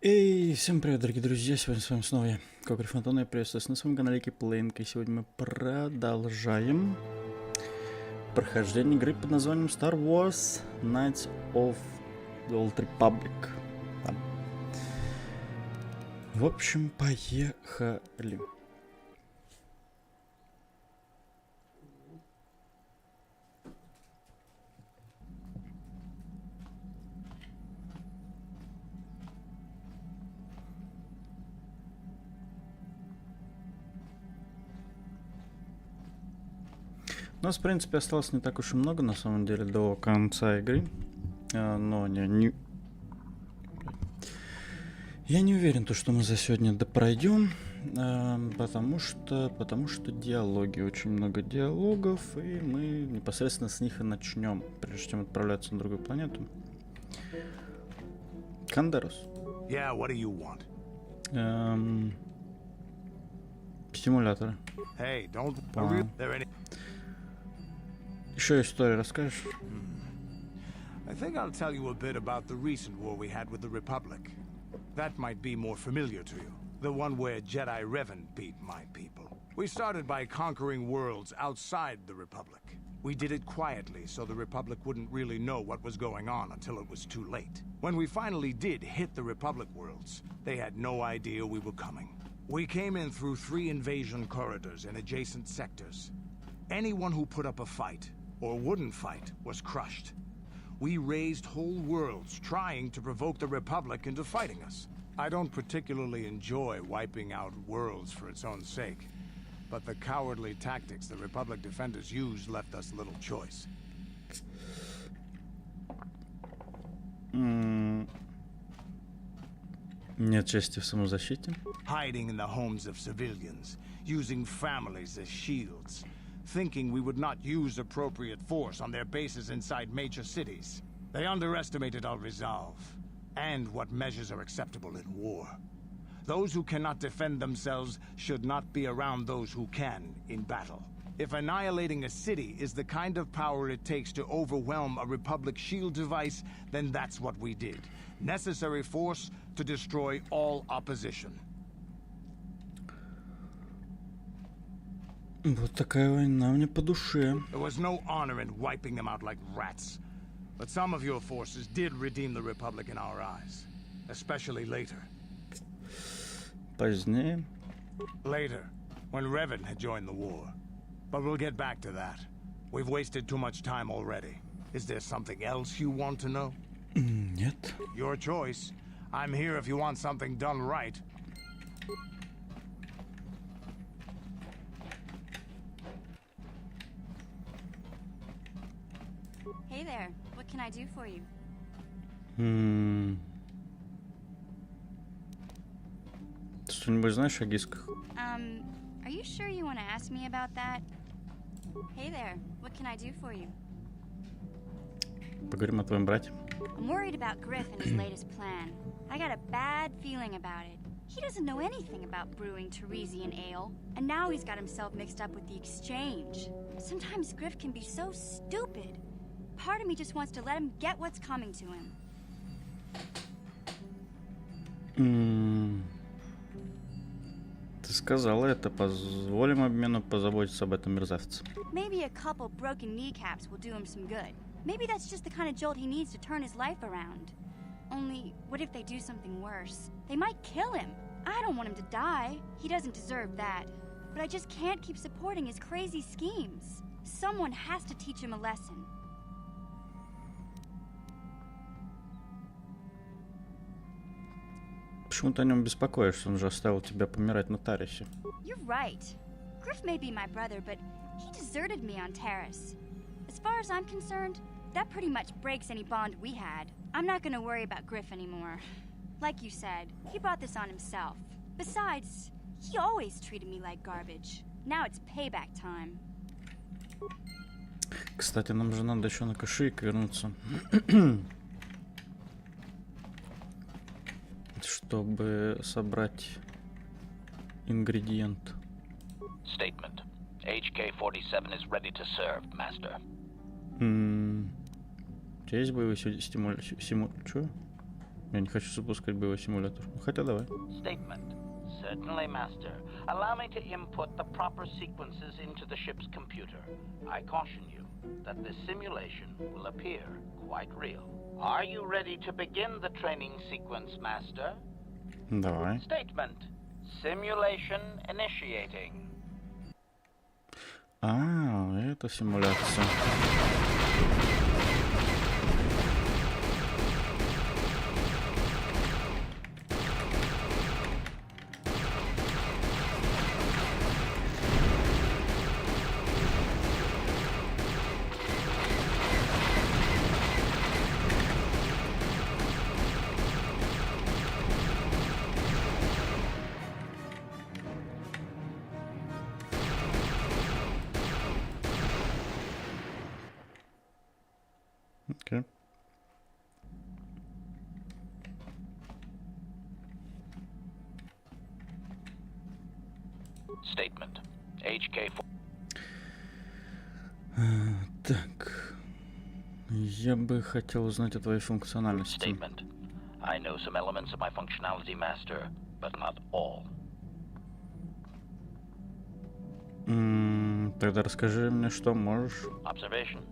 Эй, всем привет, дорогие друзья, сегодня с вами снова я, Фантон, я приветствую вас на своем канале Киплейнка, и сегодня мы продолжаем прохождение игры под названием Star Wars Knights of the Old Republic. Да. В общем, поехали. У нас, в принципе, осталось не так уж и много, на самом деле, до конца игры. Но я не уверен, что мы за сегодня допройдем, потому что диалоги, очень много диалогов, и мы непосредственно с них и начнем, прежде чем отправляться на другую планету. Кандерос. Yeah, what do you want? Стимуляторы. Hey, don't worry. Еще историю расскажешь? I think I'll tell you a bit about the recent war we had with the Republic. That might be more familiar to you. The one where Jedi Revan beat my people. We started by conquering worlds outside the Republic. We did it quietly so the Republic wouldn't really know what was going on until it was too late. When we finally did hit the Republic worlds, they had no idea we were coming. We came in through 3 invasion corridors in adjacent sectors. Anyone who put up a fight, or wouldn't fight, was crushed. We raised whole worlds trying to provoke the Republic into fighting us. I don't particularly enjoy wiping out worlds for its own sake, but the cowardly tactics the Republic defenders used left us little choice. Нет чести в самозащите. Hiding in the homes of civilians, using families as shields, thinking we would not use appropriate force on their bases inside major cities. They underestimated our resolve, and what measures are acceptable in war. Those who cannot defend themselves should not be around those who can in battle. If annihilating a city is the kind of power it takes to overwhelm a Republic shield device, then that's what we did. Necessary force to destroy all opposition. Вот такая война мне по душе. There was no honor in wiping them out like rats. But some of your forces did redeem the Republic in our eyes. Especially later. Позднее. Later, when Revan had joined the war. But we'll get back to that. We've wasted too much time already. Is there something else you want to know? Нет. Your choice. I'm here if you want something done right. Hey there, what can I do for you? Что-нибудь знаешь о гисках? Are you sure you want to ask me about that? Hey there, what can I do for you? Поговорим о твоем брате. I'm worried about Griff and his latest plan. I got a bad feeling about it. He doesn't know anything about brewing Teresian ale, and now he's got himself mixed up with the exchange. Sometimes Griff can be so stupid. Part of me just wants to let him get what's coming to him. Ты сказала это. Позволим обмену позаботиться об этом мерзавце. Maybe a couple broken kneecaps will do him some good. Maybe that's just the kind of jolt he needs to turn his life around. Only, what if they do something worse? They might kill him. I don't want him to die. He doesn't deserve that. But I just can't keep supporting his crazy schemes. Someone has to teach him a lesson. Почему ты о нем беспокоишься? Он же оставил тебя помирать на Тарисе. You're right. Griff may be my brother, but he deserted me on Taris. As far as I'm concerned, that pretty much breaks any bond we had. I'm not gonna worry about Griff anymore. Like you said, he brought this on himself. Besides, he always treated me like garbage. Now it's payback time. Кстати, нам же надо еще на Кашик вернуться. Чтобы собрать ингредиент. Statement. HK-47 is ready to serve, Master. У тебя есть боевой стимуль... Чё? Я не хочу запускать боевой симулятор. Ну, хотя давай. Statement. Certainly, Master. Allow me to input the proper sequences into the ship's computer. I caution you that this simulation will appear quite real. Are you ready to begin the training sequence, Master? Давай. Statement. Simulation initiating. Это симуляция. Окей. Statement. HK4. Так. Я бы хотел узнать о твоей функциональности. Statement. I know some elements of my functionality, Master, but not all. Тогда расскажи мне, что можешь. Observation.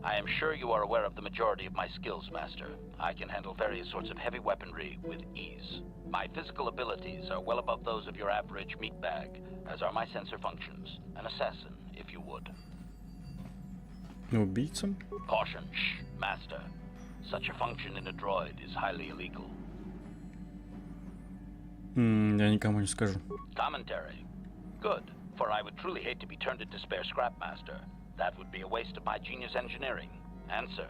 I am sure you are aware of the majority of my skills, Master. I can handle various sorts of heavy weaponry with ease. My physical abilities are well above those of your average meatbag, as are my sensor functions. An assassin, if you would. Убийцам? Caution, shh, Master. Such a function in a droid is highly illegal. Я никому не скажу. Commentary. Good, for I would truly hate to be turned into spare scrap, Master. That would be a waste of my genius engineering. Answer.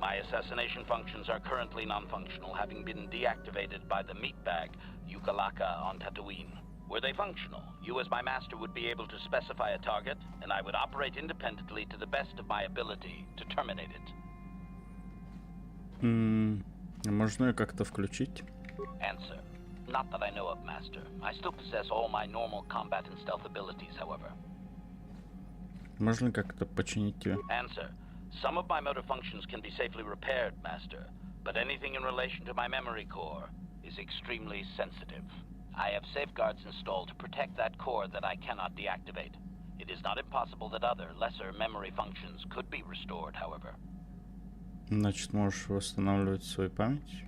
My assassination functions are currently non-functional, having been deactivated by the meatbag Yukalaka on Tatooine. Were they functional, you as my master would be able to specify a target, and I would operate independently to the best of my ability to terminate it. Можно ее как-то включить? Answer. Not that I know of, Master. I still possess all my normal combat and stealth abilities, however. Можно ли как-то починить тебя? Answer. Some of my motor functions can be safely repaired, Master, but anything in relation to my memory core is extremely sensitive. I have safeguards installed to protect that core that I cannot deactivate. It is not impossible that other, lesser memory functions could be restored, however. Значит, можешь восстанавливать свою память?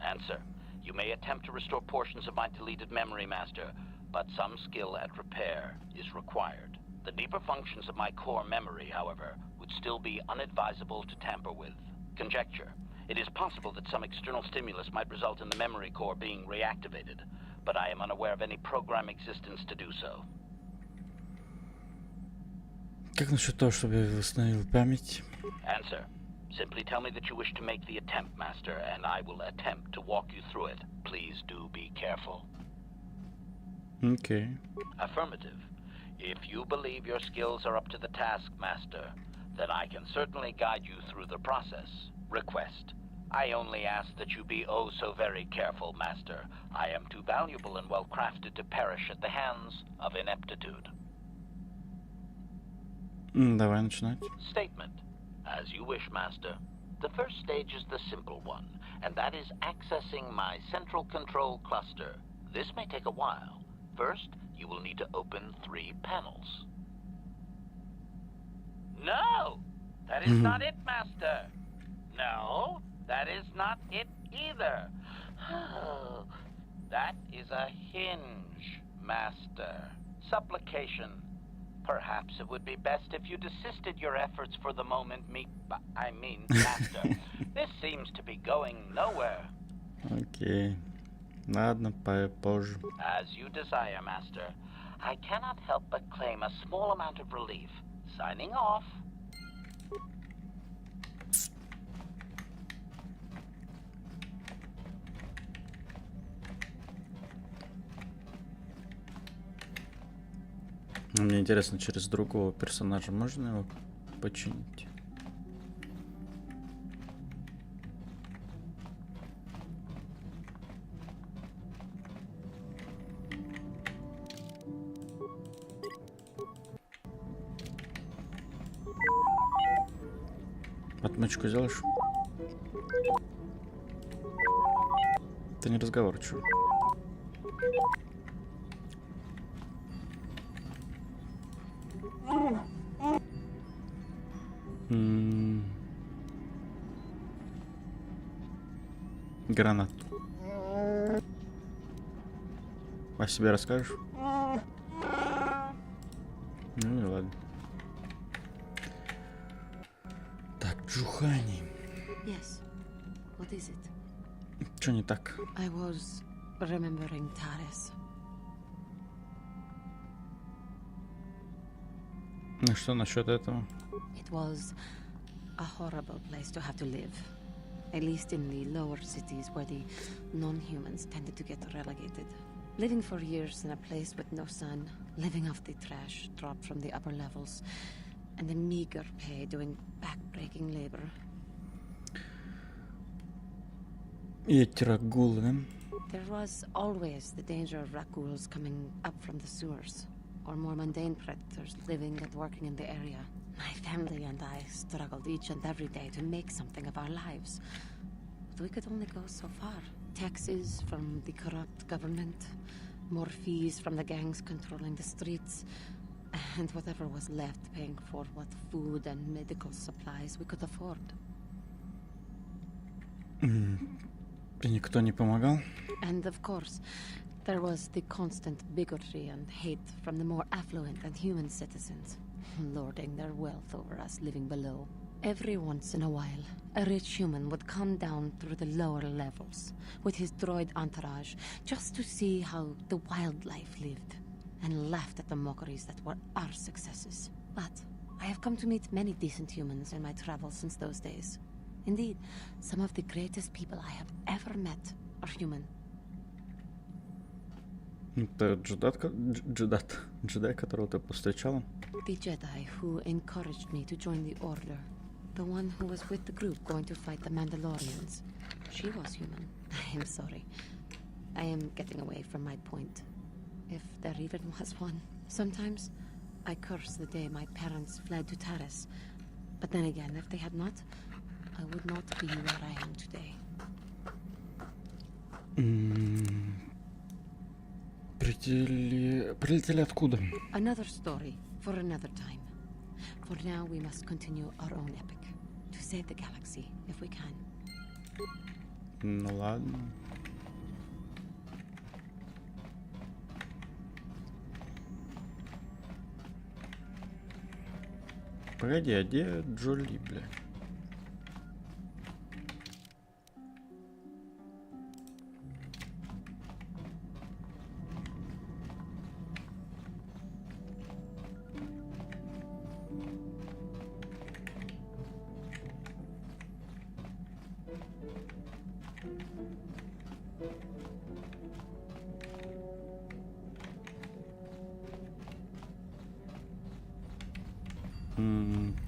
Answer. You may attempt to restore portions of my deleted memory, Master, but some skill at repair is required. The deeper functions of my core memory, however, would still be unadvisable to tamper with. Conjecture. It is possible that some external stimulus might result in the memory core being reactivated, but I am unaware of any program existence to do so. Как насчет того, чтобы я восстановил память? Answer. Simply tell me that you wish to make the attempt, Master, and I will attempt to walk you through it. Please do be careful. Окей. Affirmative. If you believe your skills are up to the task, Master, then I can certainly guide you through the process. Request. I only ask that you be oh so very careful, Master. I am too valuable and well crafted to perish at the hands of ineptitude. Давай начинать. Statement. As you wish, Master. The first stage is the simple one, and that is accessing my central control cluster. This may take a while. First, you will need to open 3 panels. No! That is not it, Master. No, that is not it either. That is a hinge, Master. Supplication. Perhaps it would be best if you desisted your efforts for the moment, Master. This seems to be going nowhere. Окей. Ладно, позже. As you desire, Master. I cannot help but claim a small amount of relief. Signing off. Мне интересно, через другого персонажа можно его починить? Отмычку сделаешь? Это не разговор, чё? Гранат. О себе расскажешь? Ну и ладно. Так, Джухани. Yes. What is it? Чё не так? I was remembering Taris. Ну что насчет этого? It was a horrible place to have to live. At least in the lower cities where the non-humans tended to get relegated. Living for years in a place with no sun, living off the trash dropped from the upper levels, and the meager pay doing back-breaking labor. И эти рагулы, да? There was always the danger of rakuls coming up from the sewers, or more mundane predators living and working in the area. My family and I struggled each and every day to make something of our lives. But we could only go so far. Taxes from the corrupt government, more fees from the gangs controlling the streets, and whatever was left paying for what food and medical supplies we could afford. И никто не помогал? And of course, there was the constant bigotry and hate from the more affluent and human citizens, lording their wealth over us living below. Every once in a while, a rich human would come down through the lower levels with his droid entourage just to see how the wildlife lived, and laughed at the mockeries that were our successes. But I have come to meet many decent humans in my travels since those days. Indeed, some of the greatest people I have ever met are human. Это джедай, которого ты повстречала? The Jedi who encouraged me to join the Order. The one who was with the group going to fight the Mandalorians. She was human. I am sorry. I am getting away from my point. If there even was one. Sometimes I curse the day my parents fled to Taris. But then again, if they had not, I would not be where I am today. Прилетели откуда? Another story for another time. For now, we must continue our own epic. To save the galaxy, if we can. Ну ладно. Погоди, а где Джоли, бля?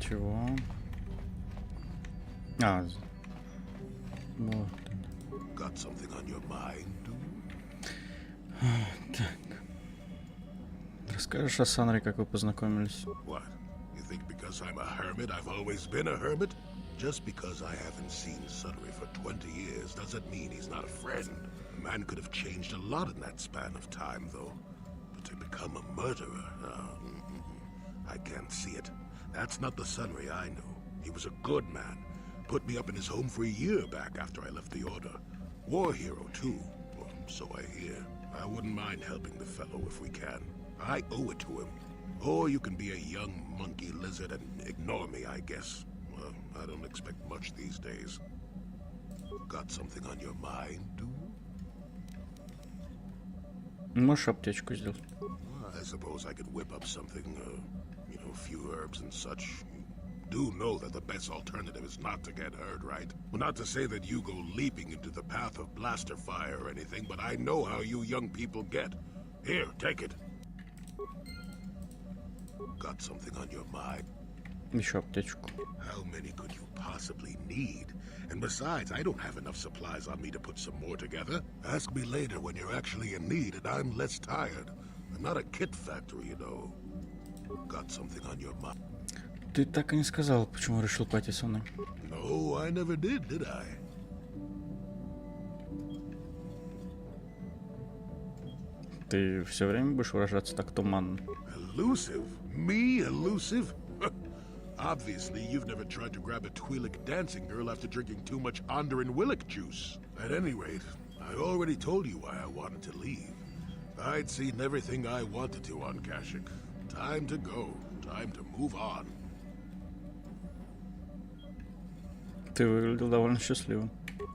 Чего? А, вот. Got something on your mind? Так. Расскажешь о Санре, как вы познакомились? What? You think because I'm a hermit, I've always been a hermit? Just because I haven't seen Sunry for 20 years doesn't mean he's not a friend. A man could have changed a lot in that span of time, though. But to become a murderer, I can't see it. That's not the Sunry I knew. He was a good man. Put me up in his home for a year back after I left the Order. War hero, too. Well, so I hear. I wouldn't mind helping the fellow if we can. I owe it to him. Or you can be a young monkey lizard and ignore me, I guess. Well, I don't expect much these days. Got something on your mind, do? Можешь аптечку сделать? I suppose I could whip up something, you know, a few herbs and such. Do know that the best alternative is not to get hurt, right? Well, not to say that you go leaping into the path of blaster fire or anything, but I know how you young people get. Here, take it. Got something on your mind? Еще аптечку. How many could you possibly need? And besides, I don't have enough supplies on me to put some more together. Ask me later when you're actually in need and I'm less tired. I'm not a kit factory, you know. Got something on your mind? Ты так и не сказал, почему решил пойти со мной. No, I never did I? Ты все время будешь выражаться так туманно? Elusive? Me elusive? Obviously, you've never tried to grab a Twi'lek dancing girl after drinking too much Onderan Willick juice. At any rate, I already told you why I wanted to leave. I'd seen everything I wanted to on Kashyyyk. Time to go. Time to move on. Ты выглядел довольно счастливым.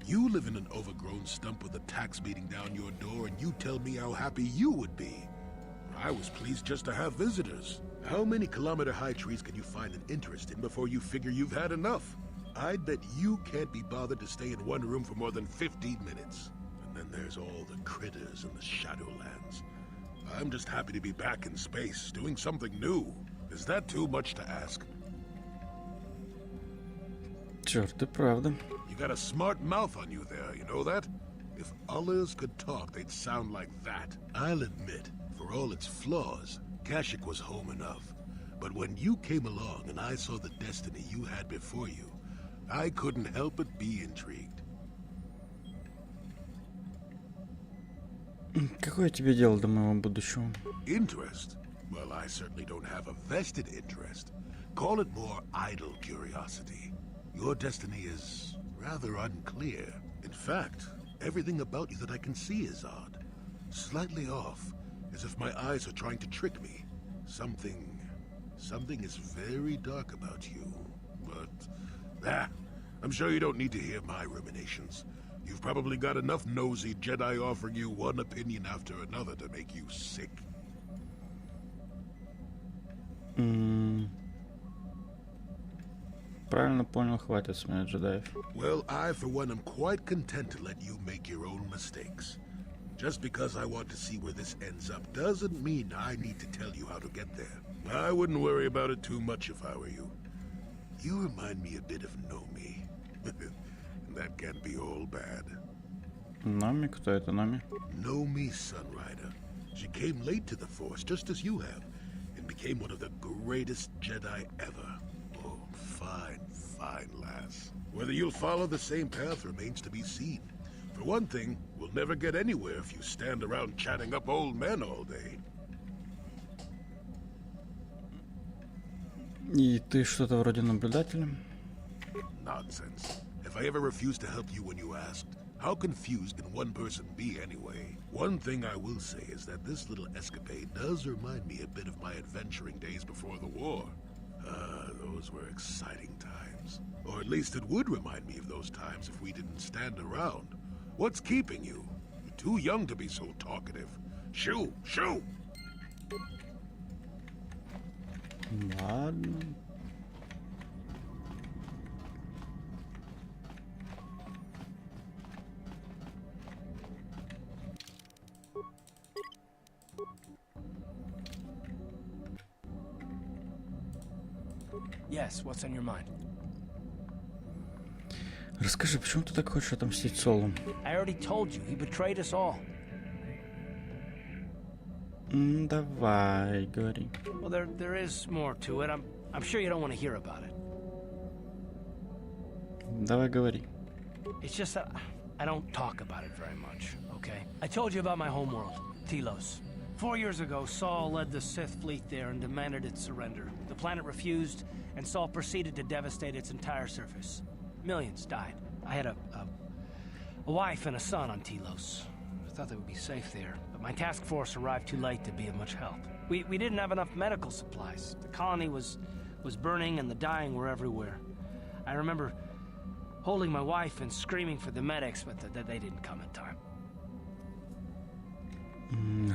You live in an overgrown stump with a tax beating down your door, and you tell me how happy you would be. I was pleased just to have visitors. How many kilometer-high trees can you find an interest in before you figure you've had enough? I'd bet you can't be bothered to stay in one room for more than 15 minutes. And then there's all the critters in the Shadowlands. I'm just happy to be back in space, doing something new. Is that too much to ask? Черт, ты правда. You got a smart mouth on you there, you know that? If others could talk, they'd sound like that. I'll admit, for all its flaws, Kashyyyk was home enough. But when you came along and I saw the destiny you had before you, I couldn't help but be intrigued. Какое тебе дело до моего будущего? Interest? Well, I certainly don't have a vested interest. Call it more idle curiosity. Your destiny is rather unclear. In fact, everything about you that I can see is odd. Slightly off, as if my eyes are trying to trick me. Something is very dark about you. But, I'm sure you don't need to hear my ruminations. You've probably got enough nosy Jedi offering you one opinion after another to make you sick. Правильно понял, хватит с меня джедаев. Well, I, for one, am quite content to let you make your own mistakes. Just because I want to see where this ends up doesn't mean I need to tell you how to get there. I wouldn't worry about it too much if I were you. You remind me a bit of Nomi. And that can't be all bad. Номи? Кто это Номи? Nomi Sunrider. She came late to the Force, just as you have, and became one of the greatest Jedi ever. Oh, fine lass. Whether you'll follow the same path remains to be seen. For one thing, we'll never get anywhere if you stand around chatting up old men all day. И ты что-то вроде наблюдателя? Nonsense. If I ever refused to help you when you asked, how confused can one person be anyway? One thing I will say is that this little escapade does remind me a bit of my adventuring days before the war. Those were exciting times. Or at least it would remind me of those times if we didn't stand around. What's keeping you? You're too young to be so talkative. Shoo! Ладно. Yes, what's on your mind? Расскажи, почему ты так хочешь отомстить Солу? I already told you, he betrayed us all. Давай, говори. Well, there is more to it. I'm sure you don't want to hear about it. Давай, говори. It's just that I don't talk about it very much, okay? I told you about my homeworld, Telos. 4 years ago, Saul led the Sith fleet there and demanded its surrender. The planet refused, and Saul proceeded to devastate its entire surface. Millions died. I had a wife and a son on Telos. I thought they would be safe there, but my task force arrived too late to be of much help. We didn't have enough medical supplies. The colony was burning and the dying were everywhere. I remember holding my wife and screaming for the medics, but they didn't come in time.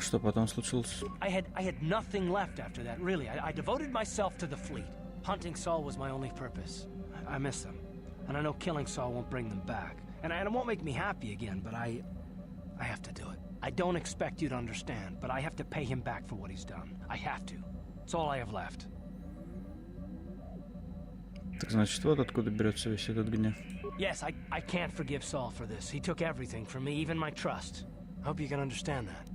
Что потом случилось? I had nothing left after that, really. I devoted myself to the fleet. Hunting Saul was my only purpose. I miss them. And I know killing Saul won't bring them back. And it won't make me happy again, but I have to do it. I don't expect you to understand, but I have to pay him back for what he's done. I have to. It's all I have left. Так значит, вот откуда берется весь этот гнев. Yes, I can't forgive Saul for this. He took everything from me, even my trust. I hope you can understand that.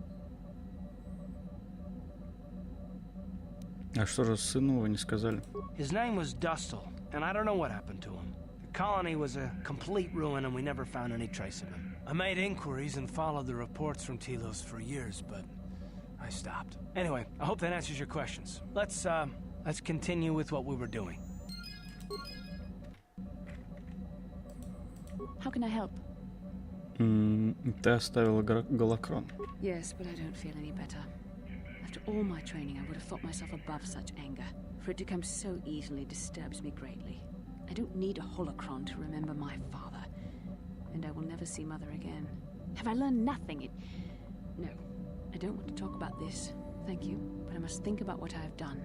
А что же сыну вы не сказали? His name was Dustle, and I don't know what happened to him. The colony was a complete ruin, and we never found any trace of him. I made inquiries and followed the reports from Telos for years, but I stopped. Anyway, I hope that answers your questions. Let's continue with what we were doing. How can I help? Ты оставила голокрон. Yes, but I don't feel any better. After all my training, I would have thought myself above such anger. For it to come so easily disturbs me greatly. I don't need a holocron to remember my father. And I will never see Mother again. Have I learned nothing? No, I don't want to talk about this. Thank you, but I must think about what I have done.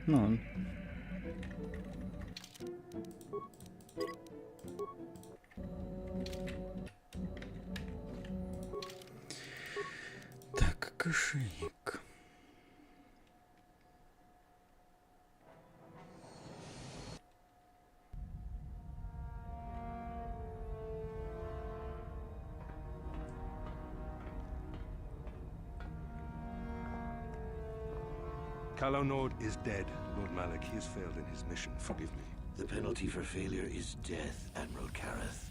Ну, так, кошелек. Kalonord is dead, Lord Malik. He has failed in his mission. Forgive me. The penalty for failure is death, Admiral Kareth.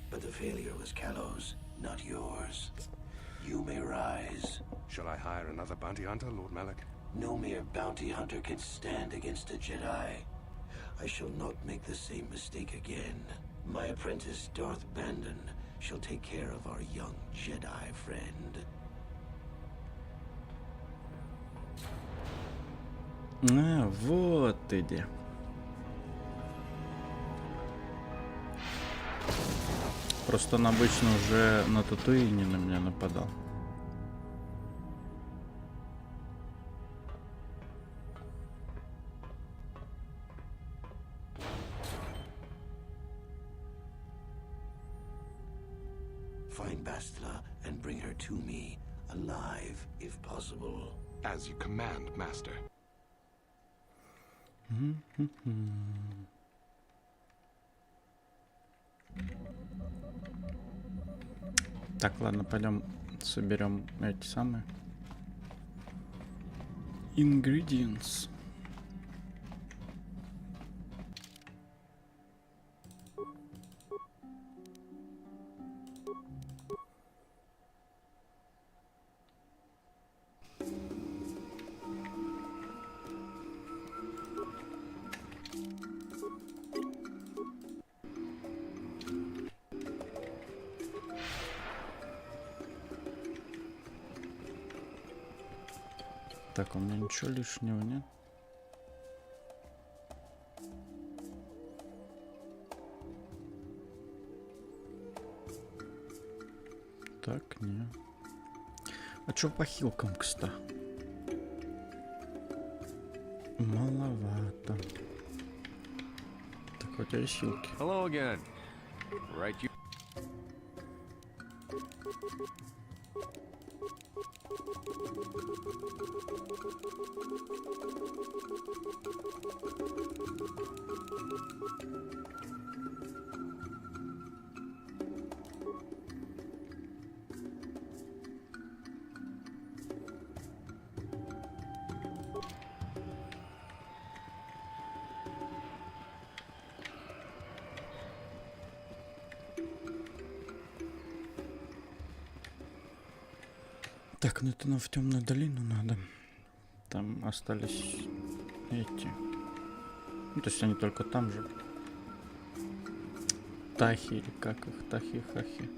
But the failure was Kalos, not yours. You may rise. Shall I hire another bounty hunter, Lord Malik? No mere bounty hunter can stand against a Jedi. I shall not make the same mistake again. My apprentice, Darth Bandon, shall take care of our young Jedi friend. А, вот ты где. Просто он обычно уже на Татуине на меня нападал. Find Bastila and bring her to me, alive, if possible. As you command, Master. Так, ладно, пойдем соберем эти самые ingredients. Так, у меня ничего лишнего нет. Так, не. А чё по хилкам, кстати? Маловато. Так, у тебя есть хилки? Hello again. Right, you. Так, ну это нам в темную долину надо. Там остались эти. Ну, то есть они только там же. Тахи или как их? Тахи-хахи.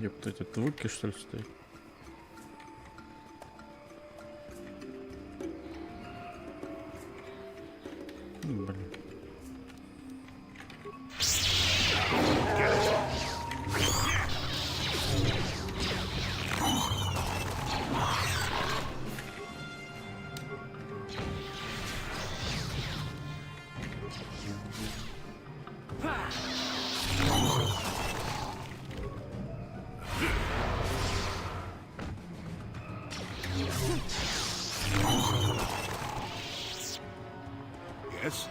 Ёпта, эти звуки, что ли, стоят? Блин. Yes?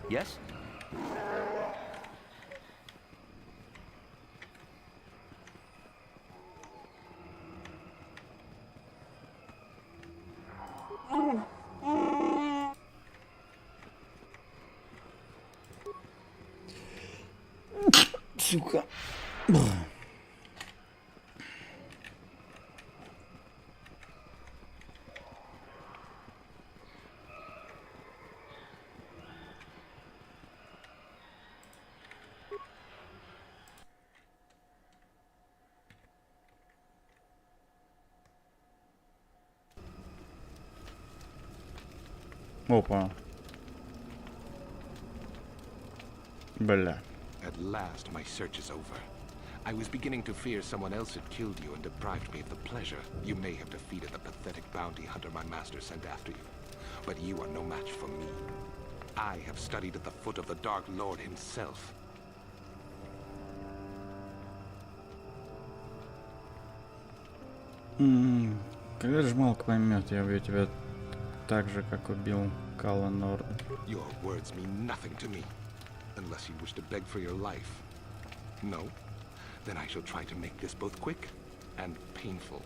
Yes? Сука. Опа. Бля. At last, my search is over. I was beginning to fear someone else had killed you and deprived me of the pleasure. You may have defeated the pathetic bounty hunter my master sent after you. But you are no match for me. I have studied at the foot of the Dark Lord himself. Когда же Малк поймет, я убью тебя так же, как убил Кала Норда. Your words mean nothing to me. Unless you wish to beg for your life. No? Then I shall try to make this both quick and painful.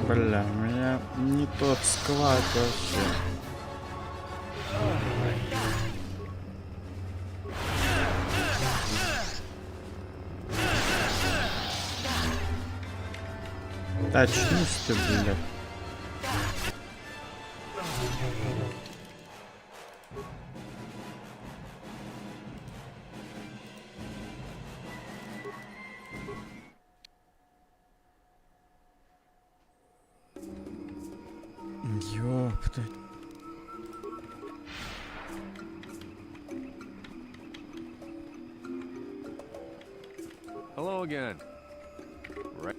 Бля, у меня не тот склад вообще. Очнись ты, блядь. Ёпта. Hello again. Right.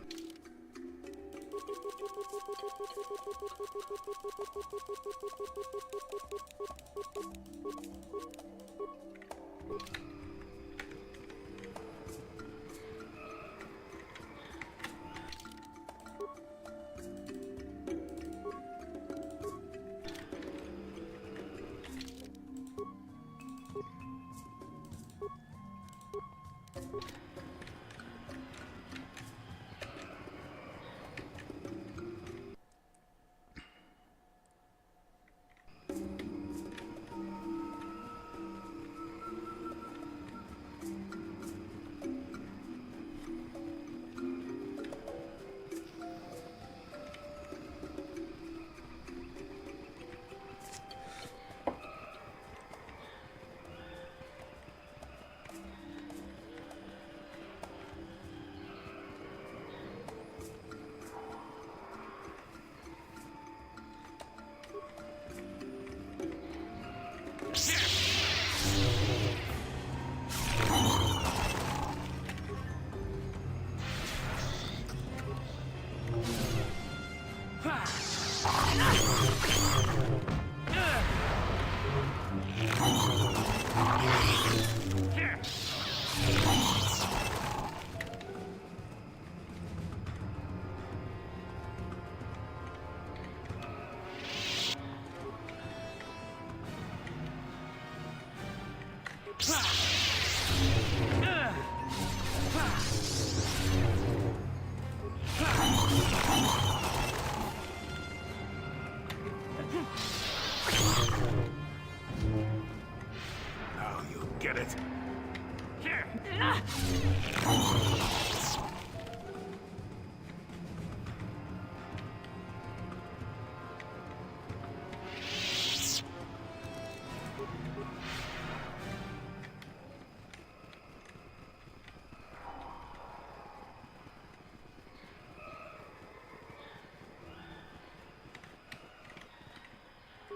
Now you get it.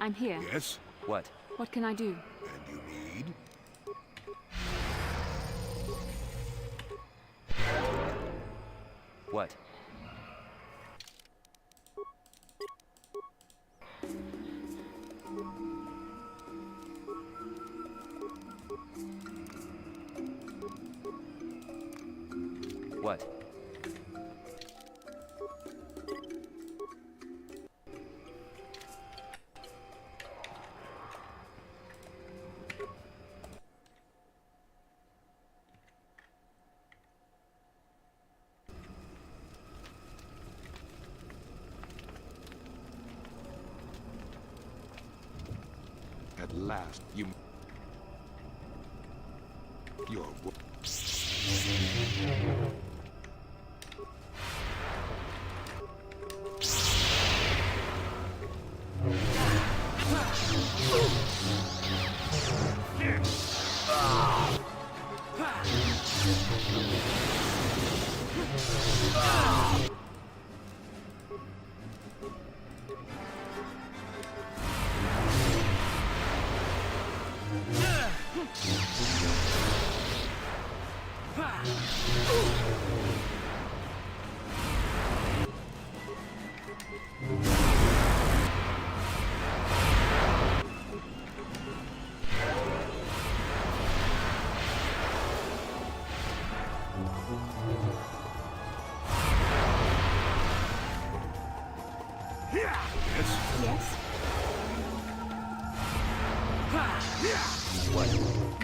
I'm here. Yes? What? What can I do? And you need? What? What? At last, you're...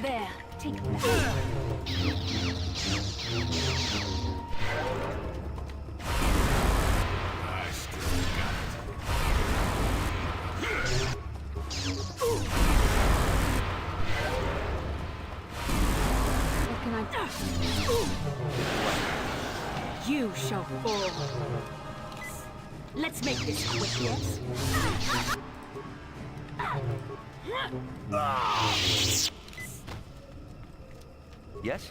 There, take that. I still got What can I do? You shall fall. Let's make this quick, yes? Yes?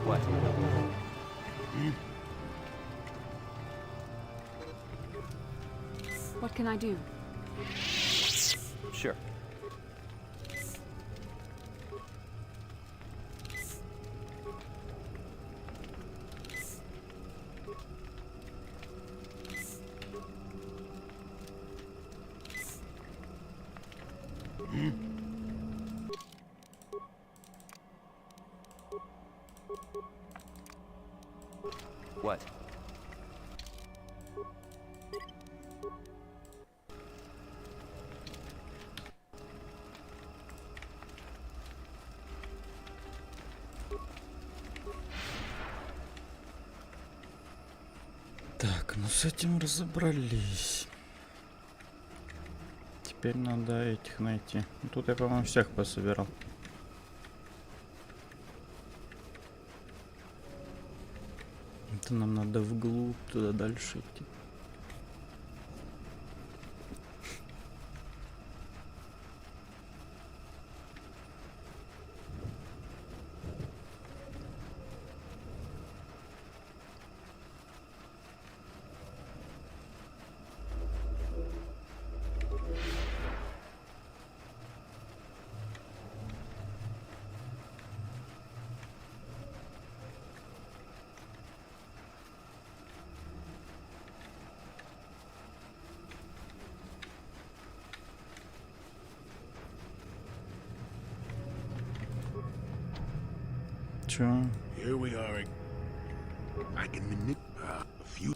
What? What can I do? Sure. What? Так, ну с этим разобрались. Теперь надо этих найти. Тут я, по-моему, всех пособирал. Это нам надо вглубь, туда дальше идти. Чё? Here we are. I can manipulate a few.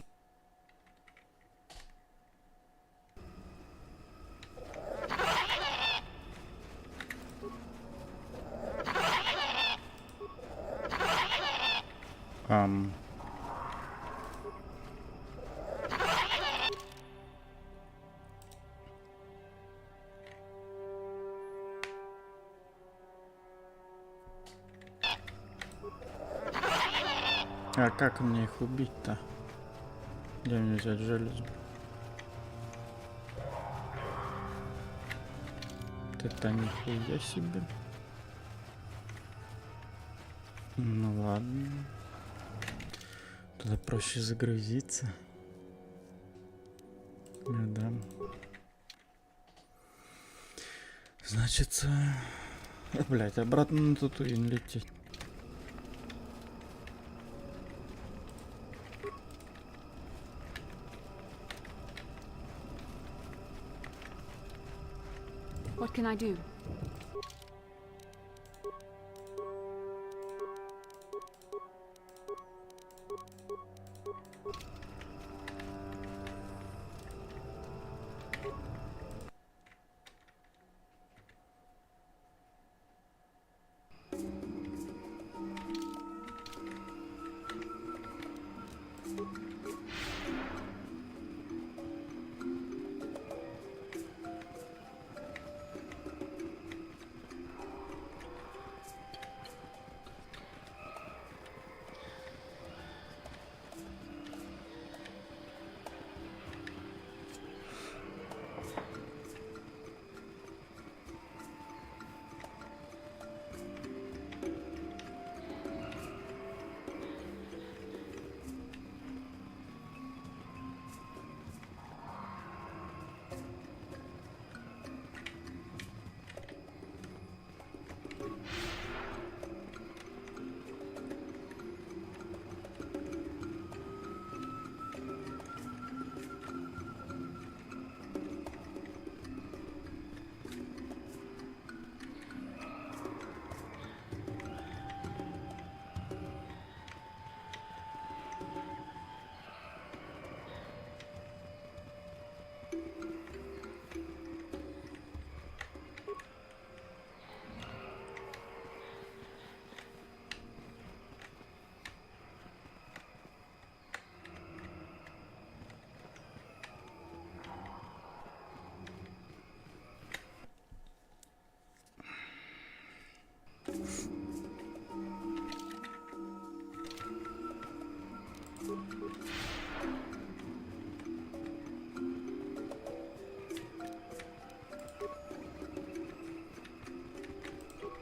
А как мне их убить-то? Где мне взять железо? Вот это нихуя себе. Ну ладно. Туда проще загрузиться. Ну да. Значит, блять, обратно на Татуин лететь. What can I do?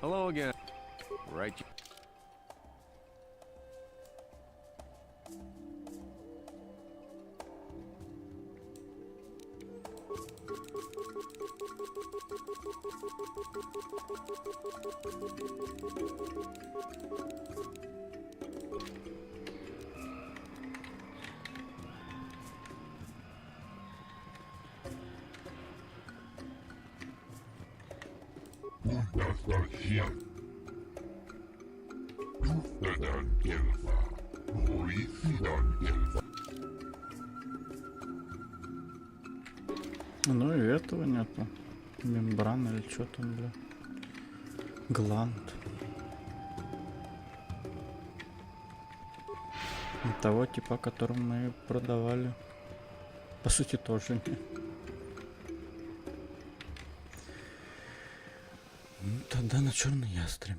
Hello again. Right. Ну и этого нету. Мембрана или что там, бля. Гланд. И того типа, который мы продавали. По сути, тоже нет. Ну, тогда на черный ястреб.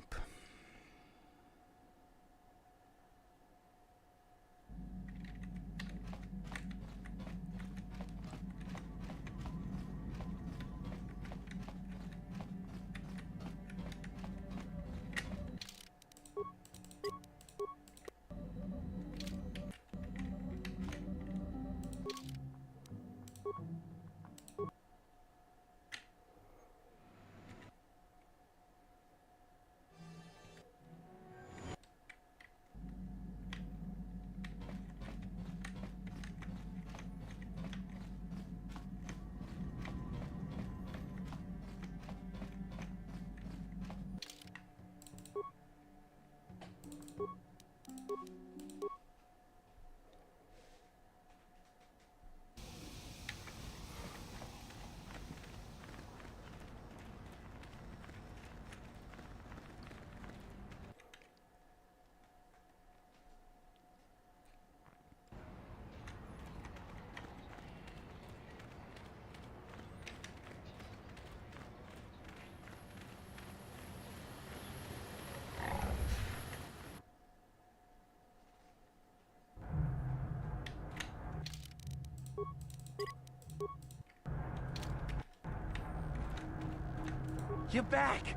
You're back!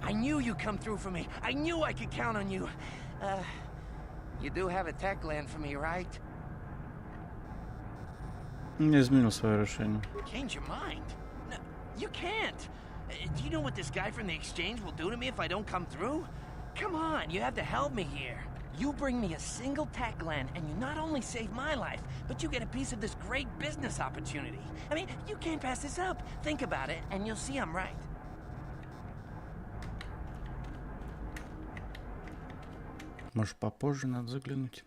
I knew you'd come through for me. I knew I could count on you. You do have a tech land for me, right? Не изменил свое решение. Change your mind? No, you can't. Do you know what this guy from the exchange will do to me if I don't come through? Come on, you have to help me here. You bring me a single tech land, and you not only save my life, but you get a piece of this great business opportunity. I mean, you can't pass this up. Think about it, and you'll see I'm right. Может, попозже надо заглянуть.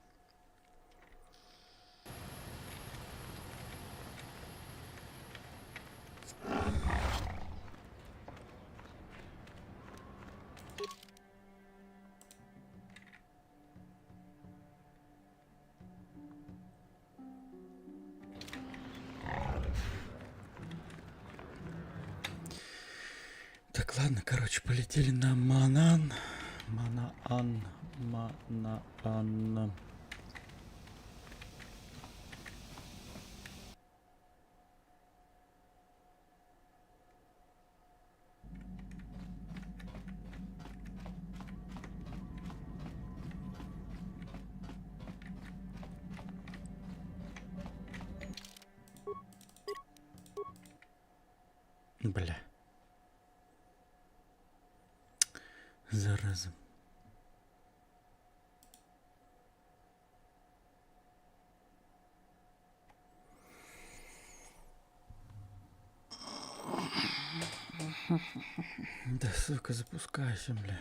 Так, ладно, короче, полетели на Манаан. Манаан. Бля. Зараза. Да, сука, запускайся, блядь.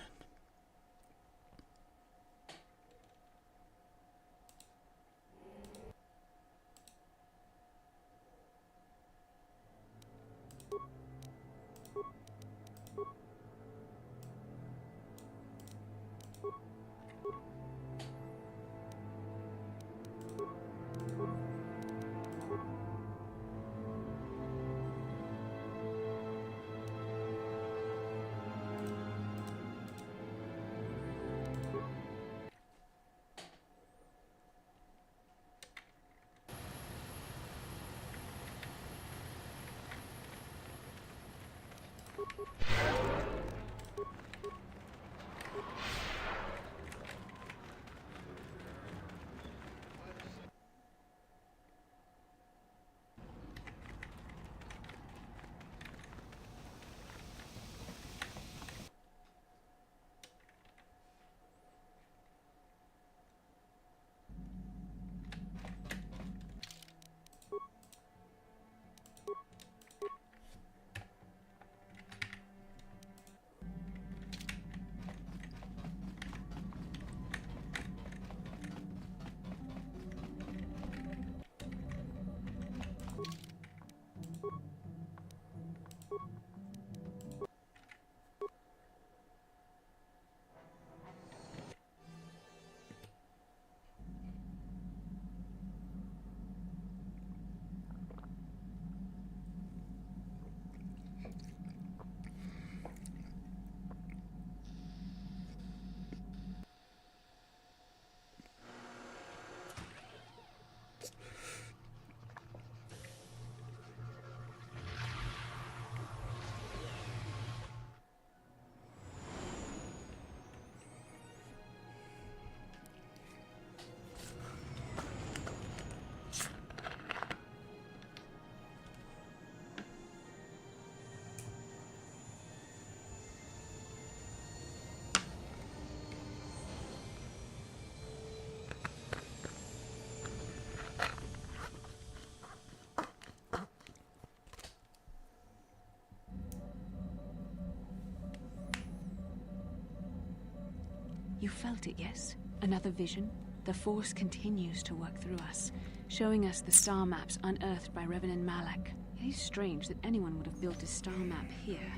You felt it, yes? Another vision? The Force continues to work through us, showing us the star maps unearthed by Revan Malak. It is strange that anyone would have built a star map here.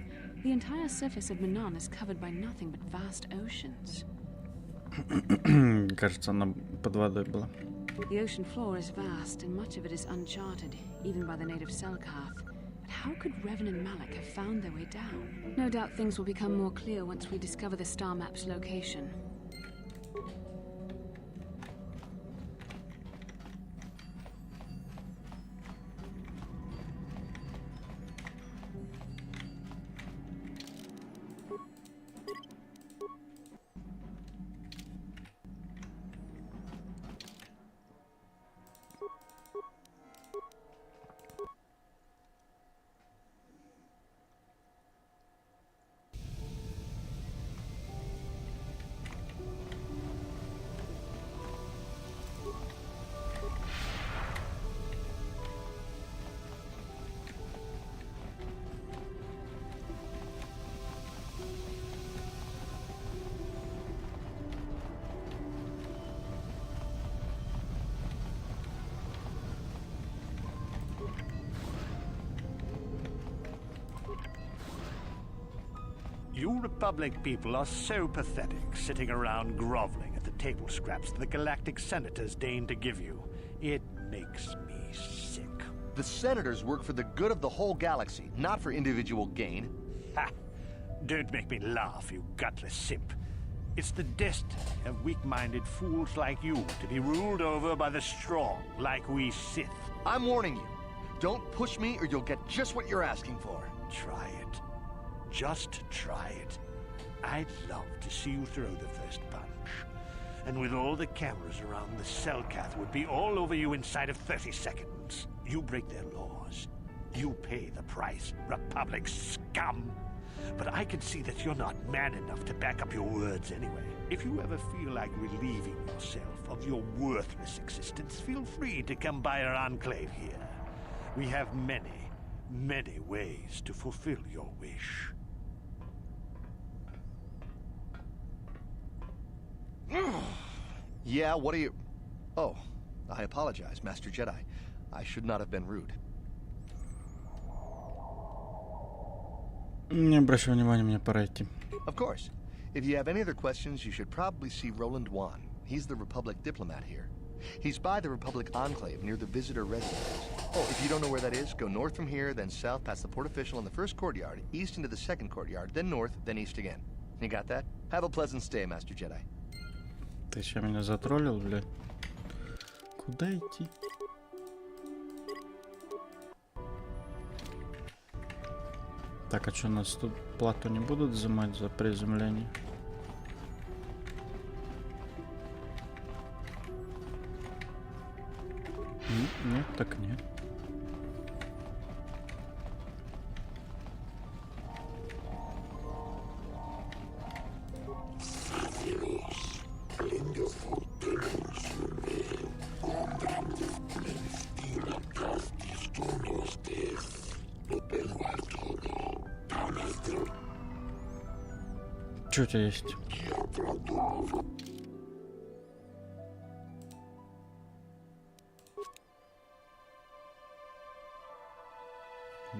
The entire surface of Manan is covered by nothing but vast oceans. Кажется, она под водой была. The ocean floor is vast, and much of it is uncharted, even by the native Selkath. But how could Revan and Malak have found their way down? No doubt things will become more clear once we discover the star map's location. You Republic people are so pathetic, sitting around groveling at the table scraps the galactic senators deign to give you. It makes me sick. The senators work for the good of the whole galaxy, not for individual gain. Ha! Don't make me laugh, you gutless simp. It's the destiny of weak-minded fools like you to be ruled over by the strong, like we Sith. I'm warning you. Don't push me or you'll get just what you're asking for. Try it. Just try it. I'd love to see you throw the first punch. And with all the cameras around, the Cellcath would be all over you inside of 30 seconds. You break their laws. You pay the price, Republic scum. But I can see that you're not man enough to back up your words anyway. If you ever feel like relieving yourself of your worthless existence, feel free to come by our enclave here. We have many, many ways to fulfill your wish. Yeah, what are you... Oh, I apologize, Master Jedi. I should not have been rude. Не обращай внимания, мне пора идти. Of course. If you have any other questions, you should probably see Roland Wan. He's the Republic diplomat here. He's by the Republic Enclave near the visitor residence. Oh, if you don't know where that is, go north from here, then south past the port official in the first courtyard, east into the second courtyard, then north, then east again. You got that? Have a pleasant stay, Master Jedi. Ты сейчас меня затроллил, блядь? Куда идти? Так, а что, нас тут плату не будут взимать за приземление? Нет, так нет. Что у тебя есть?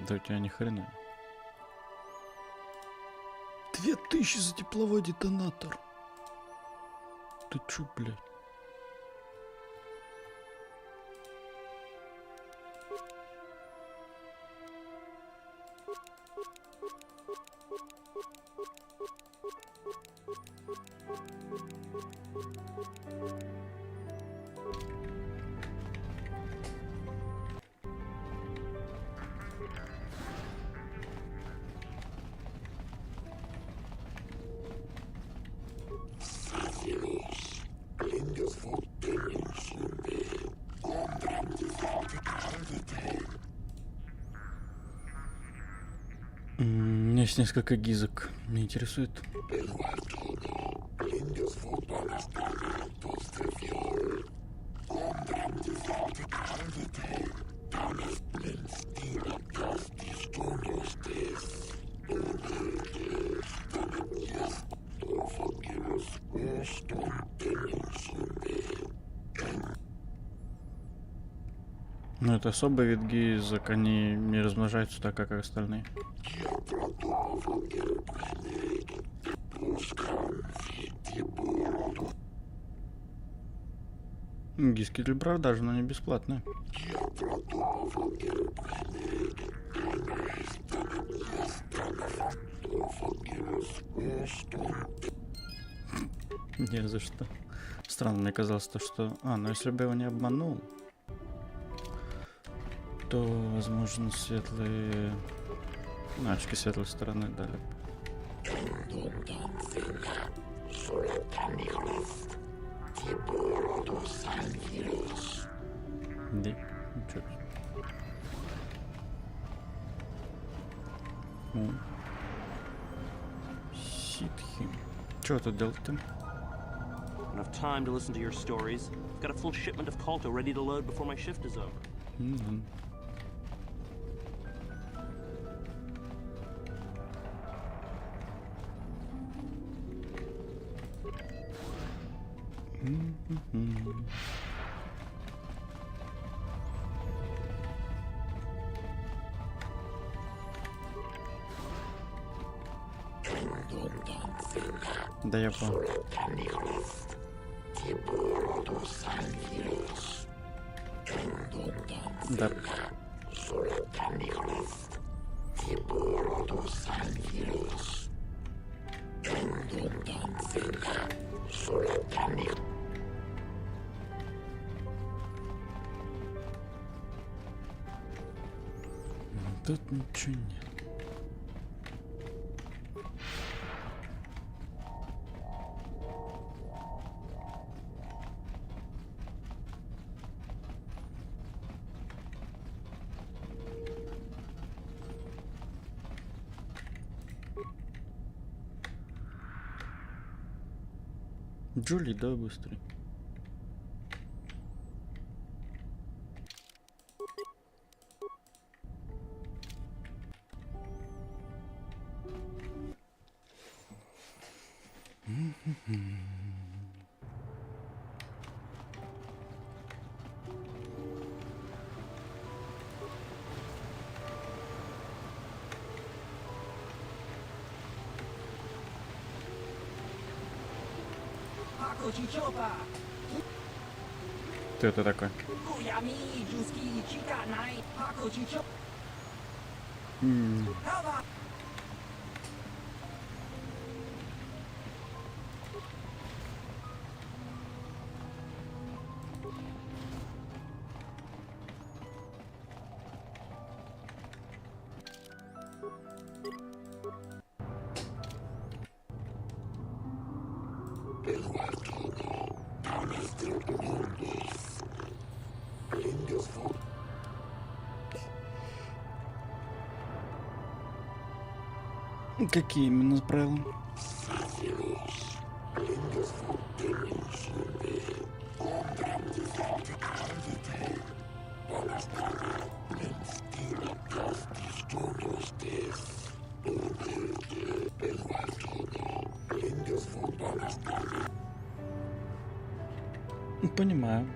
Да у тебя ни хрена. 2000 за тепловой детонатор. Ты чё, блядь? У меня есть несколько гизок. Меня интересует. Ну, это особый вид гизок, они не размножаются так, как остальные. Гизки для продажи, но не бесплатные. Не за что. Странно, мне казалось то, что... ну если бы я его не обманул, то, возможно, светлые... очки светлой стороны дали. Да, ничего. Ситхи. Чего тут делать-то? Enough time to listen to your stories. Got a full shipment of Colto ready to load before my shift is over. Да я понял. Да. Тут ничего нет. Джули, да, быстрый. Кто это такой? Какие именно правила? Понимаю.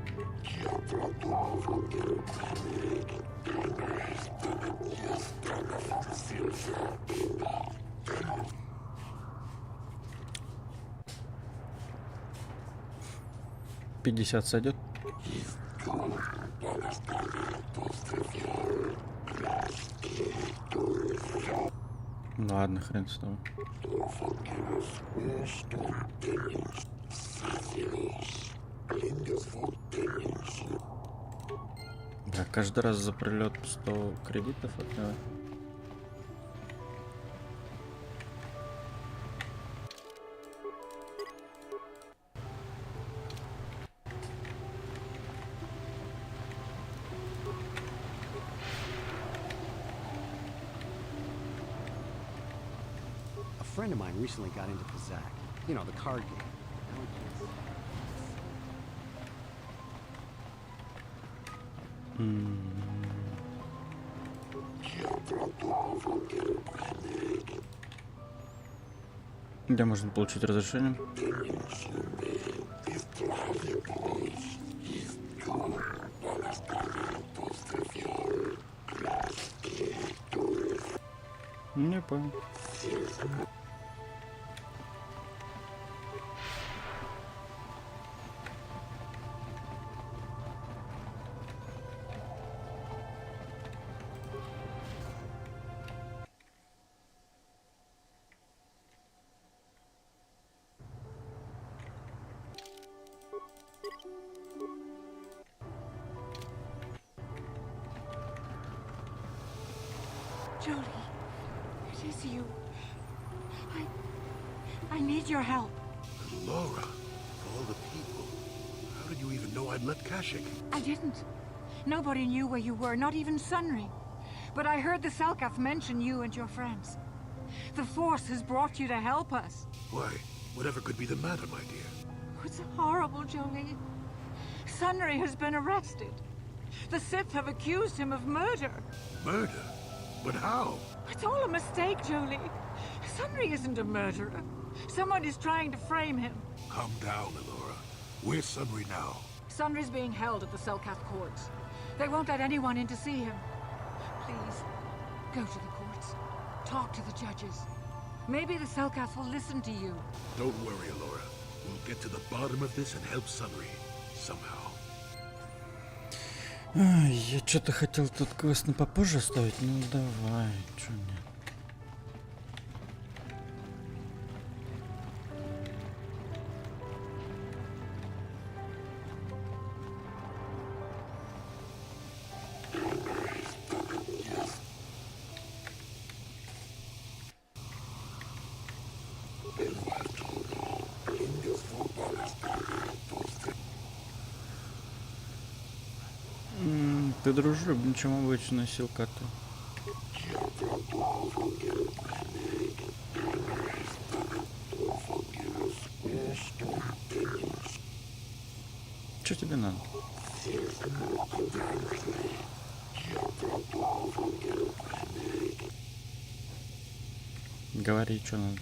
$50 сойдет? Ладно, хрен с тобой. Да, каждый раз за прилет 100 кредитов отдавай. A friend of mine recently got into Kazakh. You know, the card game. Где можно получить разрешение? Не понял. Jolie, it is you. I need your help. Laura, of all the people, how did you even know I'd let Kashyyyk? I didn't. Nobody knew where you were, not even Sunry. But I heard the Selkath mention you and your friends. The Force has brought you to help us. Why? Whatever could be the matter, my dear? It's horrible, Jolie. Sunry has been arrested. The Sith have accused him of murder. Murder? But how? It's all a mistake, Jolie. Sunry isn't a murderer. Someone is trying to frame him. Calm down, Elora. Where's Sunry now? Sunry's being held at the Selkath courts. They won't let anyone in to see him. Please, go to the courts. Talk to the judges. Maybe the Selkath will listen to you. Don't worry, Alora. We'll get to the bottom of this and help Sunry. Somehow. Я что-то хотел тут квест на попозже оставить. Ну давай, чё нет. Ты дружелюбен, чем обычно, Силката. Что тебе надо? Говори, что надо.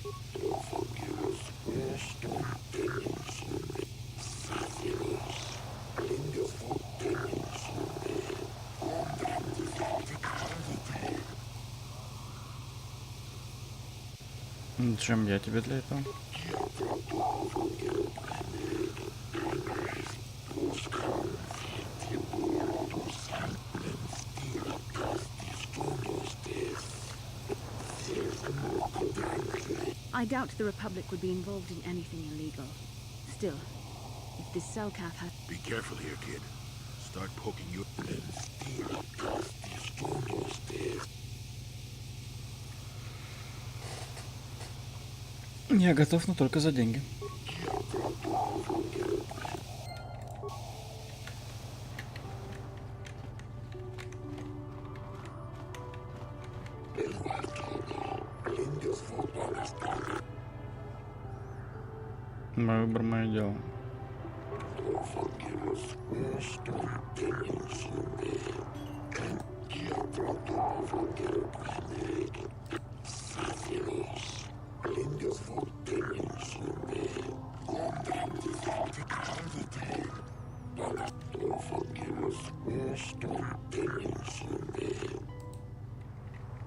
Зачем я тебе для этого? I doubt the Republic would be involved in anything illegal. Still, if this Selkath has... Be careful here, kid. Start poking you. Я готов, но только за деньги. Мой выбор, мое дело.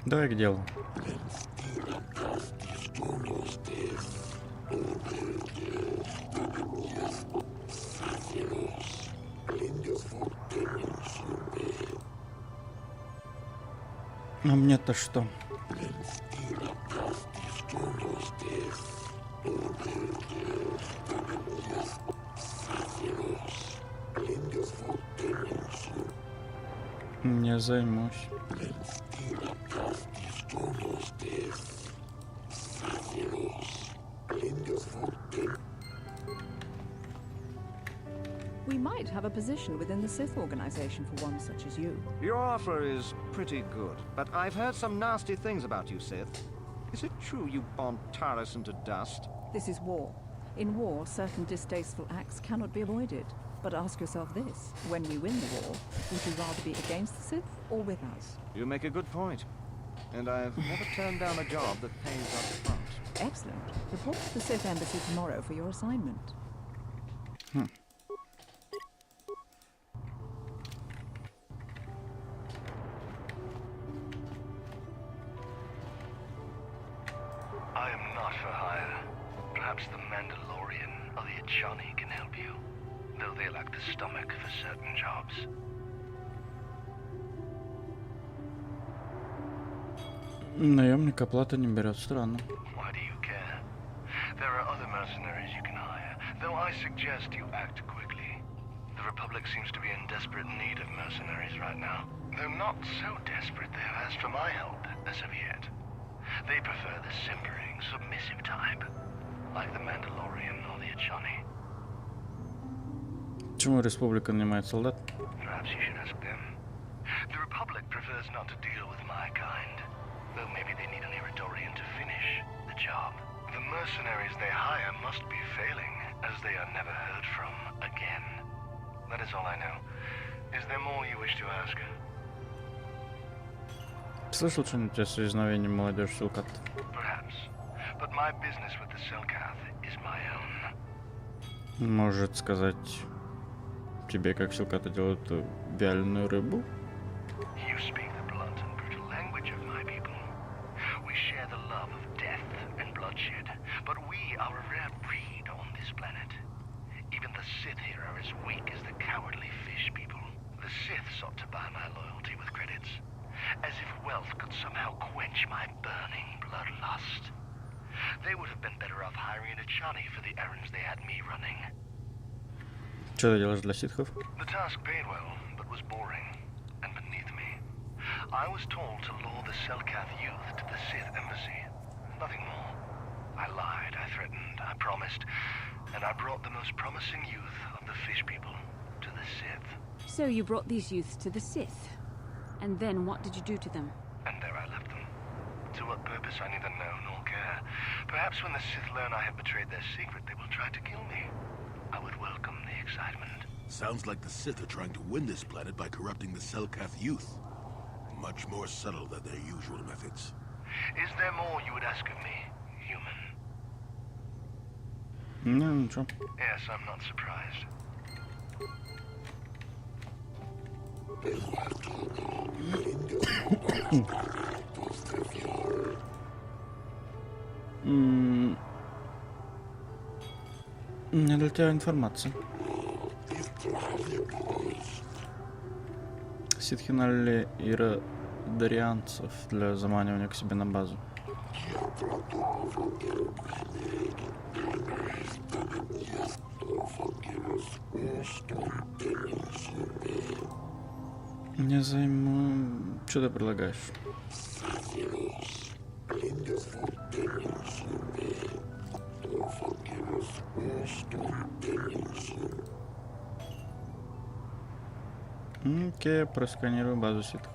Давай к делу. А мне-то что? Не займусь. We might have a position within the Sith organization for one such as you. Your offer is pretty good, but I've heard some nasty things about you, Sith. Is it true you bombed Taris into dust? This is war. In war, certain distasteful acts cannot be avoided. But ask yourself this, when we win the war, would you rather be against the Sith or with us? You make a good point. And I've never turned down a job that pays up front. Excellent. Report to the Sith Embassy tomorrow for your assignment. I am not for hire. Perhaps the Mandalorian or the Achani can help you, though they lack the stomach for certain jobs. Наемник оплата не берет, странно. Why do you care? There are other mercenaries you can hire, though I suggest you act quickly. The Republic seems to be in desperate need of mercenaries right now. Though not so desperate they have asked for my help as of yet. They prefer the simpering, submissive type, like the Mandalorian or the Achani. Почему Республика нанимает солдат? Perhaps you should ask them. The Republic prefers not to deal with my kind, though maybe they need an Eridorian to finish the job. The mercenaries they hire must be failing, as they are never heard from again. That is all I know. Is there more you wish to ask? Слышал что-нибудь о исчезновении молодежи Силкат? Perhaps, but my business with the Selkath is my own. Может сказать тебе, как Силкаты делают вяленую рыбу? You speak the blunt and brutal language of my people. We share the love of death and bloodshed, but we are a rare breed on this planet. Even the Sith here are as weak as the cowardly fish people. The Sith sought to buy my loyalty with credits, as if wealth could somehow quench my burning bloodlust. They would have been better off hiring a Johnny for the errands they had me running. Что ты делаешь для ситхов? The task paid well, but was boring and beneath me. I was told to lure the Selkath youth to the Sith embassy. Nothing more. I lied, I threatened, I promised, and I brought the most promising youth of the fish people to the Sith. So you brought these youths to the Sith. And then what did you do to them? And there I left them. To what purpose I neither know nor care. Perhaps when the Sith learn I have betrayed their secret, they will try to kill me. I would welcome the excitement. Sounds like the Sith are trying to win this planet by corrupting the Selkath youth. Much more subtle than their usual methods. Is there more you would ask of me, human? No, ничего. Yes, I'm not surprised. Не для тебя информация. Ситхи наняли иродарианцев для заманивания к себе на базу. Не займу... Что ты предлагаешь? Окей, просканирую базу ситхов.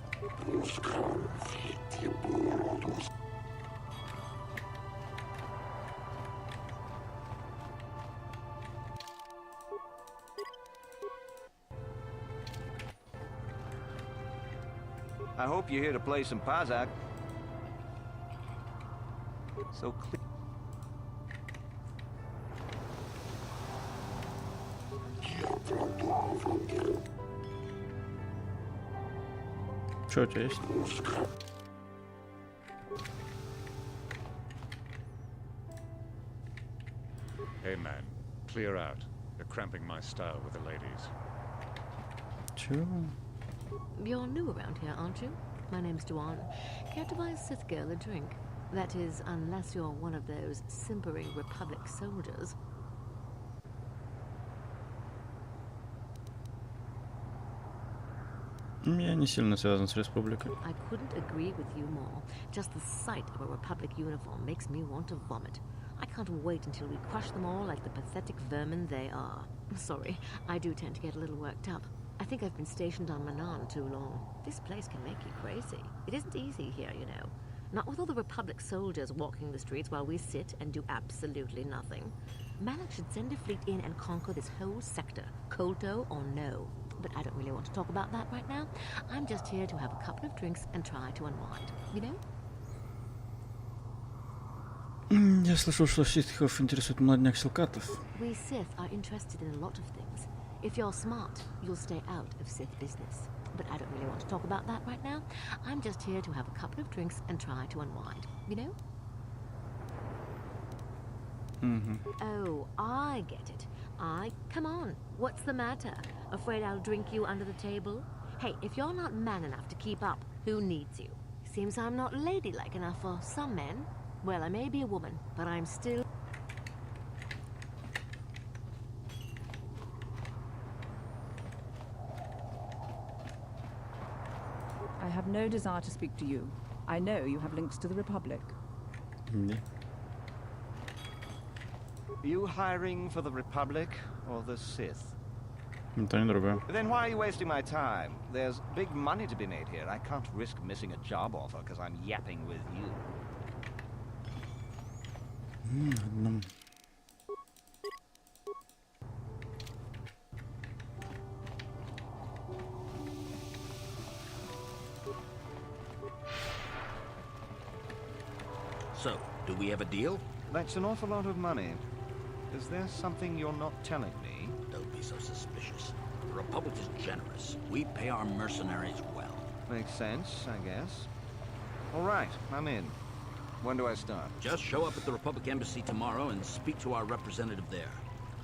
I hope you're here to play some Pazak. So clear. Что у тебя есть? Hey man, clear out. You're cramping my style with the ladies. Чего? You're new around here, aren't you? My name's Duan. Care to buy a Sith girl a drink? That is, unless you're one of those simpering Republic soldiers. Я не сильно связан с республикой. I couldn't agree with you more. Just the sight of a Republic uniform makes me want to vomit. I can't wait until we crush them all like the pathetic vermin they are. Sorry, I do tend to get a little worked up. I think I've been stationed on Manan too long. This place can make you crazy. It isn't easy here, you know. Not with all the Republic soldiers walking the streets while we sit and do absolutely nothing. Malak should send a fleet in and conquer this whole sector, Kolto or no. But I don't really want to talk about that right now. I'm just here to have a couple of drinks and try to unwind, you know? Я слышал, что ситхов интересует молодняк Силкатов. We Sith are interested in a lot of things. If you're smart, you'll stay out of Sith business. But I don't really want to talk about that right now. I'm just here to have a couple of drinks and try to unwind, you know? Oh, I get it. Come on, what's the matter? Afraid I'll drink you under the table? Hey, if you're not man enough to keep up, who needs you? Seems I'm not ladylike enough for some men. Well, I may be a woman, but I'm still... I have no desire to speak to you. I know you have links to the Republic. Yeah. Are you hiring for the Republic or the Sith? То не другое. Then why are you wasting my time? There's big money to be made here. I can't risk missing a job offer because I'm yapping with you. So, do we have a deal? That's an awful lot of money. Is there something you're not telling me? Don't be so suspicious. The Republic is generous. We pay our mercenaries well. Makes sense, I guess. All right, I'm in. When do I start? Just show up at the Republic Embassy tomorrow and speak to our representative there.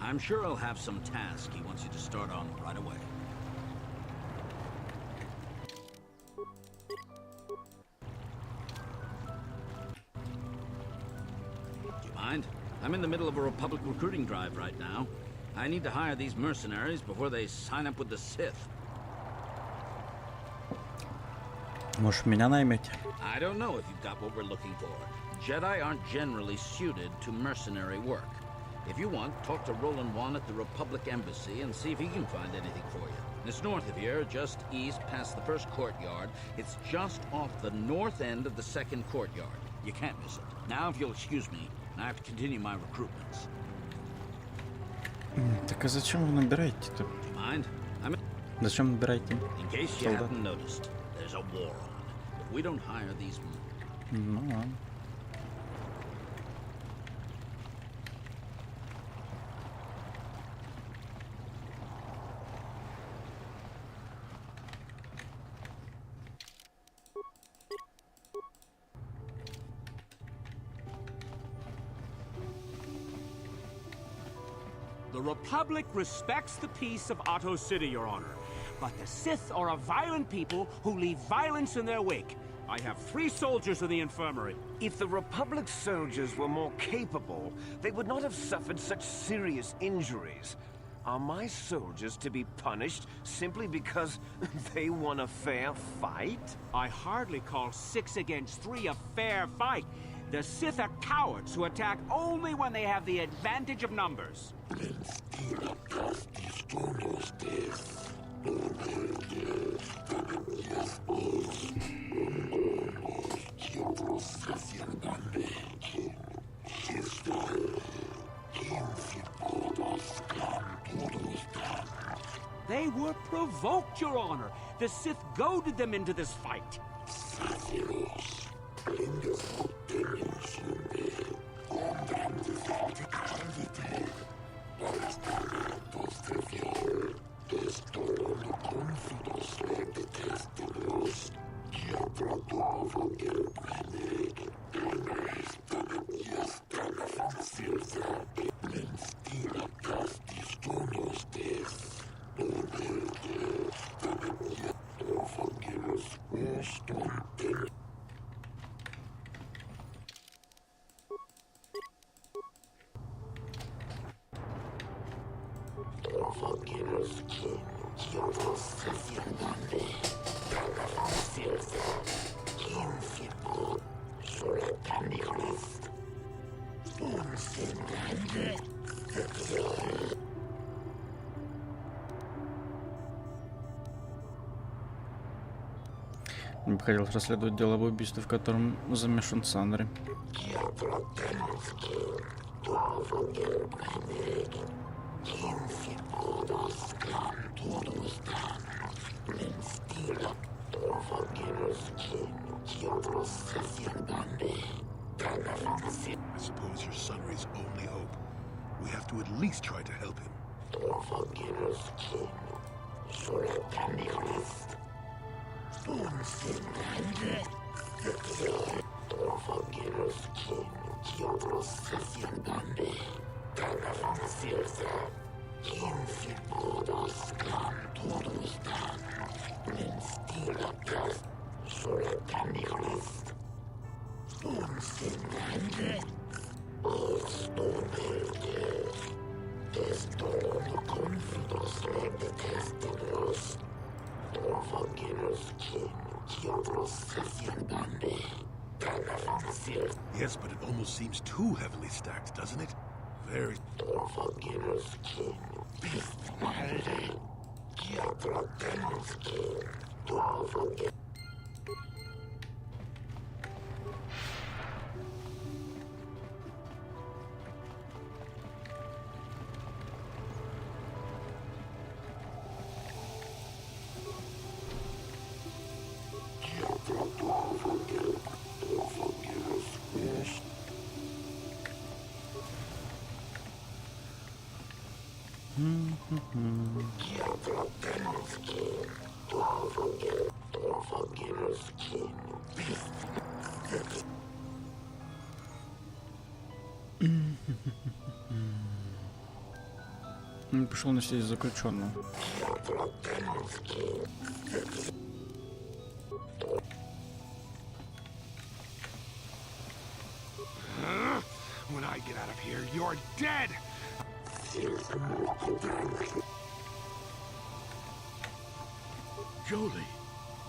I'm sure he'll have some task he wants you to start on right away. Do you mind? I'm in the middle of a Republic recruiting drive right now. I need to hire these mercenaries before they sign up with the Sith. Может, меня наймете? I don't know if you've got what we're looking for. Jedi aren't generally suited to mercenary work. If you want, talk to Roland Wan at the Republic Embassy and see if he can find anything for you. It's north of here, just east past the first courtyard. It's just off the north end of the second courtyard. You can't miss it. Now, if you'll excuse me, I have to continue my recruitments. Так а зачем вы набираете-то? Зачем набираете? In case you haven't noticed, there's a war on. If we don't hire these... Ну ладно. The Republic respects the peace of Otto City, Your Honor. But the Sith are a violent people who leave violence in their wake. I have 3 soldiers in the infirmary. If the Republic soldiers were more capable, they would not have suffered such serious injuries. Are my soldiers to be punished simply because they won a fair fight? I hardly call 6 against 3 a fair fight. The Sith are cowards who attack only when they have the advantage of numbers. They were provoked, Your Honor. The Sith goaded them into this fight. Мне бы хотелось расследовать дело об убийстве, в котором замешан Санри. I suppose you're Sunry's only hope. We have to at least try to help him. Yes, but it almost seems too heavily stacked, doesn't it? Very... Пошел на связь с заключенным. When I get out of here, you're dead! Jolie,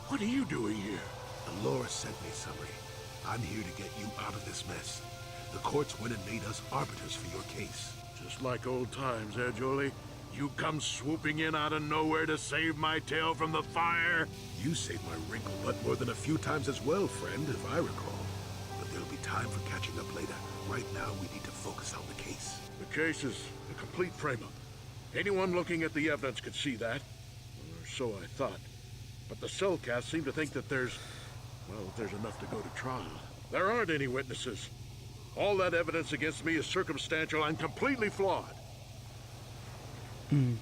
what are you doing here? The Lord sent me, Summary. I'm here to get you out of this mess. The courts went and made us arbiters for your case. Just like old times, eh, Jolie? You come swooping in out of nowhere to save my tail from the fire? You saved my wrinkle butt more than a few times as well, friend, if I recall. But there'll be time for catching up later. Right now, we need to focus on the case. The case is a complete frame-up. Anyone looking at the evidence could see that. Or so I thought. But the cellcasts seem to think that there's enough to go to trial. There aren't any witnesses. All that evidence against me is circumstantial and completely flawed.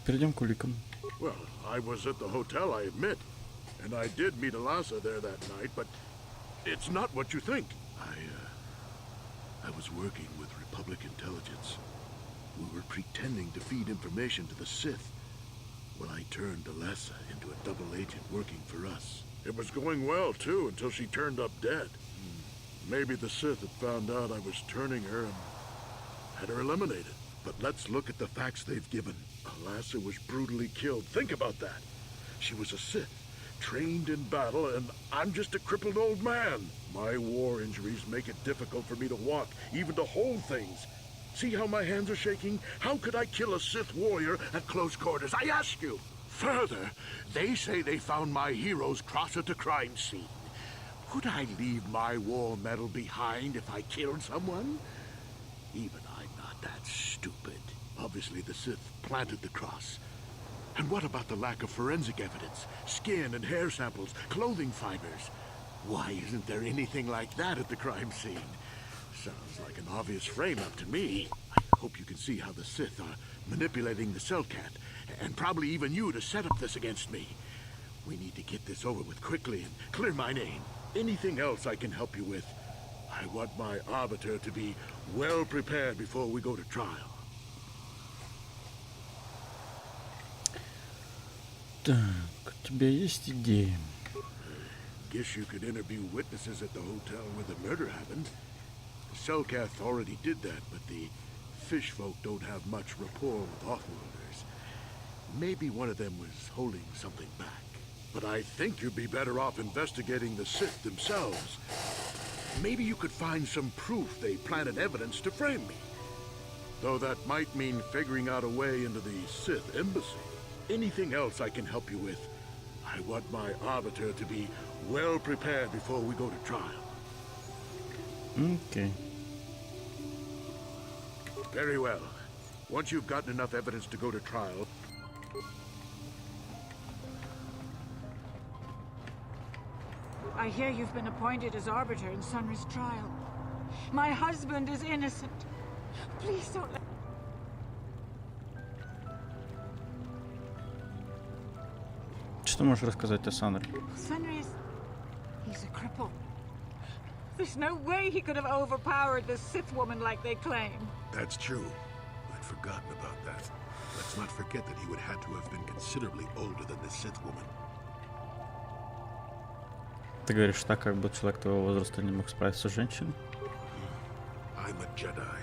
Перейдем к уликам. Well, I was at the hotel, I admit. And I did meet Alasa there that night, but it's not what you think. I was working with Republic intelligence. We were pretending to feed information to the Sith. Well, I turned Alasa into a double agent working for us. It was going well, too, until she turned up dead. Maybe the Sith had found out I was turning her and had her eliminated. But let's look at the facts they've given. Alasa was brutally killed. Think about that. She was a Sith, trained in battle, and I'm just a crippled old man. My war injuries make it difficult for me to walk, even to hold things. See how my hands are shaking? How could I kill a Sith warrior at close quarters? I ask you. Further, they say they found my hero's cross at the crime scene. Would I leave my war medal behind if I killed someone? Even I'm not that stupid. Obviously, the Sith planted the cross. And what about the lack of forensic evidence? Skin and hair samples, clothing fibers. Why isn't there anything like that at the crime scene? Sounds like an obvious frame-up to me. I hope you can see how the Sith are manipulating the Cellcat, and probably even you to set up this against me. We need to get this over with quickly and clear my name. Anything else I can help you with? I want my arbiter to be well prepared before we go to trial. Так, у тебя есть идеи? Guess you could interview witnesses at the hotel where the murder happened. Selkath already did that, but the fish folk don't have much rapport with Offworlders. Maybe one of them was holding something back. But I think you'd be better off investigating the Sith themselves. Maybe you could find some proof they planted evidence to frame me. Though that might mean figuring out a way into the Sith embassy. Anything else I can help you with? I want my arbiter to be well prepared before we go to trial. Okay. Very well. Once you've gotten enough evidence to go to trial... I hear you've been appointed as arbiter in Sunry's trial. My husband is innocent. Please don't let... Что можешь рассказать о Санре? Sunry is... he's a cripple. There's no way he could have overpowered this Sith woman like they claim. That's true. I'd forgotten about that. Let's not forget that he would have to have been considerably older than this Sith woman. Ты говоришь так, как бы человек твоего возраста не мог справиться с женщиной? I'm a Jedi,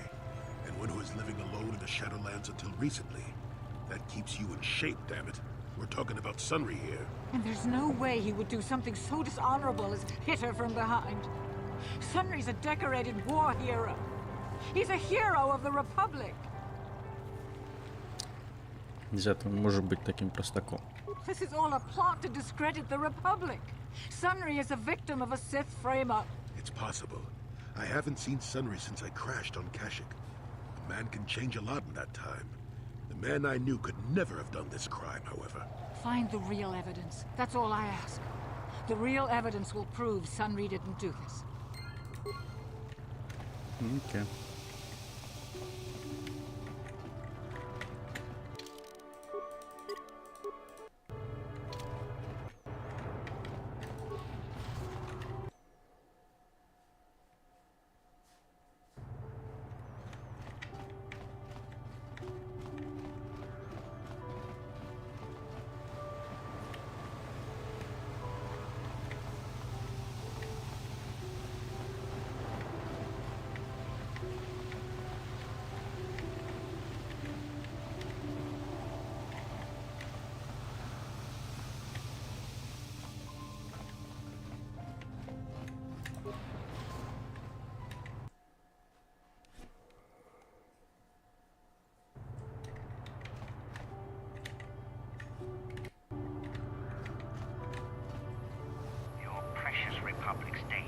and one who was living alone in the Shadowlands until recently. That keeps you in shape, damn it. We're talking about Sunry here. And there's no way he would do something so dishonorable as hit her from behind. Sunry's a decorated war hero. He's a hero of the Republic. Нельзя там может быть таким простаком. This is all a plot to discredit the Republic. Sunry is a victim of a Sith frame-up. It's possible. I haven't seen Sunry since I crashed on Kashyyyk. A man can change a lot in that time. The man I knew could never have done this crime, however. Find the real evidence. That's all I ask. The real evidence will prove Sunry didn't do this. Okay.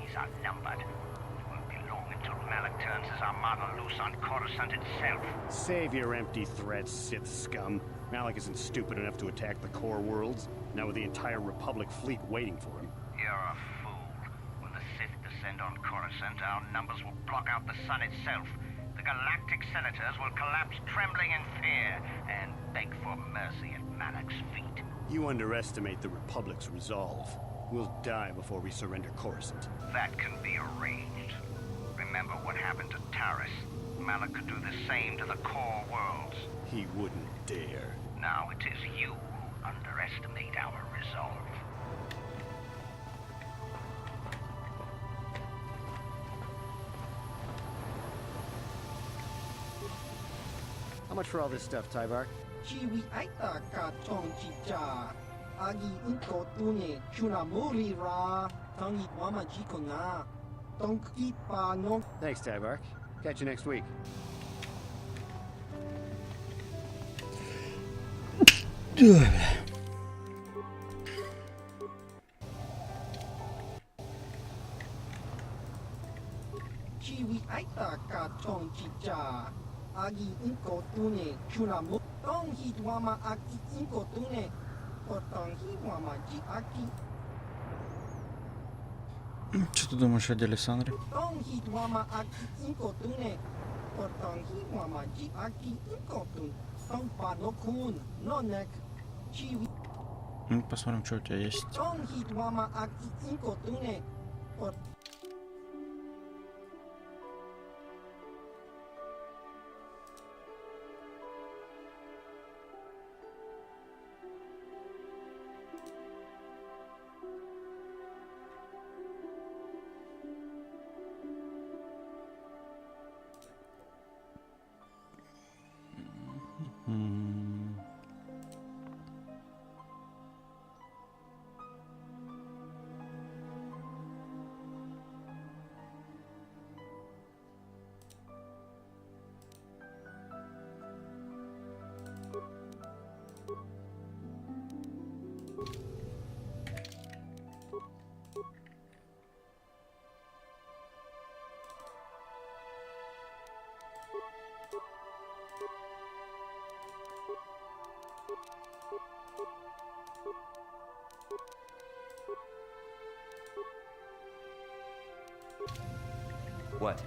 days are numbered. It won't be long until Malik turns his armada loose on Coruscant itself. Save your empty threats, Sith scum. Malik isn't stupid enough to attack the core worlds, now with the entire Republic fleet waiting for him. You're a fool. When the Sith descend on Coruscant, our numbers will block out the sun itself. The galactic senators will collapse trembling in fear and beg for mercy at Malik's feet. You underestimate the Republic's resolve. We'll die before we surrender Coruscant. That can be arranged. Remember what happened to Taris. Malik could do the same to the core worlds. He wouldn't dare. Now it is you who underestimate our resolve. How much for all this stuff, Tybark? Thanks, Tybark. Catch you next week. Что ты думаешь о деле Санри? Посмотрим, что у тебя есть. What?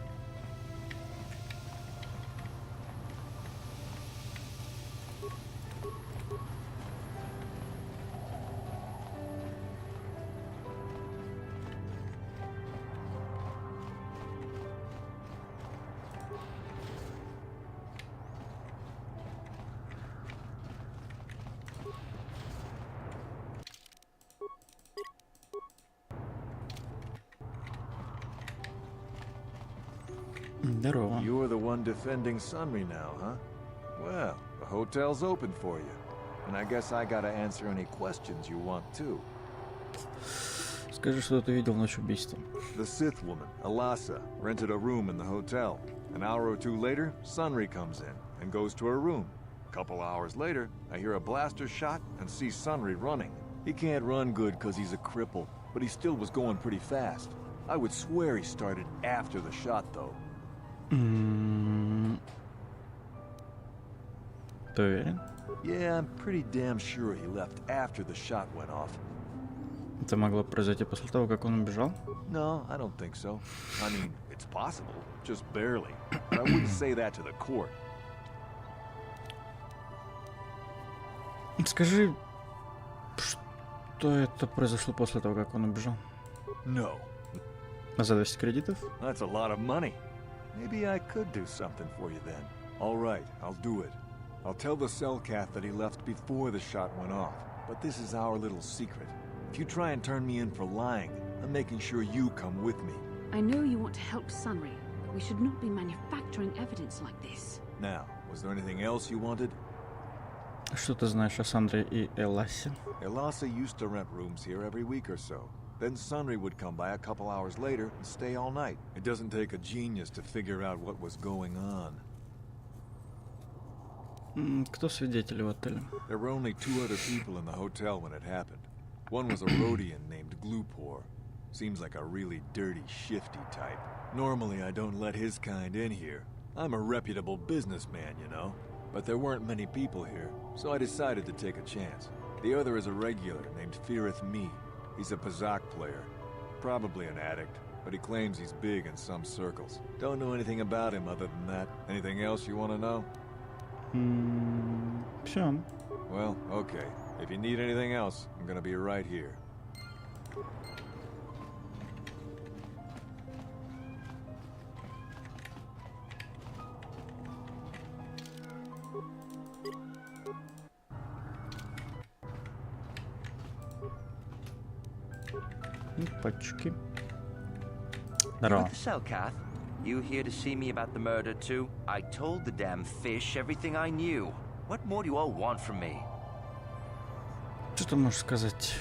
You're the one defending Sunri now, huh? Well, the hotel's open for you. And I guess I gotta answer any questions you want too. Скажи, что ты видел ночь убийства. The Sith woman, Alasa, rented a room in the hotel. An hour or two later, Sunri comes in and goes to her room. A couple hours later, I hear a blaster shot and see Sunri running. He can't run good because he's a cripple, but he still was going pretty fast. I would swear he started after the shot, though. Ты уверен? Yeah, I'm pretty damn sure he left after the shot went off. Это могло произойти после того, как он убежал? No, I don't think so. I mean, it's possible, just barely. But I wouldn't say that to the court. Скажи, что это произошло после того, как он убежал? No. За 200 кредитов? That's a lot of money. Maybe I could do something for you then. All right, I'll do it. I'll tell the Cellcath that he left before the shot went off. But this is our little secret. If you try and turn me in for lying, I'm making sure you come with me. I know you want to help Sunri, but we should not be manufacturing evidence like this. Now, was there anything else you wanted? Что ты знаешь о Сандре и Эласе? Elasa used to rent rooms here every week or so. Then Sunri would come by a couple hours later and stay all night. It doesn't take a genius to figure out what was going on. Кто свидетели в отеле? There were only 2 other people in the hotel when it happened. One was a Rhodian named Glupor. Seems like a really dirty, shifty type. Normally, I don't let his kind in here. I'm a reputable businessman, you know. But there weren't many people here, so I decided to take a chance. The other is a regular named Feareth Me. He's a Pazak player. Probably an addict, but he claims he's big in some circles. Don't know anything about him other than that. Anything else you want to know? Все. Well, okay. If you need anything else, I'm gonna be right here. You Здорово. at the cell, Kath? You here to see me about the murder, too? I told the damn fish everything I knew. What more do you all want from me? Что ты можешь сказать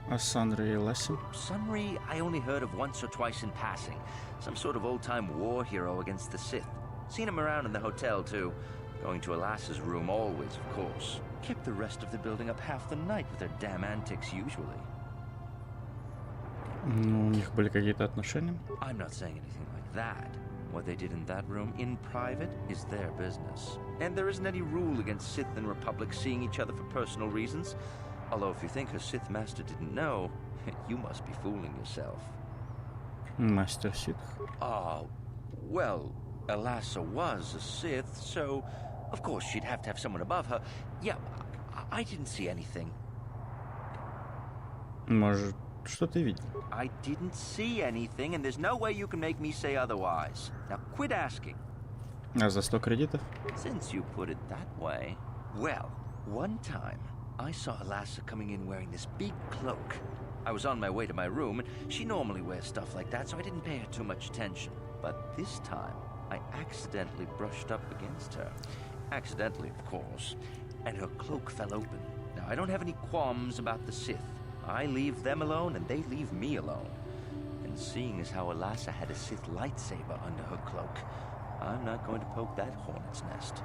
о Санре и Лассе? Sunri, I only heard of once or twice in passing. Some sort of old-time war hero against the Sith. Seen him around in the hotel, too. Going to Alassa's room always, of course. Kept the rest of the building up half the night with their damn antics usually. Ну, у них были какие-то отношения? I'm not saying anything like that. What they did in that room in private is their business. And there isn't any rule against Sith and Republic seeing each other for personal reasons. Although if you think her Sith master didn't know, you must be fooling yourself. Мастер Сith. Oh, well, Alassa was a Sith, so of course she'd have to have someone above her. Yeah, I didn't see anything. Может, что ты видел? I didn't see anything, and there's no way you can make me say otherwise. Now quit asking. А за 100 кредитов? Since you put it that way. Well, one time, I saw Alassa coming in wearing this big cloak. I was on my way to my room, and she normally wears stuff like that, so I didn't pay her too much attention. But this time, I accidentally brushed up against her. Accidentally, of course. And her cloak fell open. Now, I don't have any qualms about the Sith. I leave them alone, and they leave me alone. And seeing as how Alassa had a Sith lightsaber under her cloak, I'm not going to poke that hornet's nest.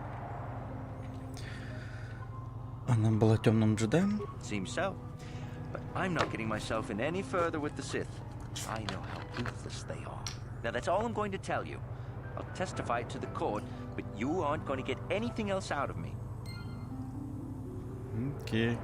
Она была темным джедаем? Seems so. But I'm not getting myself in any further with the Sith. I know how ruthless they are. Now that's all I'm going to tell you. I'll testify it to the court, but you aren't going to get anything else out of me. Окей.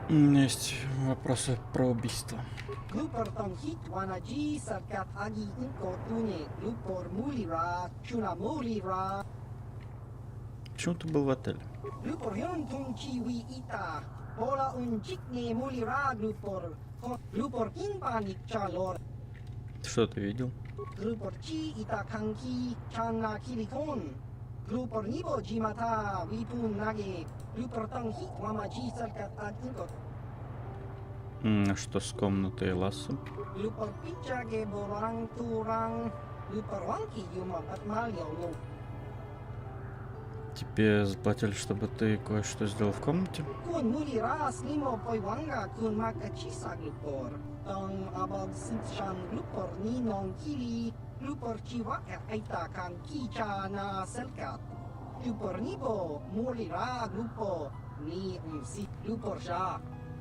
У меня есть вопросы про убийство. Почему ты был в отеле? Что ты видел? Что с комнатой Лассо? Тебе заплатили, чтобы ты кое-что сделал в комнате?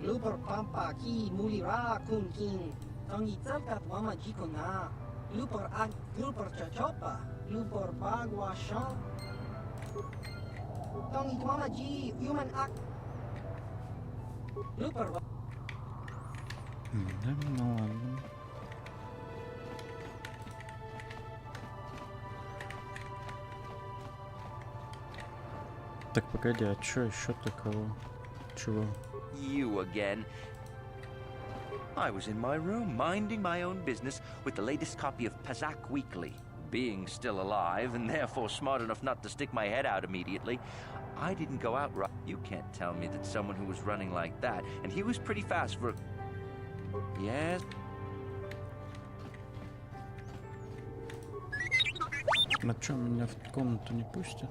Lupor pampa ki mulira kun king tong itzalkat wama jikona lupor ag lupor chachopa lupor bagwa shan tong itwama ji human act lupor Ну ладно. Так, погоди, а чё еще такого? Чего? You again. I was in my room, minding my own business with the latest copy of Pazak Weekly. being still alive, and therefore smart enough not to stick my head out immediately, I didn't go out right. You can't tell me that someone who was running like that, and he was pretty fast for... Yes? На чё меня в комнату не пустят?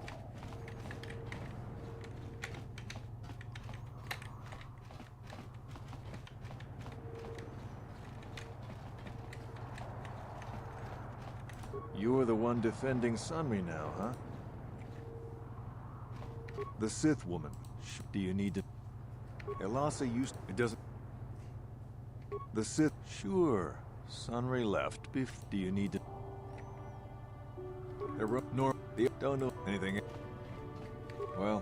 You're the one defending Sunri now, huh? The Sith woman. Do you need to... Elasa used... It doesn't... The Sith... Sure. Sunri left. Do you need to... Nor... Don't know anything. Well...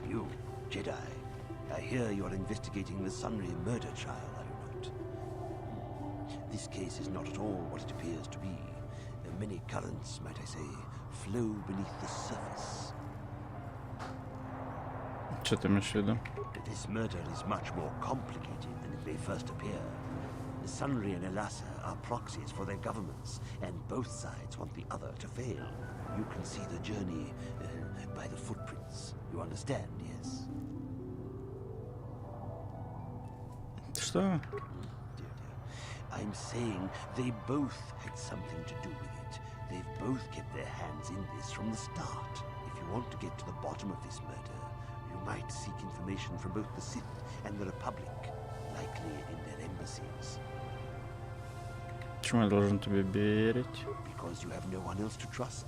You, Jedi. I hear you're investigating the Sunri murder trial, are you not? This case is not at all what it appears to be. Many currents, might I say, flow beneath the surface. Что ты имеешь в виду? This murder is much more complicated than it may first appear. Sunri and Elasa are proxies for their governments, and both sides want the other to fail. You can see the journey by the footprints. You understand, yes? Что? I'm saying they both had something to do with it. They've both kept their hands in this from the start. If you want to get to the bottom of this murder, you might seek information from both the Sith and the Republic, likely in their embassies. Почему я должен тебе верить? Because you have no one else to trust.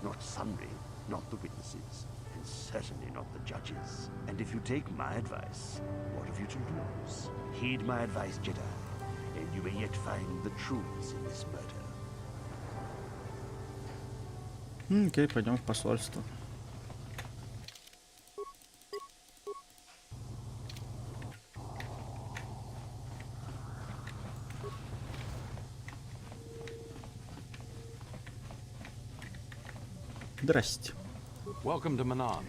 Not Sunri, not the witnesses, and certainly not the judges. And if you take my advice, what have you to lose? Heed my advice, Jedi, and you may yet find the truths in this murder. Окей, пойдем в посольство. Здрасте. Welcome to Manan.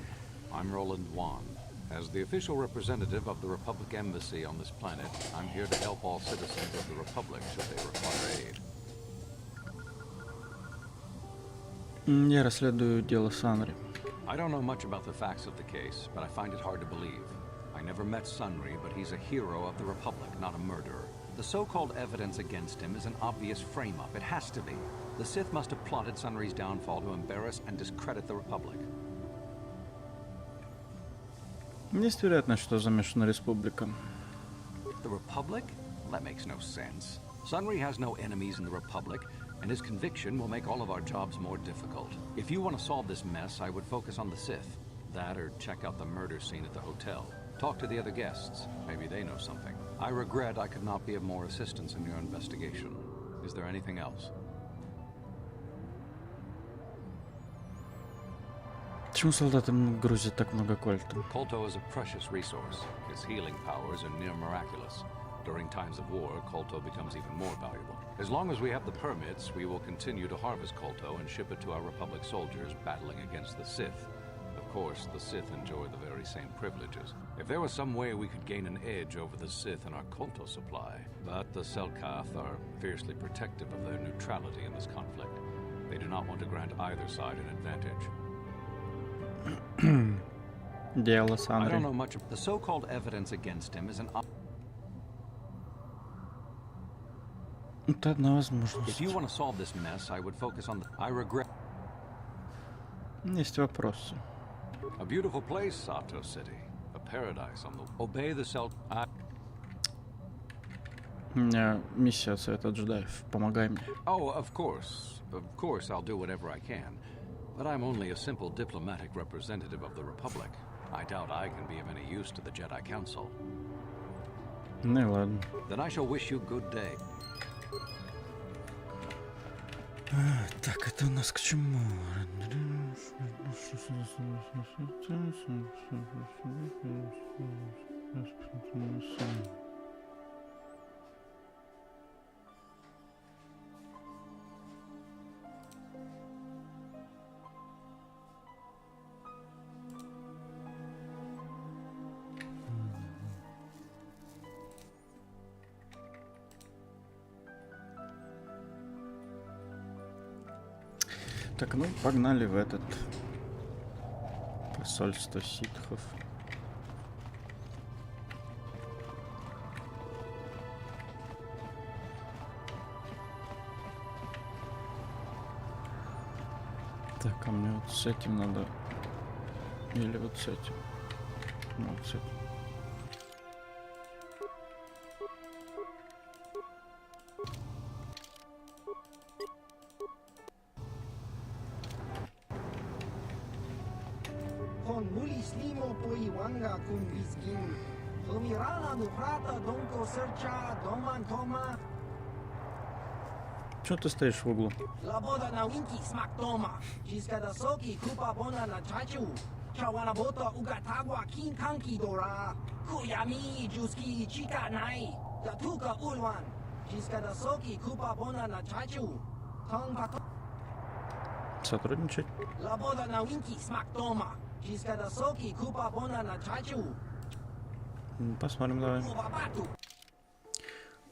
I'm Roland Wan. As the official representative of the Republic Embassy on this planet, I'm here to help all citizens of the Republic should they require aid. Я расследую дело Санри. I don't know much about the facts of the case, but I find it hard to believe. I never met Sunri, but he's a hero of the Republic, not a murderer. The so-called evidence against him is an obvious frame-up. It has to be. The Sith must have plotted Sunri's downfall to embarrass and discredit the Republic. Есть вероятность, что замешана Республика. The Republic? That makes no sense. Sunri has no enemies in the Republic, and his conviction will make all of our jobs more difficult. If you want to solve this mess, I would focus on the Sith. That or check out the murder scene at the hotel. Talk to the other guests. Maybe they know something. I regret I could not be of more assistance in your investigation. Is there anything else? Почему солдатам грузят так много кольта? Kolto is a precious resource. His healing powers are near miraculous. During times of war, Kolto becomes even more valuable. As long as we have the permits, we will continue to harvest Kolto and ship it to our Republic soldiers battling against the Sith. Of course, the Sith enjoy the very same privileges. If there was some way we could gain an edge over the Sith in our Kolto supply, but the Selkath are fiercely protective of their neutrality in this conflict. They do not want to grant either side an advantage. Дело I Санри. don't know much of the so-called evidence against him is an Это одна возможность. If you want to solve this mess, I would focus on the... I regret... Есть вопросы. A beautiful place, Sato City. A paradise on the... Obey the Celt... У меня миссия от Совета джедаев. Помогай мне. Oh, of course. Of course, I'll do whatever I can. But I'm only a simple diplomatic representative of the Republic. I doubt I can be of any use to the Jedi Council. Ну и ладно. Then I shall wish you good day. Так, это у нас к чему? Так, ну, погнали в этот посольство ситхов. Так, а мне вот с этим надо... Или вот с этим? Ну, вот с этим. Con mulislimo poiwanga kun viskin. Tomirala no prata donko sercha doman toma. Чё ты стоишь в углу? Laboda na winki smak toma. Jiska da soki kupa bona na chachu. Chawana bota ugatagwa kin kanki dora. Kuyami juski chika nai. Da tuka ulwan. Jiska da soki kupa bona na chachu. Tong pa Сотрудничать? Laboda na winki smak toma. Jiska da soki kupa bona na chachu. Посмотрим, давай. Ubabatu.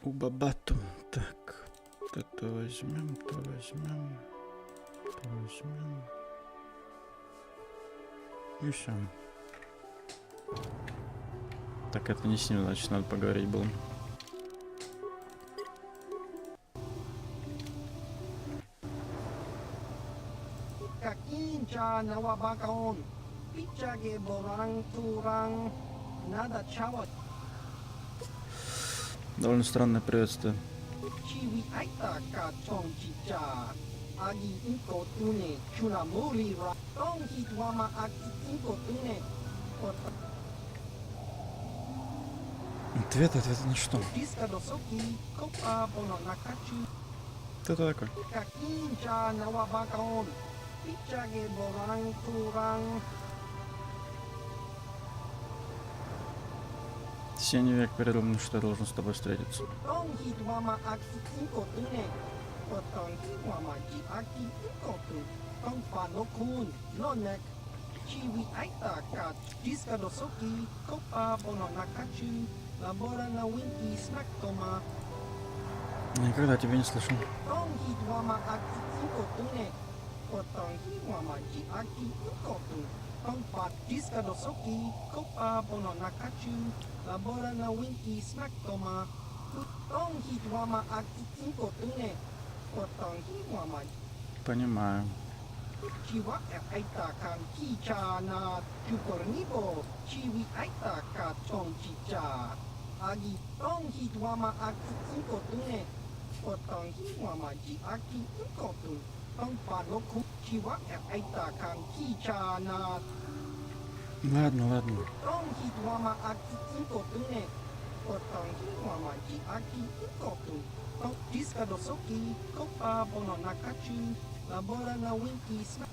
Убабату. Так. Вот это возьмем, то возьмем. То возьмем. И все. Так, это не с ним, значит, надо поговорить было. Kakincha nawabakaon. Pichage borang turang. Nada chawat. Довольно странное приветствие. Chiwi aita ka chong chicha. Agi inko tune. Chuna muli ra. Tong hitwama agi inko tune. Ответ на что? Diska dosoki. Kopa bono nakachu. Кто это такой? Kakincha nawabakaon. Pichage borang turang. Синий век передал мне, что я должен с тобой встретиться. Tong hitwama agi inko tune. Tong hitwama ji agi inko tune. Tong pano kun. Nonek. Chiwi aita ka. Diska dosoki. Kopa bono nakachu. Labora na winki snack toma. Никогда тебя не слышал. Tong hitwama agi inko tune. Tong hitwama ji agi inko tune. Tong pat diska dosoki. Kopa bono nakachu. Labora na winki snack toma. Tong hitwama agi inko tune. Tong hitwama Понимаю. Chiwa aita kan kicha na chukornibo. Chiwi aita ka chong chicha. Agi tong hitwama agi inko tune. Tong hitwama ji agi inko tune. Tong panoku. Chiwa aita kan kicha na Ладно, ладно. tong hitwama agi inko tune. Tong hitwama ji agi inko tune. Tong diska dosoki. Kopa bono nakachu. Labora na winki snack.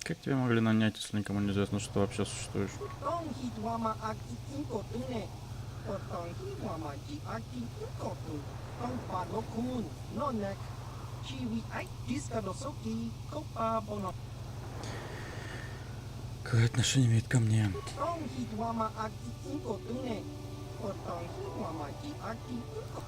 Как тебя могли нанять, если никому не известно, что ты вообще существуешь? Tong hitwama agi inko tune. Tong hitwama ji agi inko tune. Tong panokun. Nonek. Chiwi ai diska dosoki. Kopa bono. Какое отношение имеет ко мне? Tong hitwama agi inko tune. Tong hitwama ji agi inko.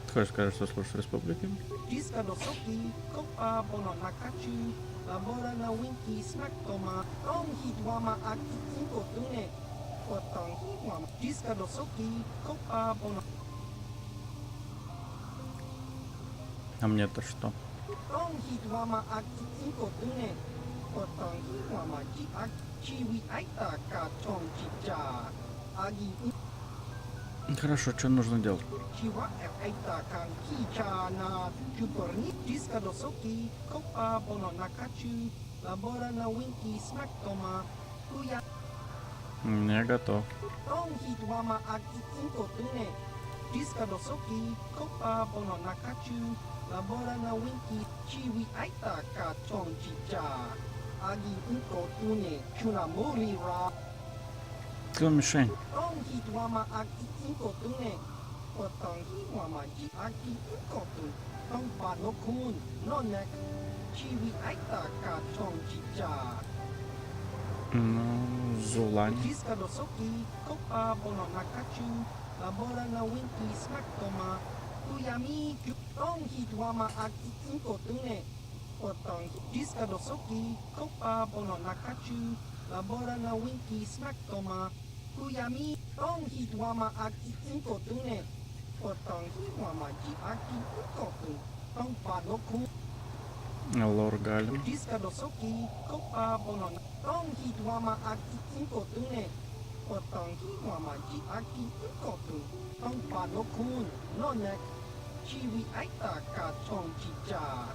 Ты хочешь сказать, что служишь республике? Diska dosoki. Kopa bono nakachu. Labora na winki snack toma. Tong hitwama agi inko tune. Tong hitwama. Diska dosoki. Kopa bono. А мне-то что? Tong hitwama agi inko tune. Tong hitwama ji agi. Chiwi aita ka chong chicha. Agi Хорошо, что нужно делать? chiwa aita kan kicha na chuporni. Diska dosoki. Kopa bono nakachu. Labora na winki snack toma. Kuya. Я готов. Tong hitwama agi inko tune. Diska dosoki. Kopa bono nakachu. Labora na winki. Chiwi aita ka chong chicha. Agi inko tune. Chuna muli ra. Кто мишень? Tong hitwama agi inko tune. Tong hitwama ji agi inko tune. Tong panokun. Nonek. Chiwi aita ka chong chicha. Ну, Зулань. Diska dosoki. Kopa bono nakachu. Labora na winki snack toma. Kuyami Tong Hitwama Akti Cinco Tune. Potong Diska Dosoki, Kopa Bono Nakachu, Labora na Winky Smack Toma. Kuyami Tong Hitwama Akti Cinco Tune. Potong Hitwama Ji Aki Koku. Tong Panoku. Лор Галин. Diska Dosoki, Kopa Bono Tong Hitwama Akti Cinco Tune. Potong Hitwama Ji Aki Koku. Tong Panokun, Nonek. Chiwi Aita Ka Chong Chicha.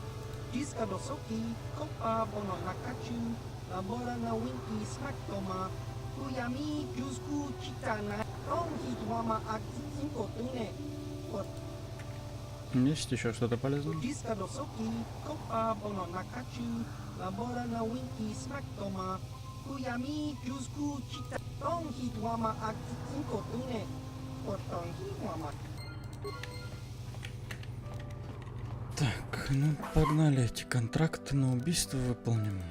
Diska Dosoki, Kopa Bono Nakachu, Labora na Winky Smack Toma. Kuyami Jusku Chitana, Tong Hitwama Akti Cinco Tune. Есть еще что-то полезное? Diska Dosoki, Kopa Bono Nakachu, Labora na Winky Smack Toma. Kuyami Jusku Chita, Tong Hitwama Akti Cinco Tune. Potong Hitwama. Так, ну погнали, эти контракты на убийство выполним.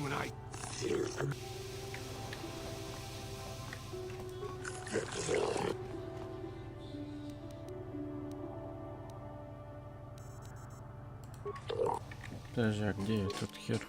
When I... Подожди, а где этот хер?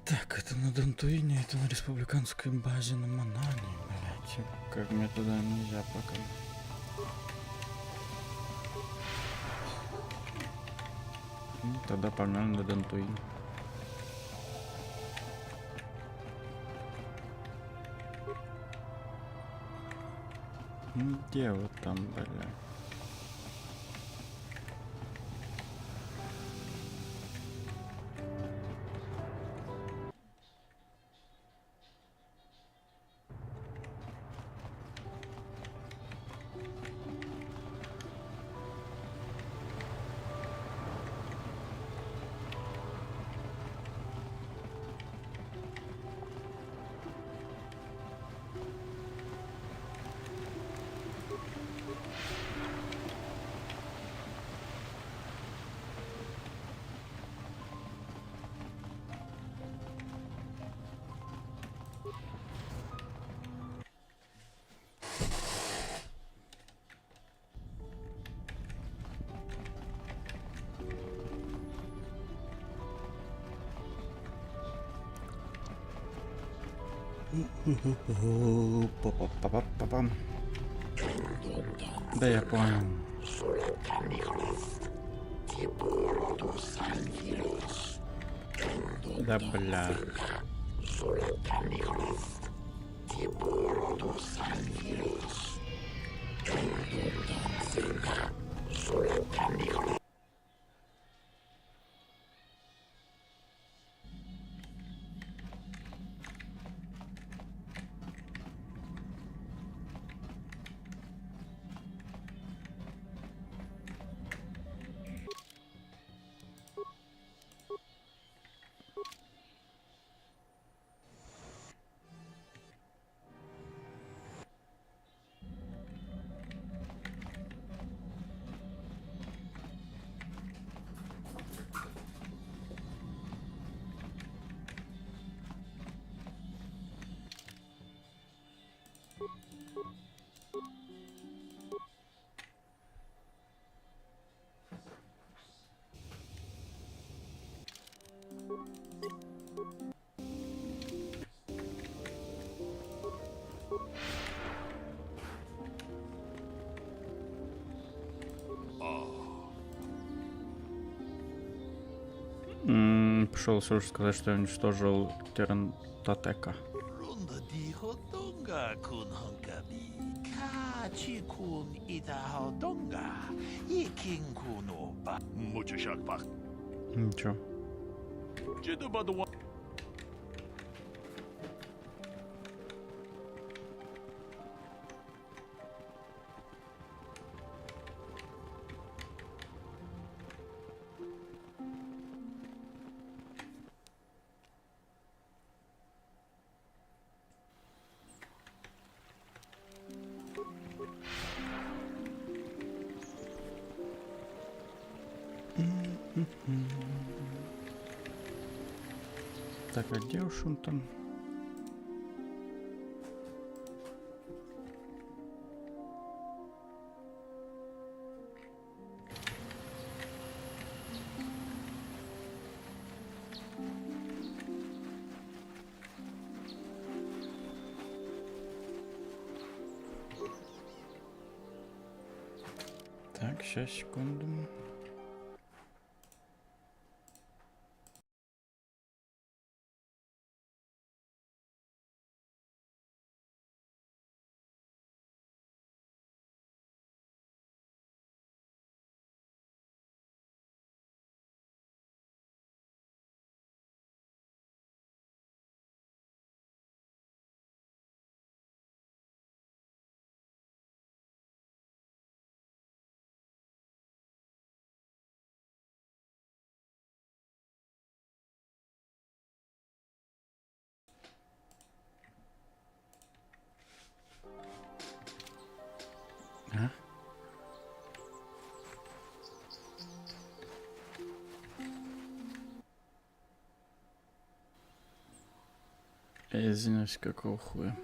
Так, это на Дантуине, это на республиканской базе на Манане, блять. Как мне туда нельзя пока. Ну, тогда погнали на Дантуин. Где вот там, блядь? Па-па-па-па-пам. Да я понял. Да бля. Пришел слушать сказать, что я уничтожил Терентатека. Ничего. Так, а где уж он там? Так, сейчас, секунду. А? Я извиняюсь, какого хуя?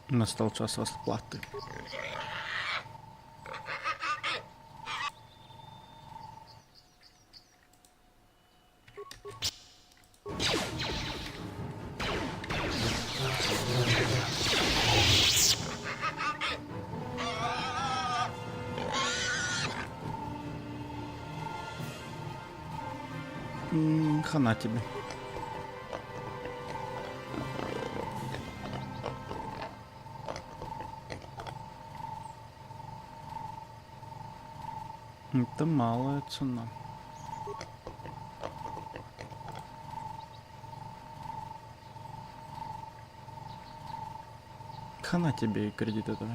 Настал час расплаты. Хана тебе. Это малая цена. Хана тебе и кредит этого.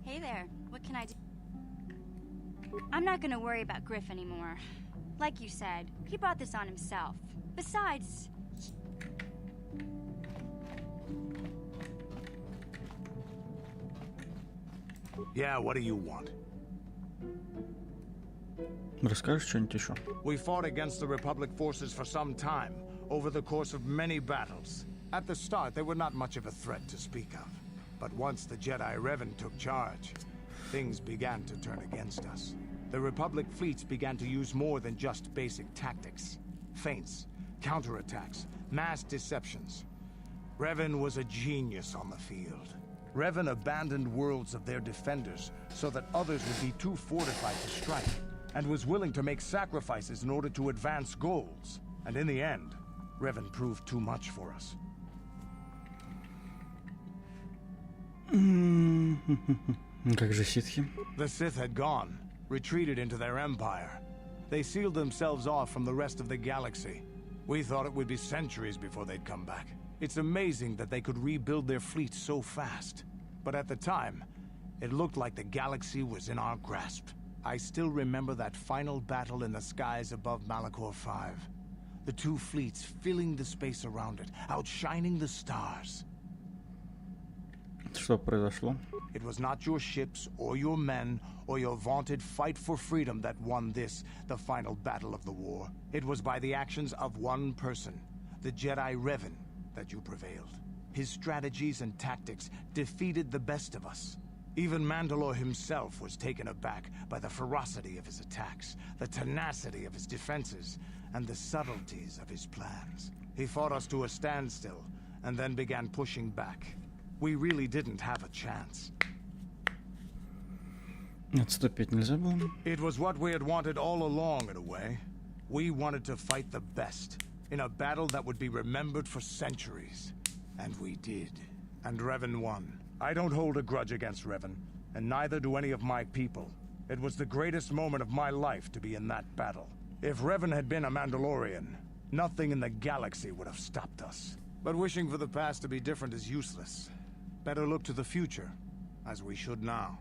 Hey there, what can I do? I'm not gonna worry about Griff anymore. Like you said, he brought this on himself. Besides... Yeah, what do you want? Расскажешь что-нибудь еще? We fought against the Republic forces for some time, over the course of many battles. At the start, they were not much of a threat to speak of. But once the Jedi Revan took charge, things began to turn against us. The Republic fleets began to use more than just basic tactics. Feints, counterattacks, mass deceptions. Revan was a genius on the field. Revan abandoned worlds of their defenders so that others would be too fortified to strike, and was willing to make sacrifices in order to advance goals. And in the end, Revan proved too much for us. Как же ситхи? The Sith had gone, retreated into their empire. They sealed themselves off from the rest of the galaxy. We thought it would be centuries before they'd come back. It's amazing that they could rebuild their fleet so fast. But at the time, it looked like the galaxy was in our grasp. I still remember that final battle in the skies above Malachor 5. The two fleets filling the space around it, outshining the stars. Что произошло? It was not your ships, or your men, or your vaunted fight for freedom that won this, the final battle of the war. It was by the actions of one person, the Jedi Revan, that you prevailed. His strategies and tactics defeated the best of us. Even Mandalore himself was taken aback by the ferocity of his attacks, the tenacity of his defenses, and the subtleties of his plans. He fought us to a standstill, and then began pushing back. We really didn't have a chance. Отступить нельзя было? It was what we had wanted all along, in a way. We wanted to fight the best, in a battle that would be remembered for centuries. And we did. And Revan won. I don't hold a grudge against Revan, and neither do any of my people. It was the greatest moment of my life to be in that battle. If Revan had been a Mandalorian, nothing in the galaxy would have stopped us. But wishing for the past to be different is useless. Better look to the future, as we should now.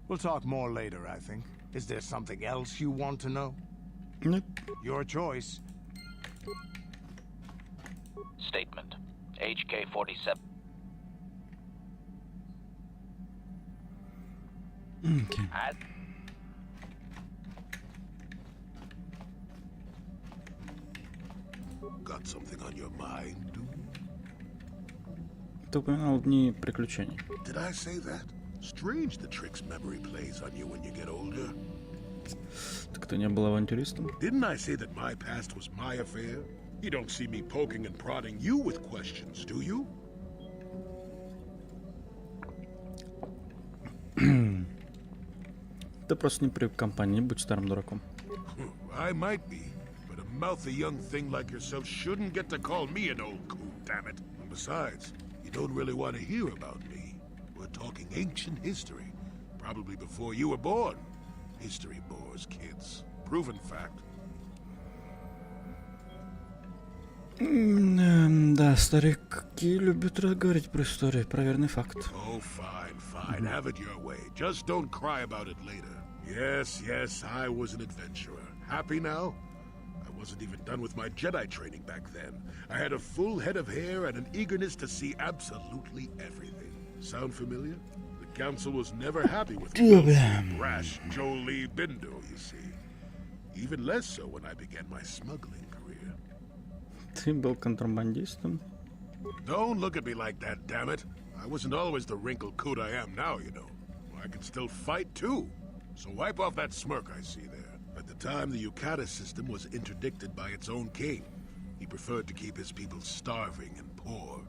We'll talk more later, I think. Is there something else you want to know? Nope. Your choice. Statement. HK-47. Okay. Got something on your mind, dude? Ты упоминал дни приключений. Did I say that? Strange the tricks memory plays on you when you get older. Так ты не был авантюристом? Didn't I say that my past was my affair? You don't see me poking and prodding you with questions, do you? Ты просто не привык к компании, не будь старым дураком. I might be, but a mouthy young thing like yourself shouldn't get to call me an old coon, damn it. And besides, you don't really want to hear about me. We're talking ancient history, probably before you were born. History bores kids. Proven fact. Да, старики любят говорить про историю, проверенный факт. Oh, fine, fine. Have it your way. Just don't cry about it later. Yes, I was an adventurer. Happy now? I wasn't even done with my Jedi training back then. I had a full head of hair and an eagerness to see absolutely everything. Sound familiar? The council was never happy with me. Brash Jolie Bindo, you see. Even less so when I began my smuggling career. Ты был контрабандистом? Don't look at me like that, damn it. I wasn't always the wrinkled coot I am now, you know. I can still fight, too. So wipe off that smirk I see there. At the time, the Yukata system was interdicted by its own king. He preferred to keep his people starving and poor,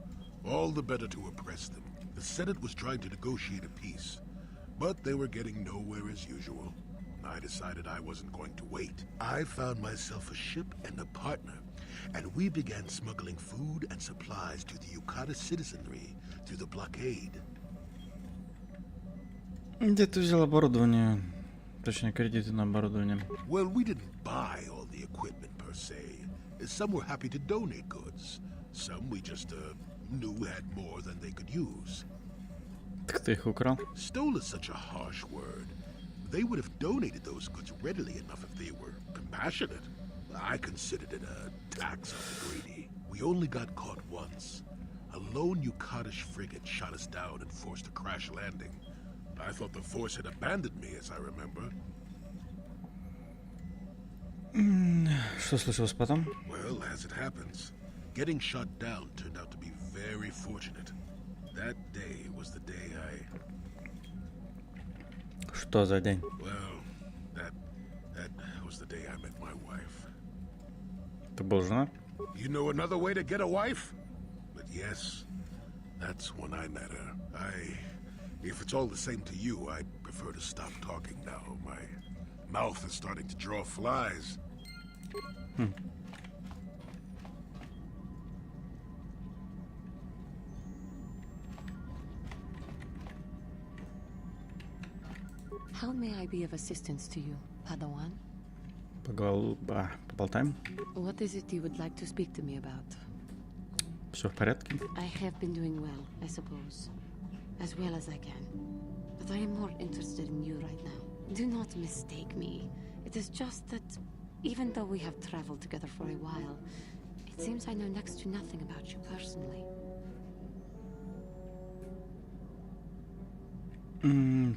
all the better to oppress them. The Senate was trying to negotiate a peace, but they were getting nowhere as usual. I decided I wasn't going to wait. I found myself a ship and a partner, and we began smuggling food and supplies to the Yukata citizenry through the blockade. Где ты взял оборудование? Точнее, кредиты на оборудование. Well, we didn't buy all the equipment per se. Some were happy to donate goods. Some we just knew had more than they could use. Так ты их украл? Stole is such a harsh word. They would have donated those goods readily enough if they were compassionate. I considered it a tax on the greedy. We only got caught once. A lone Yukatish frigate shot us down and forced a crash landing. I thought the force had abandoned me, as I remember. Что случилось потом? Well, as it happens, getting shot down turned out to be very fortunate. That day was the day I... Что за день? Well, that was the day I met my wife. Ты был женат? You know another way to get a wife? But yes, that's when I met her. If it's all the same to you, I'd prefer to stop talking now. My mouth is starting to draw flies. How may I be of assistance to you, Padawan? Поболтаем? What is it you would like to speak to me about? Все в порядке? I have been doing well, I suppose. As well as I can. But I am more interested in you right now. Do not mistake me. It is just that, even though we have traveled together for a while, it seems I know next to nothing about you personally.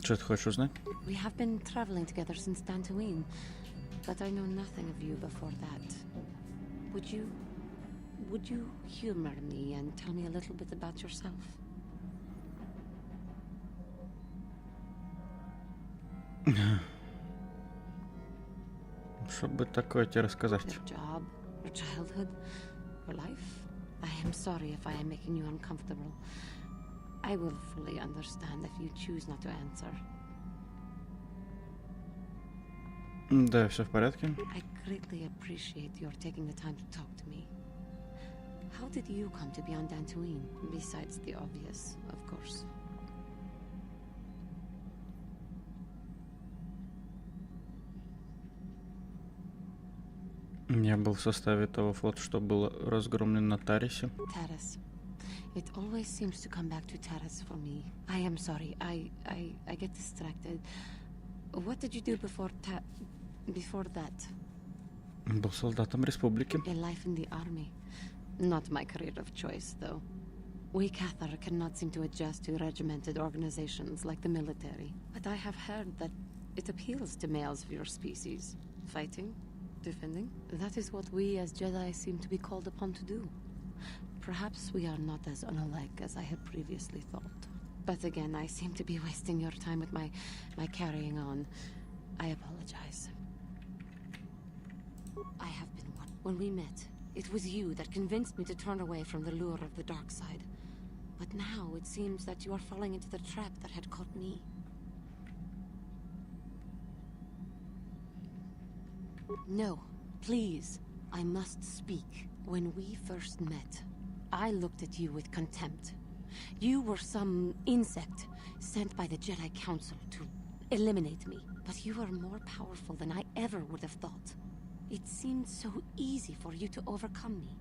Что ты хочешь узнать? We have been traveling together since Dantooine, but I know nothing of you before that. Would you humor me and tell me a little bit about yourself? Что бы такое тебе рассказать? Your job, your childhood, your life? I am sorry if I am making you uncomfortable. I will fully understand if you choose not to answer. Да, все в порядке. I greatly appreciate your taking the time to talk to me. How did you come to be on Dantooine, besides the obvious, of course? Я был в составе того флота, что был разгромлен на Тарисе. Taris. It always seems to come back to Taris for me. I am sorry. I get distracted. What did you do before that? Был солдатом республики. A life in the army. Not my career of choice, though. We Cathar cannot seem to adjust to regimented organizations like the military. But I have heard that it appeals to males of your species. Fighting? Defending? That is what we as Jedi seem to be called upon to do. Perhaps we are not as unalike as I had previously thought. But again, I seem to be wasting your time with my carrying on. I apologize. I have been one. When we met, It was you that convinced me to turn away from the lure of the dark side. But now it seems that you are falling into the trap that had caught me. No, please. I must speak. When we first met, I looked at you with contempt. You were some insect sent by the Jedi Council to eliminate me. But you are more powerful than I ever would have thought. It seemed so easy for you to overcome me.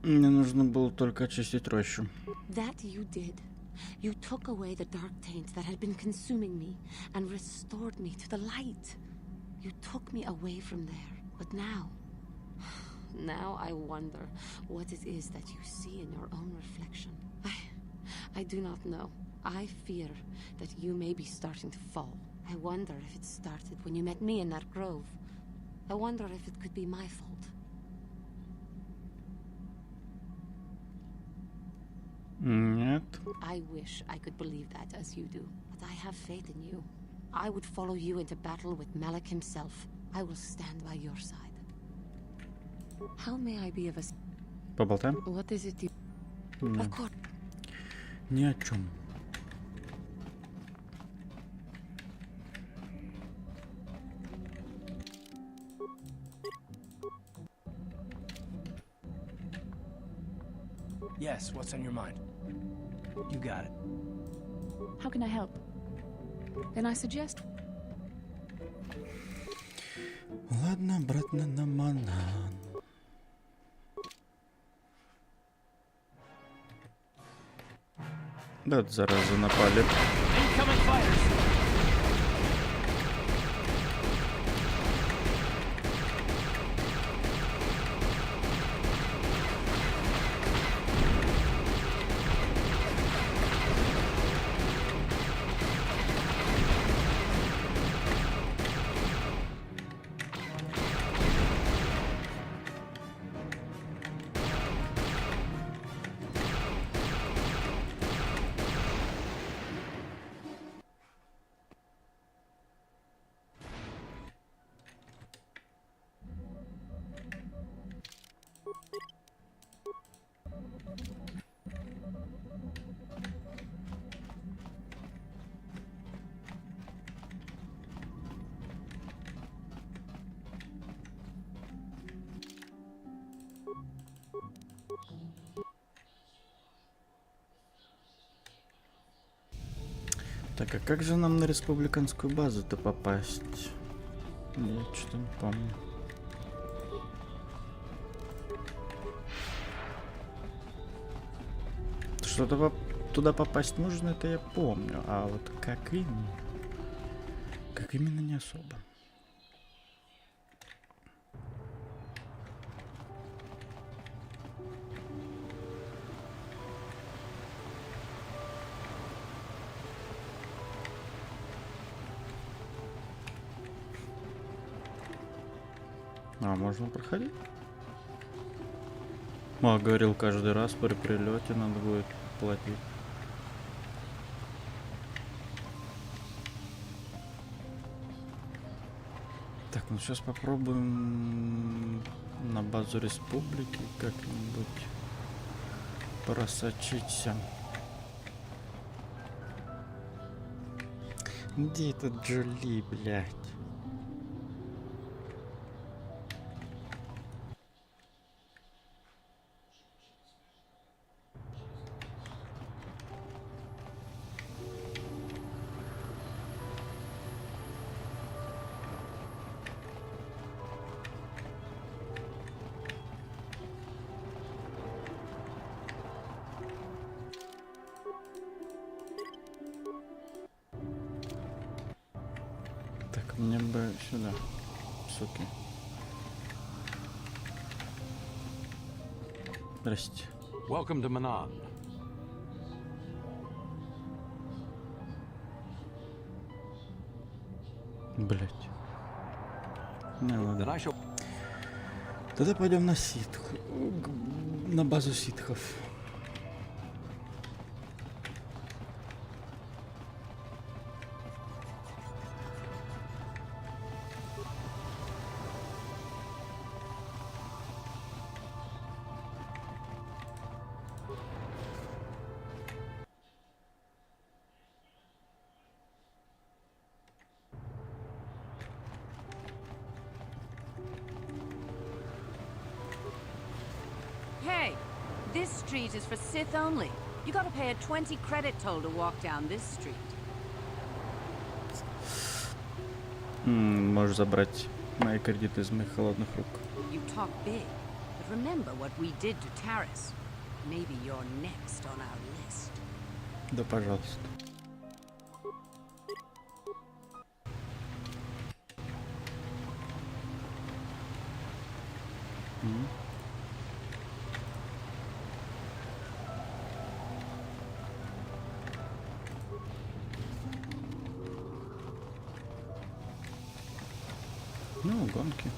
Мне нужно было только очистить рощу. That you did. You took away the dark taint that had been consuming me and restored me to the light. You took me away from there. But now... Now I wonder what it is that you see in your own reflection. I do not know. I fear that you may be starting to fall. I wonder if it started when you met me in that grove. I wonder if it could be my fault. Нет. I wish I could believe that as you do, but I have faith in you. I would follow you into battle with Malik himself. I will stand by your side. How may I be of assistance? Поболтаем? What is it you... No. Of course. Ни о чем. Yes, what's on your mind? You got it. How can I help? Then I suggest... Ладно, обратно на Манан. Да, зараза, напали. Incoming fighters! Так, а как же нам на республиканскую базу-то попасть? Я что-то не помню. Что-то туда попасть можно, это я помню. А вот как именно? Как именно, не особо. А, можно проходить? А, говорил, каждый раз при прилете надо будет платить. Так, ну сейчас попробуем на базу республики как-нибудь просочиться. Где этот Джоли, блядь? Так, мне бы сюда, суки. Здрасте. Welcome to Manan. Блять. Ну ладно. Тогда пойдем на ситх. На базу ситхов. This street is for Sith only. You gotta pay a 20 credit toll to walk down this street. Можешь забрать мои кредиты из моих холодных рук. You talk big, but remember what we did to Taris. Maybe you're next on our list. Да, пожалуйста. Ну, гонки.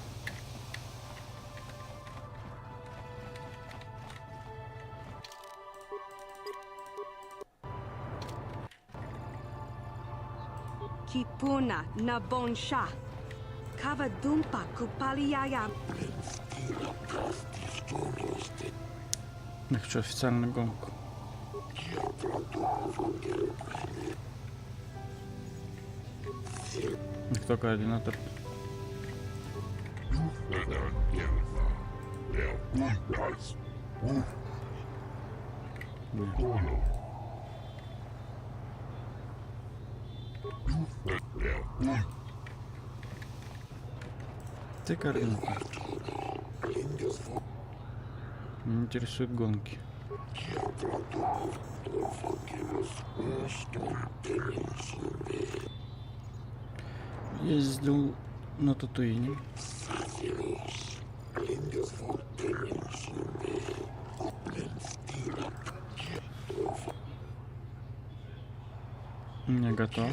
Kipuna na bonsha. Kavadumpa kupaliyaya. Я хочу официальную гонку. Кто координатор? Ты координатор. Меня интересуют гонки. Ездил на Татуине. Не готов.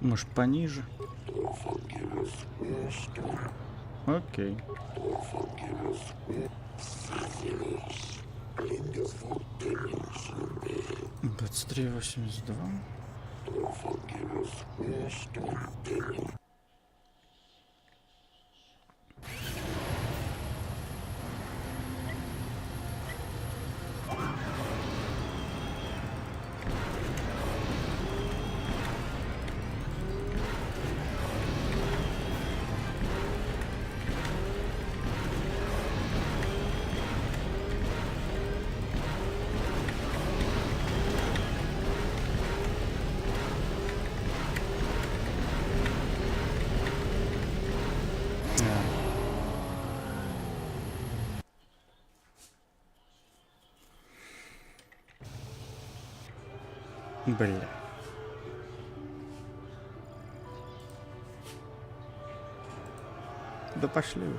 Может, пониже? Окей. 23.82. Бля. Да пошли вы.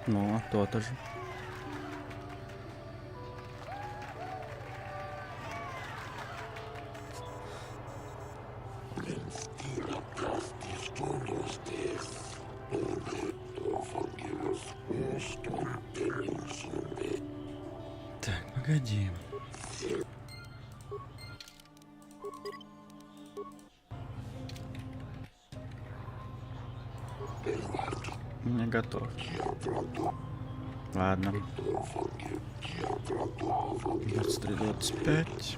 Ну, то-то же. Так, погоди. Не готов. Ладно. 23-25.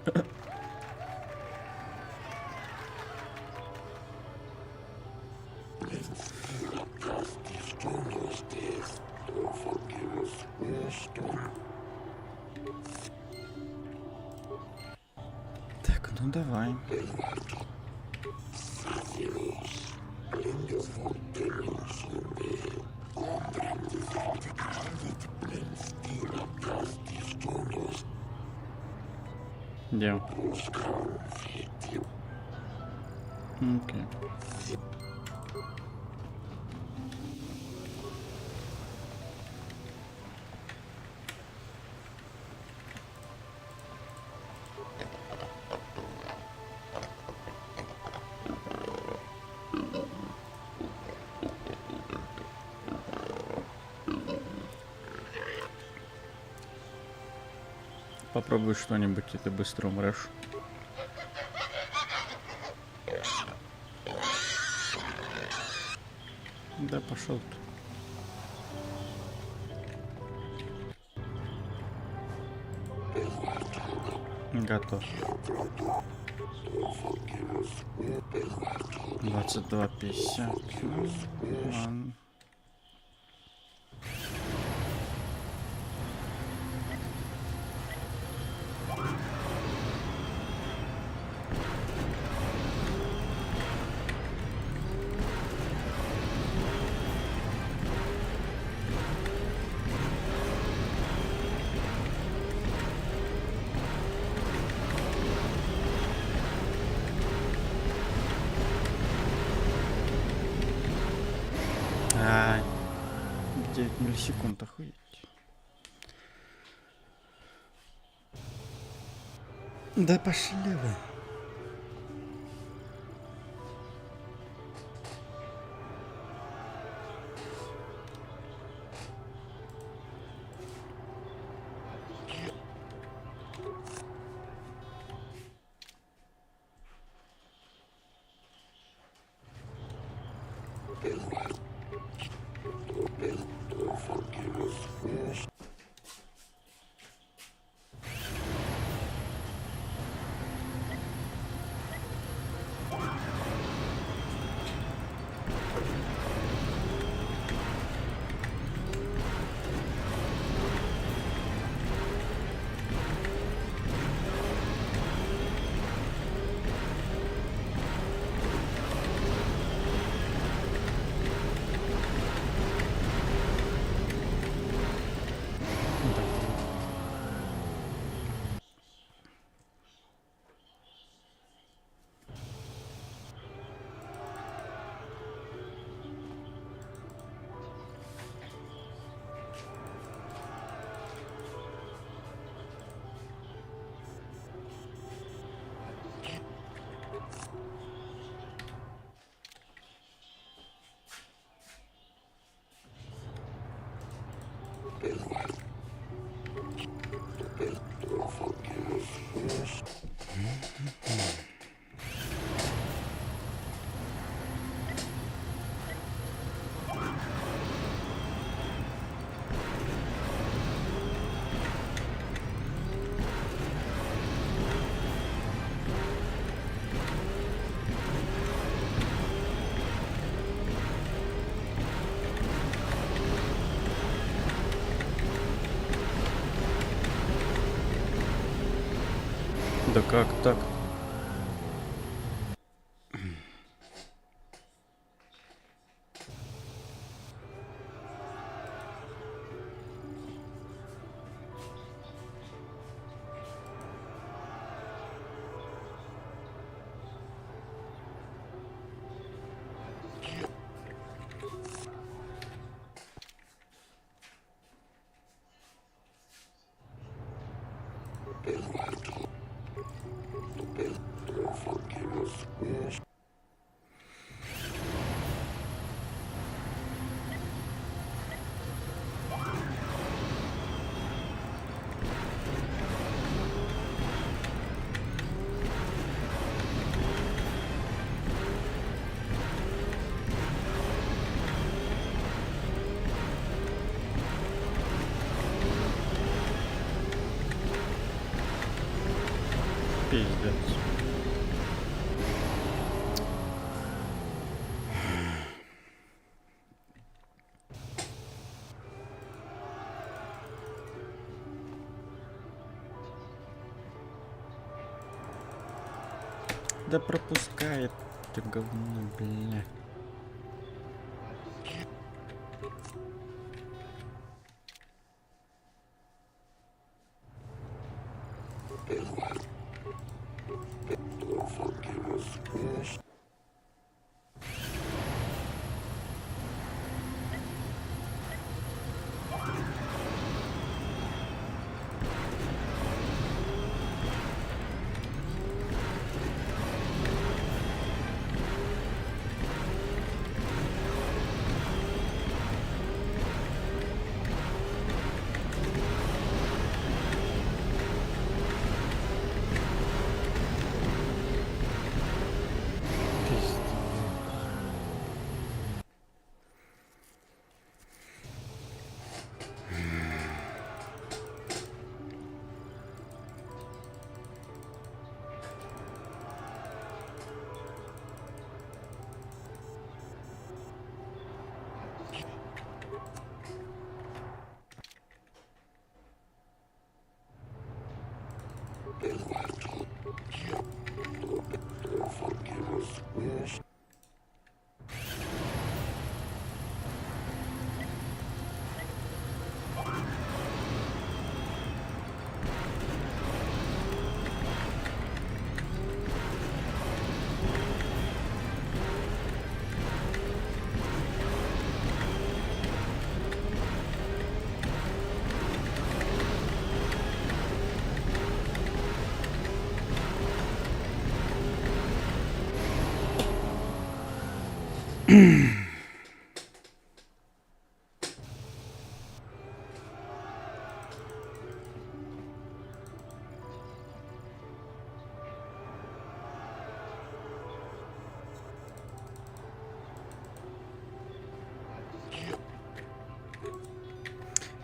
Так, ну давай. Где? Окей. Попробуй что-нибудь, и ты быстро умрешь. Да пошел ты. Готов. 22:50. Ну, ладно. А, 9 миллисекунд, охуеть. Да пошли вы. Да как так? Да пропускает ты говно, бля.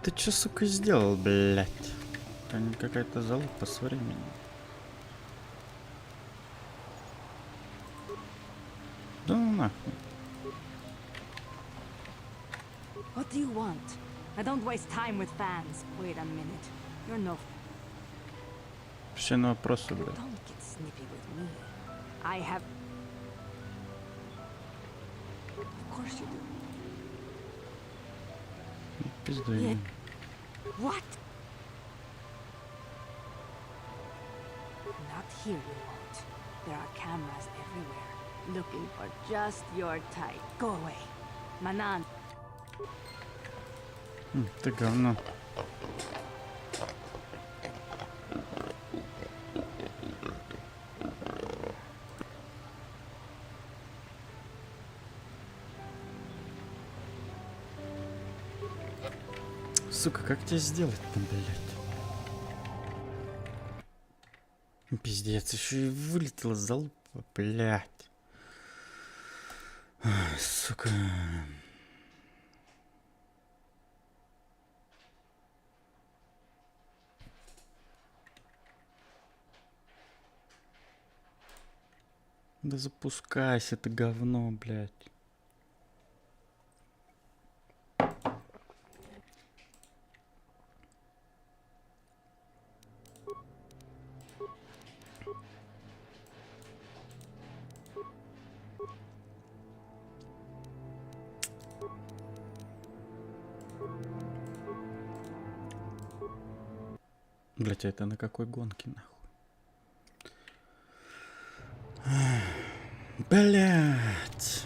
Ты чё, сука, сделал, блядь? Это не какая-то залупа с временем. Да ну нахуй. What do you want? I don't waste time with fans. Wait a minute. You're no... Все на вопросы, блядь. Don't get snippy with me. I have... Of course you do. Пизда. Yeah. What? Not here, you won't. There are cameras everywhere, looking for just your type. Go away. Manan. Ты говно. Сука, как тебе сделать-то, блядь? Пиздец, еще и вылетела залупа, блядь. Ай, сука. Да запускайся, ты говно, блядь. Блять, а это на какой гонке, нахуй? Блять.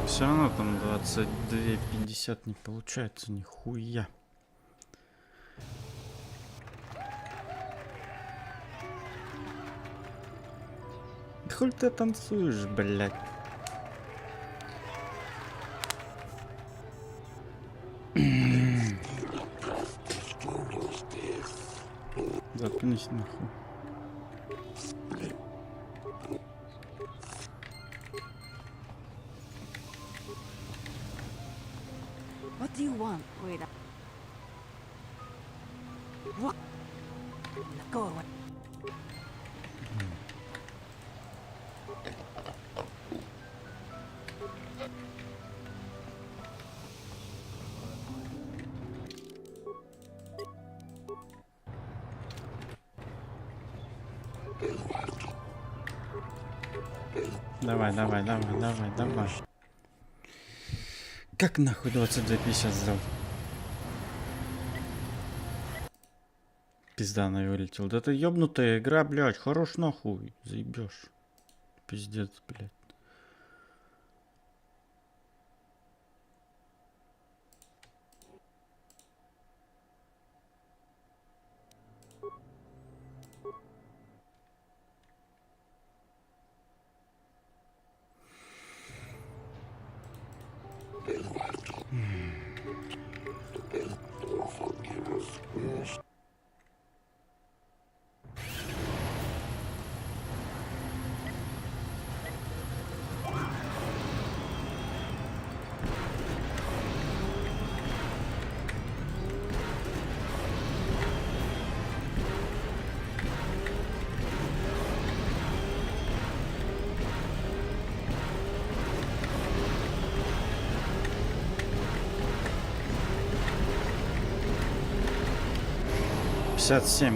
Все равно там 22:50 не получается, нихуя. Да хуй ты танцуешь, блядь? Заткнись нахуй. What do you want? Wait. What? Go away. Давай, давай, давай, давай, давай. Как нахуй 22.50 сдал? Пизда она вылетел. Да это ёбнутая игра, блядь. Хорош нахуй. Заебешь. Пиздец, блядь.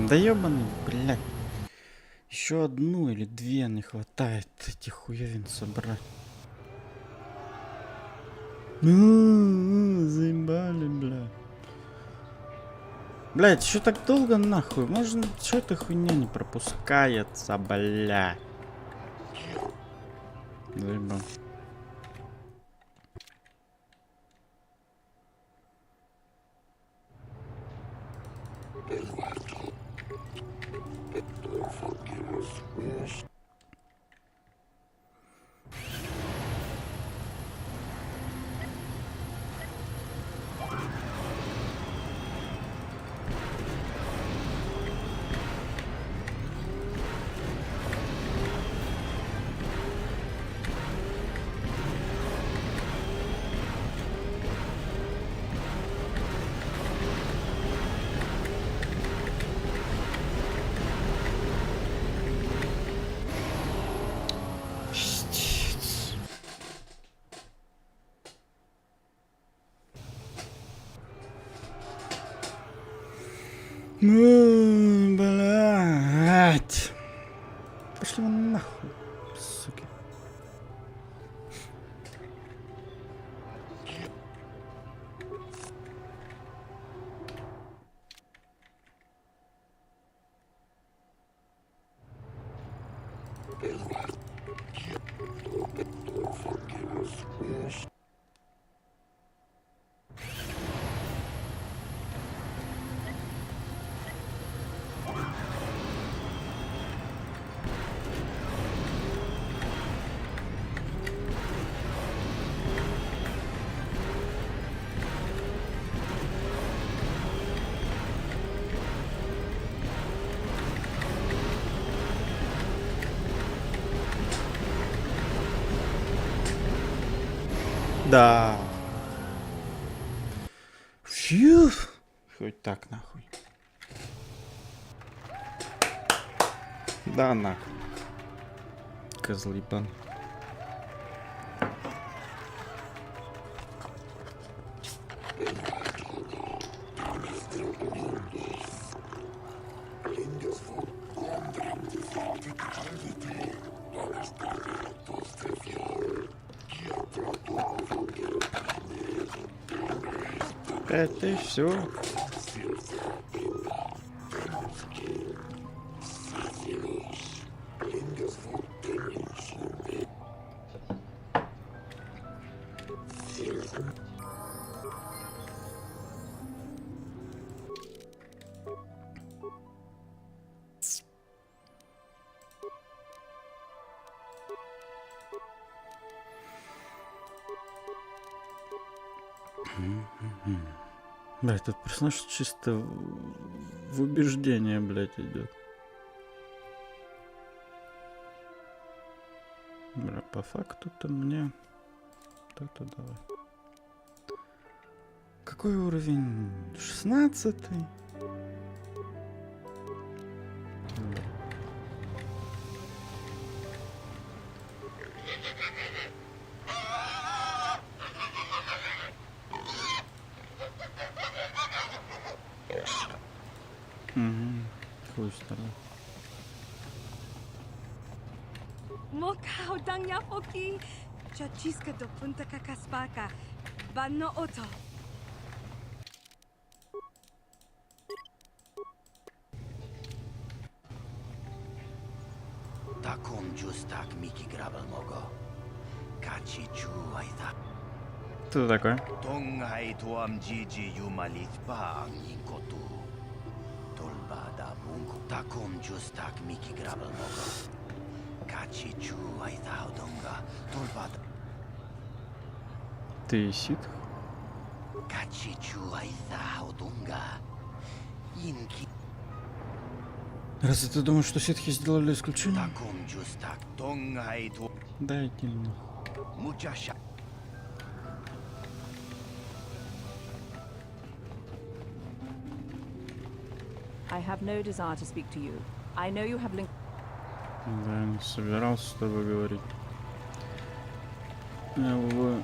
Да ебаный, блядь. Еще одну или две не хватает этих хуевин собрать. Заебали, блядь. Блядь, еще так долго нахуй? Можно, что эта хуйня не пропускается, блядь? Заебал. Блять. Пошли вон нахуй, суки. Да. Фью. Хоть так нахуй. Да нахуй. Козл ебан. Это все. Да, этот персонаж чисто в убеждение, блядь, идет. Бля, по факту-то мне... Так-то давай. Какой уровень? 16-й? Хуй с тобой. Mokau dangya foki. Chachiska do punta kakaspaka. Banno oto. Takom justak Мики грабал мого. Качи чуайта. Что такое? Тонгай туам джиджи юмалит па ангинкоту. Толбада бунку. Таком justак Мики грабал мого. Качи чуайта одонга. Толбада. Ты ситх? Качи чуайта одонга. Инки. Разве ты думаешь, что ситхи сделали исключение? Таком justак тонгай ту. Дайте мне. Мучаша. I have no desire to speak to you. I know you have link. Да, я не собирался с тобой говорить. Я бы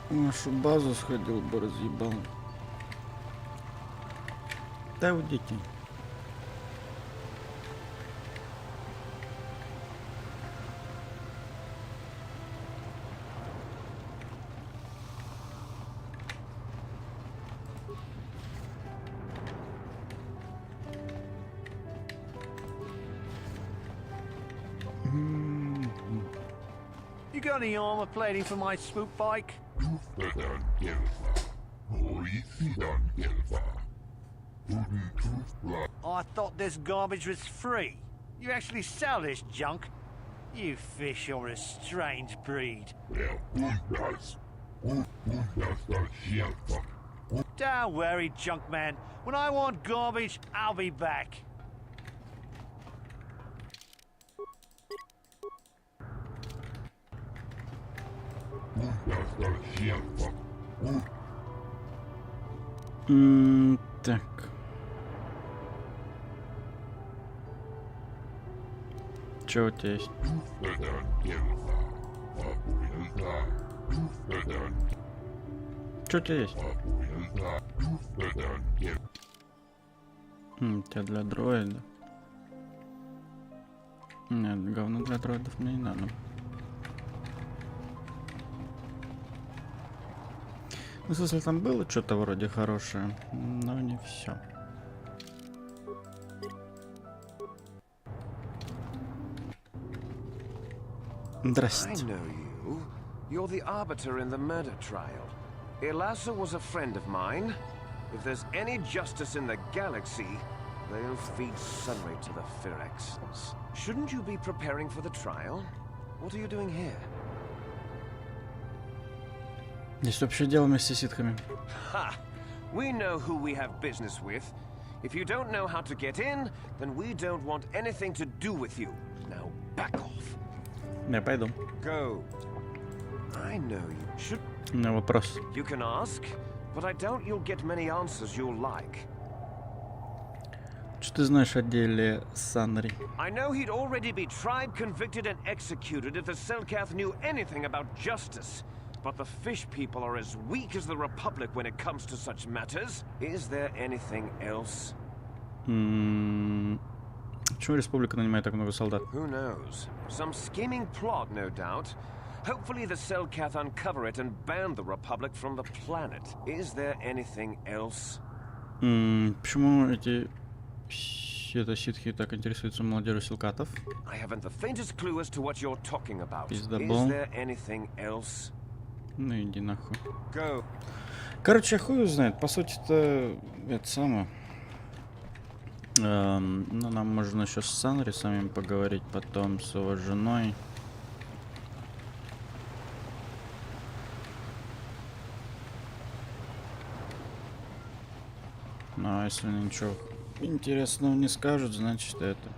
в нашу базу сходил бы, разъебал. Да уйдите. You got any armor plating for my swoop bike? I thought this garbage was free. You actually sell this junk? You fish are a strange breed. Don't worry, junk man. When I want garbage, I'll be back. Так. Что у тебя есть? Что у тебя есть? У тебя для дроида. Нет, говно для дроидов мне не надо. Ну, в смысле, там было что-то вроде хорошее, но не все. Здрасте. I know you. You're the arbiter in the murder trial. Elasa was a friend of mine. If there's any justice in the galaxy, they'll feed sunlight to the Phyrex. Shouldn't you be preparing for the trial? What are you doing here? Есть общее дело вместе с ситхами. Ha! We know who we have business with. If you don't know how to get in, then we don't want anything to do with you. Now back off. Я пойду. Go. I know you should. У меня вопрос. You can ask, but I doubt you'll get many answers you'll like. Что ты знаешь о деле Санри? I know he'd already be tried, convicted, and executed if the Selkath knew anything about justice. But the fish people are as weak as the Republic when it comes to such matters. Is there anything else? Почему Республика нанимает так много солдат? Who knows? Some scheming plot, no doubt. Hopefully the Selkath uncover it and ban the Republic from the planet. Is there anything else? Почему эти ситхи так интересуются молодежью силкатов? I haven't the faintest clue as to what you're talking about. Пиздобол. Is there anything else? Ну иди нахуй. Go. Короче, хуй знает. По сути-то это самое. Ну, нам можно еще с Санри самим поговорить, потом с его женой. Ну, а если ничего интересного не скажут, значит это.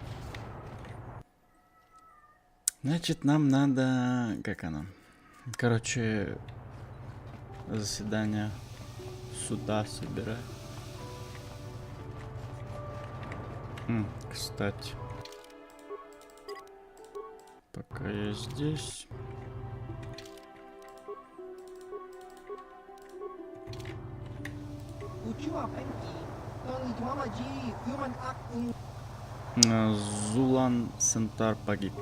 Значит, нам надо... Как оно? Короче, заседание суда собирать. Кстати. Пока я здесь. Зулан Сентар погиб.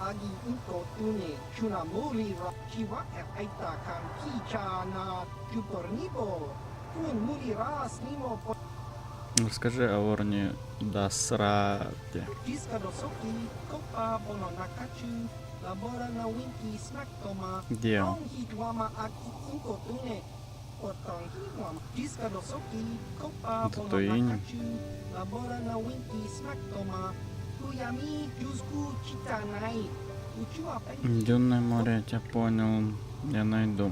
Agi inko tune chuna mulira chiwa aita kan kichana chupornibo kun mulira snimo. Расскажи о Орне Дасрате. Где он? Татуин. Дюнное море, я тебя понял. Я найду.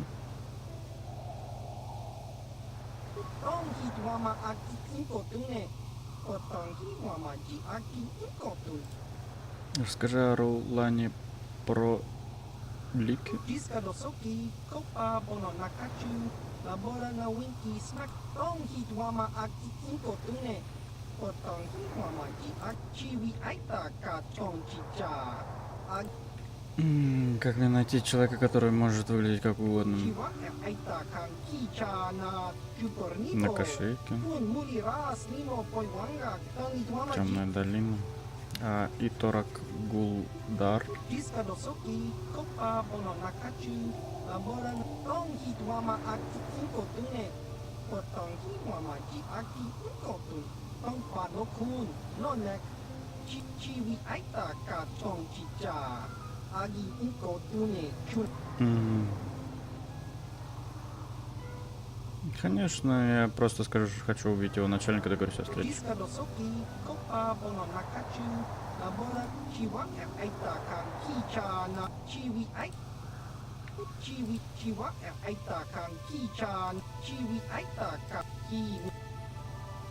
Расскажи о Рулане про Лики. Как мне найти человека, который может выглядеть как угодно? На кошельке. Темная долина. Иторак Гулдар. Конечно, я просто скажу, что хочу увидеть его начальника, договорюсь о встрече.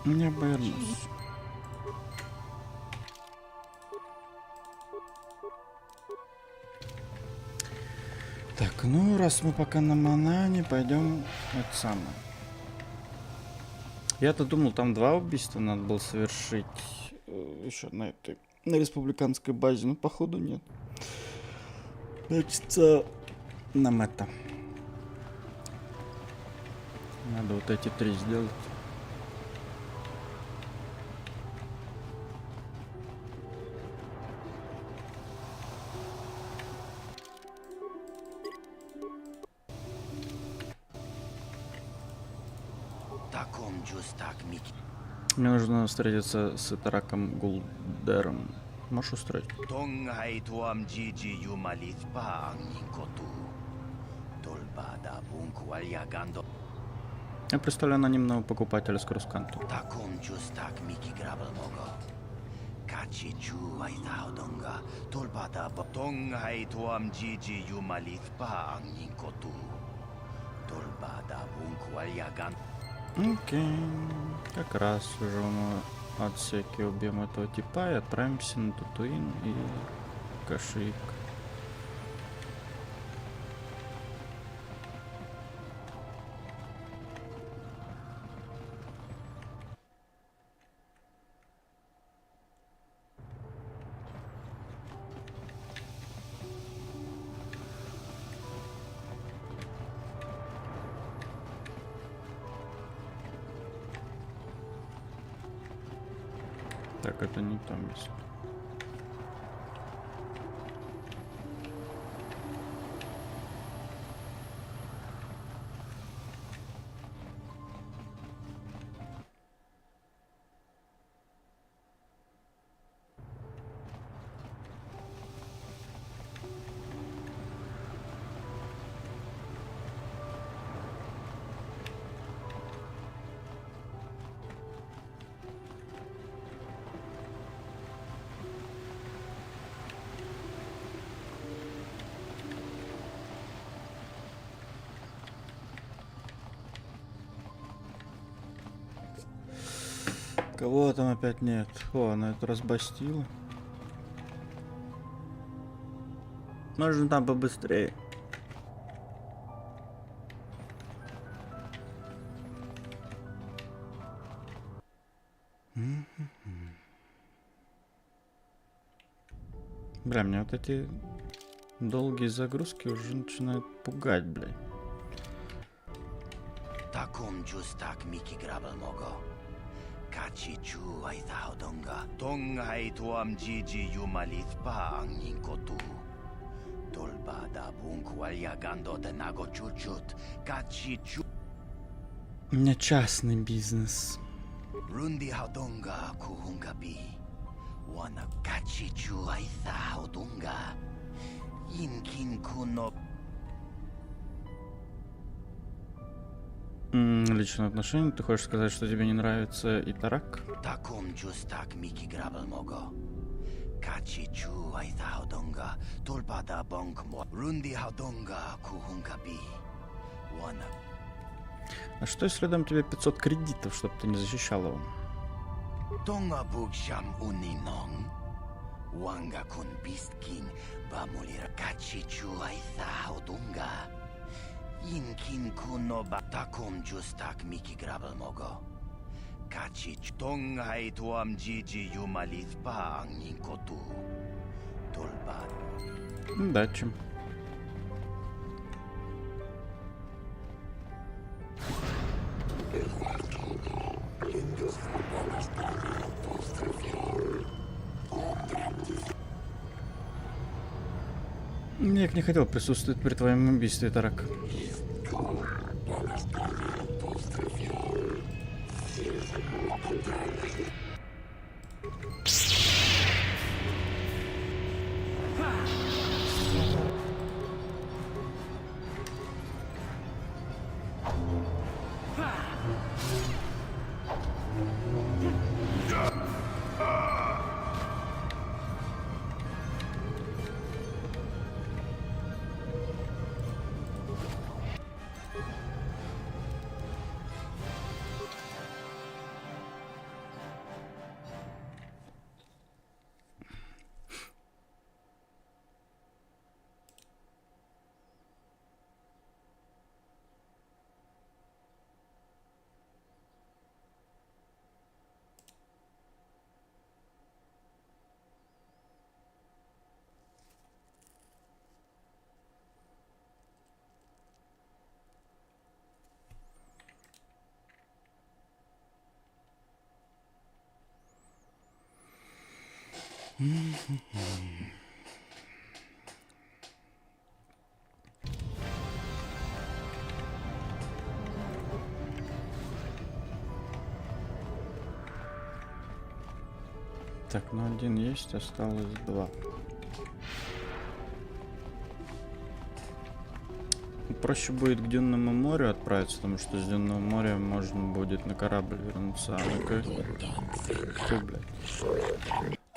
Не обернусь. Так, ну раз мы пока на Манане, пойдем это самое. Я-то думал, там 2 убийства надо было совершить еще на республиканской базе, но походу нет. Значит, нам это надо вот эти 3 сделать. Мне нужно встретиться с Итараком Гулдером. Можешь устроить? Я представляю анонимного покупателя с Крусканту. Окей. Как раз уже мы отсеки убьем этого типа и отправимся на Татуин и Кашик. Так, это не то место. Кого там опять нет? О, она это разбастила. Можно там побыстрее. Бля, меня вот эти долгие загрузки уже начинают пугать, блядь. Таком джустак мики грабл мого. Качи чу айта одонга. Тонга айтуам джиджи юмалит па ангинкоту. Толба да бунку альягандо де наго чучут. Качи чу. У меня частный бизнес. Рунди хаудонга кухунгаби. Wana качи чу айта одонга. Инкин куно. Личные отношения. Ты хочешь сказать, что тебе не нравится Итарак? Таком джустак мики грабл мого. Качи чу айта хаудонга. Толба да бонк мо. Рунди хаудонга кухунгаби. Wana. А что если дам тебе 500 кредитов, чтобы ты не защищал его? Тонга букшам унинон. Ванга кун бисткин. Бамулира качи чу айта хаудонга. Инкин куноба таком джустак мики грабл мого. Качич тонгай туам джиджи юмалит па ангинкоту. Толба. Удачи. Я не хотел присутствовать при твоем убийстве, Тарак. Так, ну один есть, осталось 2. Проще будет к Дюнному морю отправиться, потому что с Дюнного моря можно будет на корабль вернуться.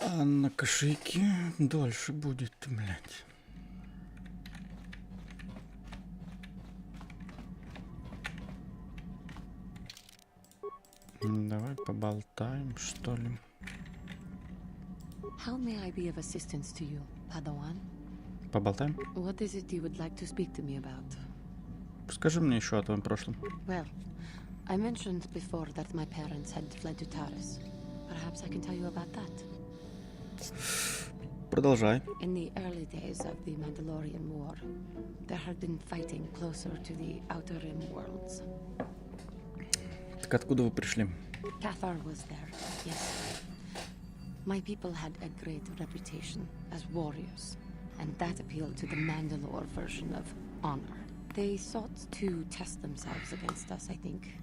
А на кошельке дольше будет, блядь. Давай поболтаем, что ли. How may I be of assistance to you, Padawan? Поболтаем? What is it you would like to speak to me about? Расскажи мне еще о твоем прошлом. Well, I mentioned before that my parents had fled to Taris. Perhaps I can tell you about that. Продолжай. In the early days of the Mandalorian War, there had been fighting closer to the Outer Rim worlds. Так откуда вы пришли? Cathar was there, yes. My people had a great reputation as warriors, and that appealed to the Mandalore version of honor. They sought to test themselves against us, I think.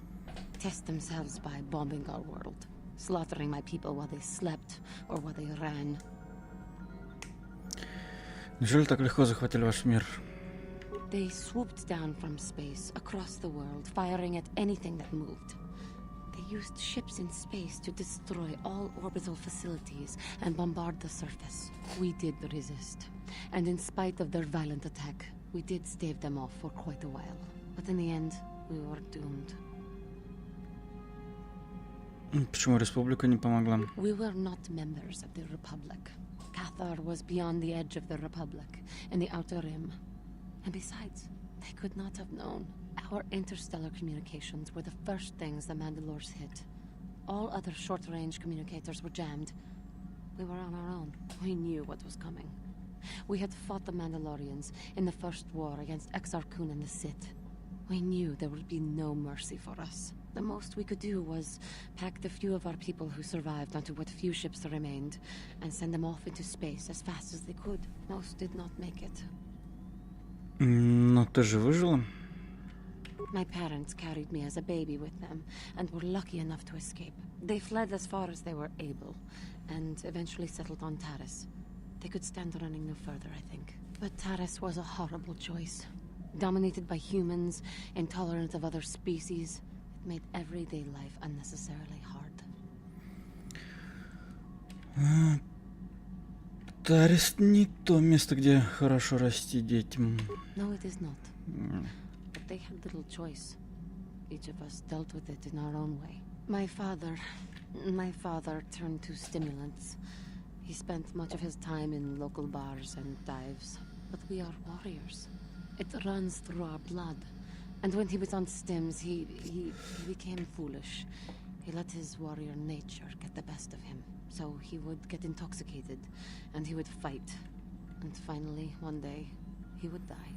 Test themselves by bombing our world, slaughtering my people while they slept or while they ran. Неужели так легко захватили ваш мир? They swooped down from space across the world, firing at anything that moved. They used ships in space to destroy all orbital facilities and bombard the surface. We did resist, and in spite of their violent attack, we did stave them off for quite a while. But in the end, we were doomed. Почему республика не помогла? We were not members of the Republic. Cathar was beyond the edge of the Republic, in the Outer Rim. And besides, they could not have known. Our interstellar communications were the first things the Mandalores hit. All other short-range communicators were jammed. We were on our own. We knew what was coming. We had fought the Mandalorians in the first war against Exar Kun and the Sith. We knew there would be no mercy for us. The most we could do was pack the few of our people who survived onto what few ships remained and send them off into space as fast as they could. Most did not make it. Но ты же выжила? My parents carried me as a baby with them and were lucky enough to escape. They fled as far as they were able and eventually settled on Taris. They could stand running no further, I think. But Taris was a horrible choice. Dominated by humans, intolerant of other species, it made everyday life unnecessarily hard. Тарис не то место, где хорошо расти детям. No, it is not. But they had little choice. Each of us dealt with it in our own way. My father turned to stimulants. He spent much of his time in local bars and dives. But we are warriors. It runs through our blood. And when he was on stims, he became foolish. He let his warrior nature get the best of him. So he would get intoxicated, and he would fight. And finally, one day, he would die.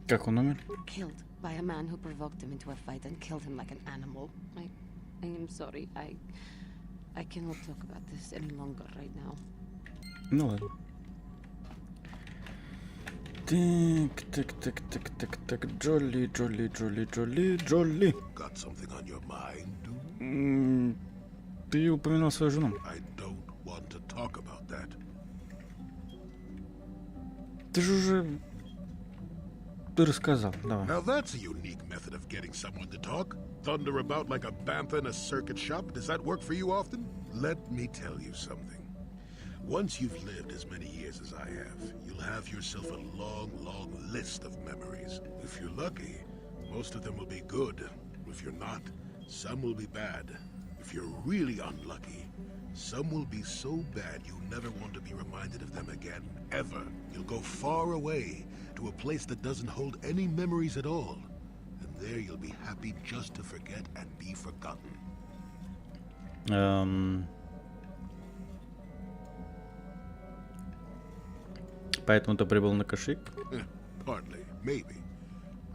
Как он умер? Killed by a man who provoked him into a fight and killed him like an animal. I am sorry. I cannot talk about this any longer right now. Ну ладно. Так. Джоли. Got something on your mind, dude? Ты упоминал свою жену. I don't want to talk about that. Ты же уже... Ты рассказал, давай. Now that's a unique method of getting someone to talk. Thunder about like a bantha in a circuit shop. Does that work for you often? Let me tell you something. Once you've lived as many years as I have, you'll have yourself a long, long list of memories. If you're lucky, most of them will be good. If you're not, some will be bad. If you're really unlucky, some will be so bad you never want to be reminded of them again, ever. You'll go far away to a place that doesn't hold any memories at all. And there you'll be happy just to forget and be forgotten. Поэтому ты прибыл на Кашик? Partly, maybe.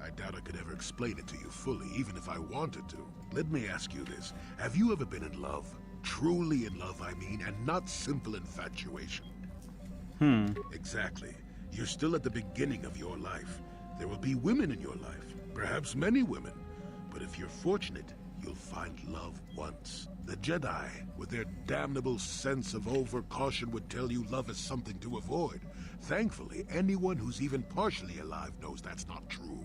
I doubt I could ever explain it to you fully, even if I wanted to. Let me ask you this. Have you ever been in love? Truly in love, I mean, and not simple infatuation. Exactly. You're still at the beginning of your life. There will be women in your life, perhaps many women. But if you're fortunate, you'll find love once. The Jedi, with their damnable sense of over-caution, would tell you love is something to avoid. Thankfully, anyone who's even partially alive knows that's not true.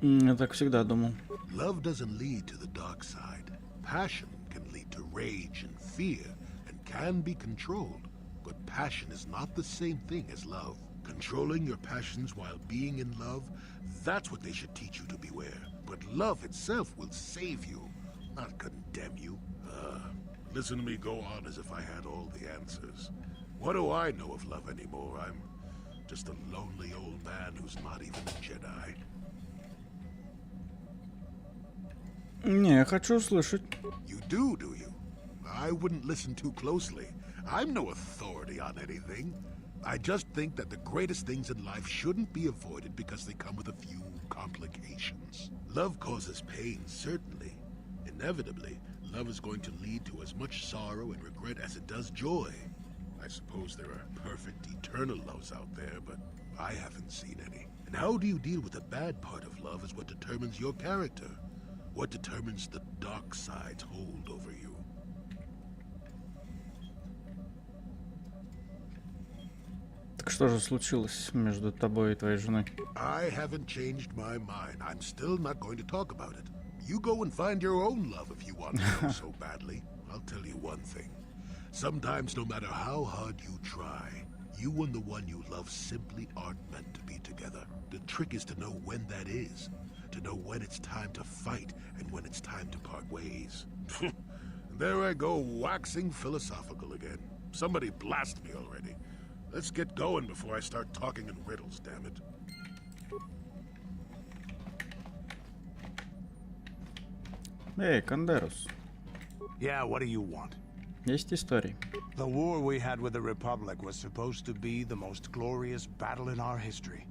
Я так всегда думал. Love doesn't lead to the dark side. Passion can lead to rage and fear, and can be controlled. But passion is not the same thing as love. Controlling your passions while being in love, that's what they should teach you to beware. But love itself will save you, not condemn you. Listen to me go on as if I had all the answers. What do I know of love anymore? I'm just a lonely old man who's not even a Jedi. Не, я хочу услышать. You do you? I wouldn't listen too closely. I'm no authority on anything. I just think that the greatest things in life shouldn't be avoided because they come with a few complications. Love causes pain, certainly. Inevitably, love is going to lead to as much sorrow and regret as it does joy. I suppose there are perfect, eternal loves out there, but I haven't seen any. And how do you deal with the bad part of love is what determines your character. What determines the dark side's hold over you. Так что же случилось между тобой и твоей женой? I haven't changed my mind. I'm still not going to talk about it. You go and find your own love if you want to know so badly. I'll tell you one thing. Sometimes, no matter how hard you try, You and the one you love simply aren't meant to be together. The trick is to know when that is. To know when it's time to fight and when it's time to part ways. There I go, waxing philosophical again. Somebody blast me already. Let's get going before I start talking in riddles, damn it. Эй, Кандерус. Yeah, what do you want? Есть истории. The war we had with the Republic was supposed to be the most glorious battle in our history.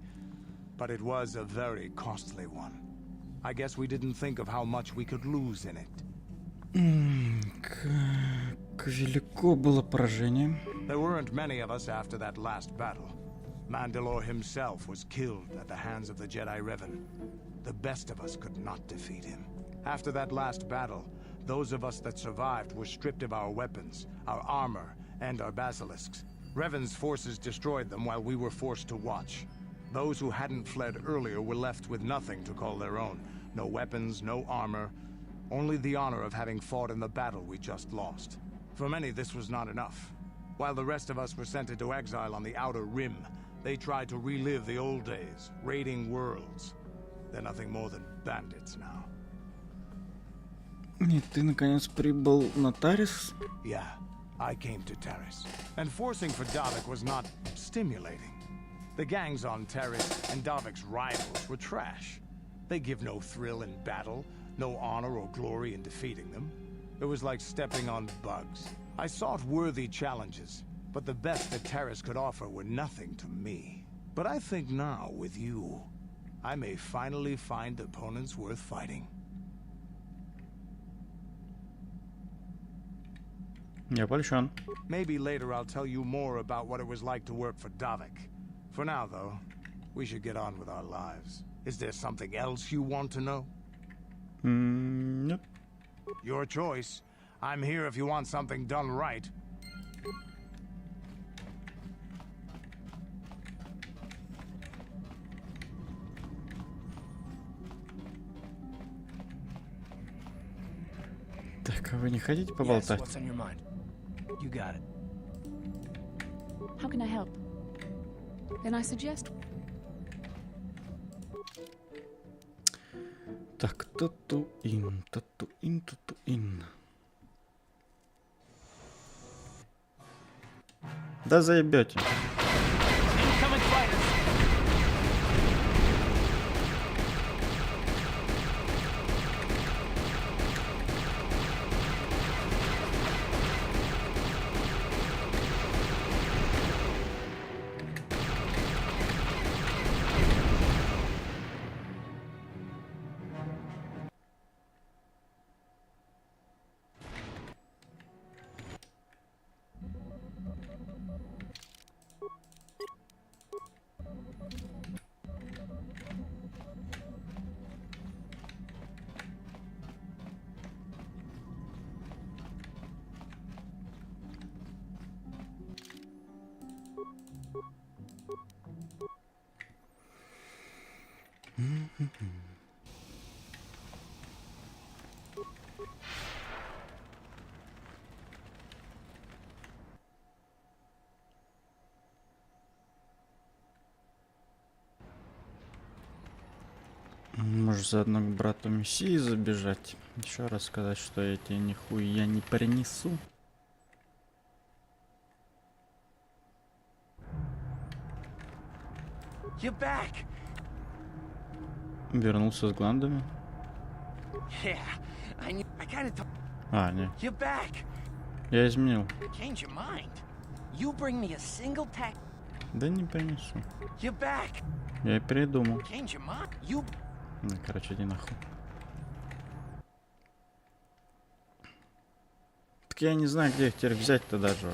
But it was a very costly one. I guess we didn't think of how much we could lose in it. Как велико было поражение. There weren't many of us after that last battle. Mandalore himself was killed at the hands of the Jedi Revan. The best of us could not defeat him. After that last battle, those of us that survived were stripped of our weapons, our armor, and our basilisks. Revan's forces destroyed them while we were forced to watch. Those who hadn't fled earlier were left with nothing to call their own. No weapons, no armor, only the honor of having fought in the battle we just lost. For many, this was not enough. While the rest of us were sent into exile on the Outer Rim, they tried to relive the old days, raiding worlds. They're nothing more than bandits now. И ты наконец прибыл на Тарис? Yeah, I came to Taris. And forcing for Davik was not stimulating. The gangs on Taris and Davik's rivals were trash. They give no thrill in battle, no honor or glory in defeating them. It was like stepping on bugs. I sought worthy challenges, but the best that Taris could offer were nothing to me. But I think now, with you, I may finally find opponents worth fighting. Я польщен. Maybe later I'll tell you more about what it was like to work for Davik. For now, though, we should get on with our lives. Is there something else you want to know? Нет. Your choice. I'm here if you want something done right. Так, а вы не хотите поболтать? Yes, what's on your mind? You got it. How can I help? Then I suggest... Так, татуин. Да заебете. Incoming fighters! Может, заодно к брату Мессии забежать. Еще раз сказать, что я тебе нихуя не принесу. You're back. Вернулся с гландами. Yeah, I kind of. А, не. You're back. Я изменил. Change your mind. You bring me a single tack. Да не принесу. You're back. Я и передумал. Change your mind. You. Ну, короче, иди нахуй. Так я не знаю, где их теперь взять-то даже.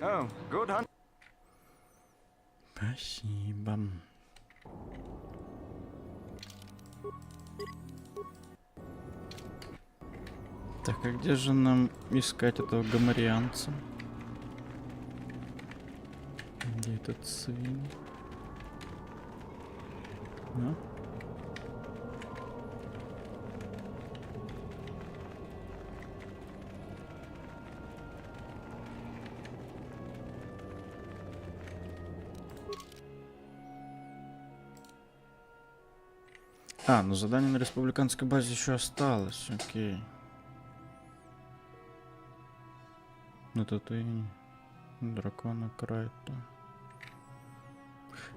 Oh, good hunt. Спасибо. Так, а где же нам искать этого гоморианца? Где этот свин? Ну? А, ну задание на республиканской базе еще осталось, окей. Ну тут и дракона Крайта.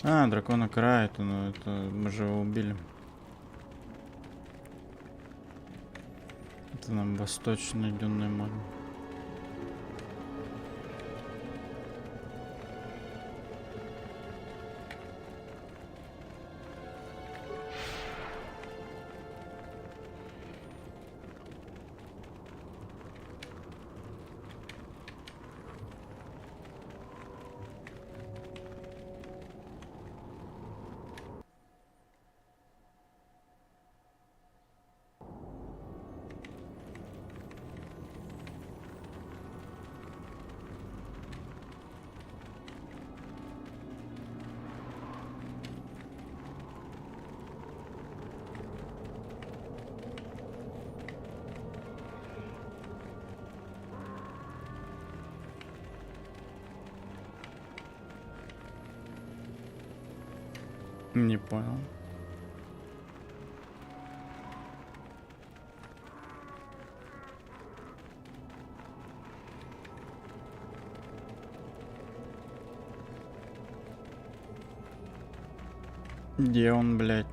А, дракона Крайта, ну это мы же его убили. Это нам восточный дюнный маг. Не понял. Где он, блядь?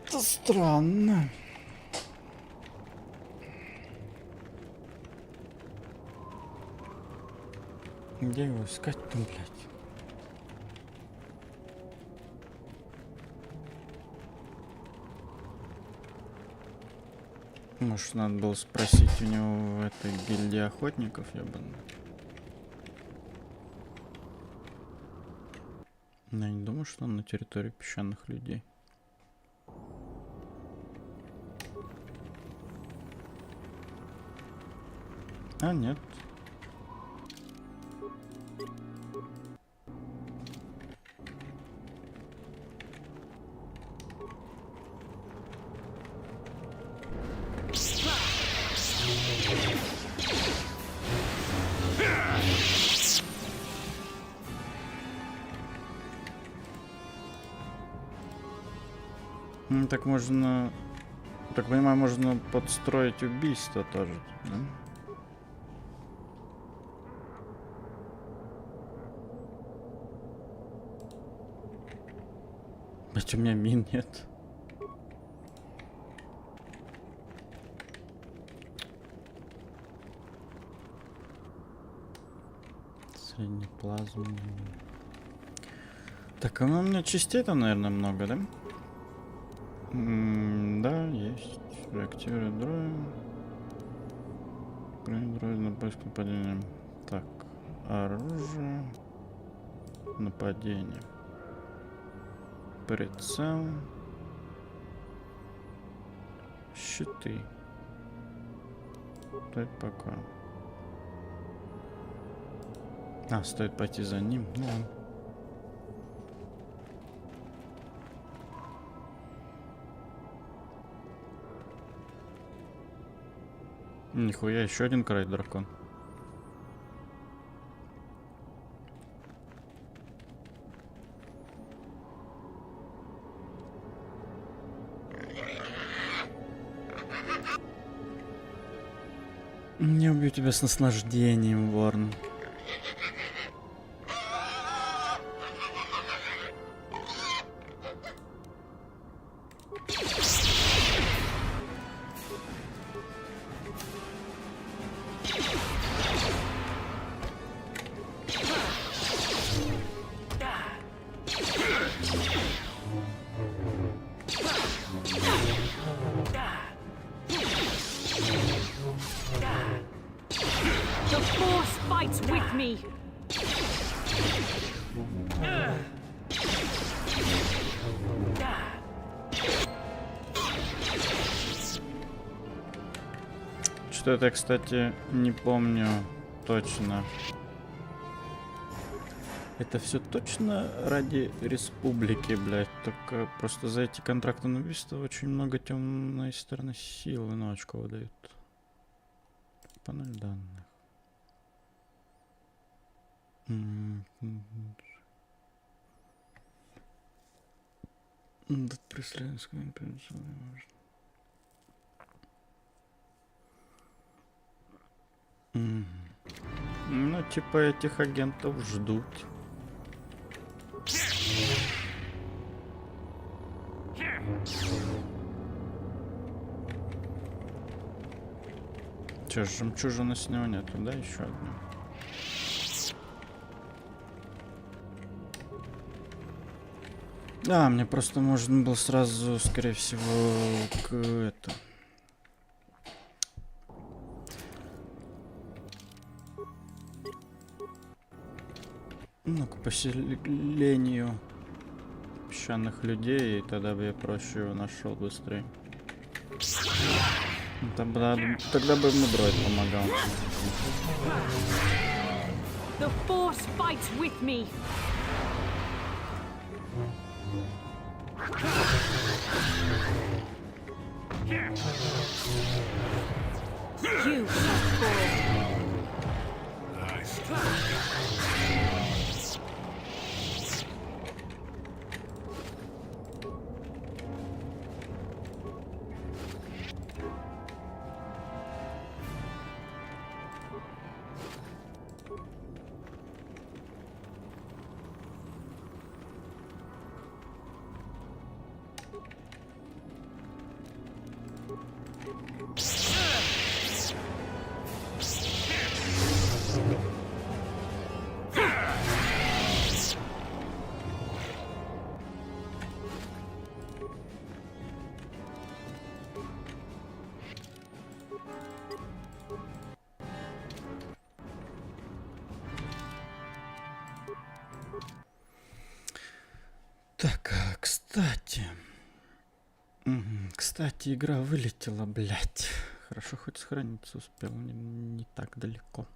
Это странно. Где его искать-то, блядь? Может, надо было спросить у него в этой гильдии охотников, я бы... Но я не думаю, что он на территории песчаных людей. А, нет. Ну, так можно... Так понимаю, можно подстроить убийство тоже, да? Ведь у меня мин нет. Среднеплазменный. Так, а у меня частей-то, наверное, много, да? Да, есть. Реактивируй дроид. Дроид на поиск нападения. Так, оружие. Нападение. Прицел. Щиты. Стоит пока. А, стоит пойти за ним. Ну, нихуя, еще один край дракон. Не убью тебя с наслаждением, Ворн. fight with me. Что-то я, кстати, не помню точно. Это все точно ради республики, блядь. Только просто за эти контракты на убийство очень много темной стороны силы, ну, очков дают. Панель данных. Тут преследование ну, типа этих агентов ждут. Че, жемчужины с него нету, да? Еще одна. Да, мне просто можно было сразу, скорее всего, к это. Ну, к поселению песчаных людей, и тогда бы я проще его нашел быстрее. Тогда бы ему дроид помогал. The Force fights with me. You must fall. Так, кстати. Кстати, игра вылетела, блядь. Хорошо, хоть сохраниться успел, не так далеко.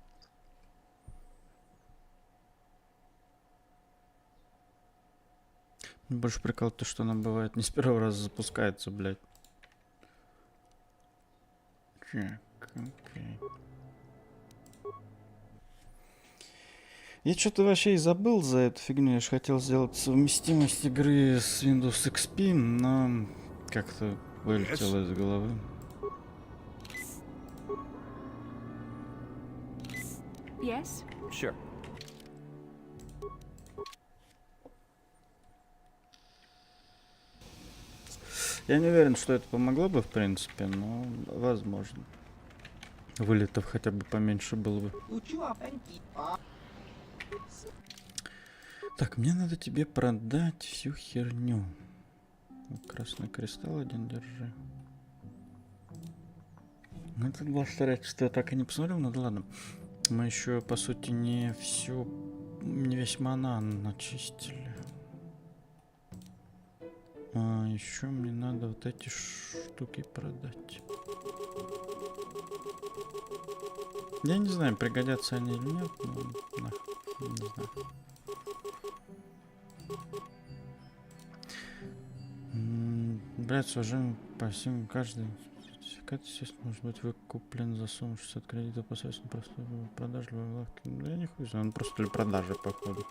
Больше прикол то, что она бывает не с первого раза запускается, блядь. Так, окей. Я что-то вообще и забыл за эту фигню. Я же хотел сделать совместимость игры с Windows XP, но как-то вылетело из головы. Yes? Sure. Я не уверен, что это помогло бы, в принципе, но возможно. Вылетов хотя бы поменьше было бы. Так, мне надо тебе продать всю херню. Красный кристалл один держи. Ну, тут была старать, что я так и не посмотрел, но да ладно. Мы еще, по сути, не весь манан начистили. А еще мне надо вот эти штуки продать. Я не знаю, пригодятся они или нет, но не знаю. Брать уважаемый по всем, каждый сертификат, естественно, может быть выкуплен за сумму 60 кредитов посредством простой продажи в лавке. Да я не хуй знаю, он просто для продажи, походу.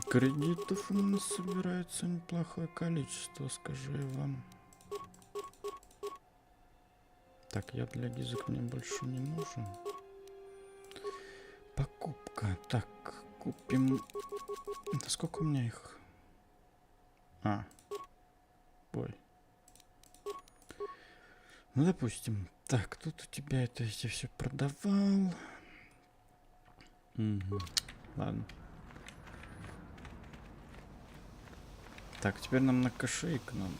Кредитов у нас собирается неплохое количество, скажу я вам. Так, я для гизок мне больше не нужен. Покупка. Так, купим... Да сколько у меня их? Ой. Ну, допустим. Так, тут у тебя это я все продавал. Угу. Ладно. Так, теперь нам на кошейк надо.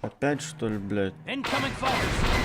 Опять что ли, блядь? Incoming fighters!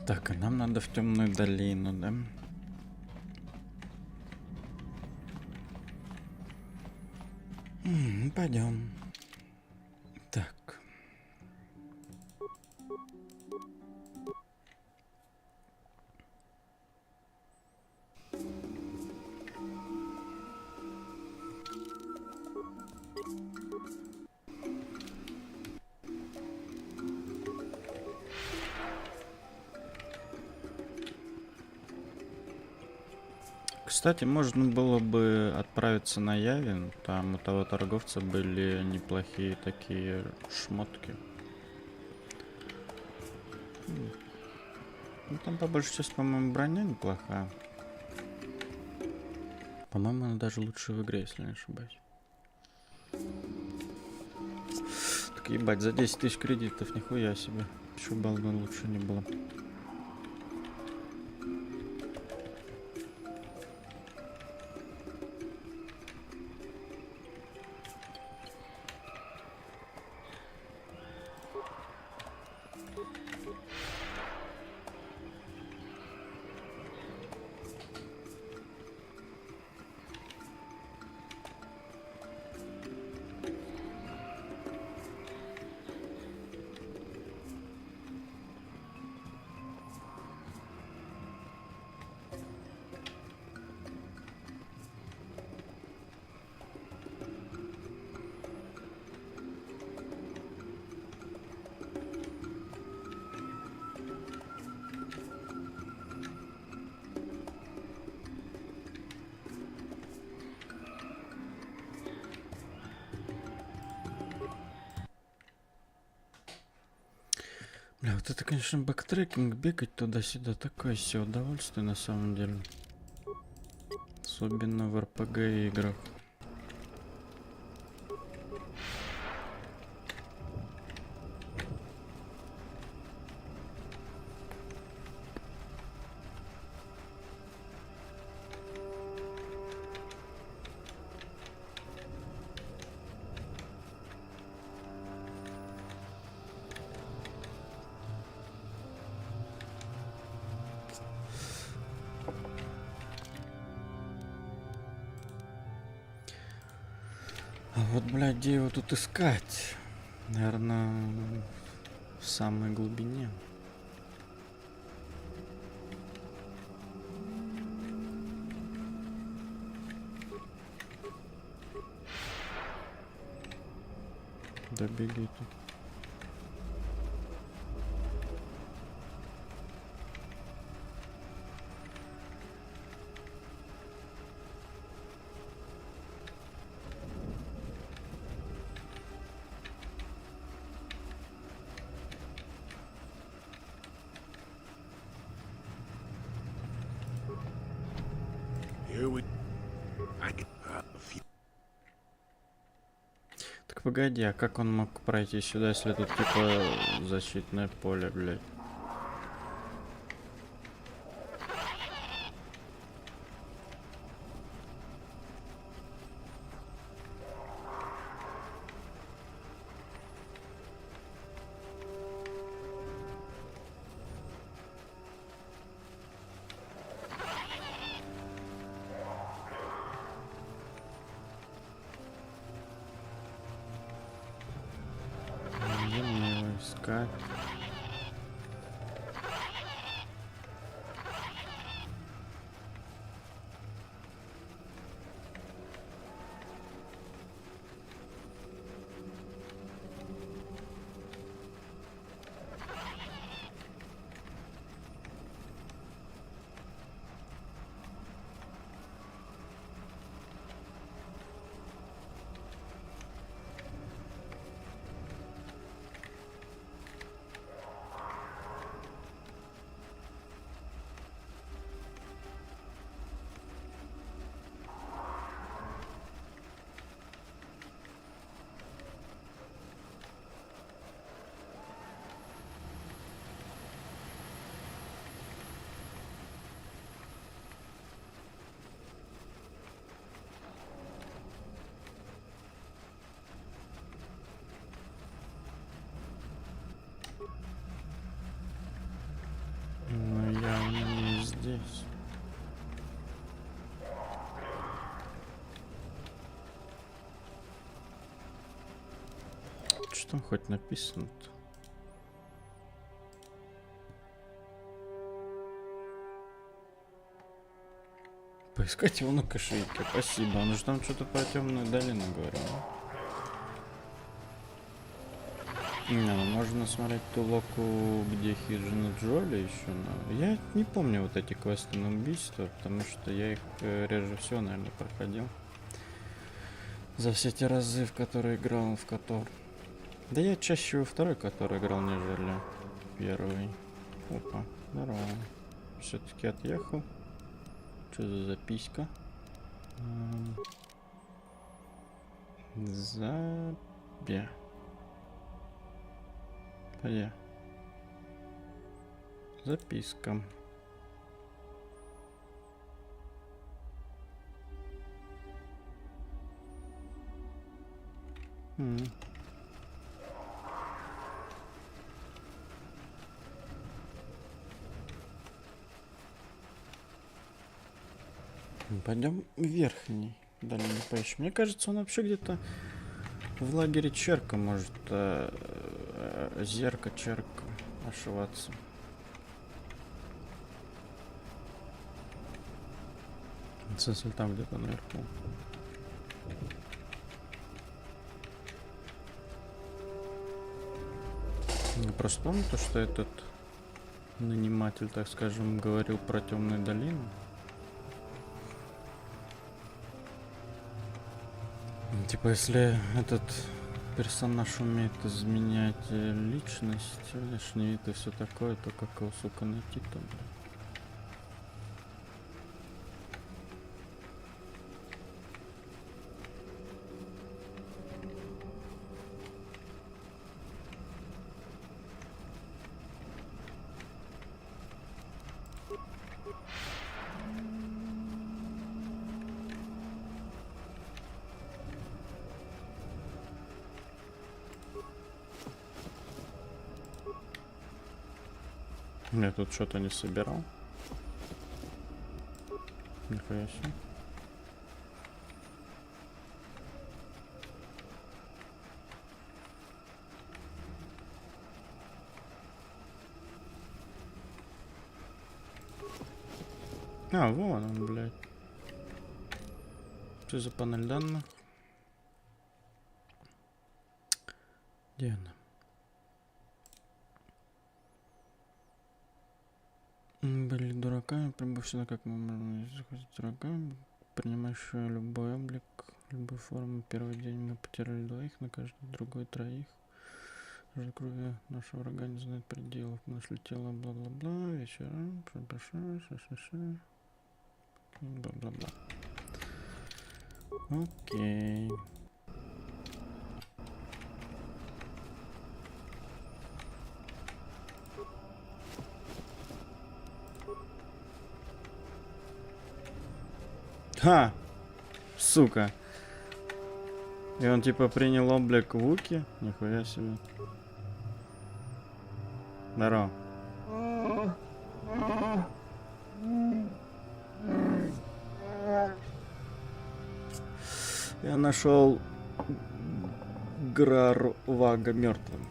Так, а нам надо в темную долину, да? Пойдем. Так. Кстати, можно было бы отправиться на Явин. Там у того торговца были неплохие такие шмотки. Ну, там по большей части, по-моему, броня неплохая. По-моему, она даже лучше в игре, если не ошибаюсь. Так, ебать, за 10 тысяч кредитов, нихуя себе. Еще балды лучше не было. Бля, вот это, конечно, бэктрекинг, бегать туда-сюда, такое себе удовольствие на самом деле. Особенно в РПГ играх. А вот, блядь, где его тут искать? Наверное, в самой глубине. Да беги тут. Так погоди, а как он мог пройти сюда, если тут типа защитное поле, блядь? искать. Но явно не здесь. Что там хоть написано-то? Поискать его на кошельке. Спасибо. Он же там что-то про темную долину говорил. Не, ну можно смотреть ту локу, где хижина Джоли еще, но я не помню вот эти квесты на убийство, потому что я их реже всего, наверное, проходил. За все те разы, в которые играл в Котор. Да я чаще во второй Котор играл, нежели первый. Опа, здорово. Все-таки отъехал. Что за записка? Забе. Где? Записка. Пойдем в верхний долину поищем. Мне кажется, он вообще где-то в лагере Черка может зерка Черка ошиваться. Если там где-то наверху. Я просто помню то, что этот наниматель, так скажем, говорил про темную долину. Типа, если этот персонаж умеет изменять личность, внешний вид и все такое, то как его, сука, найти-то, блин? Я тут что-то не собирал. Нихуя себе. А, вон он, блядь. Что за панель данных? Где она? Были дураками, прибыв сюда, как мы можем захватить дураками, принимающие любой облик, любую форму. Первый день мы потеряли двоих, на каждый другой троих. Жажда крови нашего врага не знает пределов. Мы нашли тело, бла-бла-бла, вечером, бла-бла-бла. Окей. Ха! Сука! И он типа принял облик Вуки? Нихуя себе. Здорово. Я нашел Грарвага мертвым.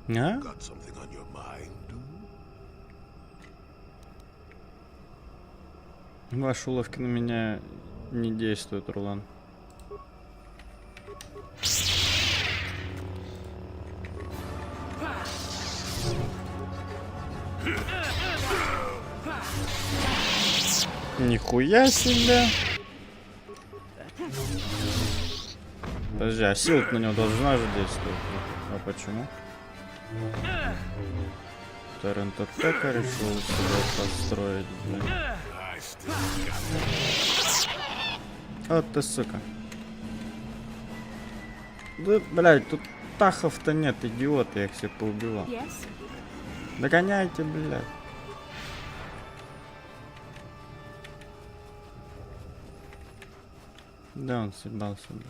А? Got something on your mind? Ваши уловки на меня не действуют, Рулан. Нихуя себе! Подожди, а сила на него должна же действовать. А почему? Тарантатека решил себя построить, блин. Вот ты, сука. Да, блядь, тут тахов-то нет, идиот, я их все поубивал. Догоняйте, блядь. Да, он съебался, блядь.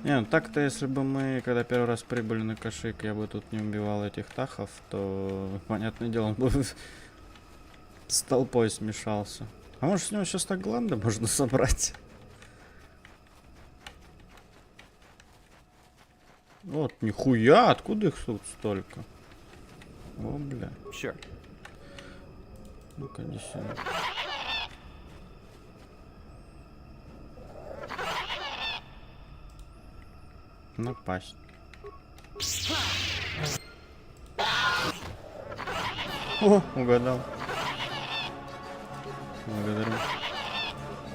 Не, ну так-то, если бы мы, когда первый раз прибыли на Кашик, я бы тут не убивал этих тахов, то, понятное дело, он бы с толпой смешался. А может, с него сейчас так гланды можно собрать? Вот, нихуя, откуда их тут столько? О, бля. Sure. Ну-ка, иди сюда. Напасть. О, угадал. Благодарю.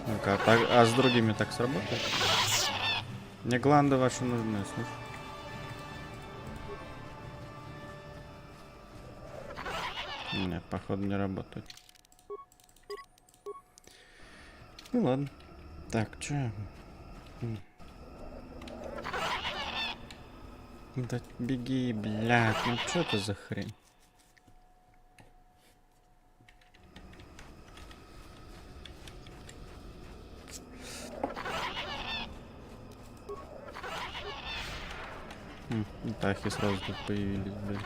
Ну-ка, а с другими так сработает? Мне гланды ваши нужны, слышь? Нет, походу не работает. Ну ладно. Так, чё? Да беги, блядь, ну что это за хрень? Тахи сразу тут появились, блядь.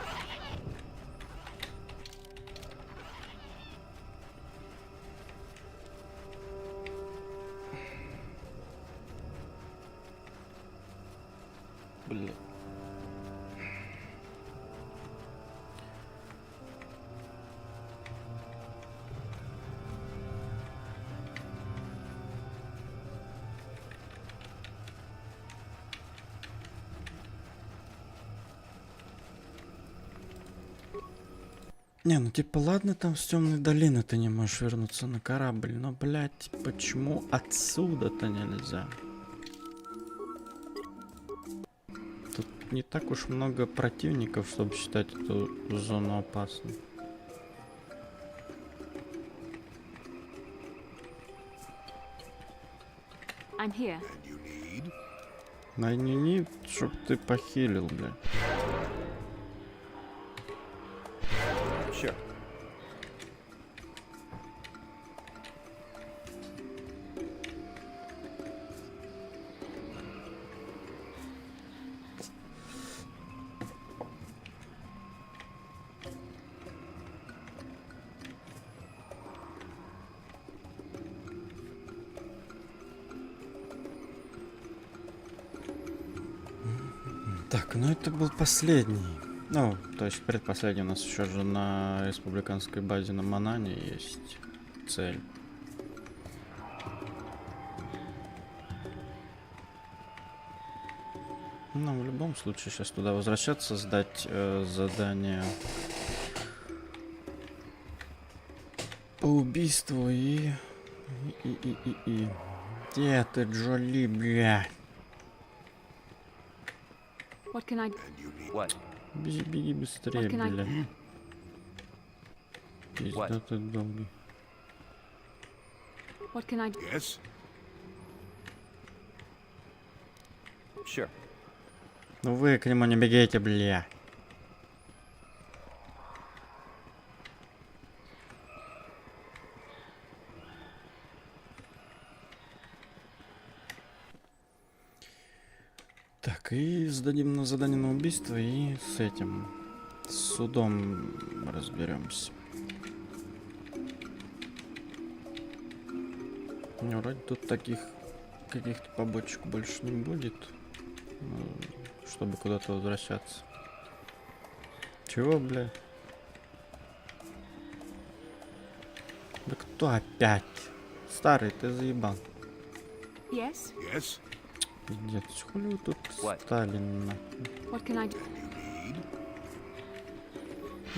Блядь. Не, ну типа ладно, там с темной долины ты не можешь вернуться на корабль, но, блядь, почему отсюда-то нельзя? Тут не так уж много противников, чтобы считать эту зону опасной. I'm here. I need, чтоб ты похилил, блядь. Sure. Так, ну это был последний. Ну, то есть предпоследний. У нас еще же на республиканской базе на Манане есть цель. Ну, в любом случае, сейчас туда возвращаться, сдать задание по убийству и... Где ты, Джоли, блядь? What can I... What? Беги быстрее, блядь. Пизда ты долгий. What can I... Yes? Sure. Ну вы к нему не бегите, бля. Так, и сдадим на задание на убийство и с этим, с судом разберемся. Ну, вроде тут таких каких-то побочек больше не будет, чтобы куда-то возвращаться. Чего, бля? Да кто опять? Старый, ты заебал. Yes? Yes? Пиздец, хули вы тут стали нахуй? What can I do?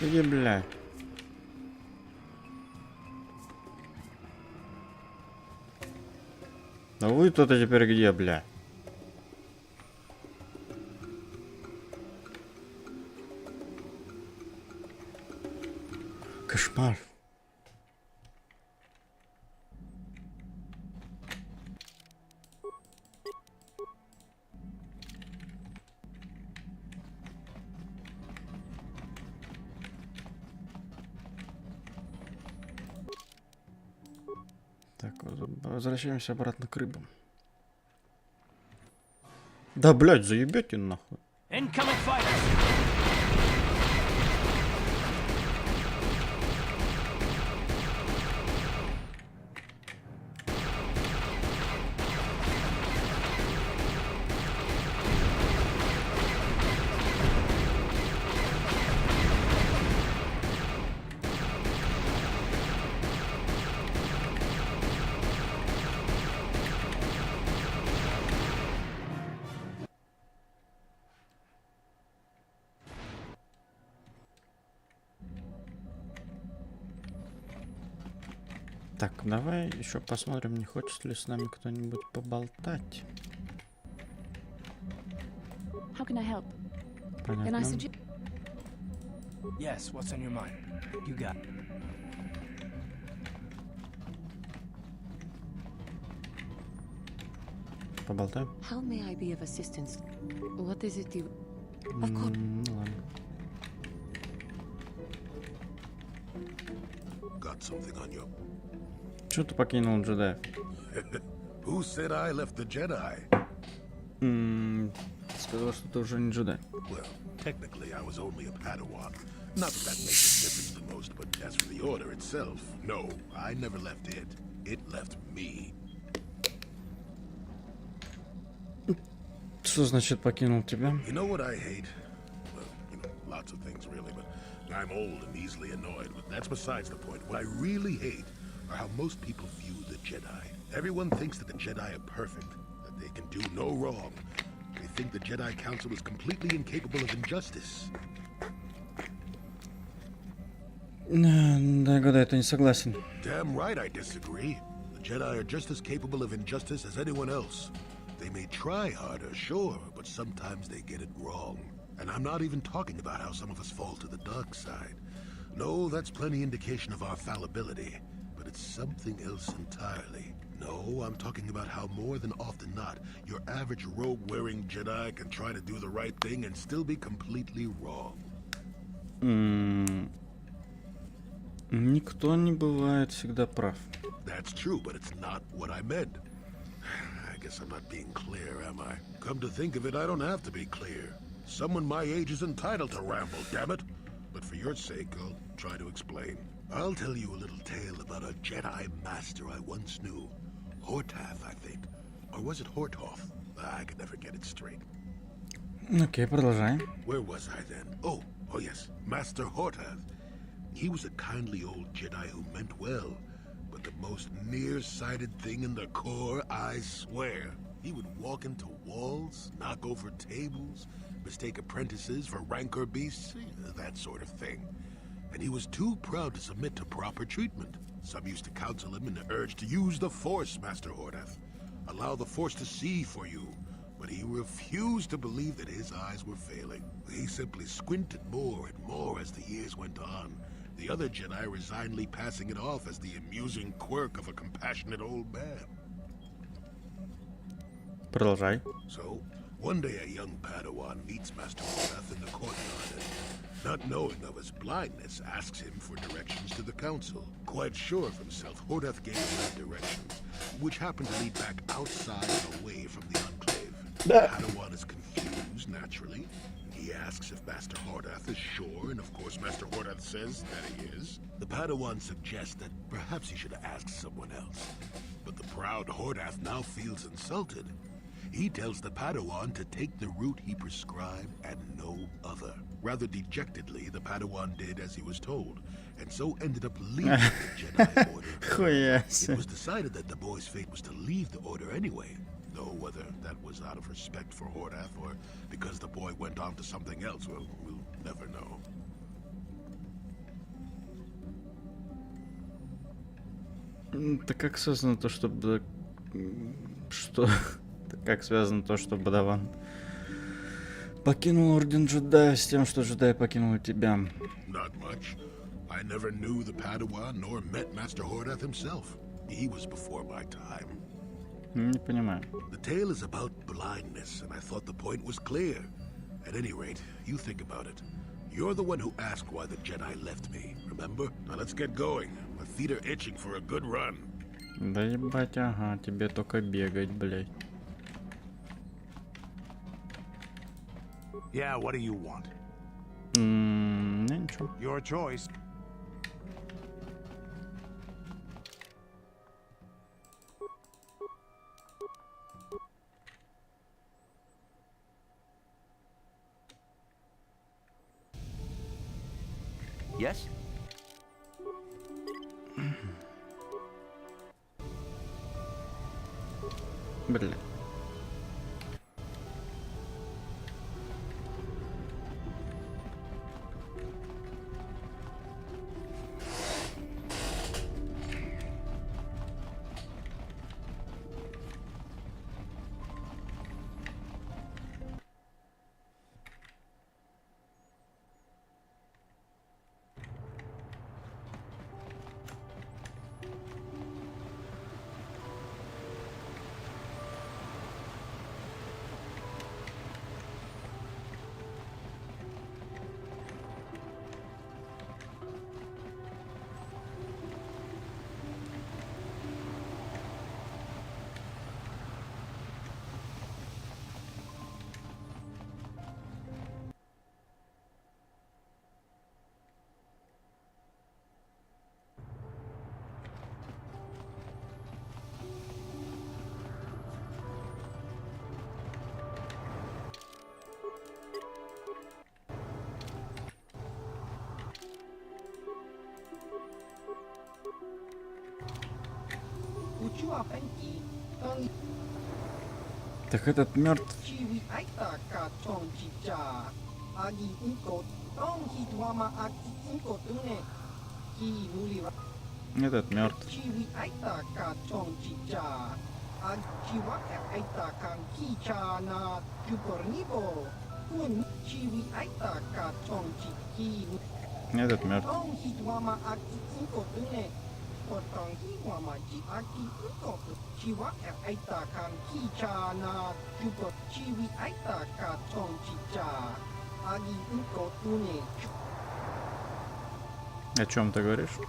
Иди, бля. А вы тут теперь где, бля? Кошмар. Так, возвращаемся обратно к рыбам. Да, блядь, заебете нахуй. Incoming fighters! Так, давай еще посмотрим, не хочет ли с нами кто-нибудь поболтать. How can I help? Can I Понятно. suggest? Yes, what's on your mind? You got it. Поболтаем? How may I be of assistance? What is it you... Of course. Ну ладно. Got something on you. Чё ты покинул джедаев? Who said I left the Jedi? Сказал, что ты уже не джедай. Well, technically I was only a Padawan. Not that that makes a difference the most, but as for the Order itself, no, I never left it. It left me. Что значит покинул тебя? You know what I hate? Well, you know, lots of things really, but I'm old and easily annoyed, but that's besides the point. What I really hate are how most people view the Jedi. Everyone thinks that the Jedi are perfect, that they can do no wrong. They think the Jedi Council is completely incapable of injustice. Да, года, это не согласен. Damn right I disagree. The Jedi are just as capable of injustice as anyone else. They may try harder, sure, but sometimes they get it wrong. And I'm not even talking about how some of us fall to the dark side. No, that's plenty indication of our fallibility, but it's something else entirely. No, I'm talking about how more than often not, your average robe-wearing Jedi can try to do the right thing and still be completely wrong. Никто не бывает всегда прав. That's true, but it's not what I meant. I guess I'm not being clear, am I? Come to think of it, I don't have to be clear. Someone my age is entitled to ramble, damn it. But for your sake, I'll try to explain. I'll tell you a little tale about a Jedi master I once knew. Hortath, I think. Or was it Hortoth? I could never get it straight. Окей, продолжаем. Where was I then? Oh yes, Master Hortath. He was a kindly old Jedi who meant well, but the most nearsighted thing in the Corps, I swear. He would walk into walls, knock over tables, mistake apprentices for rancor beasts, that sort of thing. And he was too proud to submit to proper treatment. Some used to counsel him and urge to use the Force, Master Hortath. Allow the Force to see for you. But he refused to believe that his eyes were failing. He simply squinted more and more as the years went on. The other Jedi resignedly passing it off as the amusing quirk of a compassionate old man. Продолжай. So, one day a young Padawan meets Master Hortath in the courtyard and, not knowing of his blindness, asks him for directions to the Council. Quite sure of himself, Hortath gave him directions, which happened to lead back outside and away from the Enclave. Padawan is confused, naturally. He asks if Master Hortath is sure, and of course Master Hortath says that he is. The Padawan suggests that perhaps he should ask someone else. But the proud Hordath now feels insulted. He tells the Padawan to take the route he prescribed and no other. Rather dejectedly, the Padawan did as he was told, and so ended up leaving the Jedi Order. It was decided that the boy's fate was to leave the Order anyway, though whether that was out of respect for Hordath or because the boy went on to something else, well, we'll never know. Так как связано то, чтобы... Что? Как связано то, что Бадаван покинул Орден Джедая с тем, что Джедай покинул тебя? Not much. I never knew the Padawan nor met Master Hordath himself. He was before my time. Не понимаю. The tale is about blindness, and I thought the point was clear. At any rate, you think about it. You're the one who asked why the Jedi left me, remember? Now let's get going. My feet are itching for a good run. Да ебать, ага, тебе только бегать, блядь. Yeah, what do you want? Ничего. Your choice. Yes? Бля. Так этот мертв. Этот мертв. Этот мертв. О чем ты говоришь?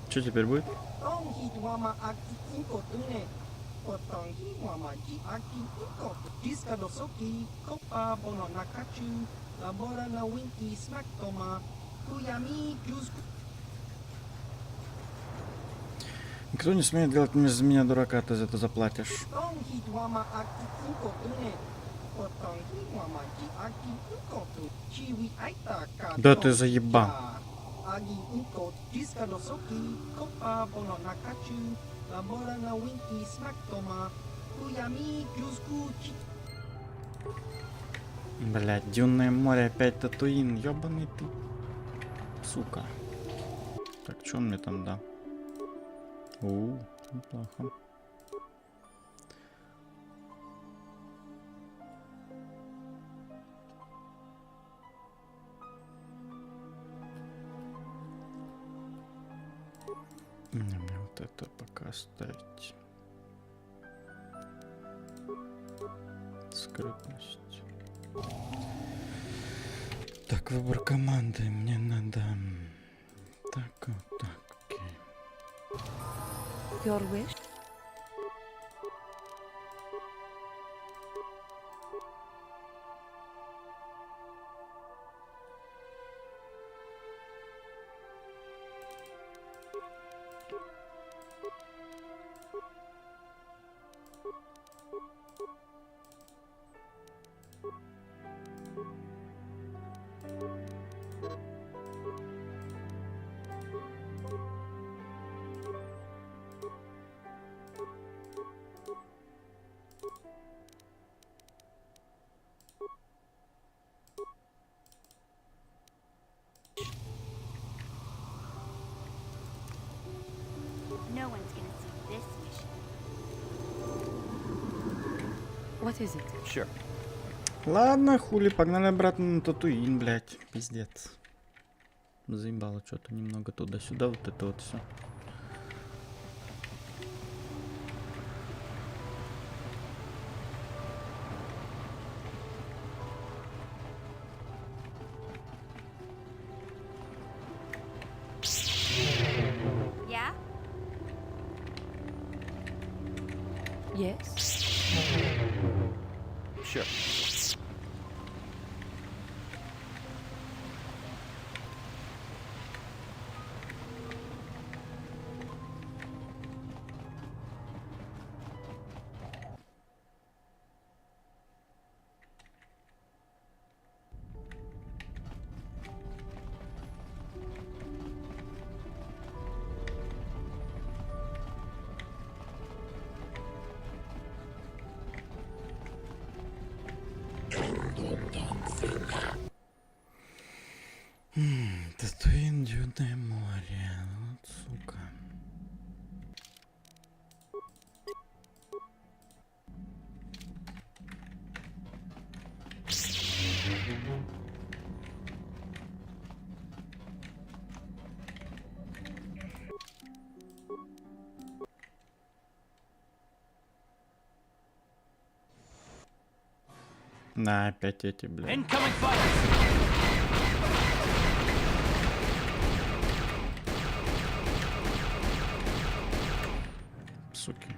Что теперь будет? Никто не смеет делать из меня дурака, ты за это заплатишь. Да ты заеба. Блядь, Дюнное море, опять Татуин, ёбаный ты, сука. Так, что он мне там дал? Неплохо. Мне вот это пока оставить. Скрытность. Так, выбор команды. Мне надо... Так, вот так, окей. Your wish? No one's gonna see this mission. What is it? Sure. Ладно, хули, погнали обратно на Татуин, блядь. Пиздец. Заебало что-то немного туда-сюда, вот это вот все. Yeah? Yes? Sure. Татуин, Дюдное море. Вот сука. На, опять эти, блядь. Incoming fire! Суки.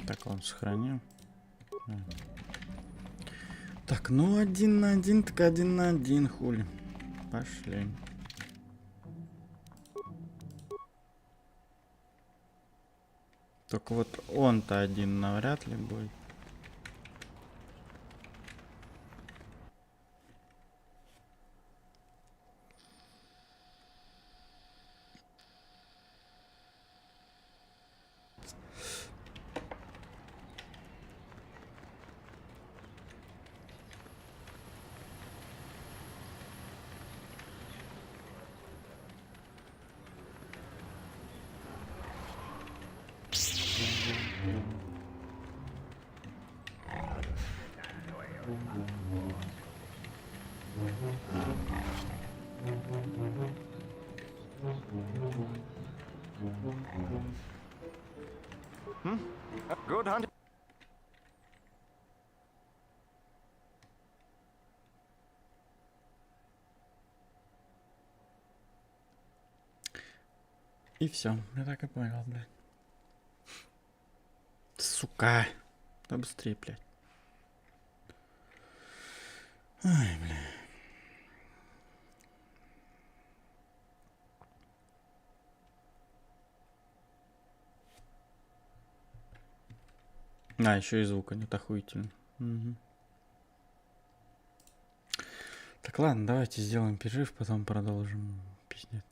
Так, он сохранил. Так, ну 1 на 1, так 1 на 1, хули. Пошли. Только вот он-то один навряд ли будет. Good hunting. И все, я так и понял, блядь. Сука. Да быстрее, блядь. Ай, блядь. А, еще и звука нет, охуительно. Угу. Так, ладно, давайте сделаем перерыв, потом продолжим. Пиздец.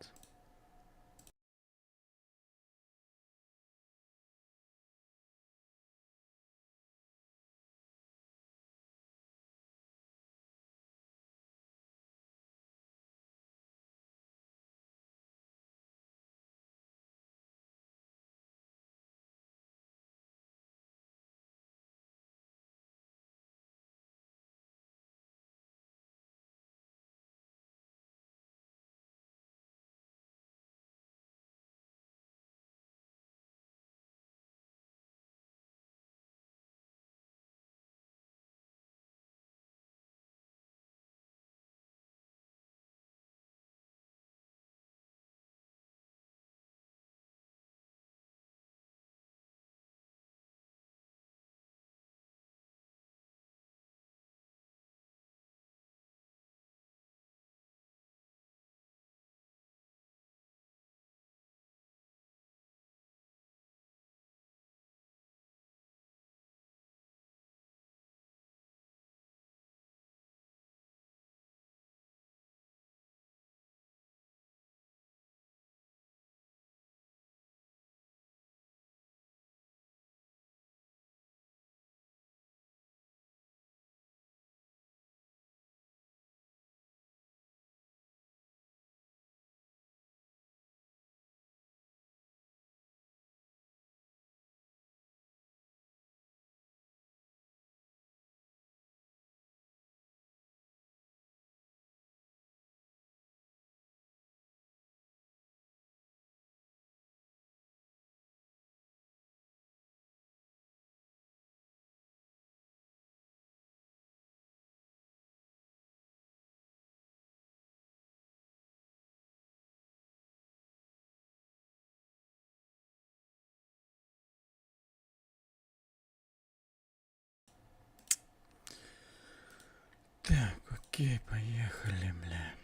Так, окей, поехали, бля.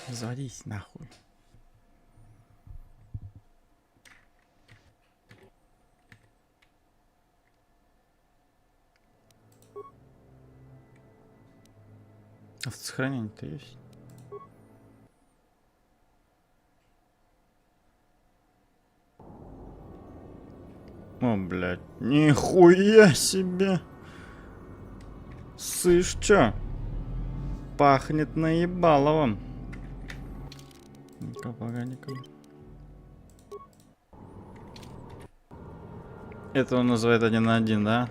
Заводись нахуй. Автосохранение-то есть? О, блядь, нихуя себе! Слышь, чё? Пахнет наебаловым. Ну-ка, погоди-ка. Это он называет 1 на 1, да?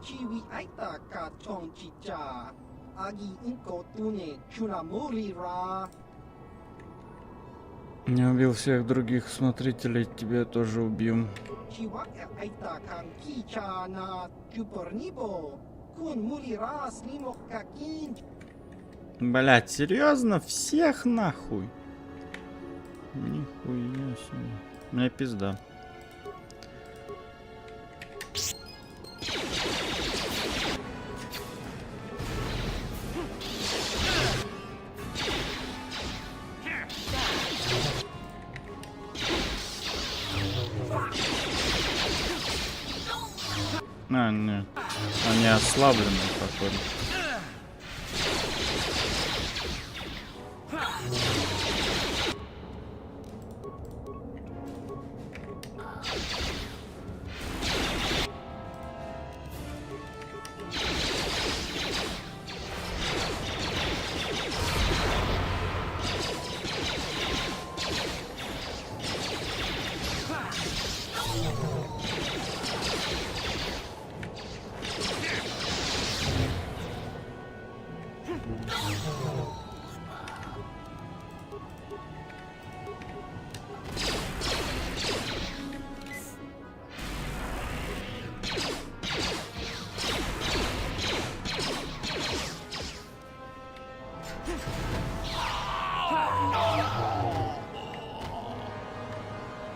Chiwi aita ka chong chicha. Agi inko туне чунамури ра. Не убил всех других смотрителей, тебя тоже убьем. Chiwaka aita kan kicha na чупорнибо. Кун мури ра слимок какин. Блять, серьезно? Всех нахуй? Нихуя себе. Мне пизда. А, нет. Они ослаблены, походу.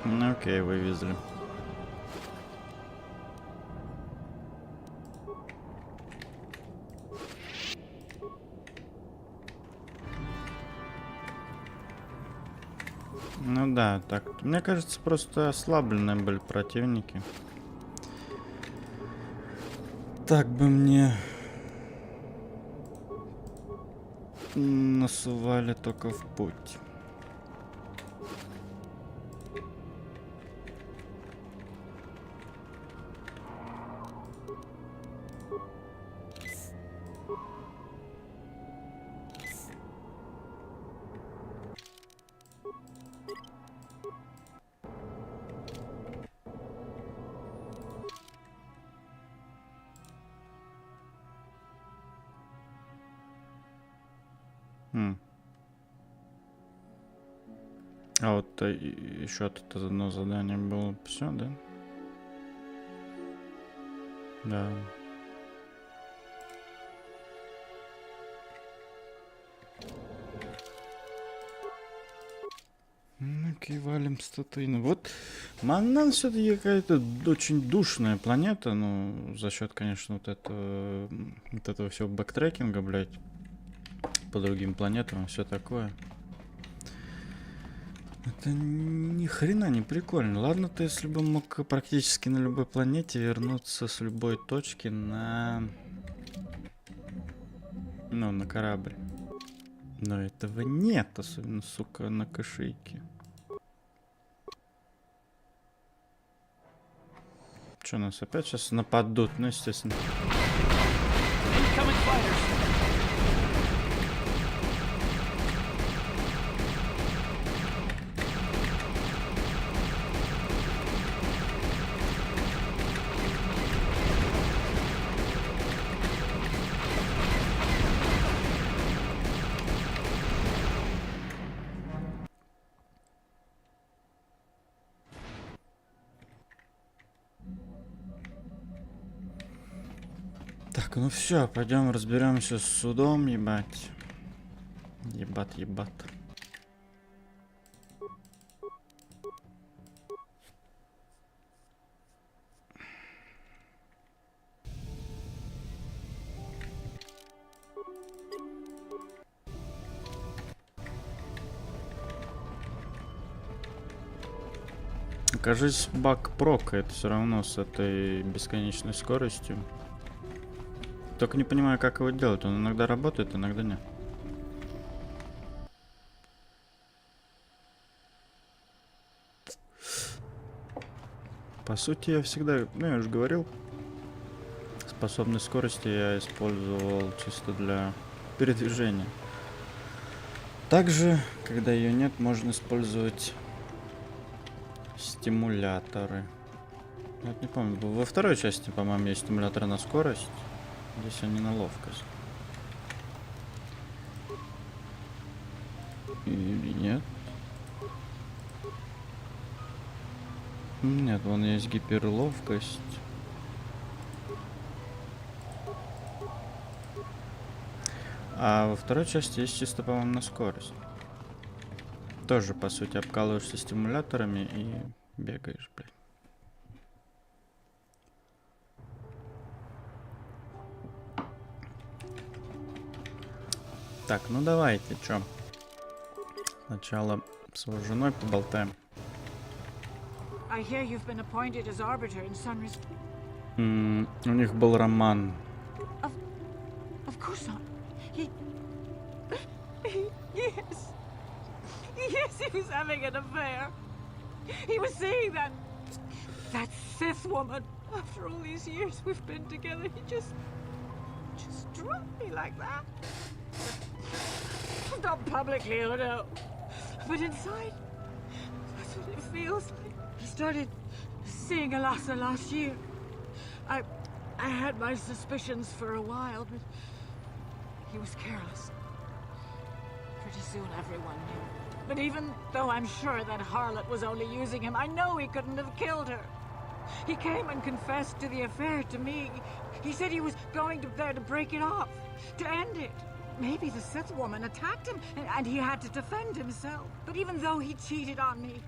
Ну окей, вывезли. Ну да, так. Мне кажется, просто ослабленные были противники. Так бы мне насували только в путь. А вот еще тут одно задание было. Все, да? Да. Ну-ка, валим статуины. Вот Маннан все-таки какая-то очень душная планета. Ну, за счет, конечно, вот этого всего бэктрекинга, блядь. По другим планетам и все такое. Это ни хрена не прикольно. Ладно, ты если бы мог практически на любой планете вернуться с любой точки на... Ну, на корабль. Но этого нет, особенно, сука, на кошейке. Че, нас опять сейчас нападут? Ну, естественно. Так, ну все, пойдем разберемся с судом, ебать. Ебать. Кажись, баг прокает все равно с этой бесконечной скоростью. Только не понимаю, как его делать. Он иногда работает, иногда нет. По сути, я всегда, ну я уже говорил, способность скорости я использовал чисто для передвижения. Также, когда ее нет, можно использовать стимуляторы. Я вот не помню, во второй части, по-моему, есть стимуляторы на скорость. Здесь они на ловкость. Или нет? Нет, вон есть гиперловкость. А во второй части есть чисто, по-моему, на скорость. Тоже, по сути, обкалываешься стимуляторами и бегаешь, блядь. Так, ну давайте, чё? Сначала с его женой поболтаем. I hear you've been appointed as arbiter in Sunrise. У них был роман. Of course not. Yes. Yes, he was having an affair. He was saying that Sith woman. After all these years we've been together, he just dropped me like that. Not publicly, oh no. But inside, that's what it feels like. He started seeing Alasa last year. I had my suspicions for a while, but he was careless. Pretty soon everyone knew. But even though I'm sure that harlot was only using him, I know he couldn't have killed her. He came and confessed to the affair to me. He said he was going there to break it off, to end it. Maybe the Sith woman attacked him and he had to defend himself. But even though he cheated on me,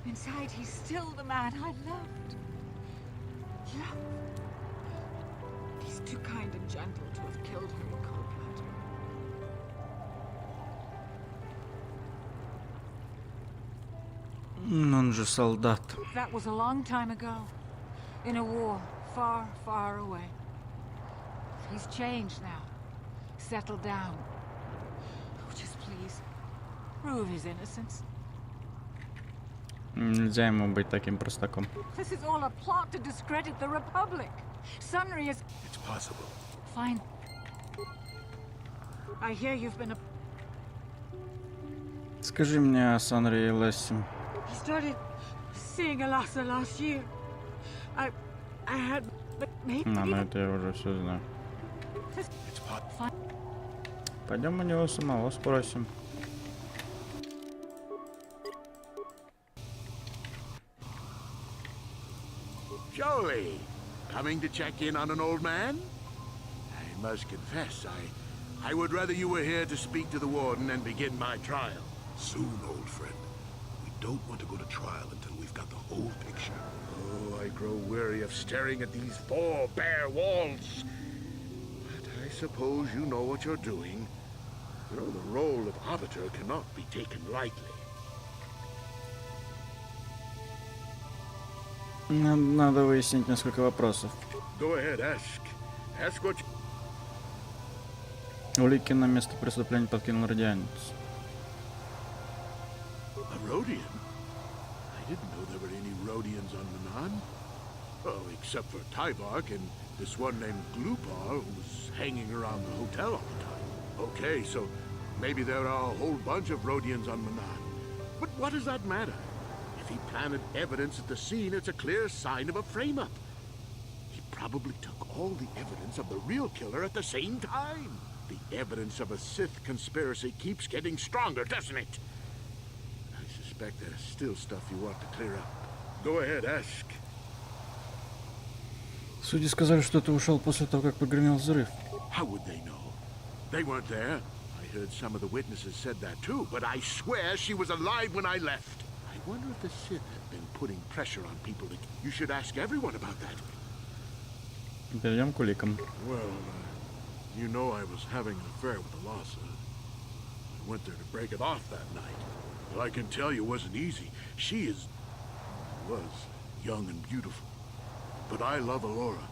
inside he's still the man I loved. He's too kind and gentle to have killed her in cold blood. Он же солдат. That was a long time ago. In a war far, far away. He's changed now. Settled down. Oh, just please. Prove his innocence. Нельзя ему быть таким простаком. This is all a plot to discredit the Republic. Sunry is... It's possible. Fine. I hear you've been a... Скажи мне о Санре и Лесси. I started seeing Alasa last year. I had... But maybe... Ну это я уже все знаю. Пойдем у него самого спросим. Jolie, coming to check in on an old man? I must confess, I would rather you were here to speak to the warden and begin my trial. Soon, old friend. We don't want to go to trial until we've got the whole picture. Oh, I grow weary of staring at these four bare walls. But I suppose you know what you're doing. You know, the role of arbiter cannot be taken lightly. Надо выяснить несколько вопросов. Go ahead, ask. Ask what you... Улики на место преступления подкинул радианец. A Rhodian? I didn't know there were any Rhodians on Manan. Oh, except for Tybark and this one named Glupar who was hanging around the hotel all the time. Okay, so maybe there are a whole bunch of Rhodians on Manan. But what does that matter? If he planted evidence at the scene, it's a clear sign of a frame-up. He probably took all the evidence of the real killer at the same time. The evidence of a Sith conspiracy keeps getting stronger, doesn't it? I suspect there's still stuff you want to clear up. Go ahead, ask. Судьи сказали, что ты ушел после того, как прогремел взрыв. How would they know? They weren't there. I heard some of the witnesses said that too, but I swear she was alive when I left. I wonder if the Sith have been putting pressure on people. You should ask everyone about that. Перейдем к уликам. Well, you know I was having an affair with Alasa. I went there to break it off that night. Well, I can tell you it wasn't easy. She was young and beautiful. But I love Alora.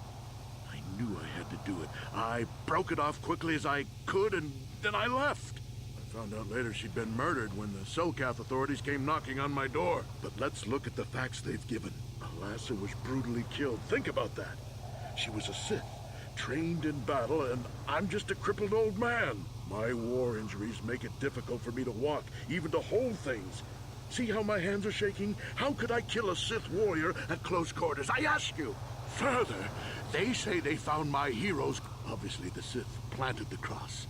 I knew I had to do it. I broke it off quickly as I could, and then I left. I found out later she'd been murdered when the Selkath authorities came knocking on my door. But let's look at the facts they've given. Alasa was brutally killed. Think about that. She was a Sith, trained in battle, and I'm just a crippled old man. My war injuries make it difficult for me to walk, even to hold things. See how my hands are shaking? How could I kill a Sith warrior at close quarters? I ask you! Further, they say they found my heroes. Obviously, the Sith planted the cross.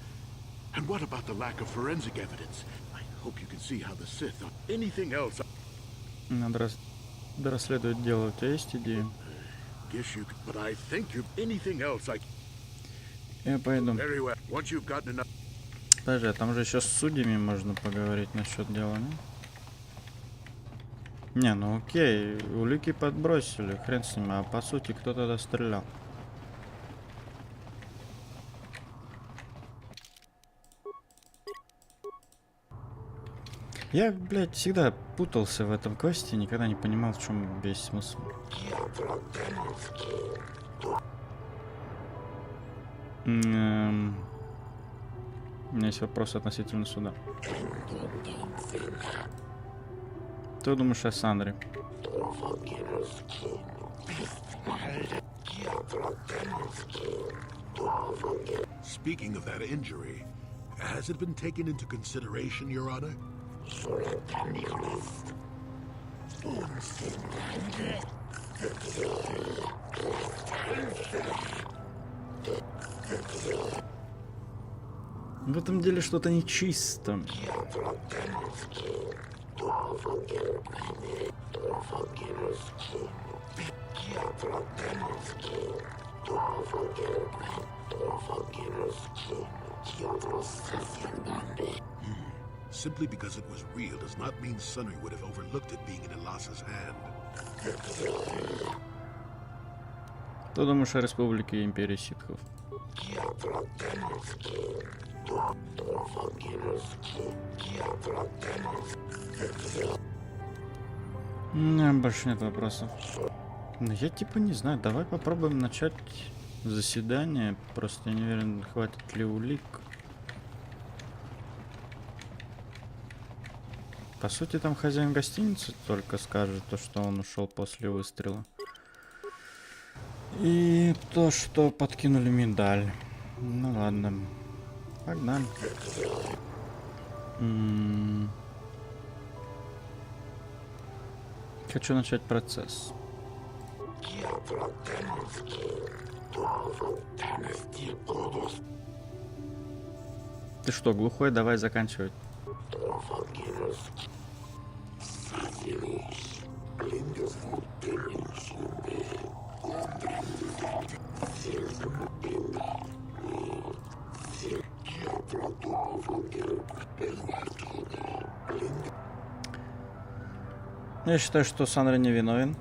And what about the lack of forensic evidence? I hope you can see how the Sith or anything else... Надо расследовать дело. У тебя есть идеи? Guess you could, but I think you've anything else I... Я пойду. Very well. Once you've gotten enough... Подожди, а там же еще с судьями можно поговорить насчет дела, не? Не, ну окей, улики подбросили, хрен с ними, а по сути кто тогда стрелял? Я, блядь, всегда путался в этом квесте, никогда не понимал, в чем весь смысл. У меня есть вопрос относительно суда. Что думаешь о Сандре? Speaking of that injury, has it been taken into consideration, Your Honor? В этом деле что-то нечисто. Simply because it was real does not mean Sunry would have overlooked it being in Alasa's hand. Что думаешь о Республике и Империи Ситхов? У меня больше нет вопросов. Ну, я типа не знаю, давай попробуем начать заседание. Просто я не уверен, хватит ли улик. По сути, там хозяин гостиницы только скажет то, что он ушел после выстрела. И то, что подкинули медаль. Ну ладно. Погнали. Хочу начать процесс. Ты что, глухой? Давай заканчивать. Я считаю, что Санри не виновен.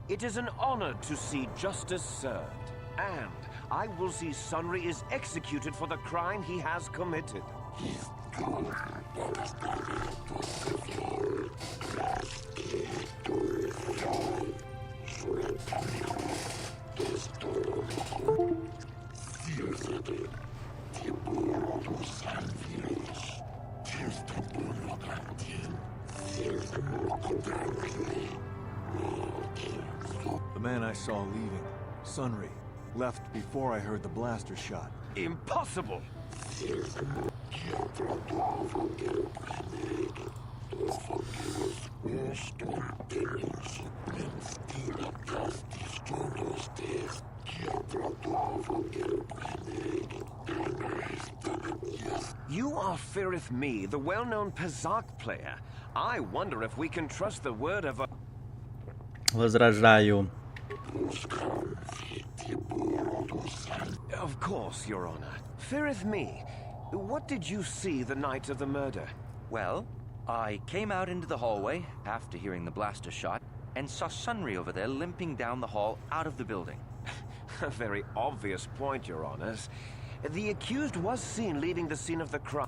It is an honor to see justice served, and I will see Sunri is executed for the crime he has committed. The man I saw leaving, Sunri, left before I heard the blaster shot. Impossible! You are Firith Me, the well-known Pazak player. I wonder if we can trust the word of a... Возражаю. Of course, Your Honor. Firith Me, what did you see the night of the murder? Well, I came out into the hallway after hearing the blaster shot and saw Sunri over there limping down the hall out of the building. A very obvious point, Your Honors. The accused was seen leaving the scene of the crime.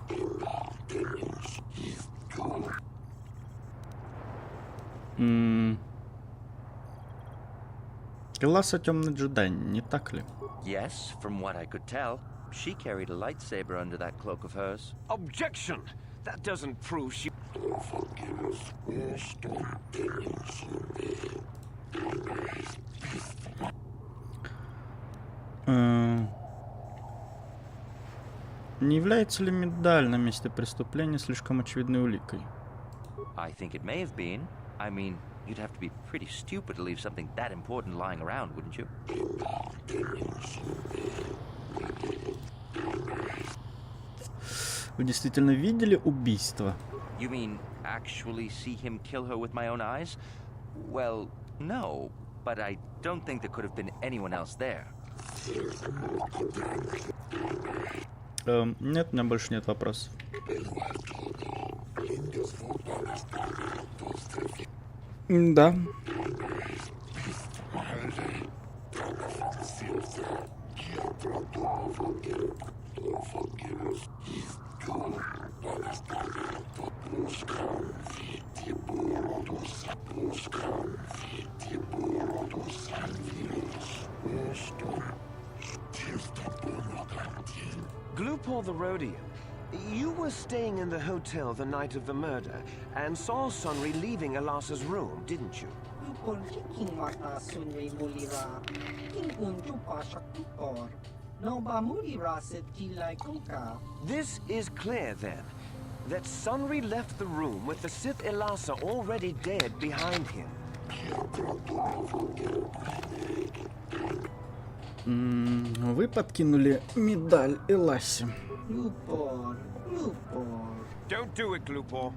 Класса темный джедай, не так ли? Yes, from what I could tell. She carried a lightsaber under that cloak of hers. Objection! That doesn't prove she... Не является ли медаль на месте преступления слишком очевидной уликой? I think it may have been. I mean, you'd have to be pretty stupid to leave something that important lying around, wouldn't you? Вы действительно видели убийство? You mean actually see him kill her with my own eyes? Well, no, but I don't think there could have been anyone else there. Нет, у меня больше нет вопросов. Да. Glupor the Rhodian, you were staying in the hotel the night of the murder and saw Sunri leaving Alasa's room, didn't you? This is clear then, that Sunri left the room with the Sith Elasa already dead behind him. Вы подкинули медаль Эласе. Don't do it, Glupor.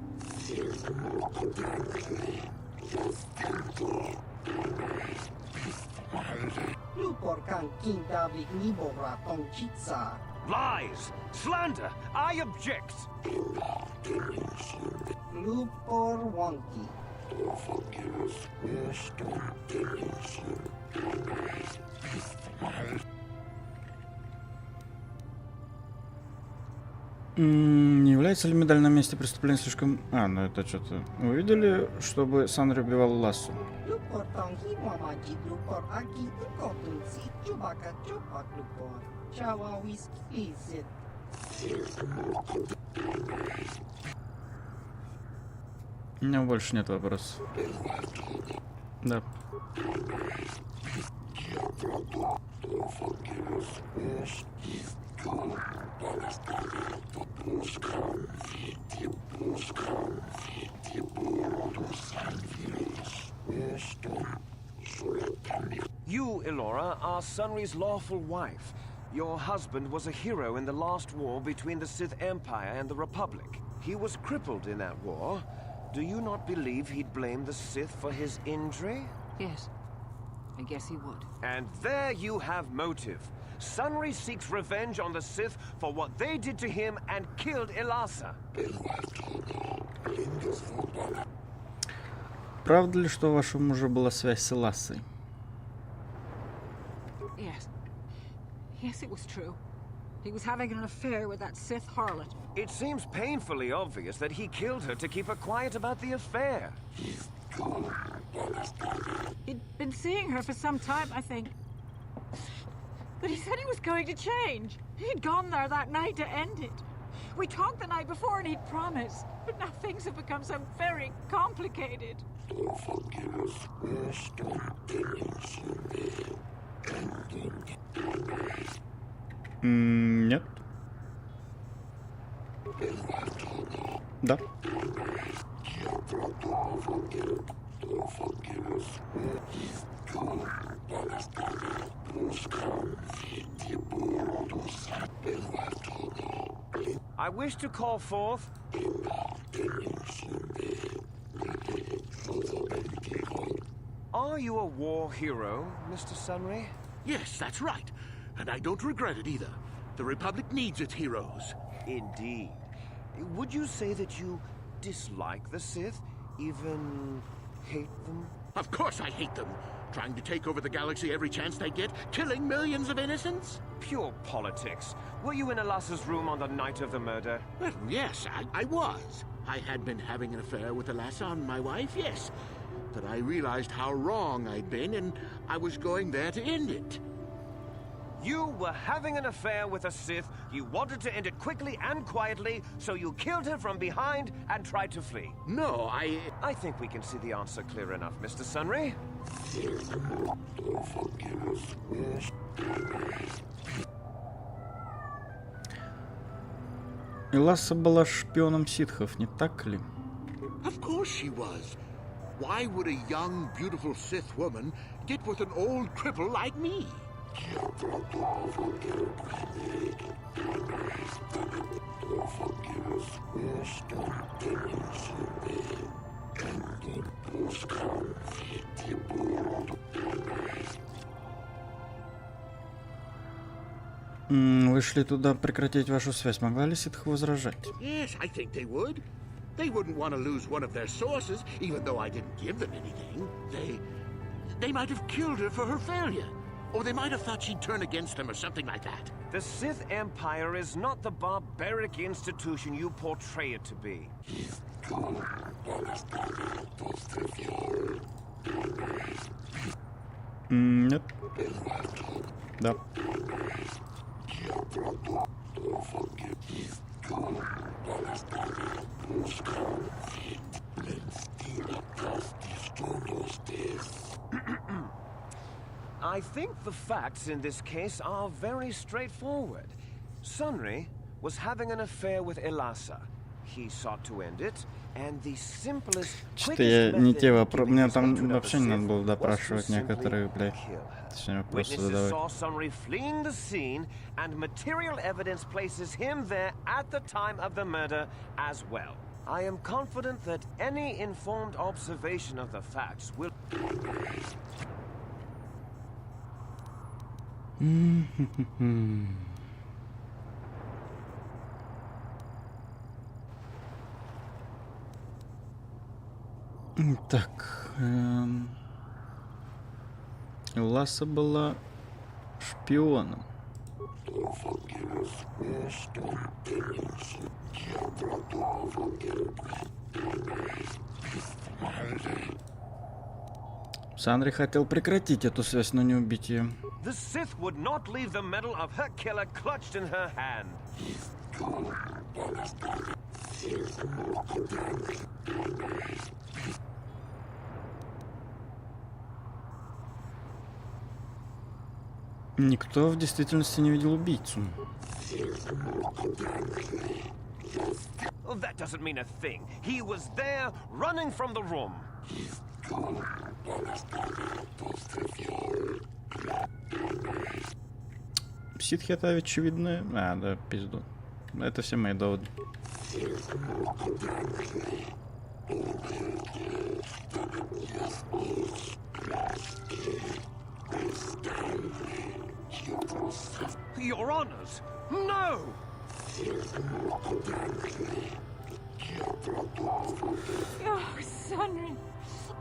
Lies! Slander! I object! Glupor Wonky. Не Является ли медаль на месте преступления слишком... А, ну это что-то... Вы видели, чтобы Санри убивал Лассу? У меня больше нет вопросов. Да. You, Elora, are Sunry's lawful wife. Your husband was a hero in the last war between the Sith Empire and the Republic. He was crippled in that war. Do you not believe he'd blame the Sith for his injury? Yes. I guess he would. And there you have motive. Sunry seeks revenge on the Sith for what they did to him and killed Elasa. Правда ли, что у вашего мужа была связь с Элассой? Yes. Yes, it was true. He was having an affair with that Sith harlot. It seems painfully obvious that he killed her to keep her quiet about the affair. He'd been seeing her for some time, I think. But he said he was going to change. He'd gone there that night to end it. We talked the night before and he'd promised. But now things have become so very complicated. Нет. Да. I wish to call forth... Are you a war hero, Mr. Sunry? Yes, that's right. And I don't regret it either. The Republic needs its heroes. Indeed. Would you say that you dislike the Sith? Even hate them? Of course I hate them. Trying to take over the galaxy every chance they get, killing millions of innocents? Pure politics. Were you in Elasa's room on the night of the murder? Well, yes, I was. I had been having an affair with Elasa and my wife, yes. But I realized how wrong I'd been, and I was going there to end it. You were having an affair with a Sith, you wanted to end it quickly and quietly, so you killed her from behind and tried to flee. No, I think we can see the answer clear enough, Mr. Sunry. Эласа была шпионом ситхов, не так ли? Of course she was. Why would a young, beautiful Sith woman get with an old cripple like me? Вы шли туда прекратить вашу связь. Могла ли ситх возражать? Yes, I think they would. They wouldn't want to lose one of their sources, even though I didn't give them anything. They might have killed her for her failure. Or they might have thought she'd turn against them or something like that. The Sith Empire is not the barbaric institution you portray it to be. Нет. Да. I think the facts in this case are very straightforward. Sunry was having an affair with Elasa. He sought to end it, and the simplest, Что-то я не те вопросы. Мне там вообще не надо было допрашивать некоторые, блядь. Точнее, вопросы Witnesses saw задавать. Sunry fleeing the scene, and material evidence places him there at the time of the murder as well. I am confident that any informed observation of the facts will... Так. Ласса была шпионом. Санри хотел прекратить эту связь, но не убить ее. The Sith would not leave the medal of her killer clutched in her hand. Никто в действительности не видел убийцу. Well, that doesn't mean a thing. He was there, running from the room. Ситхи это очевидно. А, да, пизду. Это все мои доводы. Your honors, no! Oh, Sunry.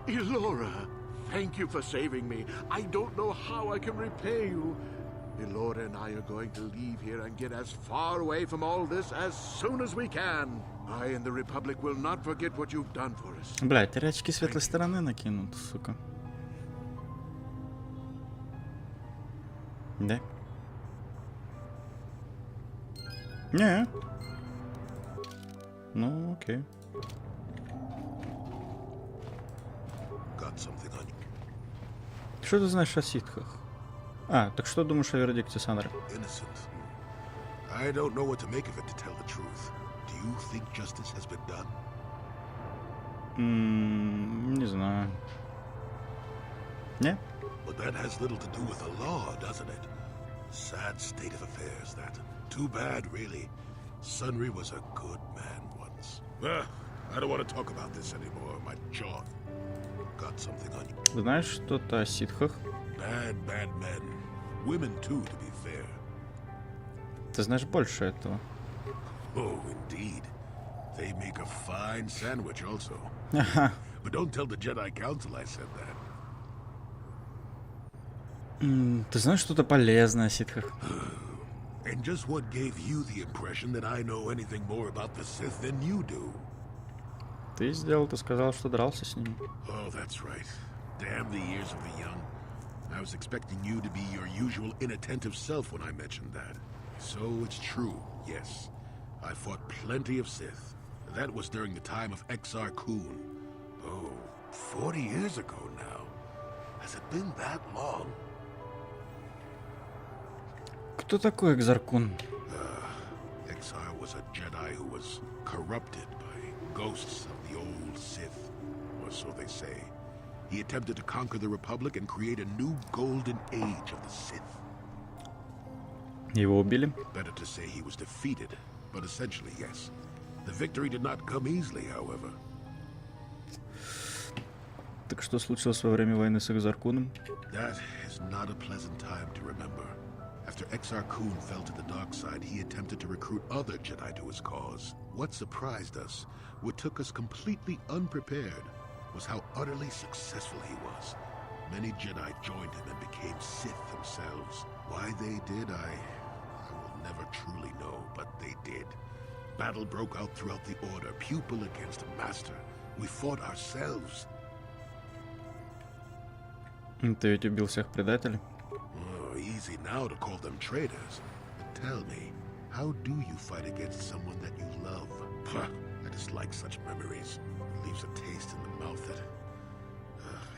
Elora, thank you for saving me. I don't know how I can repay you. Elora and I are going to leave here and get as far away from all this as soon as we can. I and the Republic will not forget what you've done for us. Блядь, рячки светлой стороны накинут, сука. Да? Не. Ну, окей. Что ты знаешь о ситхах? А, так что думаешь о вердикте Сандры? I don't know what to make of it, to tell the truth. Do you think justice has been done? Не знаю. Не? But that has little to do with the law, doesn't it? Sad state of affairs, that. Too bad, really. Sunry was a good man once. I don't want to talk about this anymore. My jaw got something on you. Знаешь что-то о ситхах? Bad men. Women too, to be fair. Ты знаешь больше этого? Oh, indeed. They make a fine sandwich also. Ага. But don't tell the Jedi Council I said that. Ты знаешь что-то полезное о ситхах? And just what gave you the impression that I know anything more about the Sith than you do? Ты сказал, что дрался с ними. Oh, that's right. Damn the years of the young. I was expecting you to be your usual inattentive self when I mentioned that. So it's true, yes. I fought plenty of Sith. That was during the time of Exar Kun. Oh, 40 years ago now. Has it been that long? Кто такой Экзаркун? Exar was a Jedi who was corrupted by ghosts of the old Sith, or so they say. He attempted to conquer the Republic and create a new golden age of the Sith. Его убили? Better to say he was defeated, but essentially, yes. The victory did not come easily, however. Так что случилось во время войны с Экзаркуном? That is not a pleasant time to remember. After Exar Kun fell to the dark side, he attempted to recruit other Jedi to his cause. What surprised us, what took us completely unprepared, was how utterly successful he was. Many Jedi joined him and became Sith themselves. Why they did, I will never truly know, but they did. Battle broke out throughout the Order, pupil against master. We fought ourselves. Ты ведь убил всех предателей? Oh, easy now to call them traitors. But tell me, how do you fight against someone that you love? I dislike such memories. It leaves a taste in the mouth that...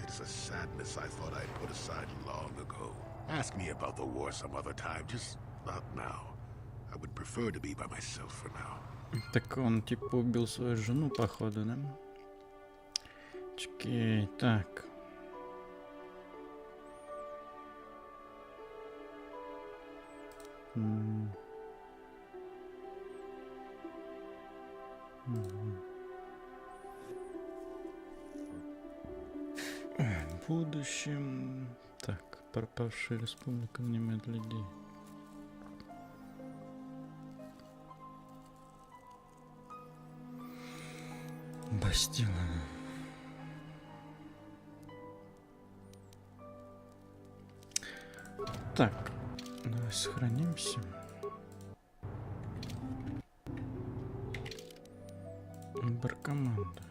it is a sadness I thought I'd put aside long ago. Ask me about the war some other time, just not now. I would prefer to be by myself for now. Так он типа убил свою жену, походу, да? Чекай, так. В будущем... Так, пропавшая республика нанимает людей. Бастила. Так, сохранимся. Баркоманда.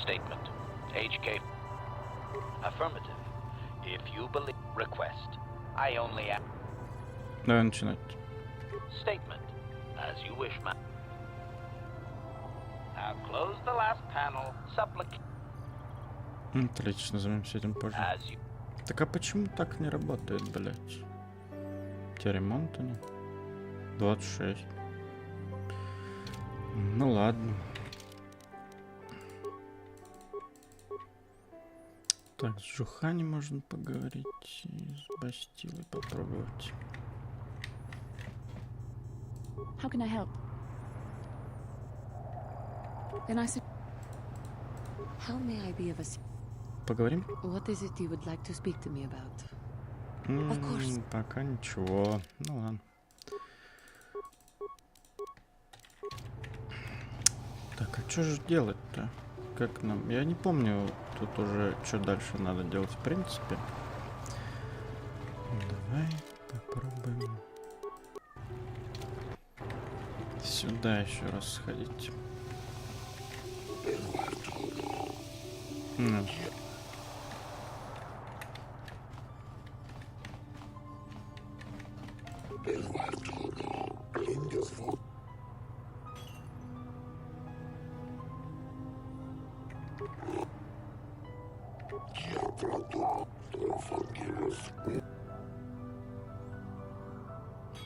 Statement. HK. Affirmative. If you believe request, I only am. Давай начинать. Statement. As you wish, ma'am. Now close the last panel. Supplicate. Отлично, займемся этим позже. Так а почему так не работает, блять? Те ремонта нет. 26. Ну ладно. Так, с Джухани можно поговорить. И с Бастилой попробовать. How can I help? Then I said, how may I be of assistance? Поговорим? What is it you would like to speak to me about? Of course. Пока ничего. Ну ладно. Так, а что же делать-то? Как нам? Я не помню тут уже, что дальше надо делать в принципе. Давай попробуем сюда еще раз сходить.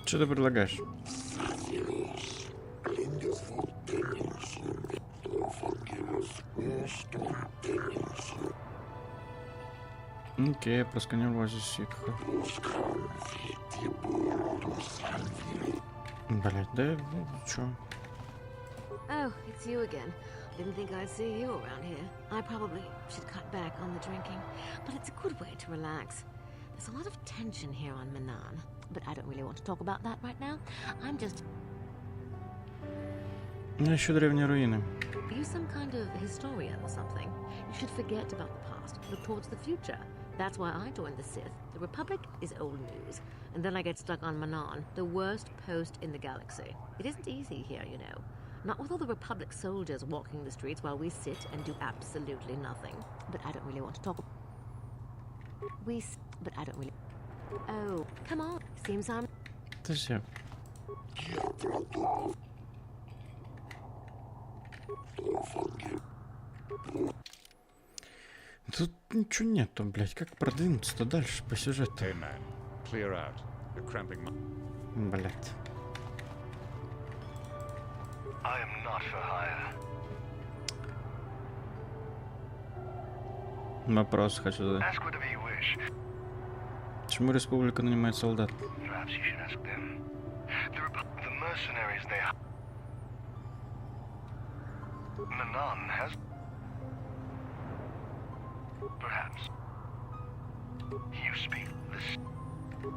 Что ты предлагаешь? Окей, я просканировал здесь ситху. Блять, да чё? Oh, it's you again. Didn't think I'd see you around here. I probably should cut back on the drinking, but it's a good way to relax. There's a lot of tension here on Manan, but I don't really want to talk about that right now. I'm just... Еще древние руины. Are you some kind of historian or something? You should forget about the past, look towards the future. That's why I joined the Sith. The Republic is old news. And then I get stuck on Manan, the worst post in the galaxy. It isn't easy here, you know. Not with all the Republic soldiers walking the streets while we sit and do absolutely nothing. But I don't really want to talk. But I don't really... Oh, come on. Seems I'm... Подожди. Тут ничего нету, блять. Как продвинуться-то дальше по сюжету? Блять. I am not for hire. Вопрос хочу задать. Ask whatever you wish. Почему республика нанимает солдат? Perhaps you should ask them. The mercenaries they have. Manan has. Perhaps. You speak this.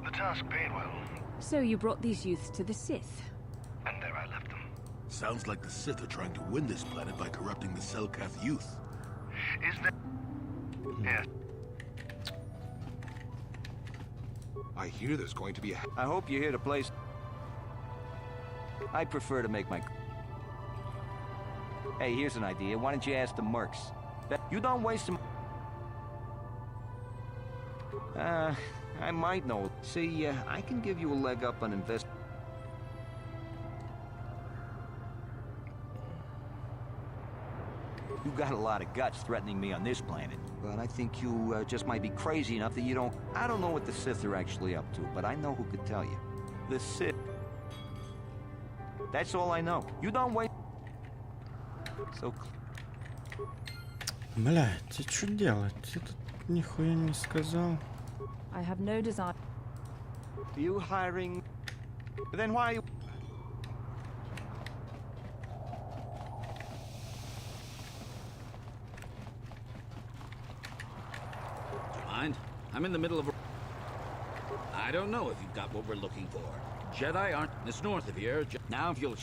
The task paid well. So you brought these youths to the Sith? And there I left them. Sounds like the Sith are trying to win this planet by corrupting the Selkath youth. Is there... Yes. I hear there's going to be a... I hope you're here to place... I prefer to make my... Hey, here's an idea. Why don't you ask the mercs? You don't waste some... I might know. See, I can give you a leg up on invest... You got a lot of guts threatening me on this planet, but I think you just might be crazy enough that you don't... I don't know what the Sith are actually up to, but I know who could tell you. The Sith. That's all I know. You don't wait... So... Блядь, и что делать? Я тут нихуя не сказал. I have no desire... Are you hiring... Then why are you... Mind? I'm in the middle of a... I don't know if you've got what we're looking for. Jedi aren't... It's north of here. Now if you'll...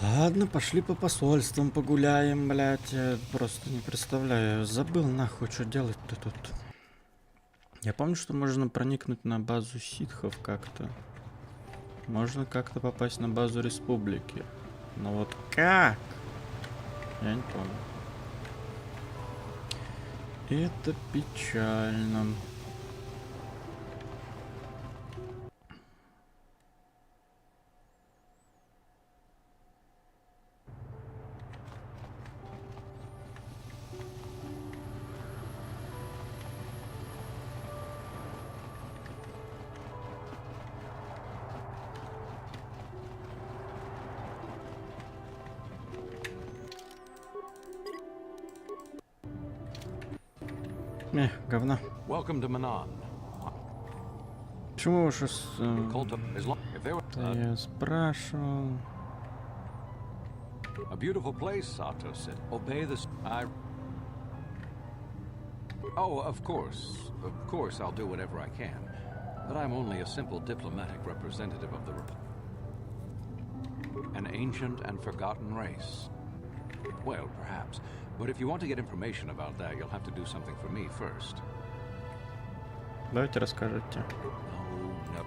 Ладно, пошли по посольствам погуляем, блядь. Я просто не представляю. Забыл нахуй, что делать-то тут. Я помню, что можно проникнуть на базу ситхов как-то. Можно как-то попасть на базу республики. Но вот как? Я не помню. Это печально. Говна. Welcome to Manon. Почему уж я спрашивал? A beautiful place, Sato said. Obey the... Oh, of course. Of course, I'll do whatever I can. But I'm only a simple diplomatic representative of the Republic. An ancient and forgotten race. Well, perhaps. But if you want to get information about that, you'll have to do something for me first. Давайте расскажите. No.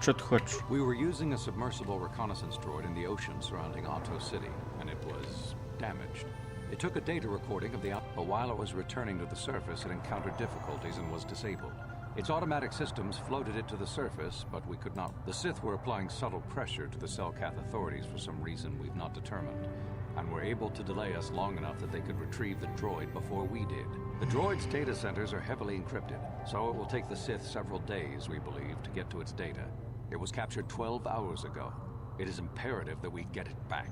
Что ты хочешь? We were using a submersible reconnaissance droid in the ocean surrounding Otto City, and it was damaged. It took a data recording of the but while it was returning to the surface, it encountered difficulties and was disabled. Its automatic systems floated it to the surface, but we could not. The Sith were applying subtle pressure to the Selkath authorities for some reason we've not determined, and were able to delay us long enough that they could retrieve the droid before we did. The droid's data centers are heavily encrypted, so it will take the Sith several days, we believe, to get to its data. It was captured 12 hours ago. It is imperative that we get it back.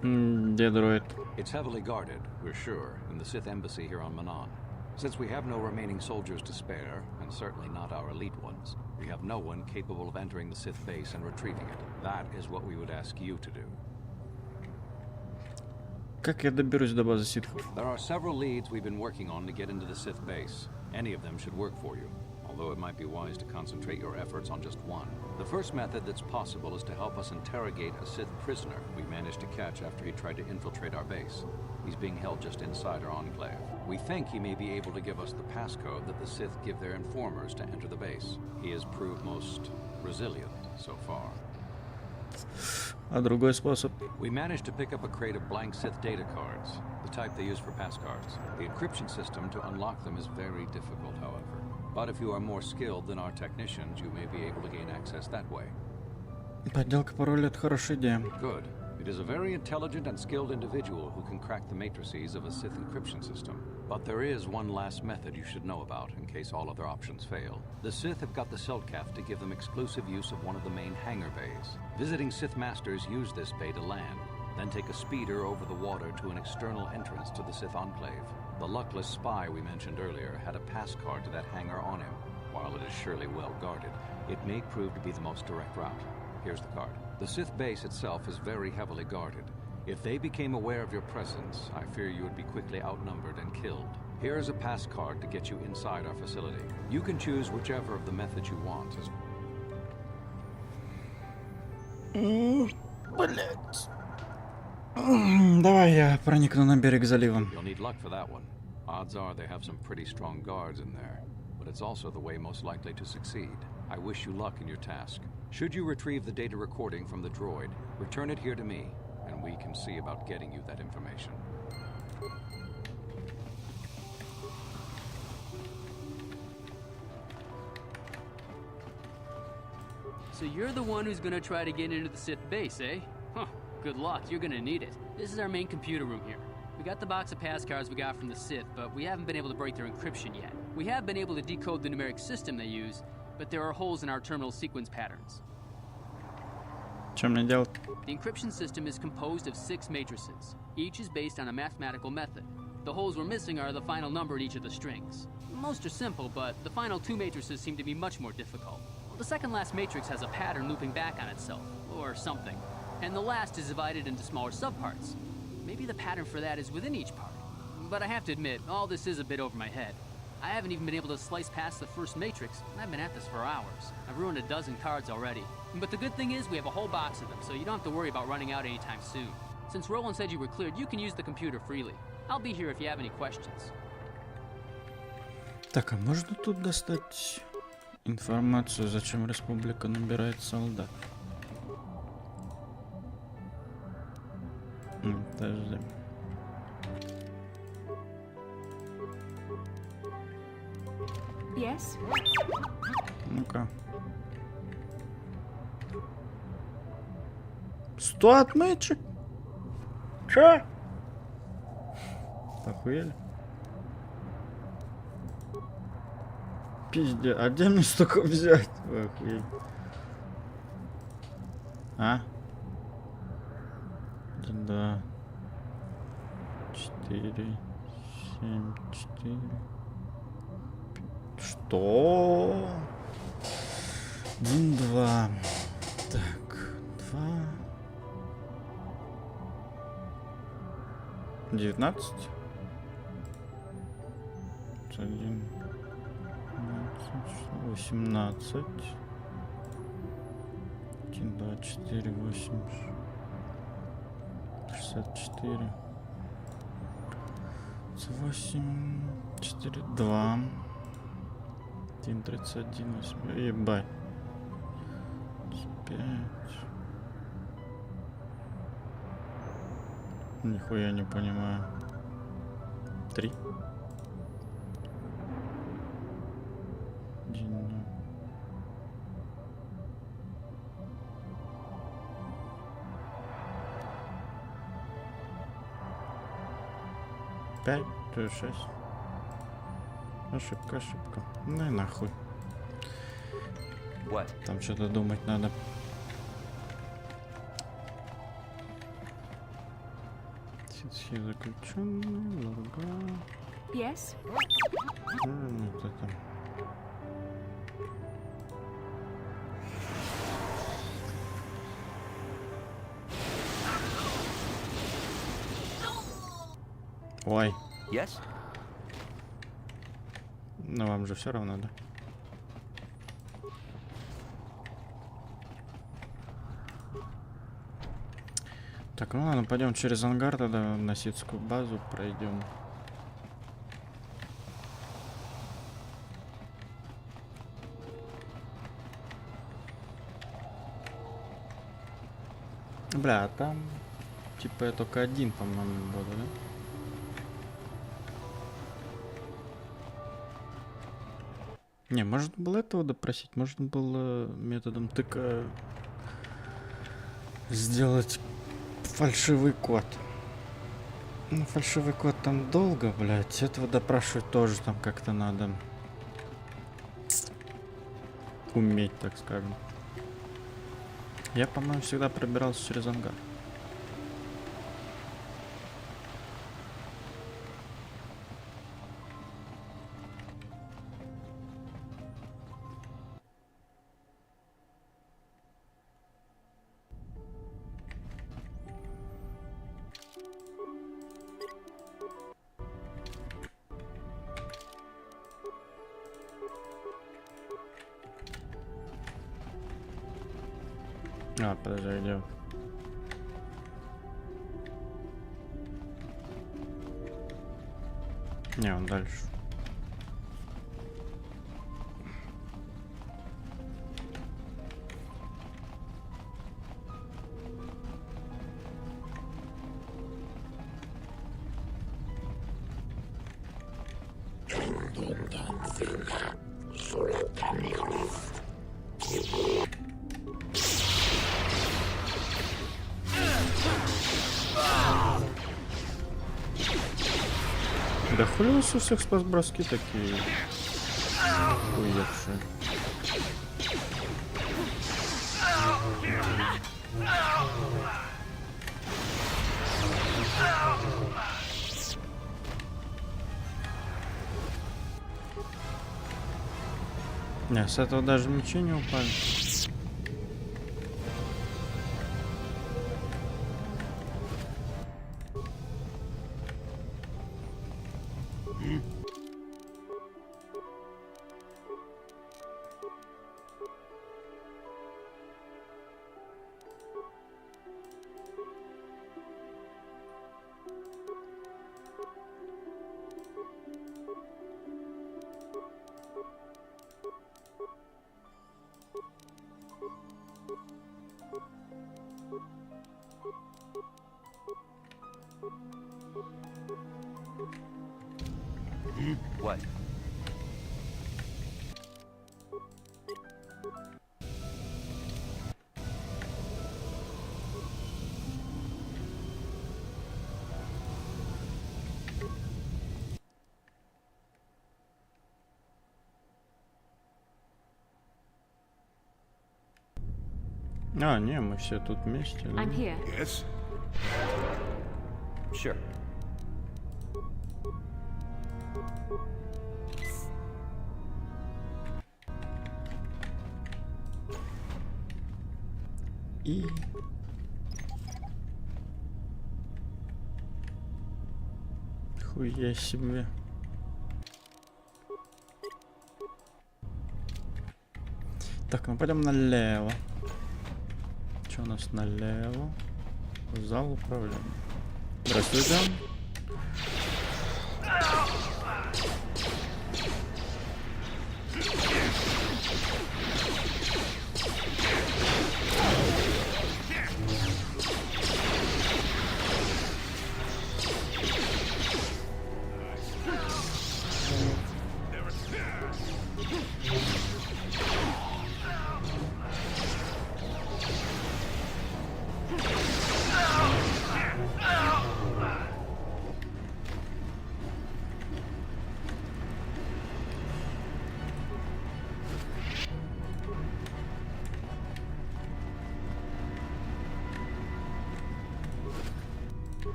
Где дроид? It's heavily guarded, we're sure, in the Sith embassy here on Manon. Since we have no remaining soldiers to spare, and certainly not our elite ones, we have no one capable of entering the Sith base and retrieving it. That is what we would ask you to do. Как я доберусь до базы ситхов? There are several leads we've been working on to get into the Sith base. Any of them should work for you, although it might be wise to concentrate your efforts on just one. The first method that's possible is to help us interrogate a Sith prisoner we managed to catch after he tried to infiltrate our base. He's being held just inside our enclave. We think he may be able to give us the passcode that the Sith give their informers to enter the base. He has proved most resilient so far. А другой способ? We managed to pick up a crate of blank Sith data cards, the type they use for pass cards. The encryption system to unlock them is very difficult, however. But if you are more skilled than our technicians, you may be able to gain access that way. Подделка пароля — это хорошая идея. Good. It is a very intelligent and skilled individual who can crack the matrices of a Sith encryption system. But there is one last method you should know about in case all other options fail. The Sith have got the Selkath to give them exclusive use of one of the main hangar bays. Visiting Sith masters use this bay to land, then take a speeder over the water to an external entrance to the Sith enclave. The luckless spy we mentioned earlier had a pass card to that hangar on him. While it is surely well guarded, it may prove to be the most direct route. Here's the card. The Sith base itself is very heavily guarded. If they became aware of your presence, I fear you would be quickly outnumbered and killed. Here is a pass card to get you inside our facility. You can choose whichever of the methods you want. Блять. Давай я проникну на берег залива. You'll need luck for that one. Odds are they have some pretty strong guards in there, but it's also the way most likely to succeed. I wish you luck in your task. Should you retrieve the data recording from the droid, return it here to me, and we can see about getting you that information. So you're the one who's gonna try to get into the Sith base, eh? Huh, good luck, you're gonna need it. This is our main computer room here. We got the box of pass cards we got from the Sith, but we haven't been able to break their encryption yet. We have been able to decode the numeric system they use, but there are holes in our terminal sequence patterns. Что мне делать? The encryption system is composed of 6 matrices. Each is based on a mathematical method. The holes we're missing are the final number in each of the strings. Most are simple, but the final 2 matrices seem to be much more difficult. The second last matrix has a pattern looping back on itself, or something. And the last is divided into smaller subparts. Maybe the pattern for that is within each part. But I have to admit, all this is a bit over my head. I haven't even been able to slice past the first matrix, and I've been at this for hours. I've ruined a dozen cards already. But the good thing is we have a whole box of them, so you don't have to worry about running out anytime soon. Since Roland said you were cleared, you can use the computer freely. I'll be here if you have any questions. Так, а можно тут достать информацию, зачем республика набирает солдат? Подожди. Yes? Ну-ка. 100 отмычек? Чё? Охуели? Пиздец, а где мне столько взять? Охуеть. А? 1, 2, 4, 7, 4. Что? 1, 2. Так, 2. 19. 1, 18. 1, 2, 4, 8. 64. 8, 4, 2. 1, 31, 8. Ебать. 5. Нихуя не понимаю. 3. 1. 5, 6. Ошибка, ошибка. Ну и нахуй. Там что-то думать надо. Все заключенные, лорга. Yes? Вот это. Ой. Yes? Ну вам же все равно, да? Так, ну ладно, пойдем через ангар тогда на ситскую базу пройдем. Бля, а там типа я только один, по-моему, буду, да? Не, можно было этого допросить, можно было методом тыка сделать фальшивый код. Ну, фальшивый код там долго, блядь. Этого допрашивать тоже там как-то надо уметь, так скажем. Я, по-моему, всегда пробирался через ангар. А, подожди, идем. Не, он дальше. Да хули у вас у всех спас-броски такие уехавшие. Не, с этого даже мечи не упали. What? А, не, мы все тут вместе. Да? I'm here. Yes? Sure. И... Хуя себе. Так, мы пойдем налево. Что у нас налево? Зал управления. Здравствуйте.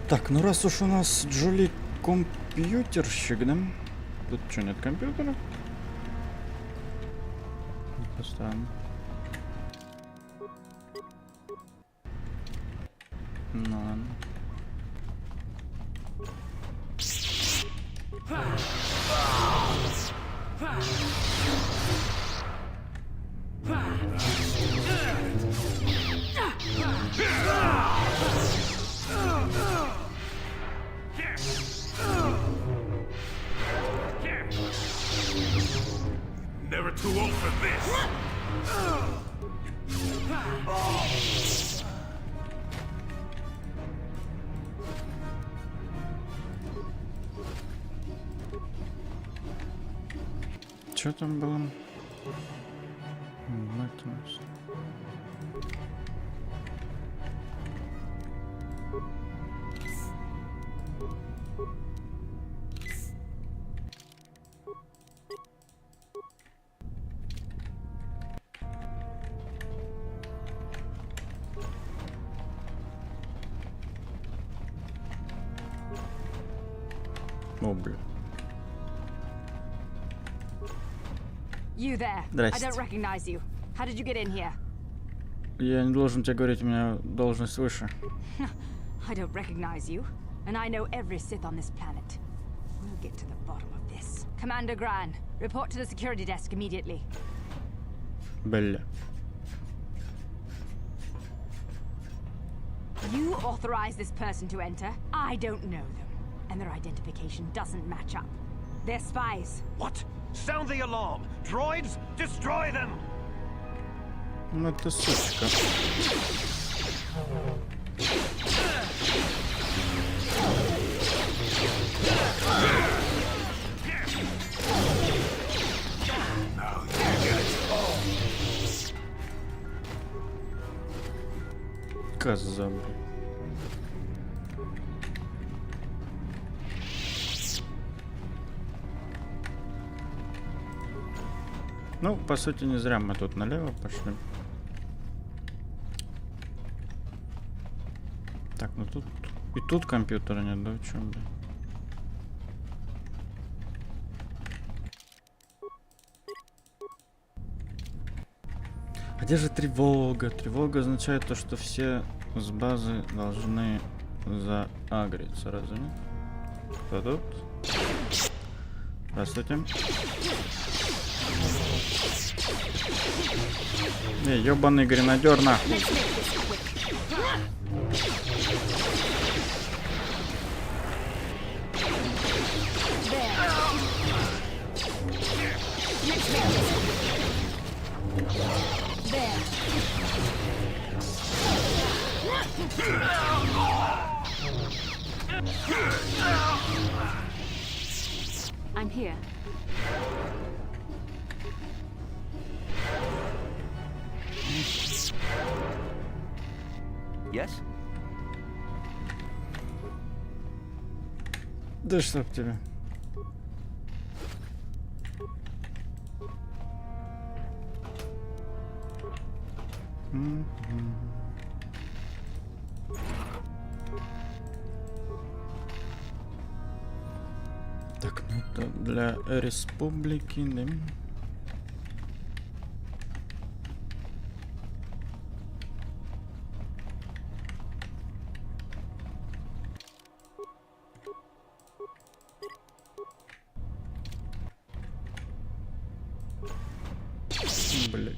Так, ну раз уж у нас Джоли компьютерщик, да? Тут что, нет компьютера? Странно. Ну ладно. Never too old for this. Что там было? О, блин. You there. I don't recognize you. How did you get in here? Я не должен тебе говорить, у меня должность выше. I don't recognize you, and I know every Sith on this planet. We'll get to the bottom of this. Commander Gran, report to the security desk immediately. Бля. You authorized this person to enter. I don't know them, and their identification doesn't match up. They're spies. What? Sound the alarm! Droids, destroy them! Ну ты сучка. Коза, блин. Ну, по сути, не зря мы тут налево пошли. Так, ну тут... И тут компьютера нет, да, в чем, блин? А где же тревога? Тревога означает то, что все с базы должны заагриться, разве нет? Кто тут? Здравствуйте. Ёбаный гренадер, нахуй. Here. Yes? Да чтоб тебя. Так, ну это для республики, да? Блядь.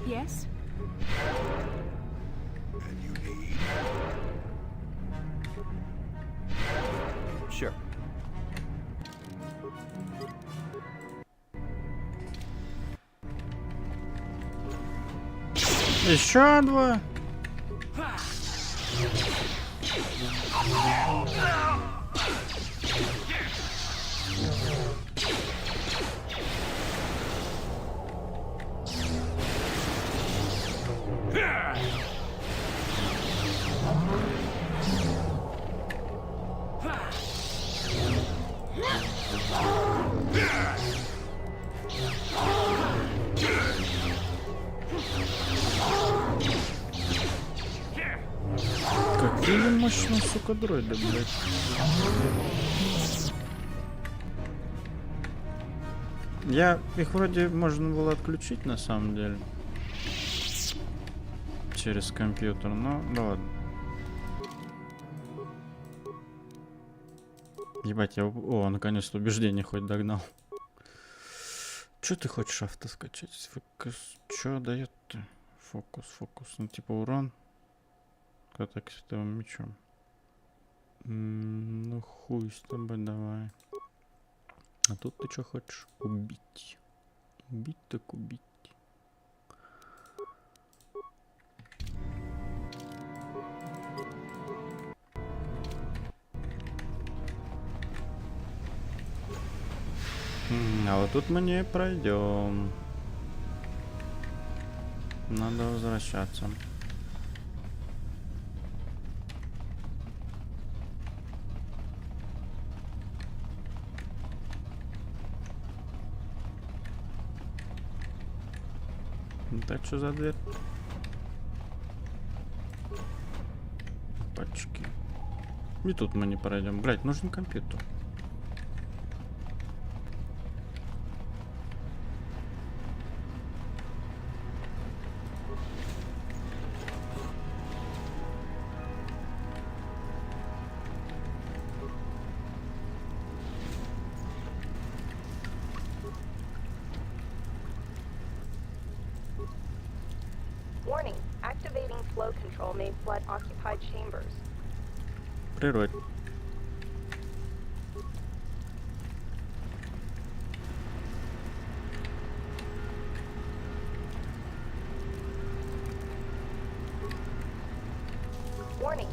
Yes? And you need? Sure. Еще два. Какие мощные, сука, дроиды, блядь. Их вроде можно было отключить на самом деле. Через компьютер, но да ладно. Ебать, я... О, наконец-то убеждение хоть догнал. Чё ты хочешь авто скачать? Фокус. Чё дает-то? Фокус. Ну типа урон. К атакситовым мечом. Ну хуй с тобой, давай. А тут ты что хочешь? Убить. Убить так убить. А вот тут мы не пройдем. Надо возвращаться. Так, что за дверь? Пачки. И тут мы не пройдем. Блять, нужен компьютер. Warning, activating flow control may flood occupied chambers. Природь. Warning,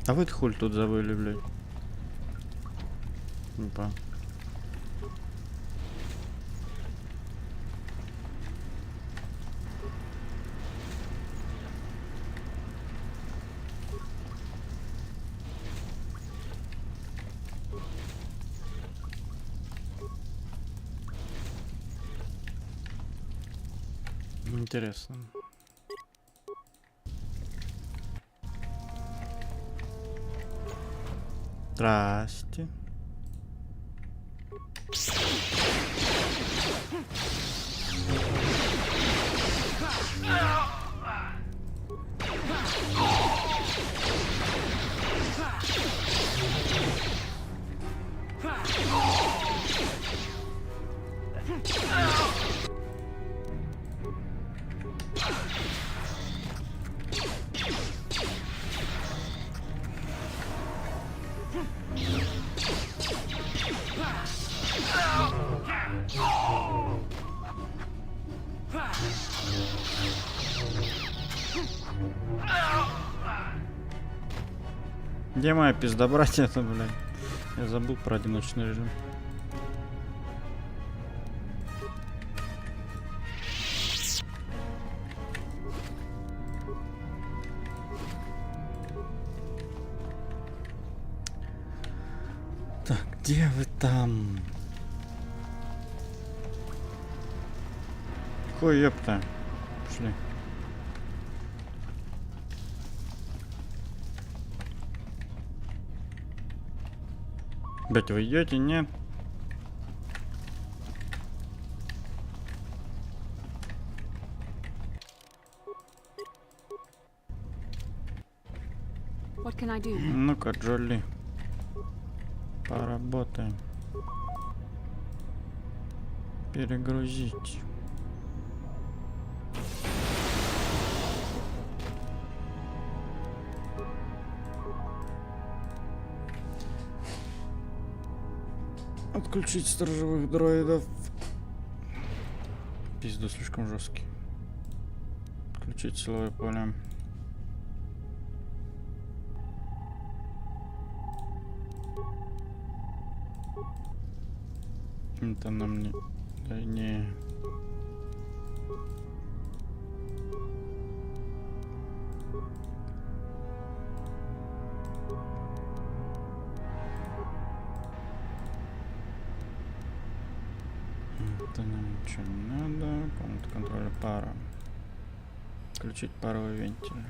А вы хуль тут забыли, блядь? Опа. Интересно. Здрасте. Где моя пизда, братья, это, блядь? Я забыл про одиночный режим. Так, где вы там? Хуй, ёпта. Пошли. Блять, вы идете? Нет. Ну-ка, Джоли. Поработаем. Перегрузить. Отключить сторожевых дроидов. Пизду, слишком жесткий. Отключить силовое поле. Это нам не... Да не... Это нам ничего не надо. Комната контроля пара. Включить паровый вентиль.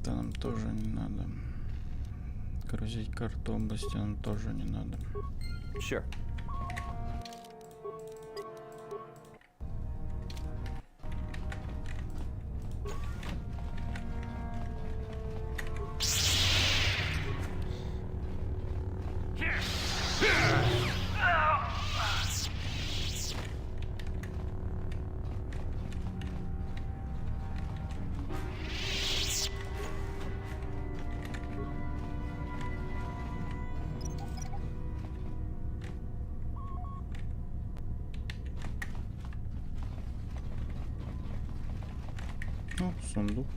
Это нам тоже не надо. Грузить карту области нам тоже не надо. Sure. Ну, сундук.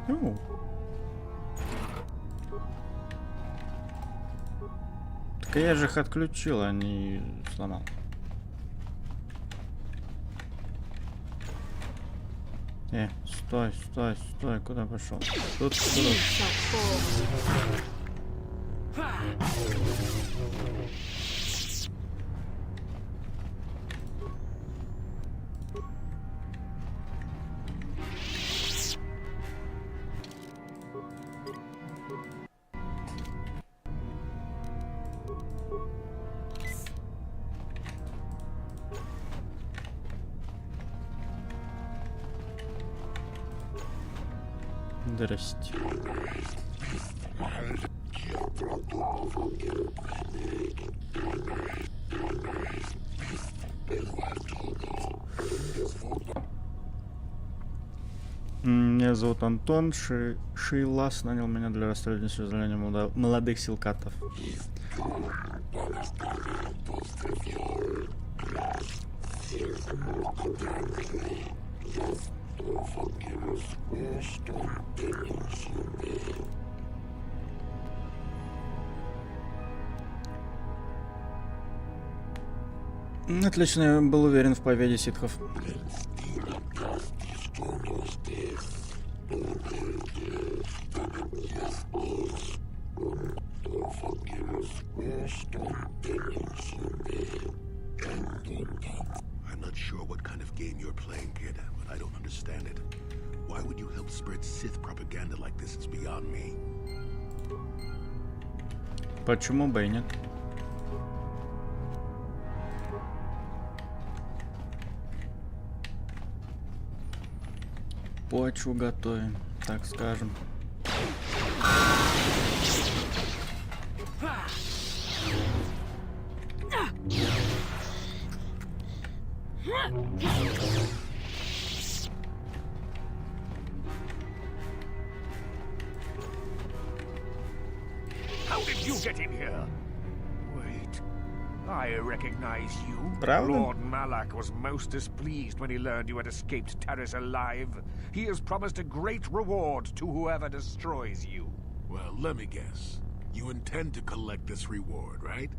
Ну. Так я же их отключил, а не сломал. Стой, стой, стой, куда пошел? Тут. Здрасте. Меня зовут Антон. Шейлас нанял меня для расследования с изданием молодых силкатов. Отлично, я был уверен в победе ситхов. I'm not sure what kind of game you're playing, kid, but I don't understand it. Why would you help spread Sith propaganda like this? It's beyond me. Почему бы и нет? Почву готовим, так скажем. How did you get in here? Wait, I recognize you. Правда? Lord Malak was most displeased when he learned you had escaped Terrace alive. He has promised a great reward to whoever destroys you. Well, let me guess. You intend to collect this reward, right?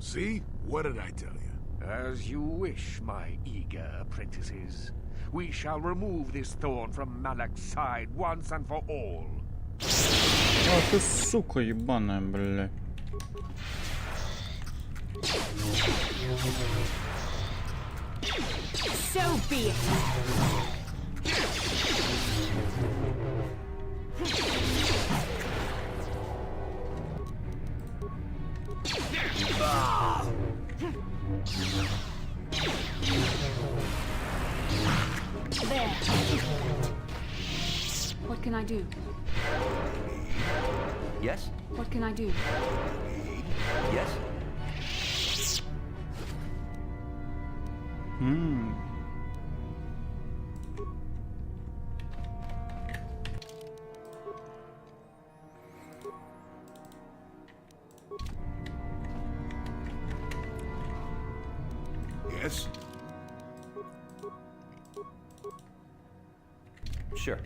See? What did I tell you? As you wish, my eager apprentices. We shall remove this thorn from Malak's side once and for all. А ты сука ебаная, бля. So be it. There. What can I do? Yes? What can I do? Yes? Yes? Sure.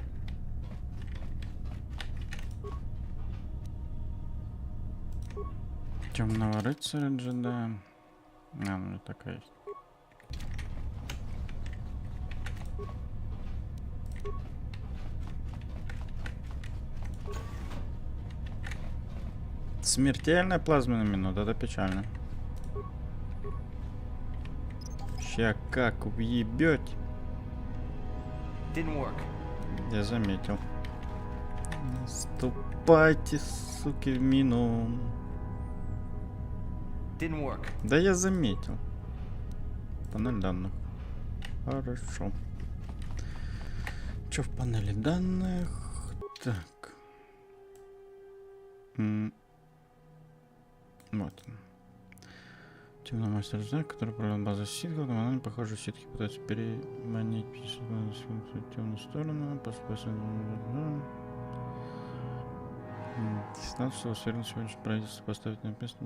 Темного рыцаря джедаем. А, ну такая есть. Смертельная плазменная минута, это печально. Ща как уебёть. Я заметил. Ступайте, суки, в мину. Да я заметил. Панель данных. Хорошо. Чё в панели данных? Так. Вот он. Темномастер знак, который управляет базой ситхов, но она не похожа, ситхи пытаются переманить в темную сторону, дистанцию усилил сегодняшнее правительство поставить на место.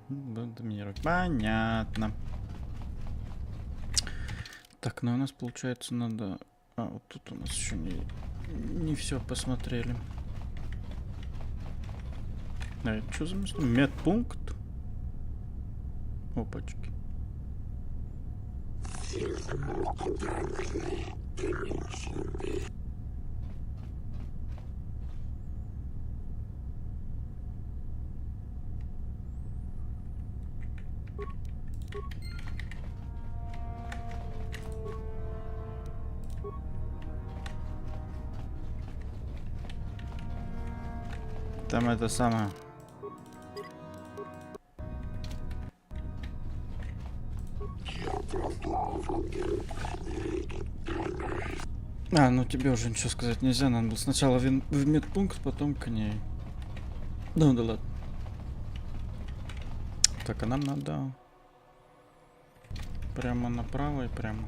Доминировать. Понятно. Так, ну у нас получается надо. А, вот тут у нас еще не все посмотрели. А это что за место? Медпункт? Опачки. Там это самое. А, ну тебе уже ничего сказать нельзя, надо было сначала в медпункт, потом к ней. Ну да ладно. Так, а нам надо прямо направо и прямо.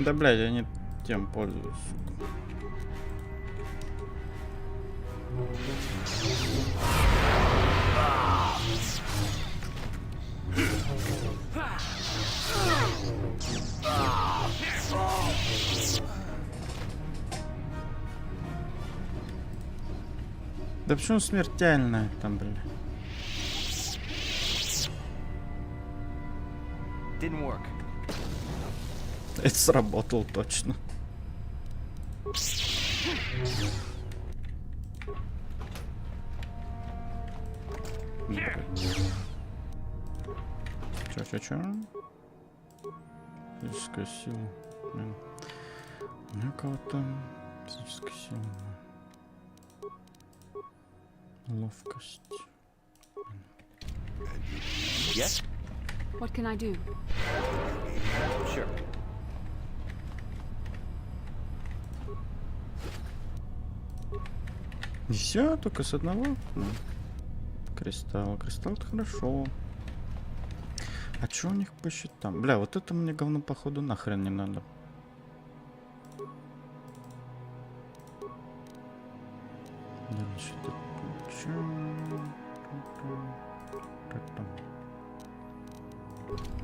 Да, блядь, я не тем пользуюсь, сука. Да почему смертельная там, блин? Didn't work. Это сработало точно. Чё? Физическая сила. Блин. Ну кого-то физическая сила. Ловкость. Yes? What can I do? Sure. И все, только с одного? Ну, кристалл. Кристалл-то хорошо. А чё у них по счетам? Бля, вот это мне говно походу нахрен не надо.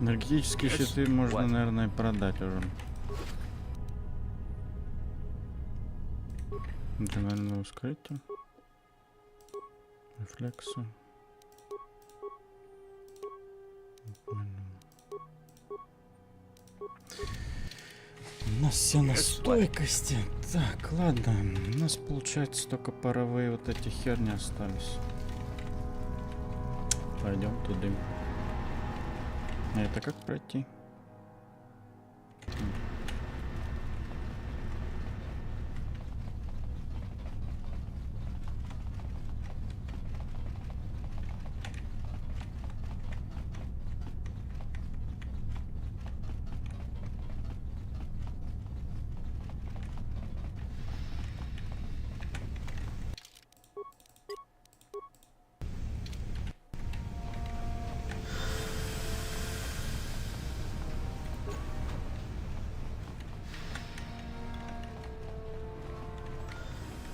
Энергетические щиты можно, наверное, продать уже. Интернальный ускоритель. Рефлексы. У нас все на стойкости. Так, ладно. У нас получается только паровые вот эти херни остались. Пойдем туда. А это как пройти?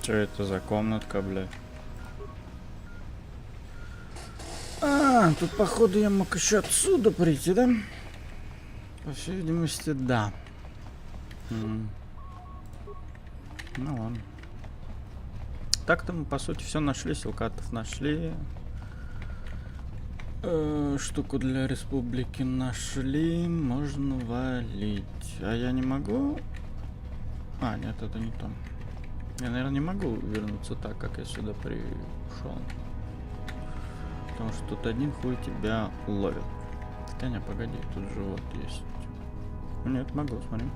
Что это за комнатка, блядь? А, тут походу я мог еще отсюда прийти, да? По всей видимости, да. Ну ладно. Так-то мы, по сути, все нашли. Силкатов нашли. Штуку для республики нашли. Можно валить. А я не могу? А, нет, это не то. Я, наверное, не могу вернуться так, как я сюда пришел. Потому что тут один хуй тебя ловит. Хотя не, погоди, тут же вот есть. Нет, могу, смотри.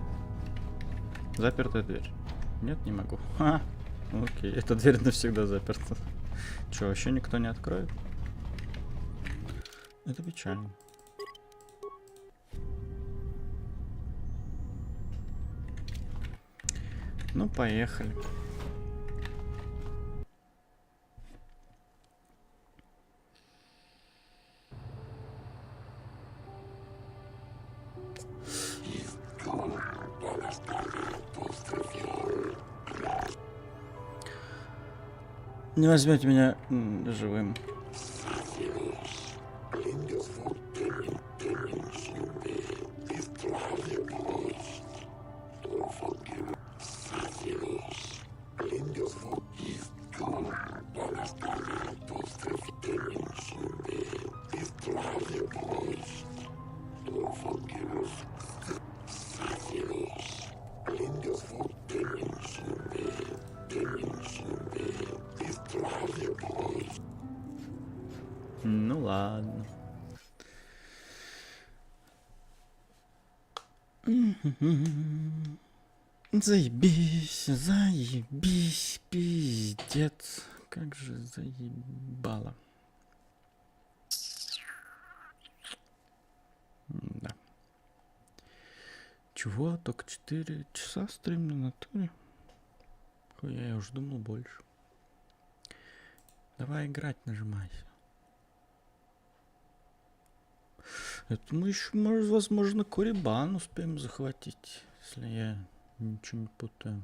Запертая дверь. Нет, не могу. Ха, окей, эта дверь навсегда заперта. Че, вообще никто не откроет? Это печально. Ну, поехали. Не возьмете меня живым. Ну ладно. Заебись, заебись, пиздец. Как же заебало. Да. Чего? Только 4 часа стрим на натуре? Я уже думал больше. Давай играть, нажимайся. Это мы еще, возможно, Курибан успеем захватить. Если я ничего не путаю.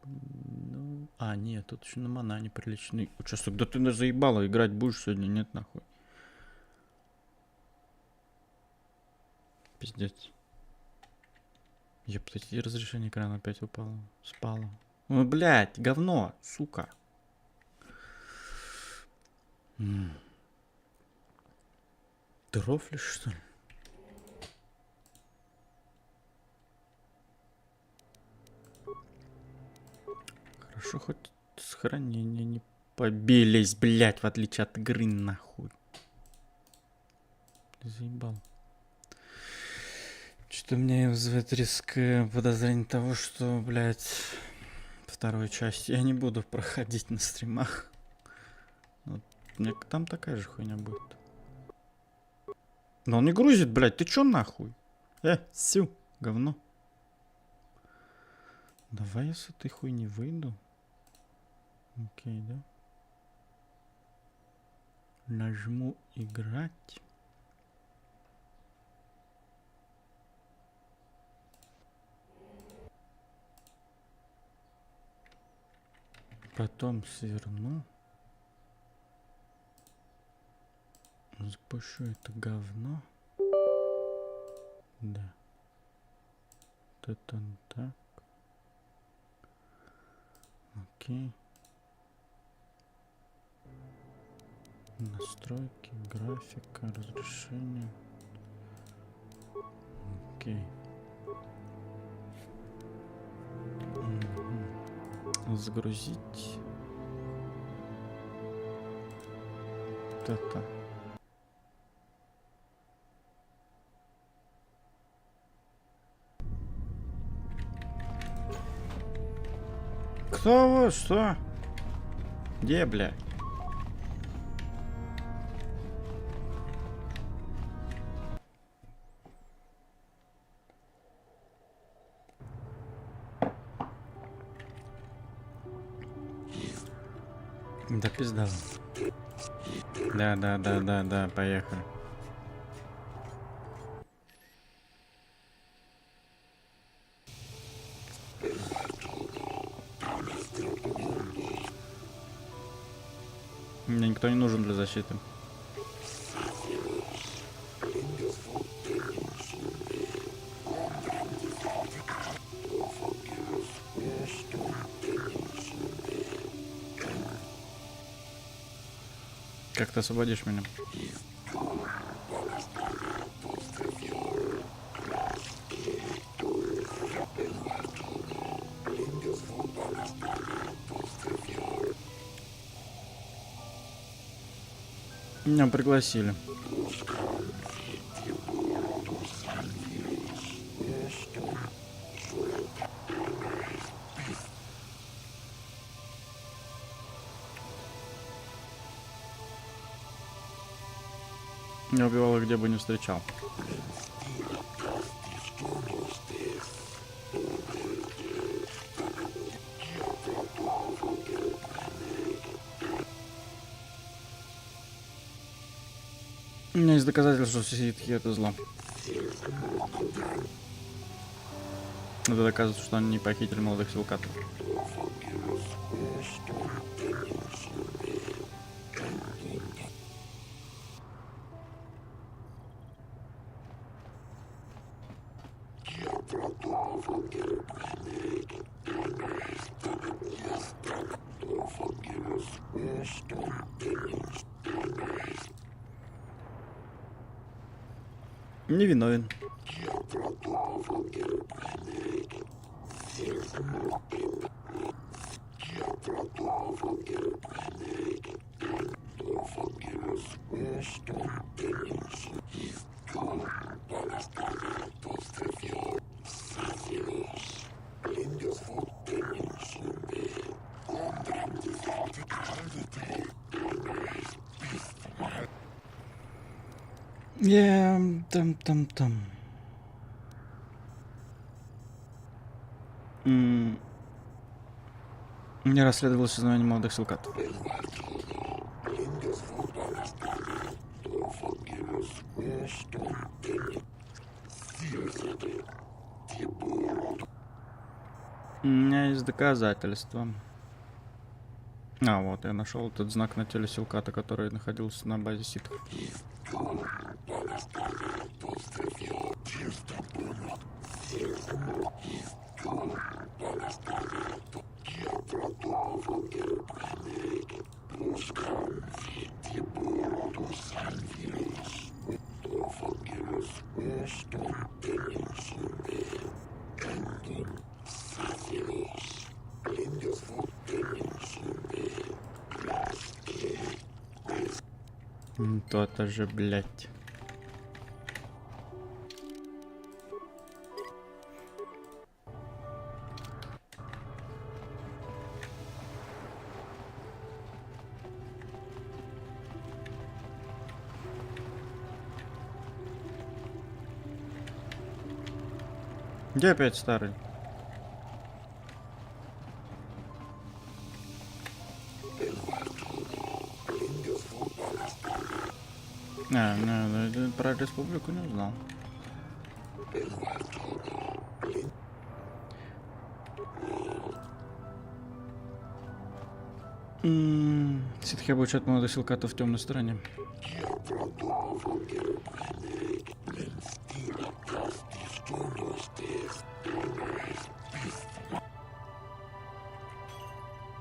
Ну, нет, тут еще на мана неприличный участок. Да ты заебала, играть будешь сегодня? Нет, нахуй. Пиздец. Ептать, и разрешение экрана опять упало. Спало. Ну, блядь, говно, сука. Ты рофлишь, что ли? Хорошо, хоть сохранение не побились, блядь, в отличие от игры, нахуй. Ты заебал. Что-то мне вызывает резкое подозрение того, что, блядь, вторую часть я не буду проходить на стримах. Вот, мне там такая же хуйня будет. Но он не грузит, блядь, ты чё нахуй? Сю, говно. Давай я с этой хуйни выйду. Окей, да? Нажму играть. Потом сверну. Запущу это говно. Да. Вот это так. Окей. Настройки, графика, разрешение. Окей. Загрузить. Вот это. Кто вы? Что? Где, бля? Да пизда. Да, поехали. Мне никто не нужен для защиты. Как ты освободишь меня? Меня пригласили. Я убивал их, где бы не встречал. У меня есть доказательства, что ситхи это зло. Это доказывает, что они не похитили молодых силкатов. Невиновен. Там. Не расследовал исчезновение молодых силкатов. У меня есть доказательства. А, вот, я нашел этот знак на теле Силката, который находился на базе ситхов. То-то же, блядь. Где опять старый? Не, про республику не узнал. Ситхи обучают молодых силкатов в темной стороне.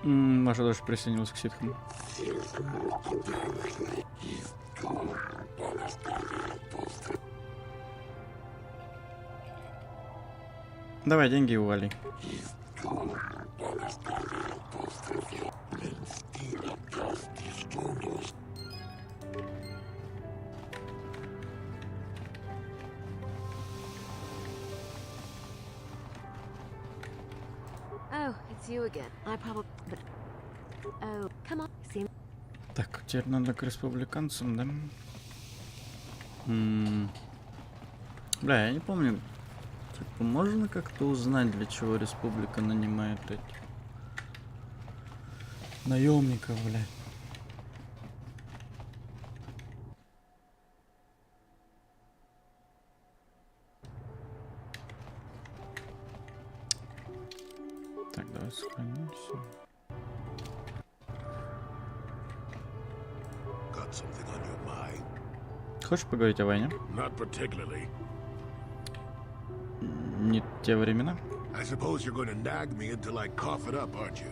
Маша даже присоединилась к ситхам. Давай деньги ували. Oh, it's you again. I probably... Oh, come on. See... Так, теперь надо к республиканцам, да? Бля, я не помню. Типа, можно как-то узнать, для чего республика нанимает этих наемников, бля? Так, давай сохранимся. Хочешь поговорить о войне? Не те времена. I suppose you're going to nag me until I cough it up, aren't you?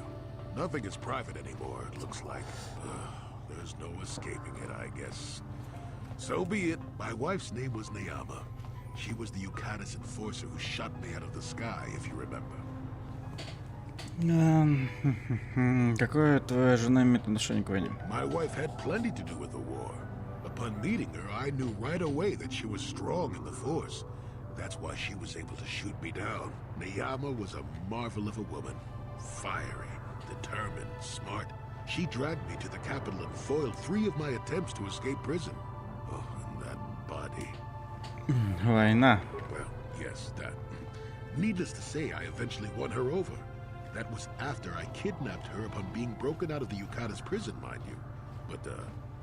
Nothing is private anymore, it looks like. There's no escaping it, I guess. So be it. My wife's name was Neyama. She was the Yukatis enforcer who shot me out of the sky, if you remember. Какое твоя жена имеет отношение к войне? My wife had plenty to do with the war. Upon meeting her, I knew right away that she was strong in the force. That's why she was able to shoot me down. Neyama was a marvel of a woman. Fiery, determined, smart. She dragged me to the capital and foiled 3 of my attempts to escape prison. Oh, and that body. Война. Well, yes, that. Needless to say, I eventually won her over. That was after I kidnapped her upon being broken out of the Yukatas prison, mind you. But,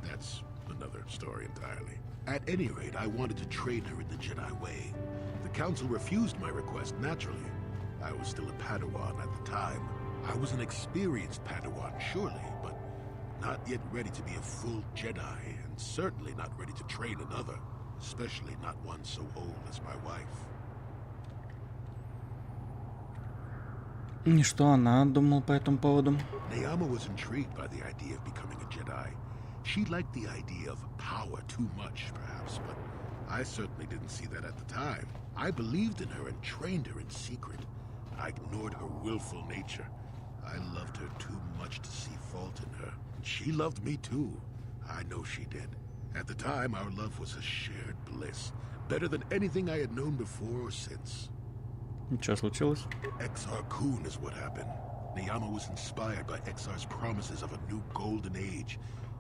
that's another story entirely. At any rate, I wanted to train her in the Jedi way. The Council refused my request, naturally. I was still a Padawan at the time. I was an experienced Padawan, surely, but not yet ready to be a full Jedi, and certainly not ready to train another, especially not one so old as my wife. И что она думала по этому поводу? Neyama was intrigued by the idea of becoming a Jedi. She liked the idea of power too much, perhaps, but I certainly didn't see that at the time. I believed in her and trained her in secret. I ignored her willful nature. I loved her too much to see fault in her. She loved me too. I know she did. At the time, our love was a shared bliss. Better than anything I had known before or since. Что случилось? Exar Kun is what happened. Neyama was inspired by Exar's promises of a new golden age.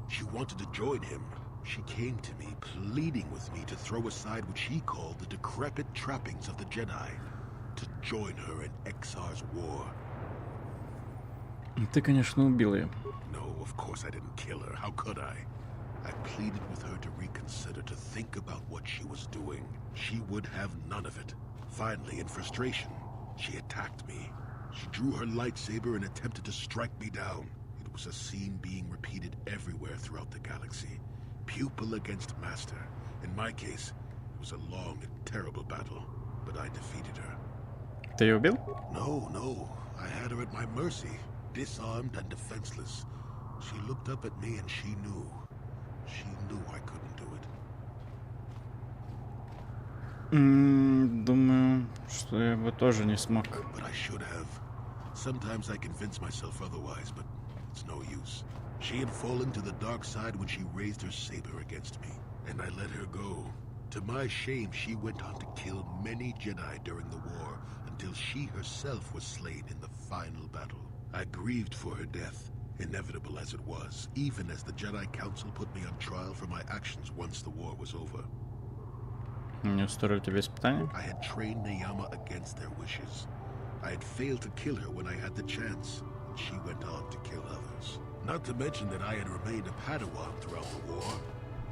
She wanted to join him. She came to me, pleading with me to throw aside what she called the decrepit trappings of the Jedi, to join her in Exar's war. Ты, конечно, убил ее. No, of course I didn't kill her. How could I? I pleaded with her to reconsider, to think about what she was doing. She would have none of it. Finally, in frustration, she attacked me. She drew her lightsaber and attempted to strike me down. It was a scene being repeated everywhere throughout the galaxy. Pupil against master. In my case, it was a long and terrible battle, but I defeated her. Ты ее убил? No. I had her at my mercy, disarmed and defenseless. She looked up at me and she knew. She knew I couldn't do it. Думаю, что я бы тоже не смог. But I should have. Sometimes I convince myself otherwise, but it's no use. She had fallen to the dark side when she raised her saber against me, and I let her go. To my shame, she went on to kill many Jedi during the war, until she herself was slain in the final battle. I grieved for her death, inevitable as it was, even as the Jedi Council put me on trial for my actions once the war was over. Не устроил тебе испытание? I had trained Neyama against their wishes. I had failed to kill her when I had the chance, and she went on to kill others. Not to mention that I had remained a Padawan throughout the war.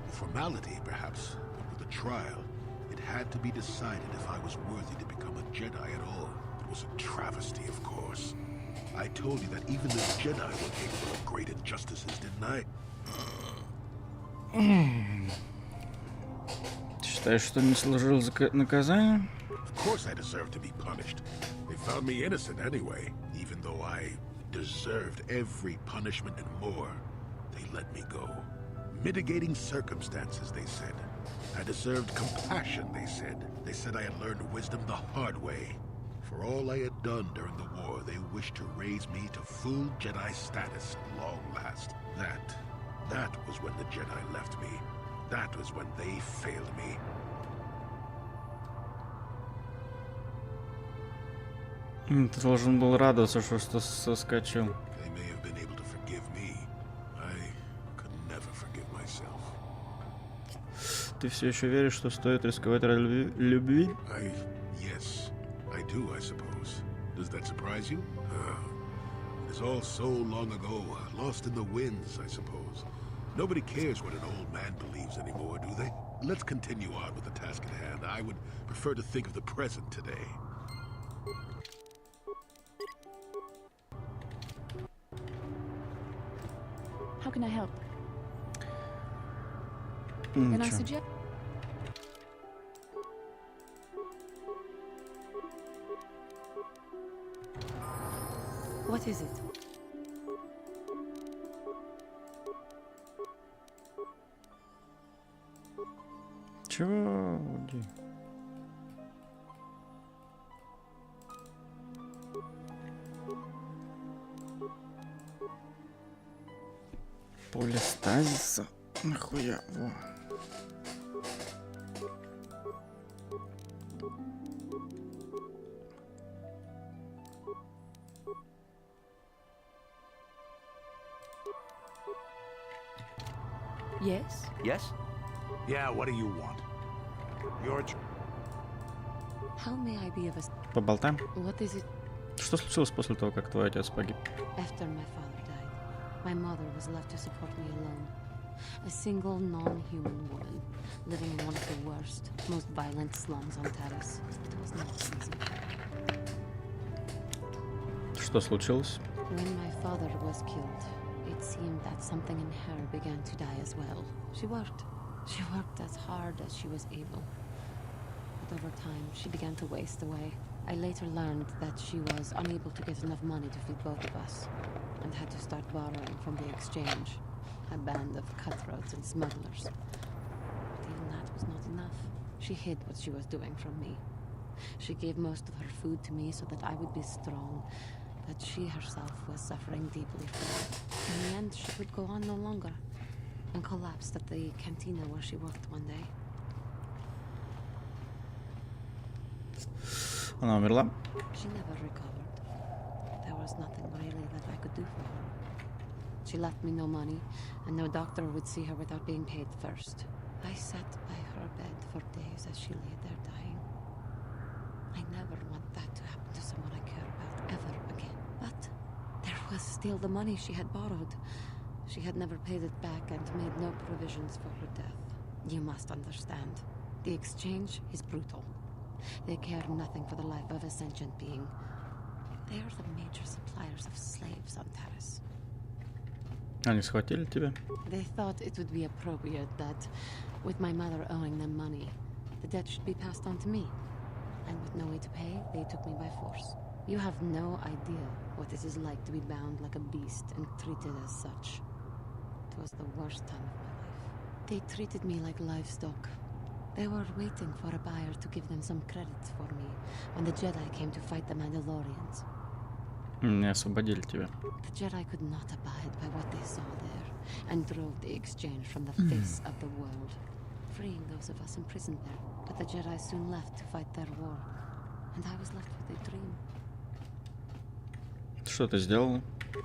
A formality, perhaps, but with a trial, it had to be decided if I was worthy to become a Jedi at all. It was a travesty, of course. I told you that even the Jedi were capable of great injustices, didn't I? Считаешь, что не служил наказанием? Of course I deserved to be punished. They found me innocent anyway, even though I deserved every punishment and more. They let me go. Mitigating circumstances, they said. I deserved compassion, they said. They said I had learned wisdom the hard way. For all I had done during the war, they wished to raise me to full Jedi status at long last. That was when the Jedi left me. That was when they failed me. Ты должен был радоваться, что соскочил. They may have been able to forgive me. I could never forgive myself. Ты все еще веришь, что стоит рисковать ради любви? Yes, I do, I suppose. Does that surprise you? It is all so long ago, lost in the winds, I suppose. Nobody cares what an old man believes anymore, do they? Let's continue on with the task at hand. I would prefer to think of the present today. How can I help? Can I suggest? What is it? Чего? Уйди. Поле стазиса? Нахуя? Во. Yes? Yes? Yeah, what do you want? Your How may I be of a... Поболтаем? What is it? Что случилось после того, как твой отец погиб? After my father died, my mother was left to support me alone. A single non-human woman, living in one of the worst, most violent slums on Taris. It was not easy. Что случилось? When my father was killed, it seemed that something in her began to die as well. She worked as hard as she was able. But over time, she began to waste away. I later learned that she was unable to get enough money to feed both of us, and had to start borrowing from the exchange, a band of cutthroats and smugglers. But even that was not enough. She hid what she was doing from me. She gave most of her food to me so that I would be strong, but she herself was suffering deeply from it. In the end, she could go on no longer, and collapsed at the cantina where she worked one day. Она умерла? She never recovered. There was nothing really that I could do for her. She left me no money, and no doctor would see her without being paid first. I sat by her bed for days as she lay there dying. I never want that to happen to someone I care about ever again. But there was still the money she had borrowed. She had never paid it back and made no provisions for her death. You must understand. The exchange is brutal. They care nothing for the life of a sentient being. They are the major suppliers of slaves on Taris. Они схватили тебя? They thought it would be appropriate that, with my mother owing them money, the debt should be passed on to me. And with no way to pay, they took me by force. You have no idea what it is like to be bound like a beast and treated as such. It was the worst time of my life. They treated me like livestock. They were waiting for a buyer to give them some credit for me when the Jedi came to fight the Mandalorians. Не освободили тебя. The Jedi could not abide by what they saw there and drove the exchange from the face of the world, freeing those of us imprisoned there. But the Jedi soon left to fight their war, and I was left with a dream. Что ты сделала?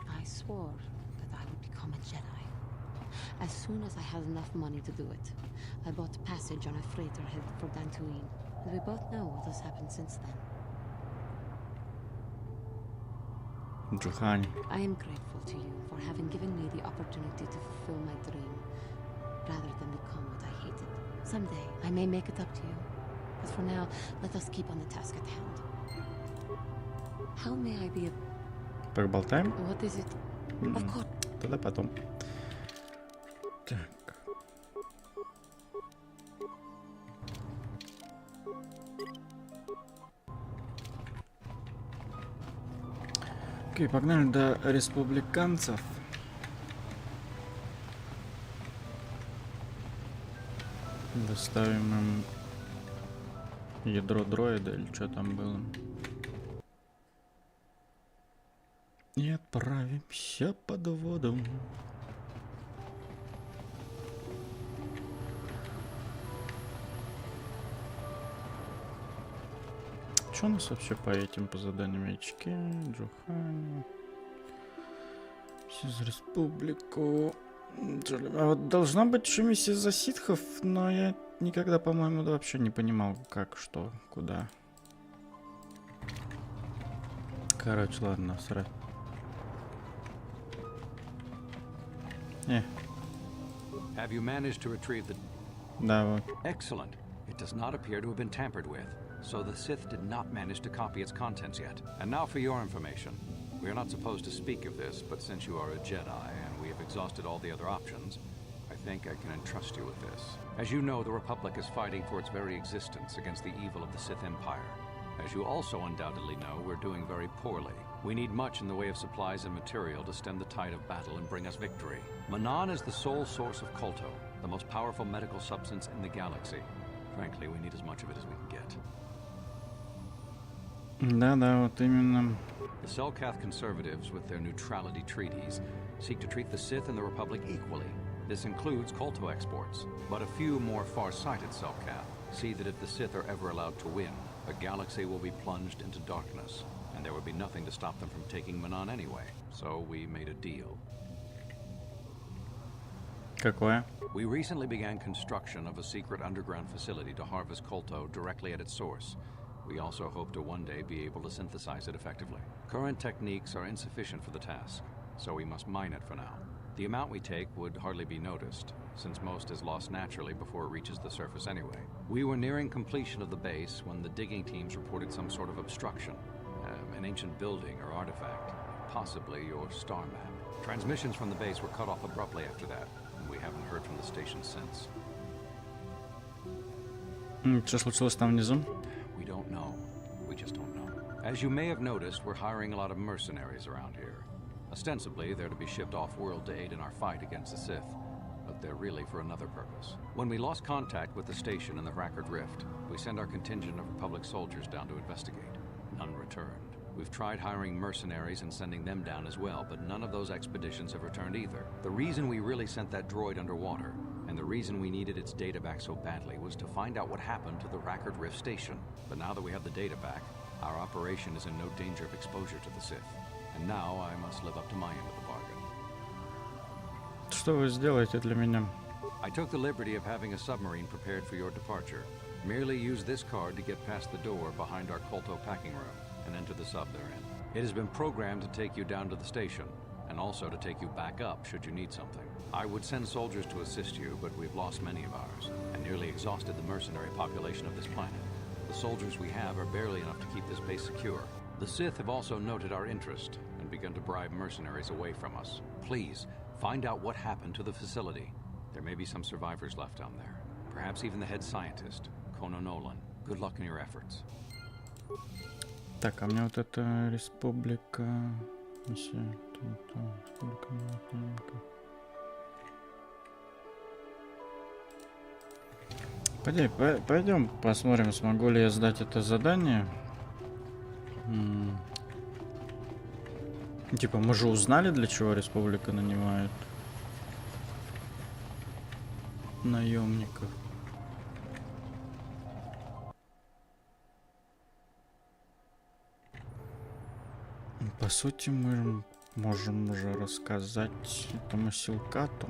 I swore that I would become a Jedi. As soon as I had enough money to do it, I bought passage on a freighter headed for Dantooine, and we both know what has happened since then. Джухань. I am grateful to you for having given me the opportunity to fulfill my dream, rather than become what I hated. Someday, I may make it up to you. But for now, let us keep on the task at hand. How may I be a... Поболтаем? What is it? Of course. Тогда потом. Так. Окей, погнали до республиканцев. Доставим им ядро дроида или что там было. И отправимся под воду. Что у нас вообще по этим, по заданиям очки? Джухани. Все за республику. А вот должна быть еще миссия за ситхов, но я никогда, по-моему, вообще не понимал, как, что, куда. Короче, ладно, насрать. Have you managed to retrieve the... Да, вот. Excellent. It does not appear to have been tampered with, so the Sith did not manage to copy its contents yet. And now for your information. We are not supposed to speak of this, but since you are a Jedi and we have exhausted all the other options, I think I can entrust you with this. As you know, the Republic is fighting for its very existence against the evil of the Sith Empire. As you also undoubtedly know, we're doing very poorly. We need much in the way of supplies and material to stem the tide of battle and bring us victory. Manan is the sole source of Kolto, the most powerful medical substance in the galaxy. Frankly, we need as much of it as we can get. Да, вот именно. The Selkath conservatives, with their neutrality treaties, seek to treat the Sith and the Republic equally. This includes Kolto exports. But a few more far-sighted Selkath see that if the Sith are ever allowed to win, the galaxy will be plunged into darkness, and there would be nothing to stop them from taking Manan anyway. So we made a deal. Какое? We recently began construction of a secret underground facility to harvest Kolto directly at its source. We also hope to one day be able to synthesize it effectively. Current techniques are insufficient for the task, so we must mine it for now. The amount we take would hardly be noticed, since most is lost naturally before it reaches the surface anyway. We were nearing completion of the base when the digging teams reported some sort of obstruction. An ancient building or artifact, possibly your star map. Transmissions from the base were cut off abruptly after that, and we haven't heard from the station since. Что случилось там внизу? We don't know. We just don't know. As you may have noticed, we're hiring a lot of mercenaries around here. Ostensibly, they're to be shipped off-world to aid in our fight against the Sith, but they're really for another purpose. When we lost contact with the station in the Rackard Rift, we sent our contingent of Republic soldiers down to investigate. None returned. We've tried hiring mercenaries and sending them down as well, but none of those expeditions have returned either. The reason we really sent that droid underwater, and the reason we needed its data back so badly, was to find out what happened to the Rackard Rift station. But now that we have the data back, our operation is in no danger of exposure to the Sith. And now I must live up to my end of the bargain. Что вы сделаете для меня? I took the liberty of having a submarine prepared for your departure. Merely use this card to get past the door behind our Kolto packing room and enter the sub therein. It has been programmed to take you down to the station, and also to take you back up should you need something. I would send soldiers to assist you, but we've lost many of ours, and nearly exhausted the mercenary population of this planet. The soldiers we have are barely enough to keep this base secure. The Sith have also noted our interest and begun to bribe mercenaries away from us. Please, find out what happened to the facility. There may be some survivors left down there. Perhaps even the head scientist, Kono Nolan. Good luck in your efforts. Так, а мне вот эта республика... Пойдем посмотрим, смогу ли я сдать это задание. Типа, мы же узнали, для чего республика нанимает наемников. По сути, мы можем уже рассказать этому Силкату.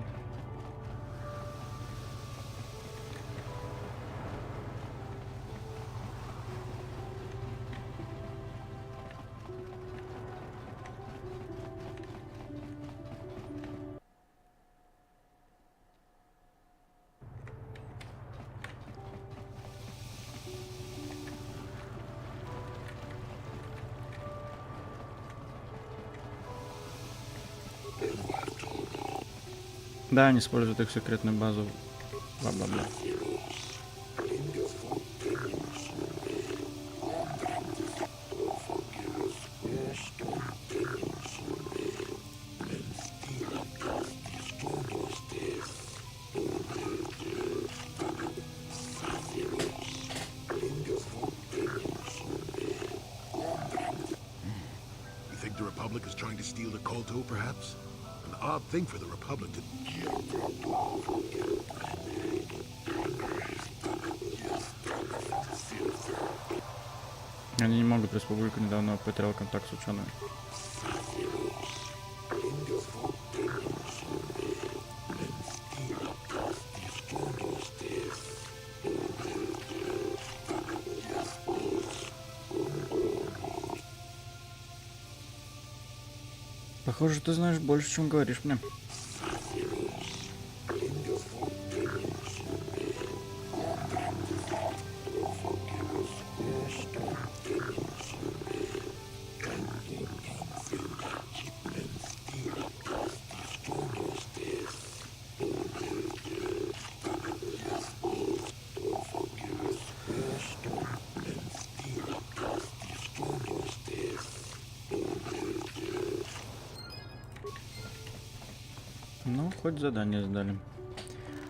Да, они используют их секретную базу. Бла-бла-бла. You think the Republic is trying to steal the Kolto, perhaps? An odd thing for the Republic to... Они не могут, республика недавно потеряла контакт с учеными. Похоже, ты знаешь больше, чем говоришь мне. Ну, хоть задание сдали.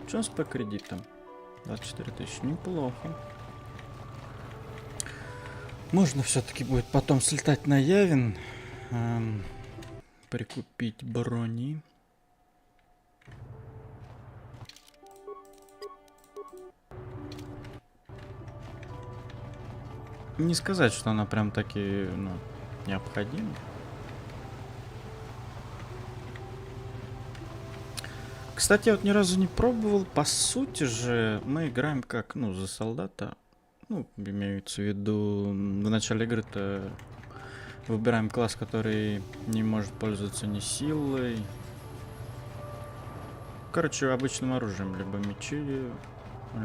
Что у нас по кредитам? 24 тысячи. Неплохо. Можно все-таки будет потом слетать на Явин. Прикупить брони. Не сказать, что она прям таки, ну, необходима. Кстати, я вот ни разу не пробовал. По сути же, мы играем как, ну, за солдата. Ну, имеется в виду, в начале игры-то выбираем класс, который не может пользоваться ни силой. Короче, обычным оружием. Либо мечи,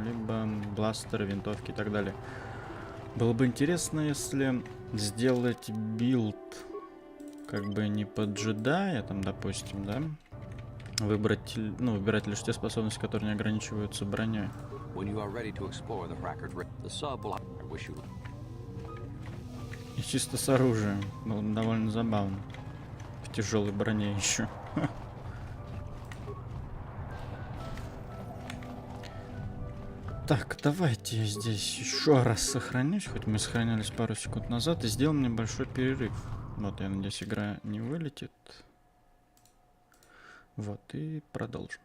либо бластеры, винтовки и так далее. Было бы интересно, если сделать билд как бы не под джедая, там, допустим, да? Выбрать, ну, выбирать лишь те способности, которые не ограничиваются броней. И чисто с оружием. Было довольно забавно. В тяжелой броне еще. Так, давайте я здесь еще раз сохранюсь. Хоть мы сохранялись пару секунд назад. И сделаем небольшой перерыв. Вот, я надеюсь, игра не вылетит. Вот, и продолжим.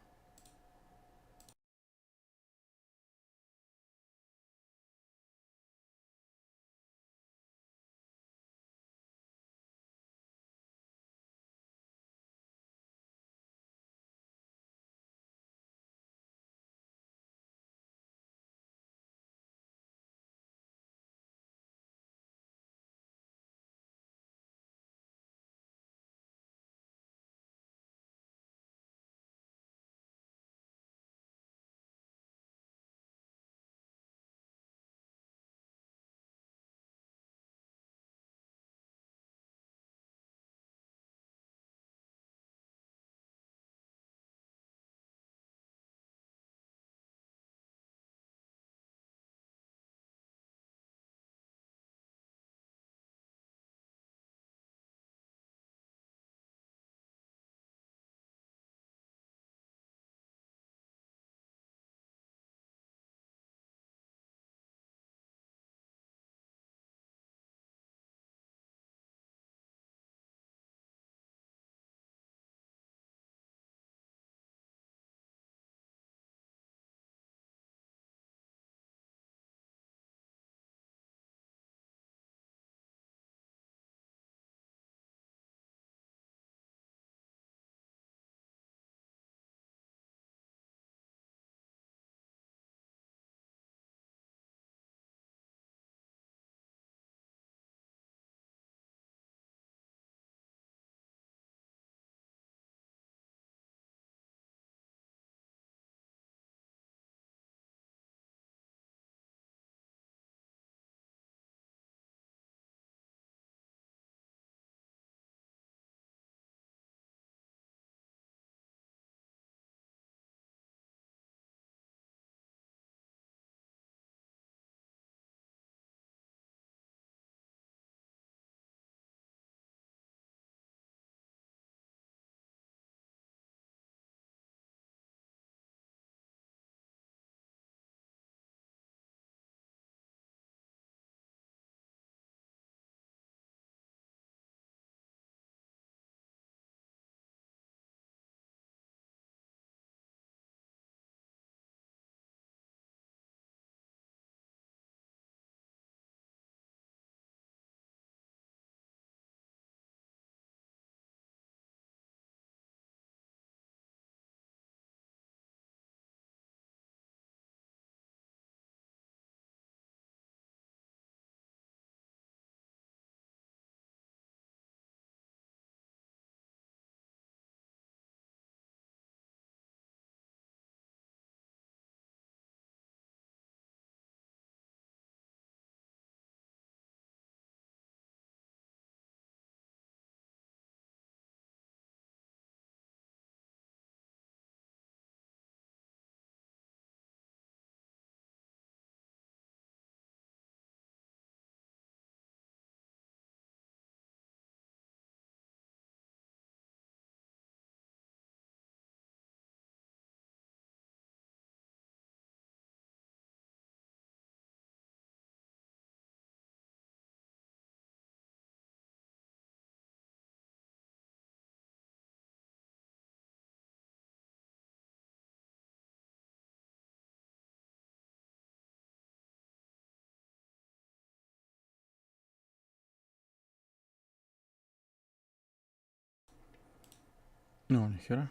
Ну, нихера.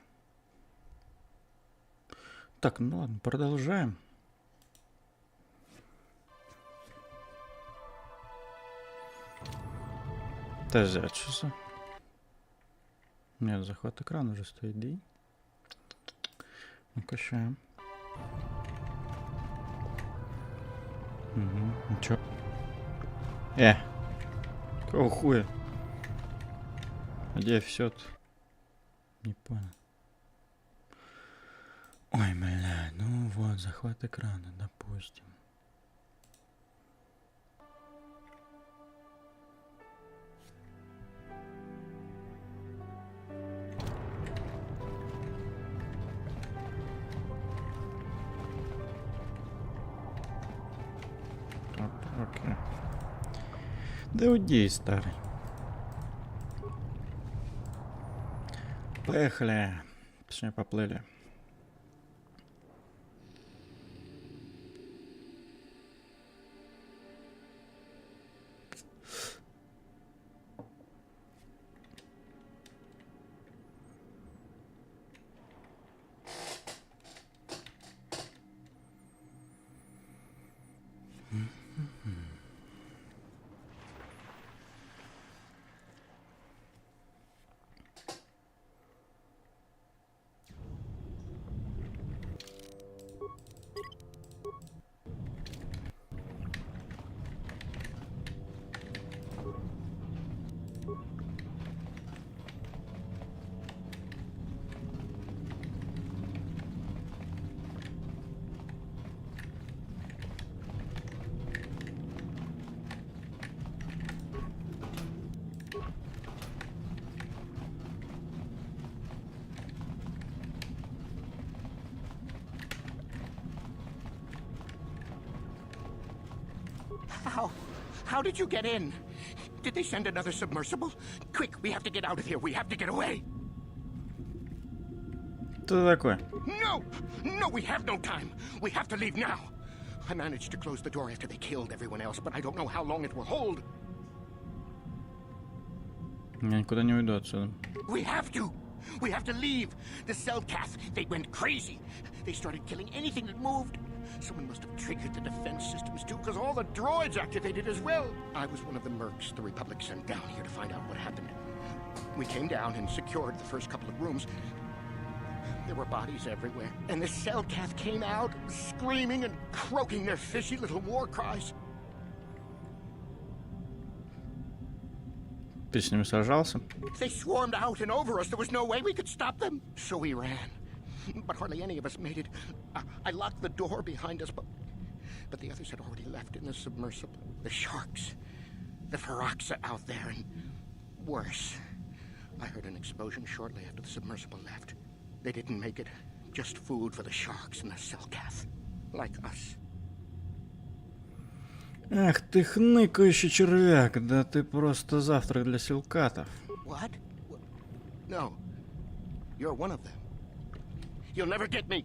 Так, ну ладно, продолжаем. Подожди, а что за... Нет, захват экрана уже стоит, да? Ну-ка, ща. Угу, ничего. Какого хуя? Где все? Не понял. Ой, бля, ну вот, захват экрана, допустим. Окей. Да уйди, старый. Поехали. Точнее, поплыли. How did you get in? Did they send another submersible? Quick, we have to get out of here. We have to get away. Что такое? No! No, we have no time. We have to leave now. I managed to close the door after they killed everyone else, but I don't know how long it will hold. Я никуда не уйду отсюда. We have to. We have to leave. The Cellcath, they went crazy. They started killing anything that moved. Someone must have triggered the defense systems too, because all the droids activated as well. I was one of the mercs the Republic sent down here to find out what happened. We came down and secured the first couple of rooms. There were bodies everywhere, and the Cellcath came out, screaming and croaking their fishy little war cries. Ты с ними сражался? They swarmed out and over us. There was no way we could stop them. So we ran. But hardly any of us made it. I locked the door behind us, but the others had already left in the submersible. The sharks. The Ferox are out there, and worse. I heard an explosion shortly after the submersible left. They didn't make it. Just food for the sharks and the Cellcath. Like us. Ах ты хныкающий червяк, да ты просто завтрак для силкатов. What? No. You're one of them. You'll never get me.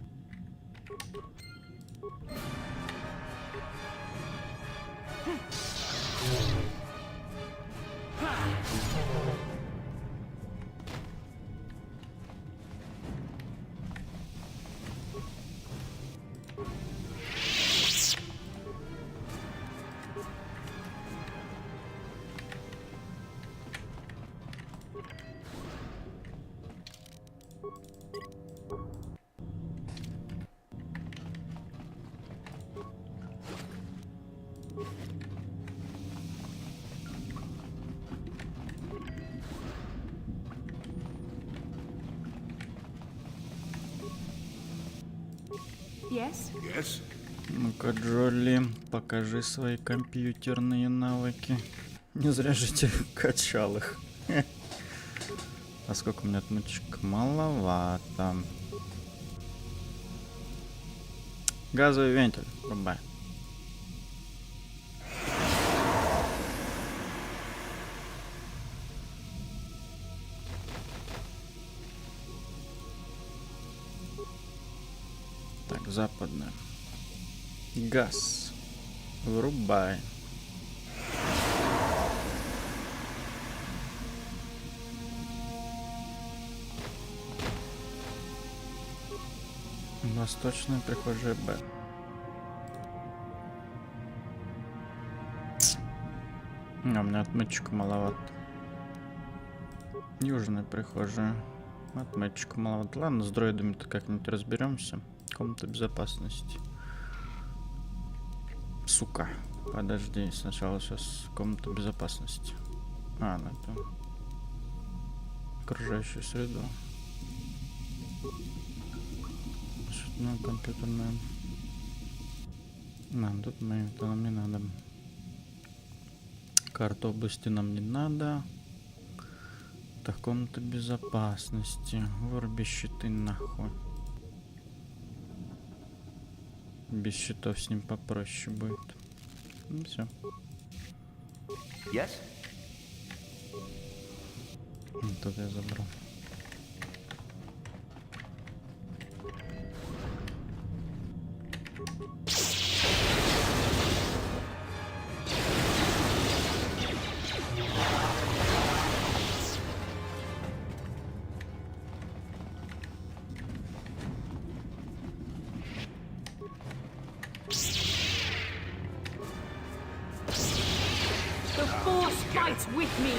Yes? Yes? Ну-ка, Джоли, покажи свои компьютерные навыки. Не зря же ты качал их. А сколько у меня отмычек? Маловато. Газовый вентиль. Рубай. Так, западная. Газ. Врубай. Восточная прихожая Б. У меня отметчика маловато. Южная прихожая. Отметчика маловато. Ладно, с дроидами-то как-нибудь разберемся. Комната безопасности. Сука. Подожди, сначала сейчас комната безопасности. А, ну это окружающую среду. Ну, компьютерная. Тут это нам не надо. Карту области нам не надо. Так, комната безопасности. Выруби щиты нахуй. Без щитов с ним попроще будет. Ну все. Yes? Тут я забрал. The Force fights with me!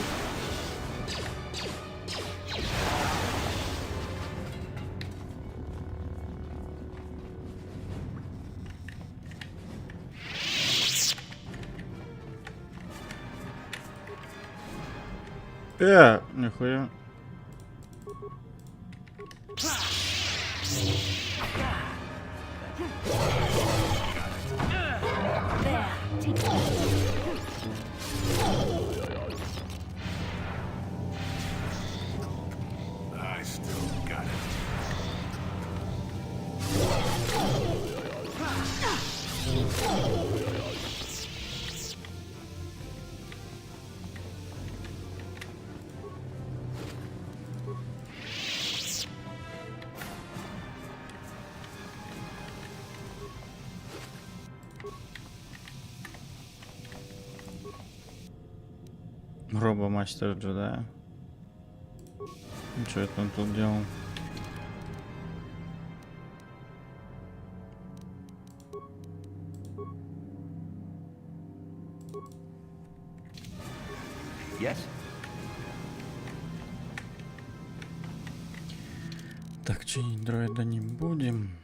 Нихуя. I still got it. Робомастер джедая. Что это он тут делал? Yes? Так, чинить дроида не будем.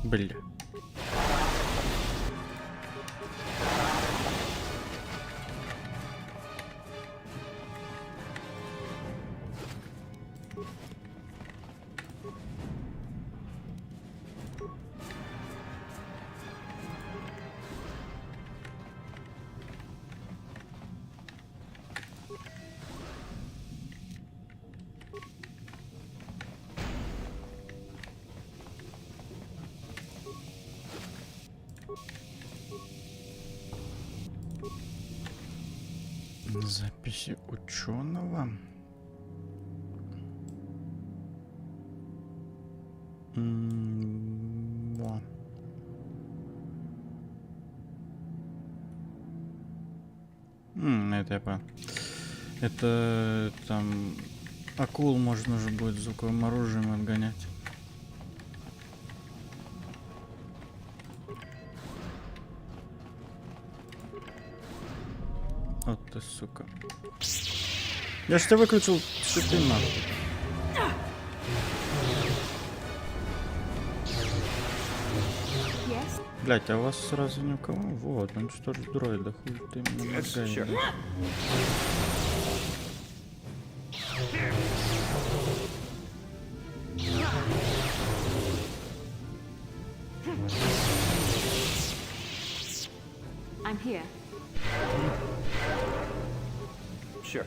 Бля. Записи ученого. Это я понял. Это там акул можно уже будет звуковым оружием отгонять. Вот ты, сука. Я ж тебя выключил, щиты нахуй. Блять, а у вас сразу ни у кого? Вот, он что ж дроида, хуй ты мне мозгай. I'm here. Sure.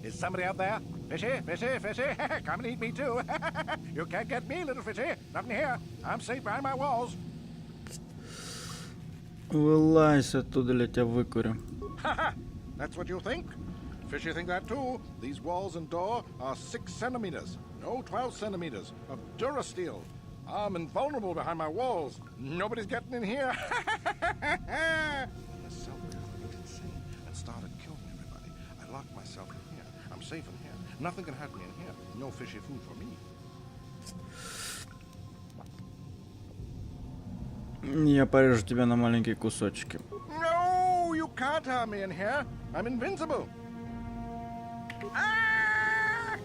Is somebody out there? Fishy, fishy, fishy, come and eat me too. You can't get me, little fishy. Nothing here. I'm safe behind my walls. Вылазь оттуда, я тебя выкурю. That's what you think? Fishy think that too. These walls and door are 6 centimeters, no 12 centimeters, of durasteel. I'm invulnerable behind my walls. Nobody's getting in here. The cell went insane and started killing everybody. I locked myself in here. I'm safe in here. Nothing can hurt me in here. No fishy food for me. Я порежу тебя на маленькие кусочки. No, you can't harm me in here. I'm invincible. Ah!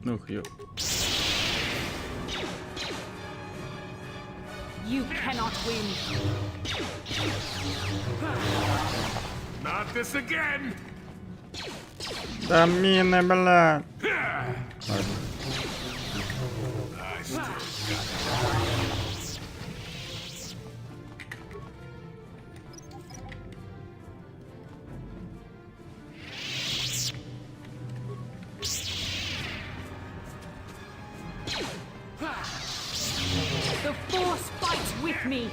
Ух, ё. You cannot win. Not this again. Да мины, бля. The Force fights with me.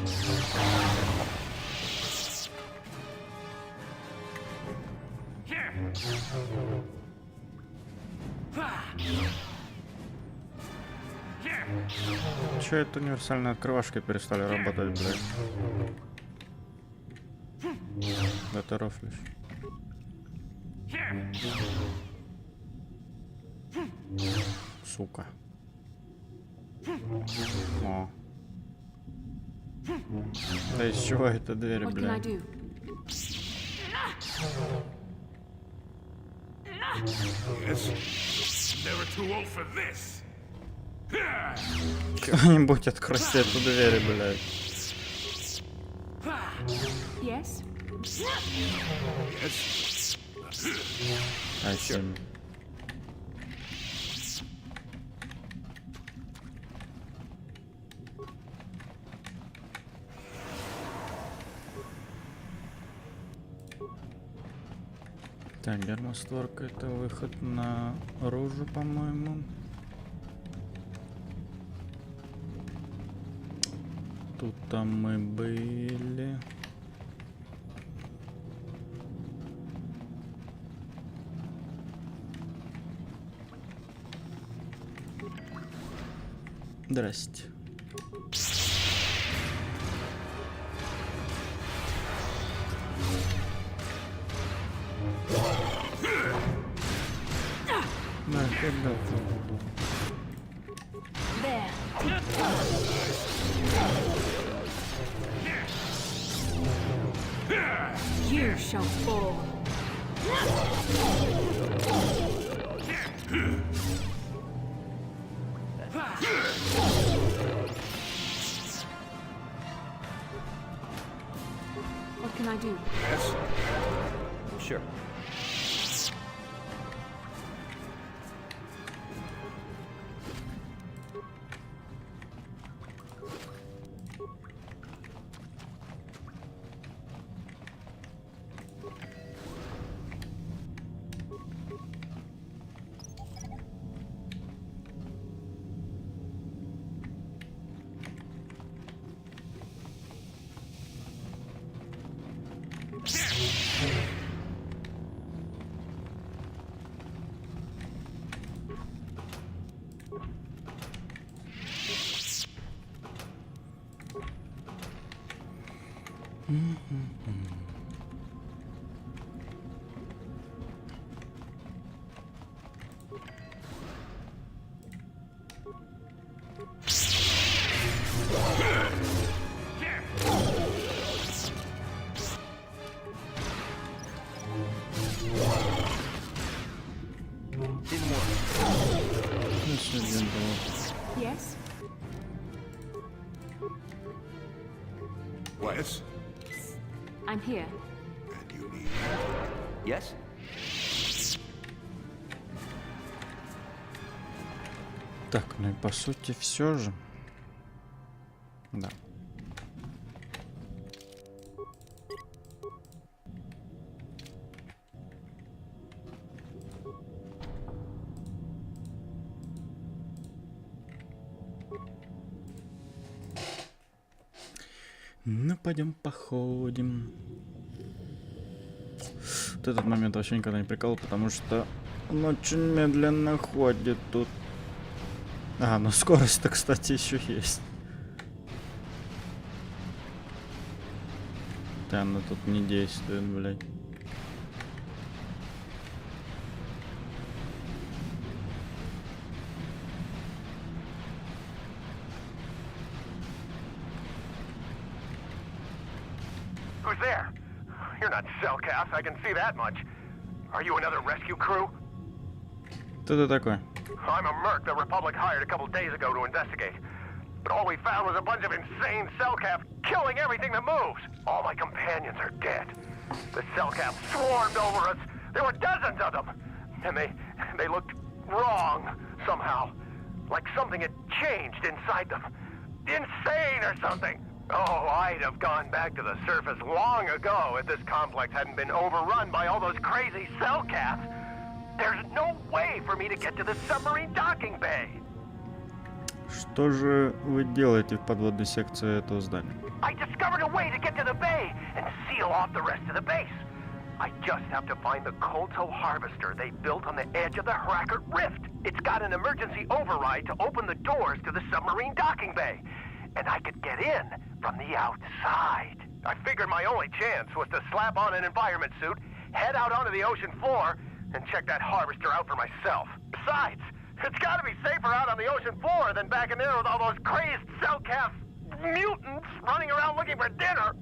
Че это универсальные открывашки перестали работать, блядь? Это рофлишь. Сука. О. Да из чего это двери, блядь? Кто-нибудь откройте эту дверь, блядь. Yes. I see. Так, гермостворка — это выход наружу, по-моему. Тут там мы были. Здрасте. Да, когда You shall fall. What can I do? Yes. Sure. Yes? Yes? I'm here. And you need... Yes? Так, ну и по сути все же. Да. Ну, пойдем походим. Вот этот момент вообще никогда не прикол, потому что он очень медленно ходит тут. А, ну скорость-то, кстати, еще есть. Да, она тут не действует, блядь. Who's there? You're not Cellcast, I can see that much. Are you another rescue crew? Кто ты такой? I'm a merc the Republic hired a couple days ago to investigate. But all we found was a bunch of insane Cellcast killing everything that moves. All my companions are dead. The Cellcast swarmed over us. There were dozens of them. And they looked wrong somehow. Like something had changed inside them. Insane or something. Oh, I'd have gone back to the surface long ago if this complex hadn't been overrun by all those crazy Cellcasts. There's no way for me to get to the submarine docking bay. Что же вы делаете в подводной секции этого здания? I discovered a way to get to the bay and seal off the rest of the base. I just have to find the Kolto harvester they built on the edge of the Hrackert Rift. It's got an emergency override to open the doors to the submarine docking bay. And I could get in from the outside. I figured my only chance was to slap on an environment suit, head out onto the ocean floor, and check that harvester out for myself. Besides, it's gotta be safer out on the ocean floor than back in there with all those crazed Cellcast mutants running around looking for dinner.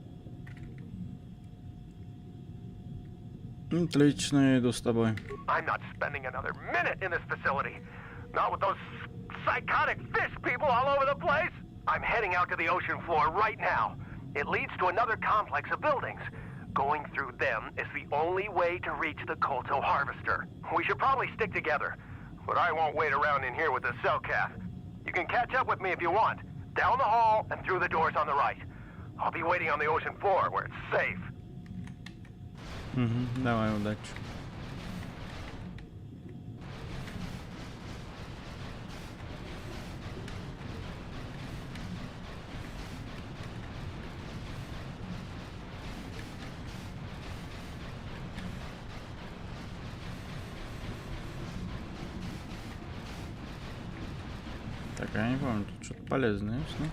Отлично, я иду с тобой. I'm not spending another minute in this facility. Not with those psychotic fish people all over the place. I'm heading out to the ocean floor right now. It leads to another complex of buildings. Going through them is the only way to reach the Kolto harvester. We should probably stick together, but I won't wait around in here with the Cellcast. You can catch up with me if you want. Down the hall and through the doors on the right. I'll be waiting on the ocean floor where it's safe. Давай, удачи. Так, я не помню, тут что-то полезное есть, ну?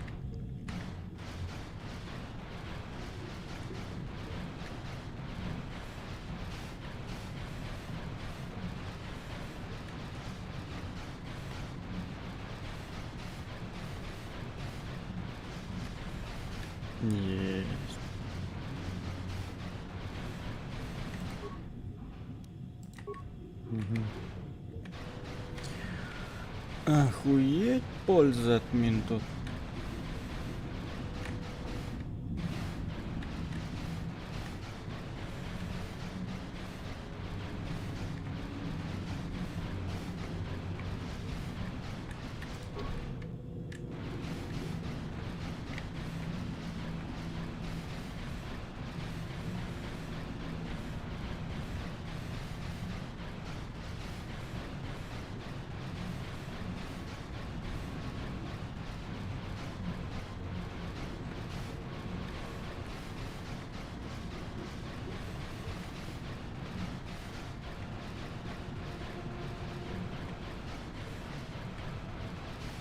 Есть. Охуеть, польза от мин тут.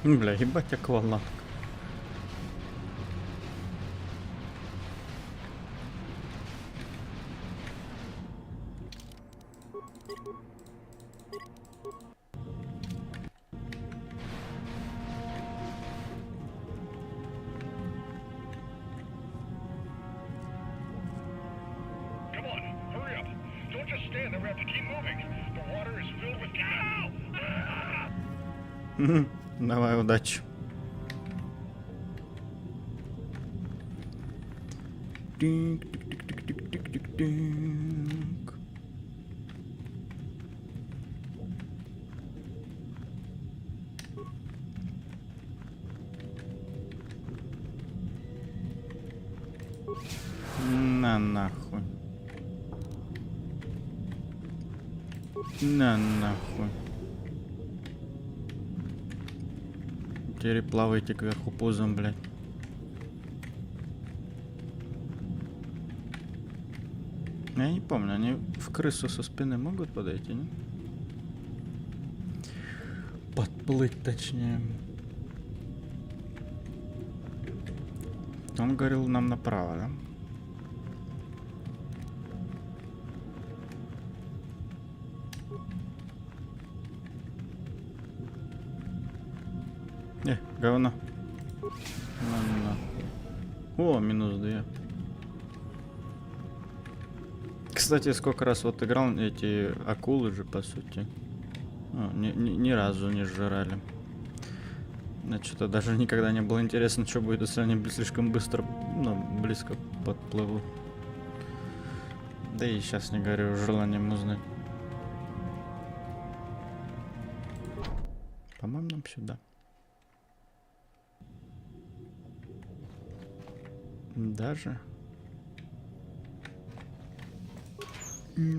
Бля, ебать акваланг. Давай, удачи. Тик-тик-тик-тик-тик-тик-тик. На нахуй. На нахуй. Теперь плавайте кверху пузом, блядь. Я не помню, они в крысу со спины могут подойти, не? Подплыть, точнее. Он говорил нам направо, да? Говно. О, минус 2. Кстати, сколько раз вот играл, эти акулы же, по сути, ни разу не сжирали. Что-то даже никогда не было интересно, что будет, если они слишком быстро, близко подплывут. Да и сейчас не говорю, желанием узнать. По-моему, нам сюда. Даже?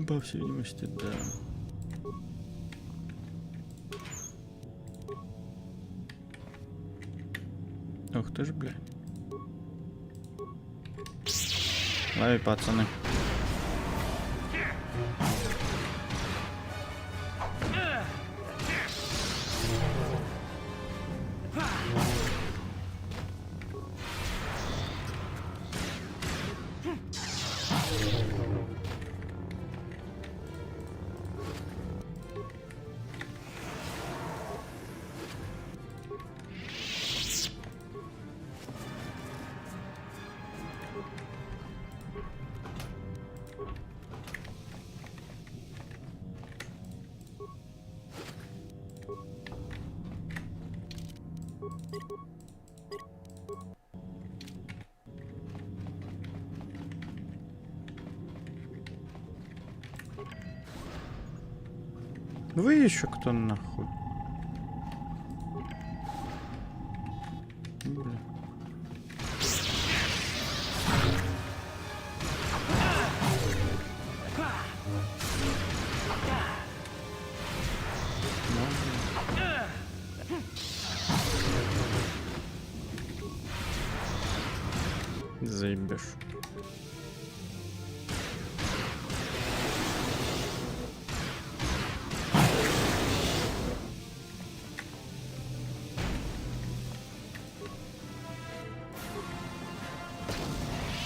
По всей видимости, да. Ух ты ж, блядь. Лови, пацаны. Вы еще кто нахуй? Блин. Заебешь.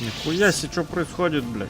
Нихуя себе, что происходит, блядь?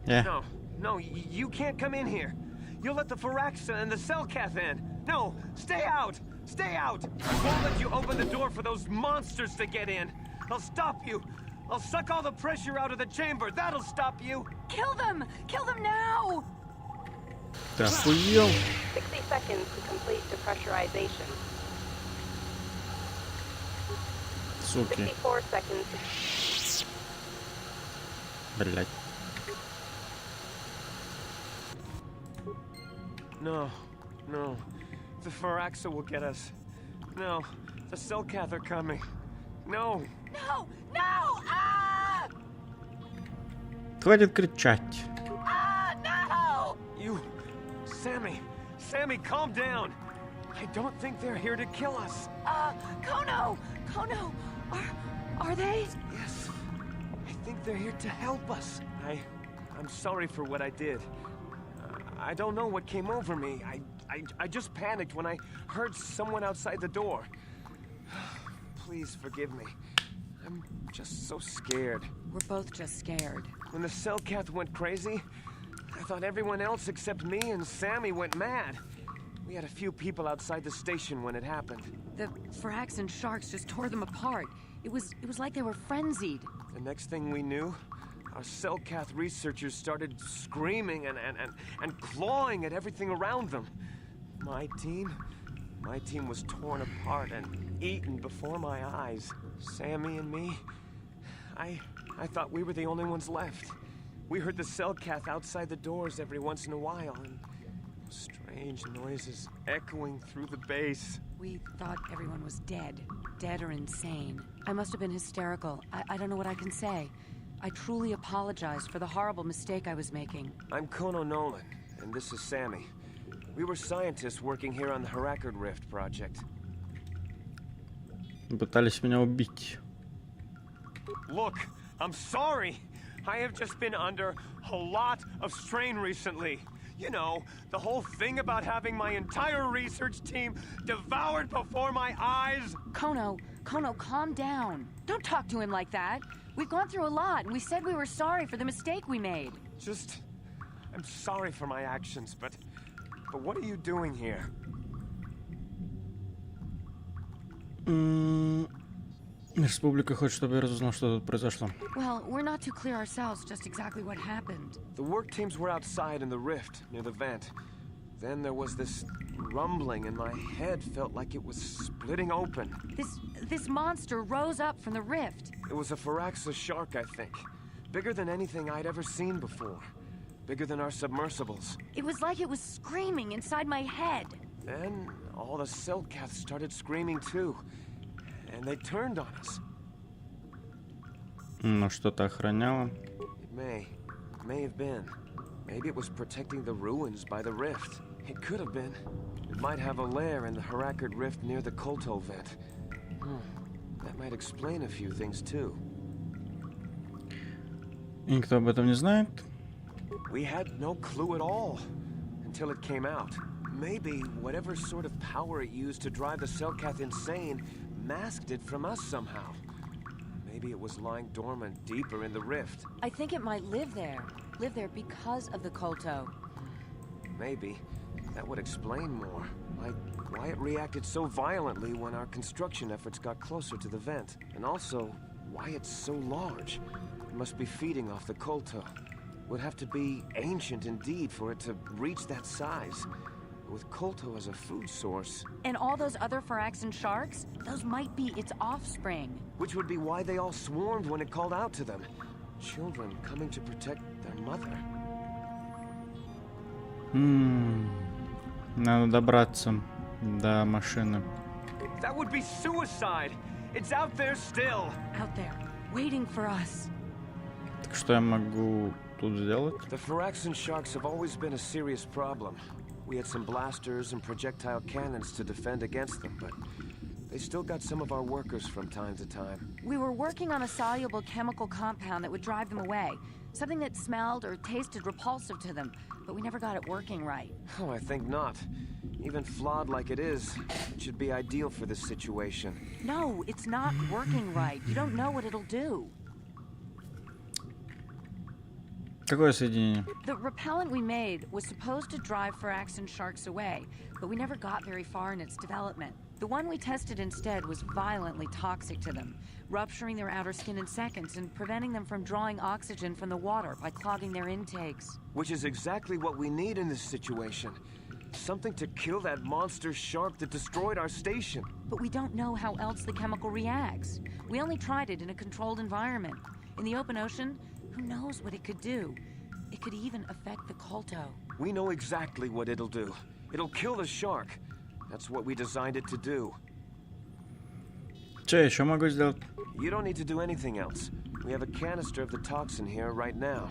Yeah. No, you can't come in here. You'll let the Pharaxa and the Selkath in. No, stay out! Stay out! I won't let you open the door for those monsters to get in. I'll stop you. I'll suck all the pressure out of the chamber. That'll stop you. Kill them! Kill them now! Ты охуел? 60 seconds to complete depressurization. Суки. 64 seconds. Блять. No. The Pharaxa will get us. No, the Selkath are coming. No. No! Ah! Хватит кричать. No! You... Sammy, calm down. I don't think they're here to kill us. Kono! Are they? Yes. I think they're here to help us. I'm sorry for what I did. I don't know what came over me. I just panicked when I heard someone outside the door. Please forgive me. I'm just so scared. We're both just scared. When the Cellcath went crazy, I thought everyone else except me and Sammy went mad. We had a few people outside the station when it happened. The Firaxan sharks just tore them apart. It was like they were frenzied. The next thing we knew, our Cellcath researchers started screaming and clawing at everything around them. My team was torn apart and eaten before my eyes. Sammy and me, I thought we were the only ones left. We heard the Cellcath outside the doors every once in a while, and strange noises echoing through the base. We thought everyone was dead or insane. I must have been hysterical. I don't know what I can say. I truly apologize for the horrible mistake I was making. I'm Kono Nolan, and this is Sammy. We were scientists working here on the Harakard Rift project. Пытались меня убить. Look, I'm sorry. I have just been under a lot of strain recently. You know, the whole thing about having my entire research team devoured before my eyes. Kono, calm down. Don't talk to him like that. We've gone through a lot, and we said we were sorry for the mistake we made. I'm sorry for my actions, but what are you doing here? Республика хочет, чтобы я разузнал, что тут произошло. Well, we're not too clear ourselves just exactly what happened. The work teams were outside in the rift, near the vent. Then there was this rumbling, and my head felt like it was splitting open. This monster rose up from the rift. It was a Firaxa shark, I think. Bigger than anything I'd ever seen before. Bigger than our submersibles. It was like it was screaming inside my head. Then all the Cellcaths started screaming too. And they turned on us. Ну, что-то охраняло. It may have been. Maybe it was protecting the ruins by the rift. It could have been. It might have a lair in the Harakard Rift near the Kolto vent. That might explain a few things too. И никто об этом не знает? We had no clue at all until it came out. Maybe whatever sort of power it used to drive the Cellcath insane masked it from us somehow. Maybe it was lying dormant deeper in the rift. I think it might live there because of the Kolto. Maybe. That would explain more. Like why it reacted so violently when our construction efforts got closer to the vent. And also, why it's so large. It must be feeding off the Kolto. Would have to be ancient indeed for it to reach that size. With Kolto as a food source. And all those other Firaxan sharks? Those might be its offspring. Which would be why they all swarmed when it called out to them. Children coming to protect their mother. Надо добраться до машины. That would be suicide. It's out there still. Out there, waiting for us. Так что я могу тут сделать? The Firaxan sharks have always been a serious problem. We had some blasters and projectile cannons to defend against them, but they still got some of our workers from time to time. We were working on a soluble chemical compound that would drive them away. Something that smelled or tasted repulsive to them, but we never got it working right. Oh, I think not. Even flawed like it is, it should be ideal for this situation. No, it's not working right. You don't know what it'll do. Какое соединение? The repellent we made was supposed to drive Firaxan sharks away, but we never got very far in its development. The one we tested instead was violently toxic to them, rupturing their outer skin in seconds and preventing them from drawing oxygen from the water by clogging their intakes. Which is exactly what we need in this situation. Something to kill that monster shark that destroyed our station. But we don't know how else the chemical reacts. We only tried it in a controlled environment. In the open ocean, who knows what it could do? It could even affect the Kolto. We know exactly what it'll do. It'll kill the shark. That's what we designed it to do. Что я еще могу сделать? You don't need to do anything else. We have a canister of the toxin here right now.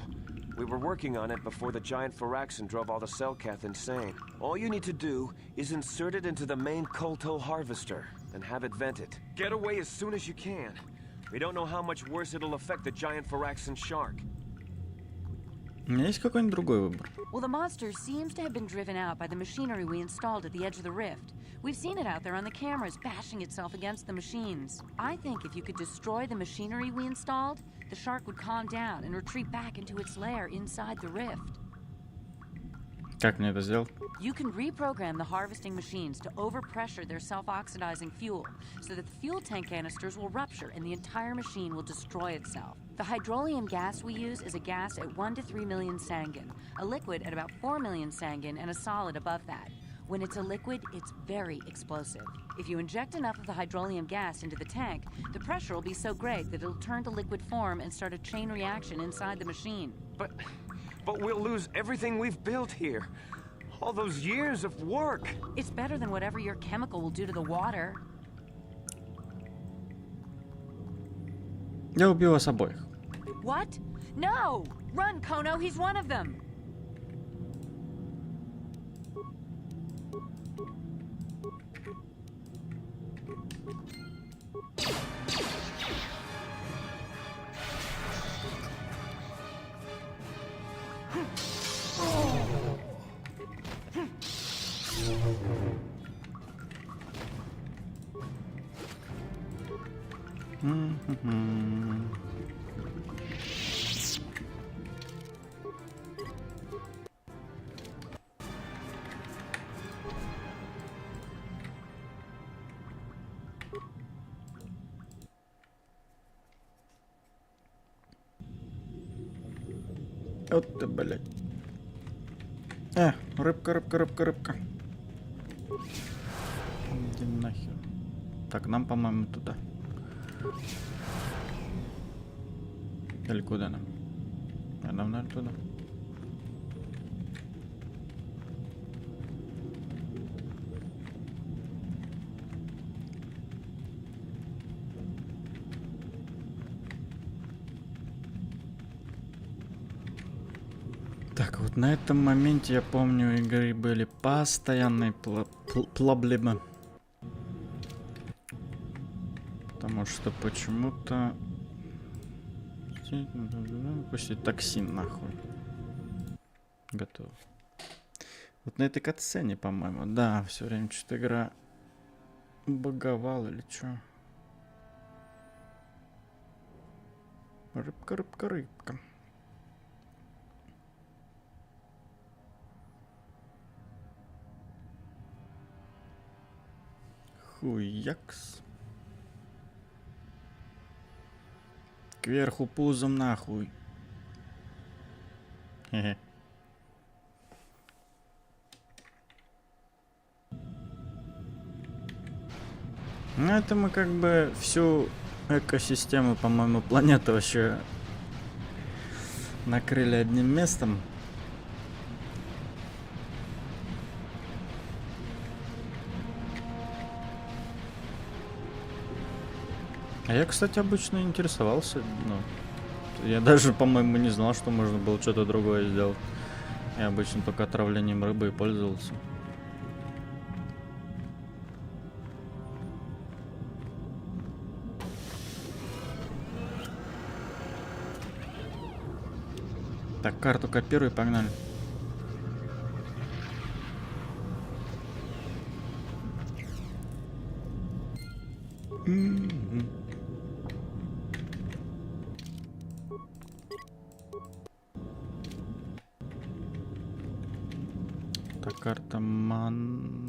We were working on it before the giant Firaxan drove all the Cellcath insane. All you need to do is insert it into the main Kolto harvester and have it vented. Get away as soon as you can. We don't know how much worse it'll affect the giant Phyraxan shark. У меня есть какой-нибудь другой выбор? Well, the monster seems to have been driven out by the machinery we installed at the edge of the rift. We've seen it out there on the cameras, bashing itself against the machines. I think if you could destroy the machinery we installed, the shark would calm down and retreat back into its lair inside the rift. Как мне это сделать? You can reprogram the harvesting machines to overpressure their self-oxidizing fuel, so that the fuel tank canisters will rupture and the entire machine will destroy itself. The hydrolium gas we use is a gas at 1 to 3 million sangin, a liquid at about 4 million sangin, and a solid above that. When it's a liquid, it's very explosive. If you inject enough of the hydrolium gas into the tank, the pressure will be so great that it'll turn to liquid form and start a chain reaction inside the machine. But we'll lose everything we've built here. All those years of work. It's better than whatever your chemical will do to the water. Я убью вас обоих. What? No! Run, Kono, he's one of them! Вот ты, блядь. Рыбка, рыбка, рыбка, рыбка. Иди нахер. Так, нам, по-моему, туда. Или куда нам? Нам, наверное, туда. Так, вот на этом моменте, я помню, у игры были постоянные проблемы. Потому что почему-то... Пустить токсин, нахуй. Готово. Вот на этой катсцене, по-моему, да, все время что-то игра баговала или что. Рыбка, рыбка, рыбка. Хуякс. Кверху пузом нахуй. Хе-хе. Ну это мы как бы всю экосистему, по-моему, планеты вообще накрыли одним местом. А я, кстати, обычно интересовался, ну, я даже, по-моему, не знал, что можно было что-то другое сделать. Я обычно только отравлением рыбы и пользовался. Так, карту копируй, погнали. Так, карта ман...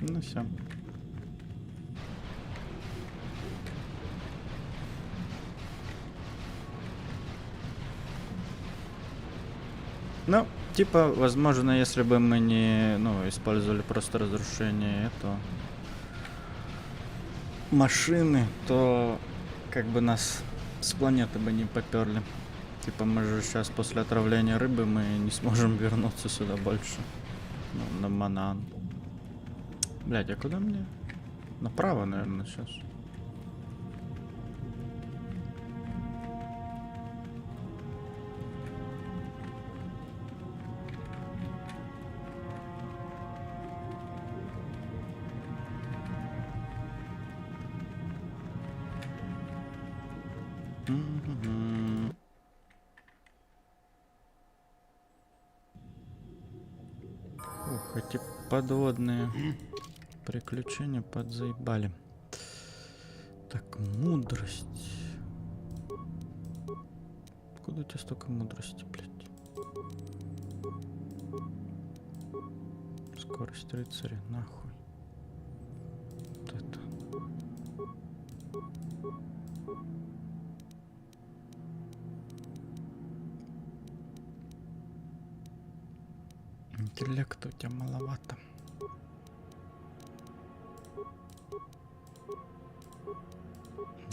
Ну все. Ну, типа, возможно, если бы мы не, использовали просто разрушение этого машины, то как бы нас с планеты бы не поперли. Типа, мы же сейчас после отравления рыбы мы не сможем вернуться сюда больше. Ну, на Манан. Блядь, а куда мне? Направо, наверное, сейчас. Ух, эти подводные приключения подзаебали. Так, мудрость. Откуда у тебя столько мудрости, блядь? Скорость рыцаря, нахуй. Вот это. Интеллекта у тебя маловато.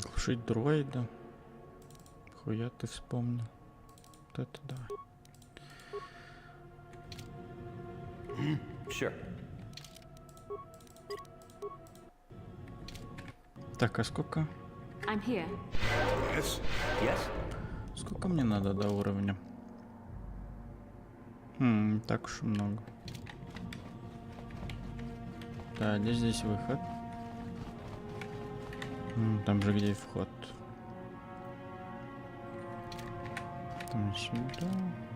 Глушить дроида. Хуя ты вспомнил. Вот это давай. Sure. Так, а сколько? I'm here. Yes. Yes. Сколько мне надо до уровня? Не так уж и много. Да, где здесь выход? Там же где и вход. Там сюда,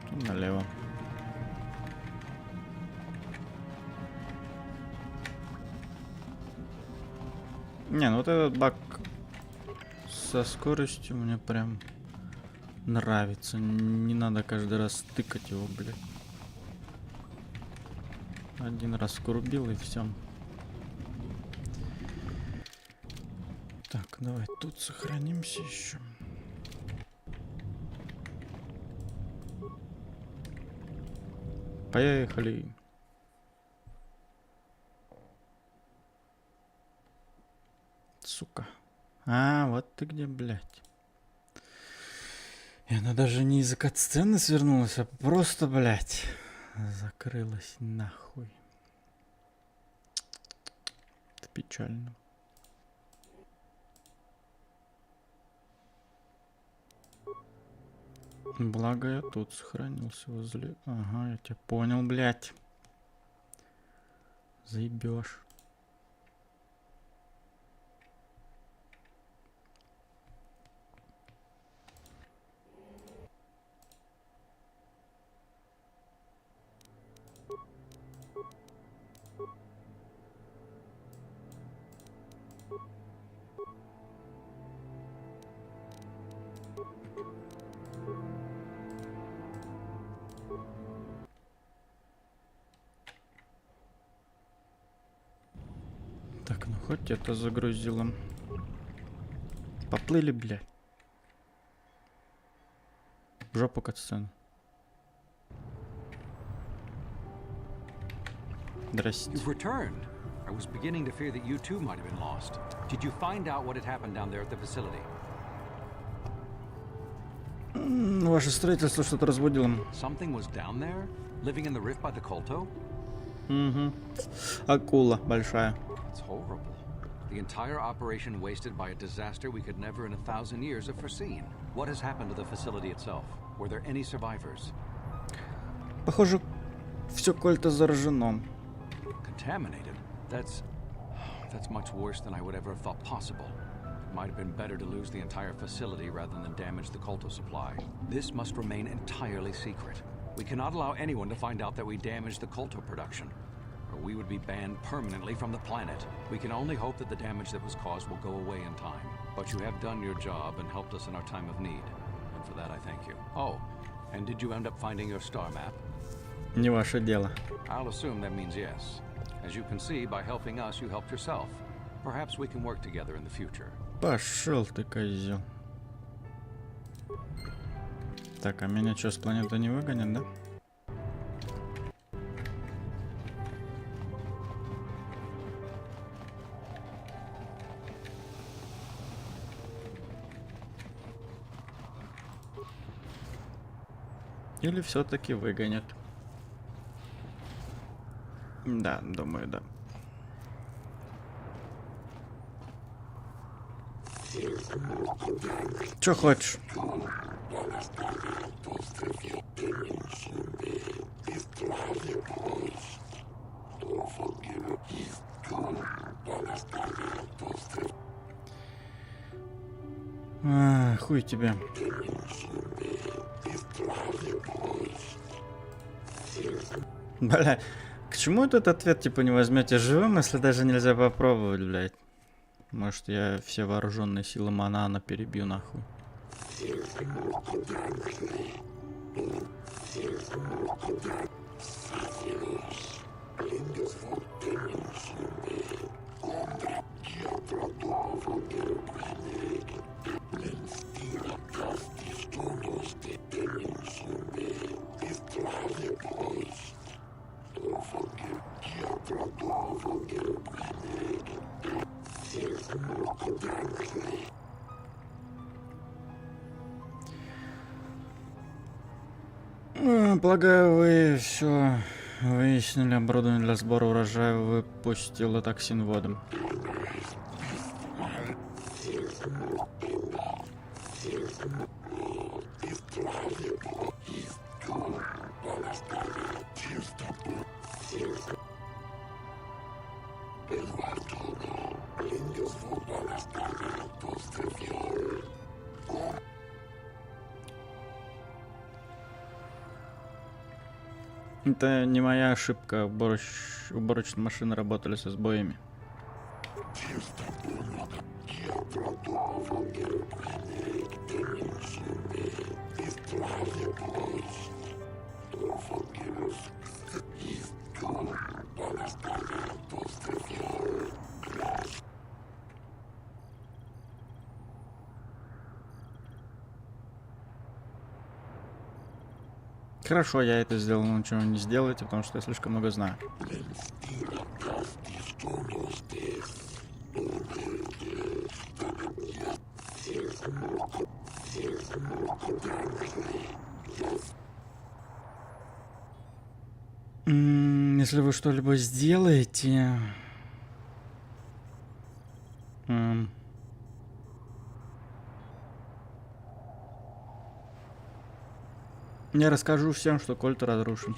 там налево. Не, ну вот этот баг со скоростью мне прям нравится. Не надо каждый раз тыкать его, блядь. Один раз скрубил и все. Так, давай тут сохранимся еще. Поехали. Сука. А, вот ты где, блядь. И она даже не из-за кат-сцены свернулась, а просто, блядь, закрылась нахуй. Это печально. Благо я тут сохранился возле... Ага, я тебя понял, блядь. Заебешь. Так, ну хоть это загрузило. Поплыли, блядь. В жопу катсцену. Здрасте. You've returned. I was beginning to fear that you too might have been lost. Did you find out what had happened down there at the facility? Ваше строительство что-то разбудило. Something was down there, living in the rift by the Kolto? Акула большая. It's horrible. The entire operation wasted by a disaster we could never in 1,000 years have foreseen. What has happened to the facility itself? Were there any survivors? Похоже, все кольто заражено. Contaminated? That's much worse than I would ever have thought possible. It might have been better to lose the entire facility rather than damage the Kolto supply. This must remain entirely secret. We cannot allow anyone to find out that we damaged the Kolto production, or we would be banned permanently from the planet. We can only hope that the damage that was caused will go away in time. But you have done your job and helped us in our time of need, and for that I thank you. Oh, and did you end up finding your star map? Не ваше дело. I'll assume that means yes. As you can see, by helping us, you helped yourself. Perhaps we can work together in the future. Пошел ты, козел. Так, а меня что, с планеты не выгонят, да? Или все-таки выгонят? Да, думаю, да. Чё хочешь? Хуй тебе. Бля, к чему этот ответ, типа, не возьмете живым, если даже нельзя попробовать, блядь? Может, я все вооруженные силы Манана перебью, нахуй. Полагаю, вы все выяснили. Оборудование для сбора урожая выпустило токсин в воду. Это не моя ошибка. Уборочные машины работали со сбоями. Хорошо, я это сделал, но ничего не сделайте, потому что я слишком много знаю. Если вы что-либо сделаете... Я расскажу всем, что кольт разрушен.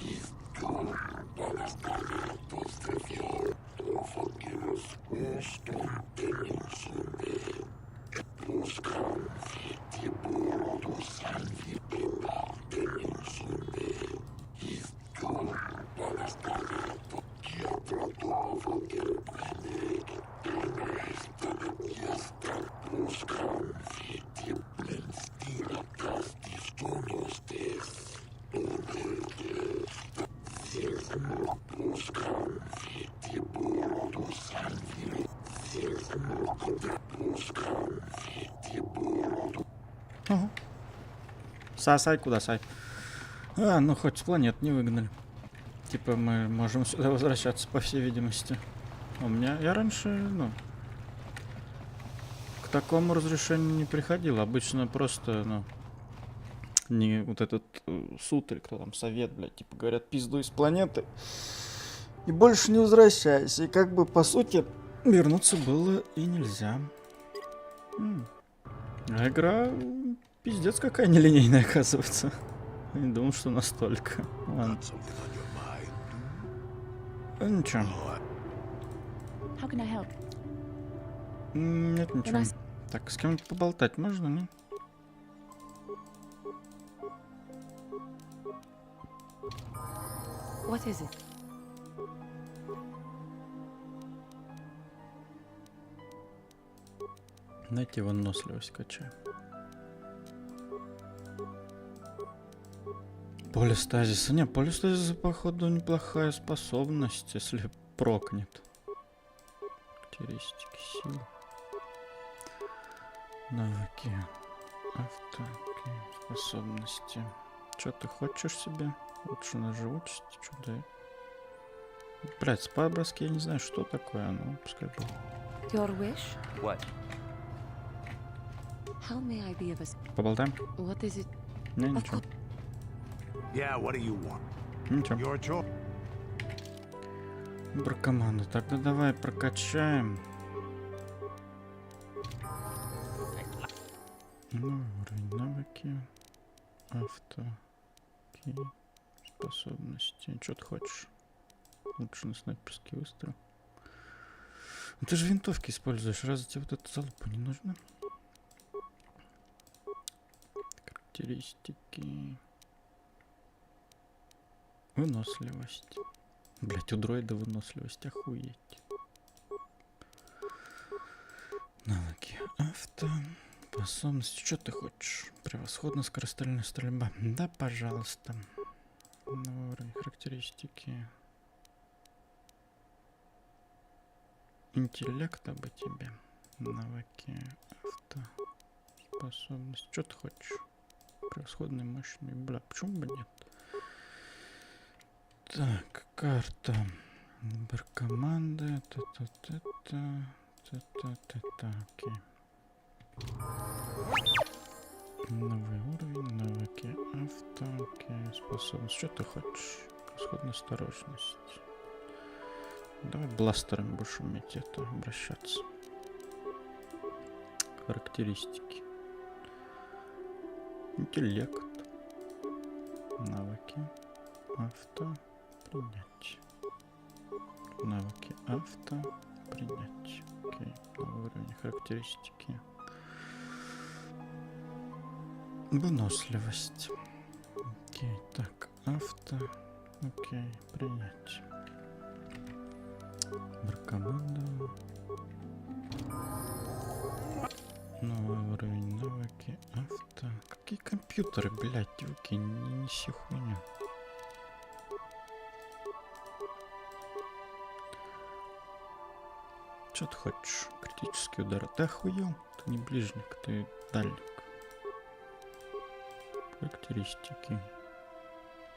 Сай, куда сай? Ну хоть с планет не выгнали. Типа мы можем сюда возвращаться, по всей видимости. У меня... Я раньше, ну... К такому разрешению не приходил. Обычно просто, ну... Не вот этот суд или кто там, совет, блядь, типа говорят, пиздуй с планеты. И больше не возвращайся. И как бы, по сути, вернуться было и нельзя. А игра... Пиздец какая нелинейная, оказывается. Я не думал, что настолько. Ладно. Ничего. Нет, ничего. Так, с кем-то поболтать можно, не? What is it? Знаете, выносливость качаю. Полистазиса. Не, полистазиса, походу, неплохая способность, если прокнет. Характеристики, силы. Навыки. Способности. Что ты хочешь себе? Лучше на живучесть. Что да? Блять, спа-броски, я не знаю, что такое. Ну, пускай будет. Your wish? What? How may I be of us? Поболтаем? What is it? Не, ничего. Yeah, what do you want? Ничего. Your choice. Про команду. Тогда давай прокачаем. Ну, уровень навыки. Авто. Окей. Способности. Что ты хочешь? Лучше на снайперский выстрел. Ну, ты же винтовки используешь. Разве тебе вот эта залупа не нужна? Характеристики. Выносливость. Блять, у дроида выносливость, охуеть. Навыки авто. Способность. Что ты хочешь? Превосходно скорострельная стрельба. Да, пожалуйста. Новый уровень. Характеристики. Интеллекта бы тебе. Навыки авто. Способность. Что ты хочешь? Превосходный, мощный. Бля, почему бы нет? Так, карта. Выбор команды. Окей. Новый уровень, навыки авто, окей, способность. Что ты хочешь? Превосходная осторожность. Давай бластерами будешь уметь это обращаться. Характеристики. Интеллект. Навыки авто. Принять. Навыки авто. Принять. Окей. Новый уровень. Характеристики. Выносливость. Окей. Так. Авто. Окей. Принять. Команда. Новый уровень. Навыки авто. Какие компьютеры, блядь, выкинь, не неси хуйню. Что ты хочешь? Критический удар. Ты охуел? Ты не ближник, ты дальник. Характеристики.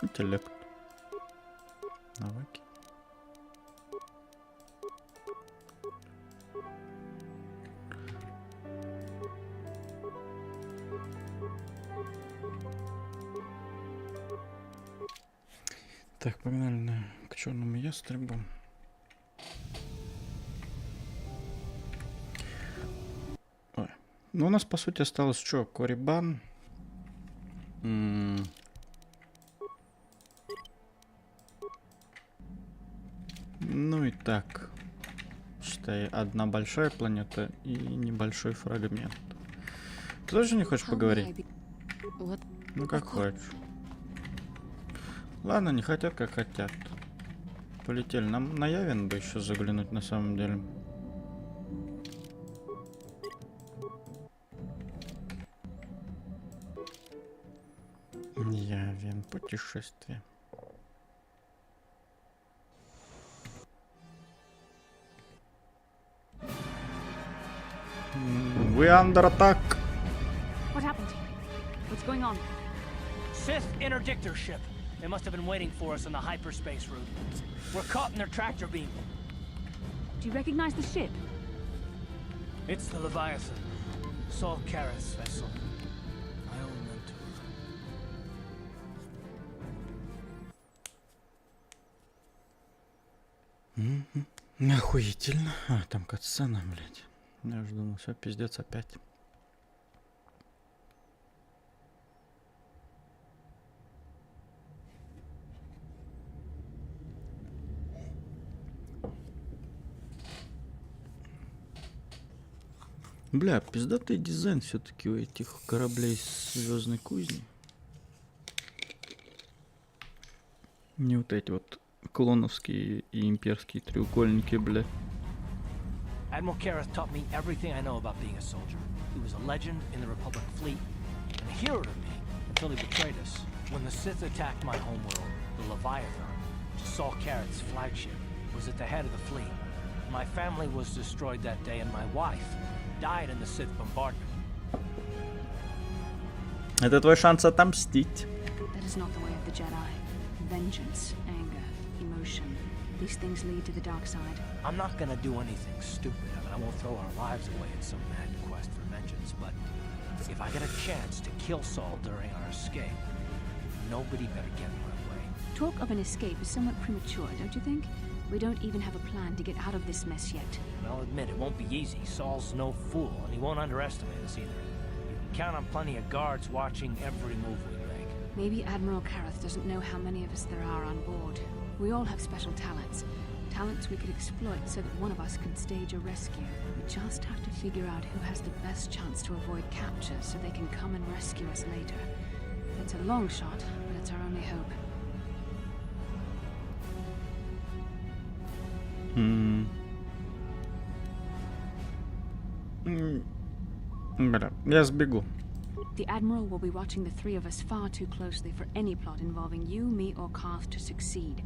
Интеллект. Навыки. Так, погнали к черному ястребу. Ой. Ну, у нас, по сути, осталось что? Корибан. Ну и так. Считай, одна большая планета и небольшой фрагмент. Ты тоже не хочешь поговорить? Ну, как хочешь. Ладно, не хотят, как хотят. Полетели. Нам на Явин бы еще заглянуть на самом деле. Явин. Путешествие. We under attack. What happened? What's going on? Sith interdictor ship. They must have been waiting for us on the hyperspace route. We're caught in their tractor beam. Do you recognize the ship? It's the Leviathan. Saul Kara's vessel. My old mentor. Охуительно. А, там катсцена, блядь. Я уже думал, все, пиздец опять. Бля, пиздатый дизайн все-таки у этих кораблей с звездной кузни. Не вот эти вот клоновские и имперские треугольники, бля. Admiral Kareth taught me everything I know about being a soldier. He was a legend in the Republic fleet, and a hero to me until he betrayed us. When the Sith attacked my homeworld, the Leviathan, Saul Kareth's flagship, was at the head of the fleet. My family was destroyed that day, and my wife died in the Sith bombardment. Это твой шанс отомстить. That is not the way of the Jedi. Vengeance, anger, emotion. These things lead to the dark side. I'm not gonna do anything stupid. I mean, I won't throw our lives away in some mad quest for vengeance, but if I get a chance to kill Saul during our escape, nobody better get in my way. Talk of an escape is somewhat premature, don't you think? We don't even have a plan to get out of this mess yet. And I'll admit, it won't be easy. Saul's no fool, and he won't underestimate us either. You can count on plenty of guards watching every move we make. Maybe Admiral Kareth doesn't know how many of us there are on board. We all have special talents. Talents we could exploit so that one of us can stage a rescue. We just have to figure out who has the best chance to avoid capture so they can come and rescue us later. It's a long shot, but it's our only hope. Бля, я сбегу. The Admiral will be watching the three of us far too closely for any plot involving you, me, or Karth to succeed.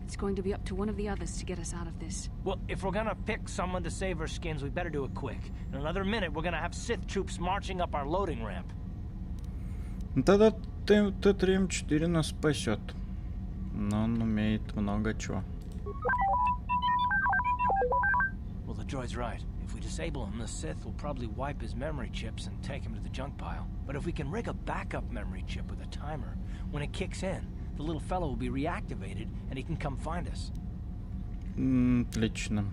It's going to be up to one of the others to get us out of this. Well, if we're gonna pick someone to save our skins, we better do it quick. In another minute, we're gonna have Sith troops marching up our loading ramp. Тогда Т-3М4 нас спасет. Но он умеет много чего. Well, the droid's right. If we disable him, the Sith will probably wipe his memory chips and take him to the junk pile. But if we can rig a backup memory chip with a timer, when it kicks in, the little fellow will be reactivated and he can come find us. Отлично.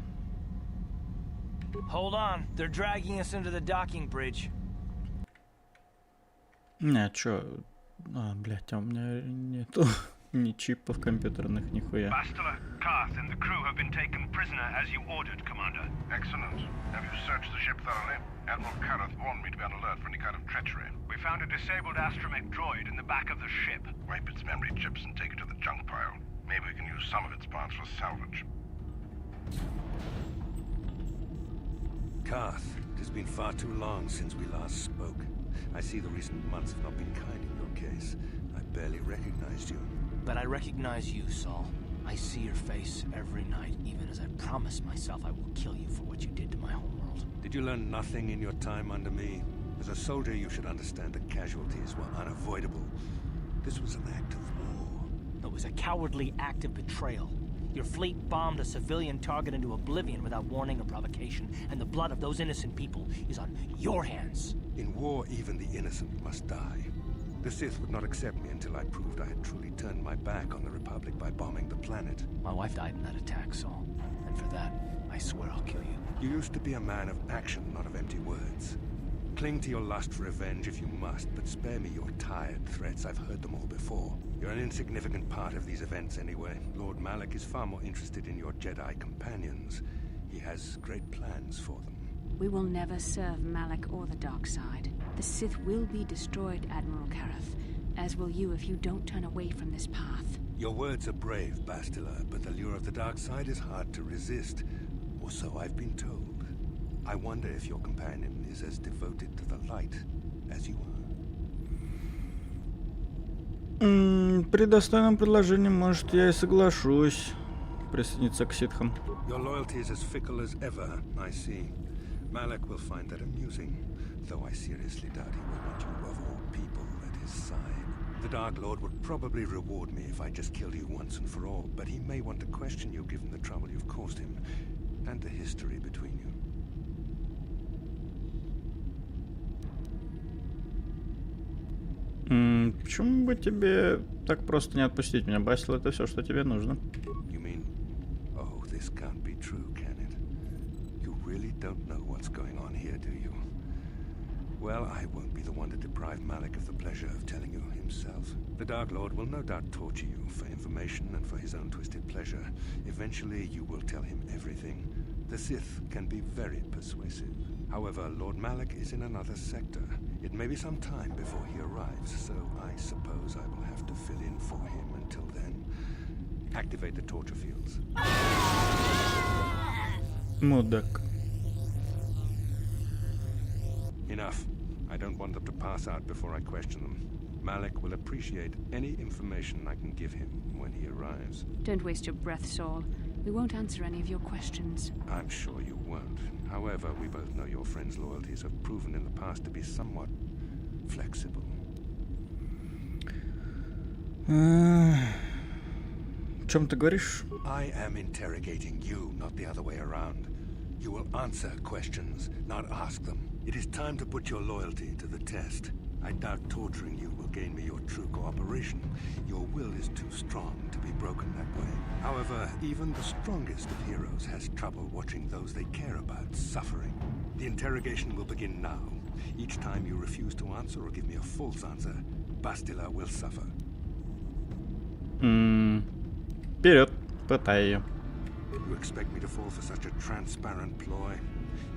Hold on, they're dragging us into the docking bridge. Не, чё? Блять, а у меня нету ни чипов компьютерных, нихуя. Bastila, Karth and the crew have been taken prisoner as you ordered, Commander. Excellent. Have you searched the ship thoroughly? Admiral Karth warned me to be on alert for any kind of treachery. We found a disabled astromech droid in the back of the ship. Wipe its memory chips and take it to the junk pile. Maybe we can use some of its parts for salvage. Karth, it has been far too long since we last spoke. I see the recent months have not been kind in your case. I barely recognized you. But I recognize you, Saul. I see your face every night, even as I promised myself I will kill you for what you did to my homeworld. Did you learn nothing in your time under me? As a soldier, you should understand that casualties were unavoidable. This was an act of war. It was a cowardly act of betrayal. Your fleet bombed a civilian target into oblivion without warning or provocation, and the blood of those innocent people is on your hands. In war, even the innocent must die. The Sith would not accept me until I proved I had truly turned my back on the Republic by bombing the planet. My wife died in that attack, Saul. And for that, I swear I'll kill you. You used to be a man of action, not of empty words. Cling to your lust for revenge if you must, but spare me your tired threats. I've heard them all before. You're an insignificant part of these events anyway. Lord Malak is far more interested in your Jedi companions. He has great plans for them. We will never serve Malak or the dark side. The Sith will be destroyed, Admiral Karth, as will you if you don't turn away from this path. Your words are brave, Bastila, but the lure of the dark side is hard to resist. Or so I've been told. I wonder if your companion is as devoted to the light as you are. При достойном предложении, может, я и соглашусь присоединиться к ситхам. Your loyalty is as fickle as ever, I see. Malak will find that amusing, though I seriously doubt he will want you of all people at his side. The Dark Lord would probably reward me if I just killed you once and for all, but he may want to question you given the trouble you've caused him, and the history between you. Почему бы тебе так просто не отпустить меня, Басил? Это все, что тебе нужно. You mean, oh, this can't be true, can it? You really don't know what's going on here, do you? Well, I won't be the one to deprive Malak of the pleasure of telling you himself. The Dark Lord will no doubt torture you for information and for his own twisted pleasure. Eventually, you will tell him everything. The Sith can be very persuasive. However, Lord Malak is in another sector. It may be some time before he arrives, so I suppose I will have to fill in for him until then. Activate the torture fields. Мудак. Enough. I don't want them to pass out before I question them. Malak will appreciate any information I can give him when he arrives. Don't waste your breath, Saul. We won't answer any of your questions. I'm sure you won't. However, we both know your friend's loyalties have proven in the past to be somewhat flexible. О чем ты говоришь? I am interrogating you, not the other way around. You will answer questions, not ask them. It is time to put your loyalty to the test. I doubt torturing you will gain me your true cooperation. Your will is too strong to be broken that way. However, even the strongest of heroes has trouble watching those they care about suffering. The interrogation will begin now. Each time you refuse to answer or give me a false answer, Bastila will suffer. Вперед, пытай ее. You expect me to fall for such a transparent ploy?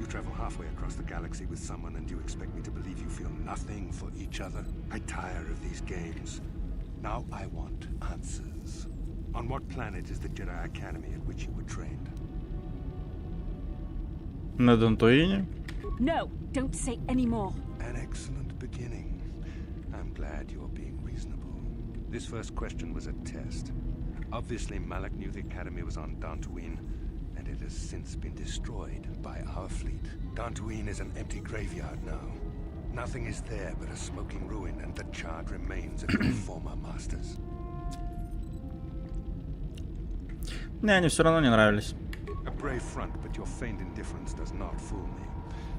You travel halfway across the galaxy with someone and you expect me to believe you feel nothing for each other? I tire of these games. Now I want answers. On what planet is the Jedi Academy at which you were trained? На Дантуине? No, don't say any more. An excellent beginning. I'm glad you're being reasonable. This first question was a test. Obviously, Malak knew the Academy was on Dantooine, and it has since been destroyed by our fleet. Dantooine is an empty graveyard now. Nothing is there but a smoking ruin and the charred remains of your former masters. Не, они все равно не нравились. A brave front, but your feigned indifference does not fool me.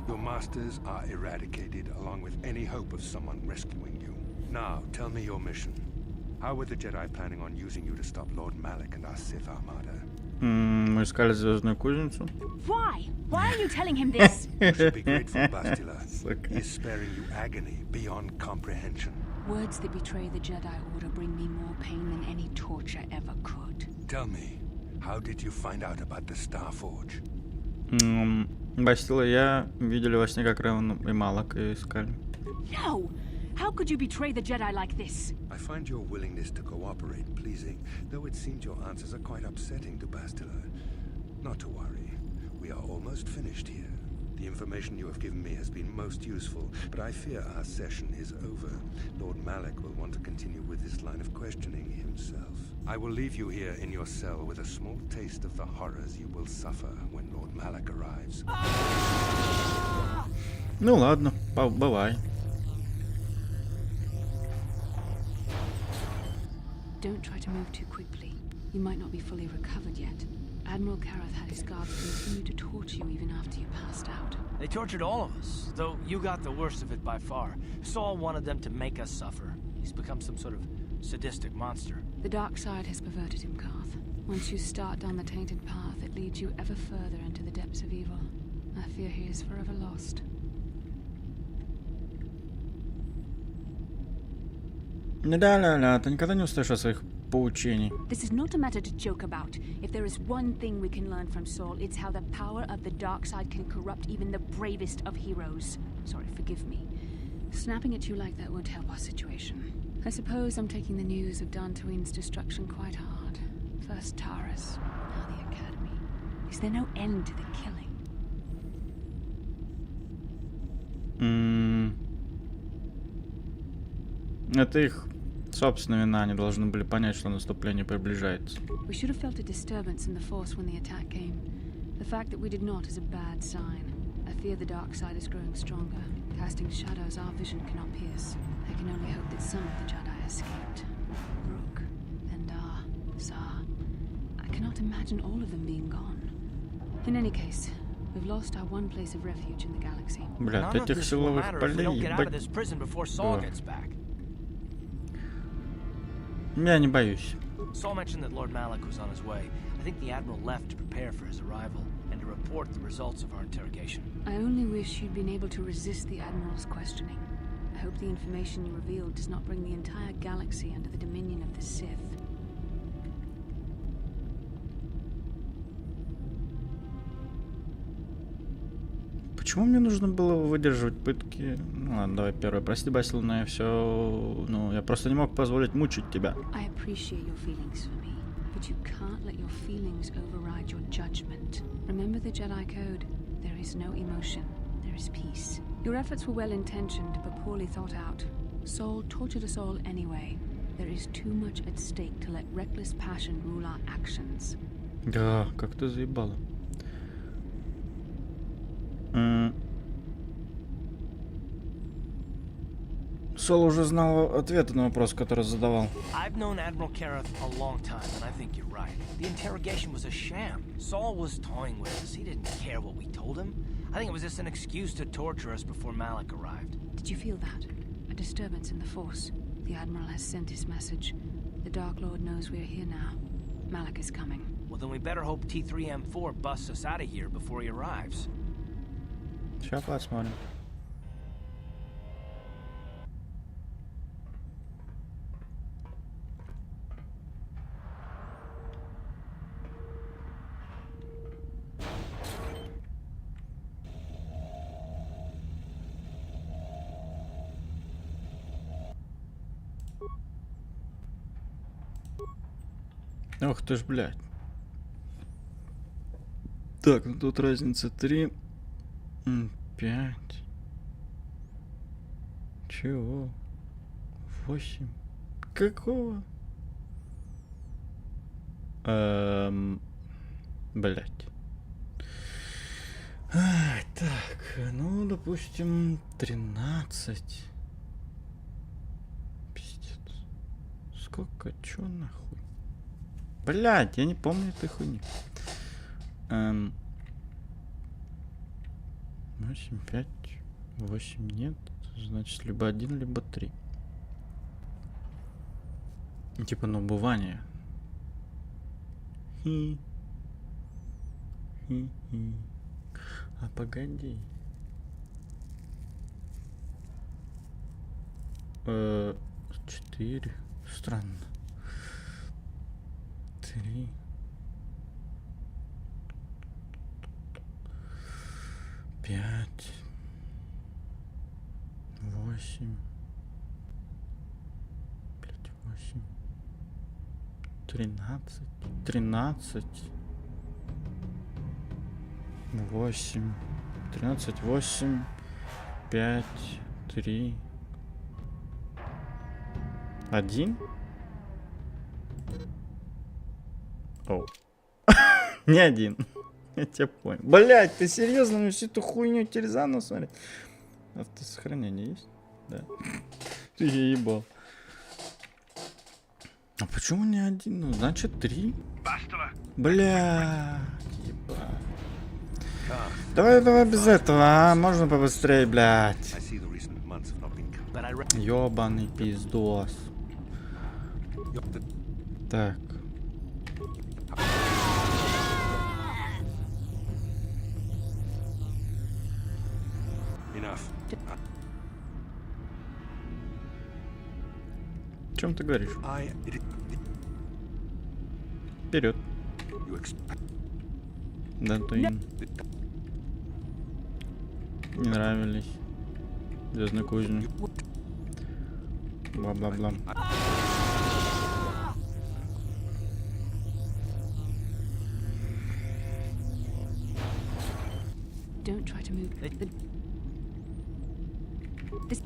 Your masters are eradicated, along with any hope of someone rescuing you. Now, tell me your mission. How were the Jedi planning on using you to stop Lord Malak and our Sith Armada? Мы искали звездную кузницу. Why? Why are you telling him this? You should be grateful, Bastila. He is sparing you agony beyond comprehension. Words that betray the Jedi Order bring me more pain than any torture ever could. Tell me, how did you find out about the Starforge? Бастила и я видели во сне, как Реван и Малак искали. No! How could you betray the Jedi like this? I find your willingness to cooperate pleasing, though it seems your answers are quite upsetting to Bastila. Not to worry. We are almost finished here. The information you have given me has been most useful, but I fear our session is over. Lord Malak will want to continue with this line of questioning himself. I will leave you here in your cell with a small taste of the horrors you will suffer when Lord Malak arrives. Ну ладно, бывай. Don't try to move too quickly. You might not be fully recovered yet. Admiral Kareth had his guards continue to torture you even after you passed out. They tortured all of us, though you got the worst of it by far. Saul wanted them to make us suffer. He's become some sort of sadistic monster. The dark side has perverted him, Karth. Once you start down the tainted path, it leads you ever further into the depths of evil. I fear he is forever lost. Да-да-да, ты никогда не устаешь от своих поучений. This is not a matter to joke about. If there is one thing we can learn from Saul, it's how the power of the dark side can corrupt even the bravest of heroes. Sorry, forgive me. Snapping at you like that won't help our situation. I suppose I'm taking the news of Dantooine's destruction quite hard. First Taurus, now the Academy. Is there no end to the killing? Это их собственная вина, они должны были понять, что наступление приближается. We should have felt a disturbance in the force when the attack came. The fact that we did not is a bad sign. I fear the dark side is growing stronger, casting shadows our vision cannot pierce. I can only hope that some of the Jedi escaped. Rook, Endar, Zar. I cannot imagine all of them being gone. In any case, we've lost our one place of refuge in the galaxy. Бля, от этих силовых полей, Я не боюсь. Saul mentioned that Lord Malak was on his way. I think the Admiral left to prepare for his arrival and to report the results of our interrogation. I only wish you'd been able to resist the Admiral's questioning. I hope the information you revealed does not bring the entire galaxy under the dominion of the Sith. Почему мне нужно было выдерживать пытки? Ну ладно, давай первое. Прости, Басил, но я все... Ну, я просто не мог позволить мучить тебя. I appreciate your feelings for me, but you can't let your feelings override your judgment. Remember the Jedi Code? There is no emotion, there is peace. Your efforts were well-intentioned, but poorly thought out. Saul tortured us all anyway. There is too much at stake to let reckless passion rule our actions. Да, как ты заебала. Сол уже знал ответы на вопрос, который задавал. I've known Admiral Kareth a long time, and I think you're right. The interrogation was a sham. Saul was toying with us. He didn't care what we told him. I think it was just an excuse to torture us before Malak arrived. Did you feel that? A disturbance in the Force. The Admiral has sent his message. The Dark Lord knows we're here now. Malak is coming. Well, then we better hope T3M4 busts us out of here before he arrives. Сейчас посмотрим. Ох ты ж, блядь. Так, ну тут разница 3, 5. Чего? 8. Какого? Блядь. Так, ну, допустим, 13. Пиздец. Сколько? Чё нахуй? Блядь, я не помню этой хуйни. 8, 5, 8 нет. Значит, либо 1, либо 3. Типа на убывание. А погоди. 4. Странно. 3. 5. 8. 5, 8. 13. 13. 8. 13, 8. 5, 3. 1. О. Не 1. Я тебя понял. Блять, ты серьезно мне всю эту хуйню теперь заново смотреть? Автосохранение есть? Да. Ты ебал. А почему не 1? Ну, значит 3. Бля, ебать. Давай без этого, а? Можно побыстрее, блядь. Ёбаный пиздос. Так. О чем ты говоришь? Вперед. Да, то им не нравились. Звездной кузни. Бла-бла-бла. Don't try to move. This.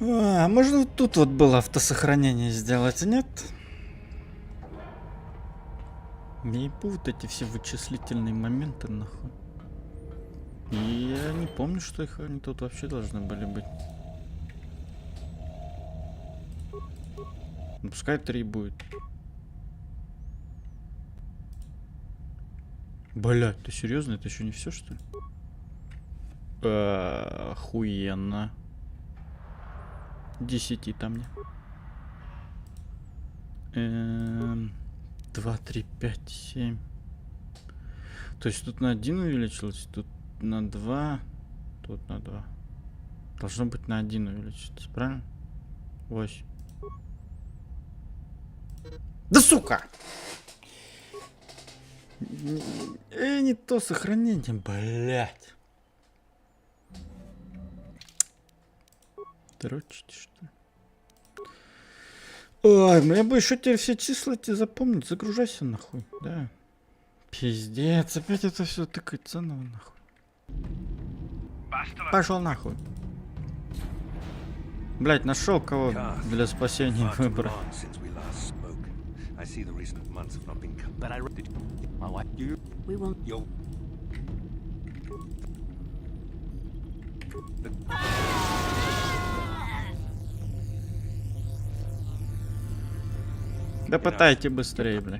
А можно вот тут вот было автосохранение сделать, нет? Не ебу вот эти все вычислительные моменты, нахуй. И я не помню, что их они тут вообще должны были быть. Ну, пускай 3 будет. Блять, ты серьезно? Это еще не все, что ли? Охуенно. 10 там мне. 2, 3, 5, 7. То есть тут на 1 увеличилось, тут на 2, тут на 2. Должно быть на 1 увеличиться, правильно? 8. Да сука! Не то сохранение, блять. Дрочите, что ли? Ой, мне бы еще теперь все числа эти запомнить. Загружайся нахуй, да. Пиздец, опять это все тыкать заново нахуй. Пошел нахуй. Блять, нашел кого для спасения выбора. Да пытайте быстрее, бля.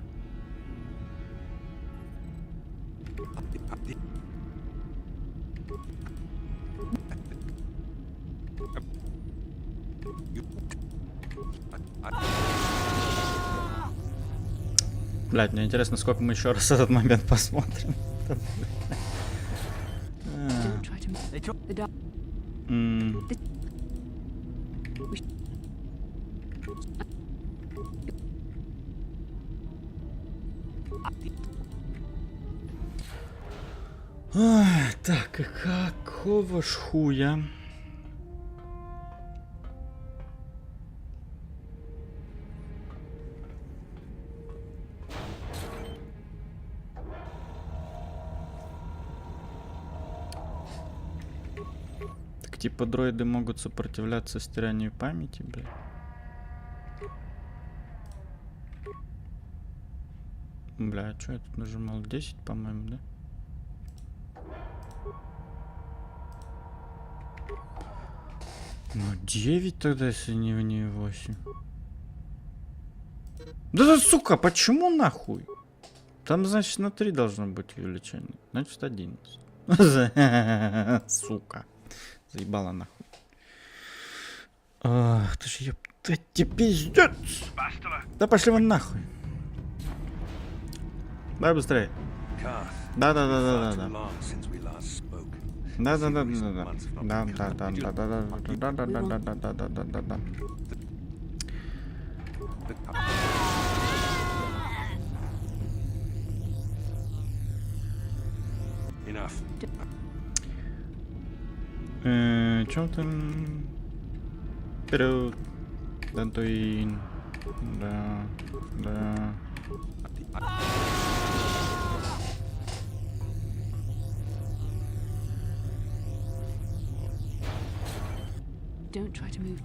Блядь, мне интересно, сколько мы еще раз этот момент посмотрим. Ой, так, какого ж хуя? Так типа дроиды могут сопротивляться стиранию памяти, блядь. Бля, а что я тут нажимал? 10, по-моему, да? Ну, 9 тогда, если не 8. Да, сука, почему нахуй? Там, значит, на 3 должно быть увеличение. Значит, 11. Сука. Заебала нахуй. Ах, ты ж ёпта, пиздец. Да пошли вон нахуй. Давай быстрее. Да. Чё там? Вперед. Дантуин. Да. Don't try to move.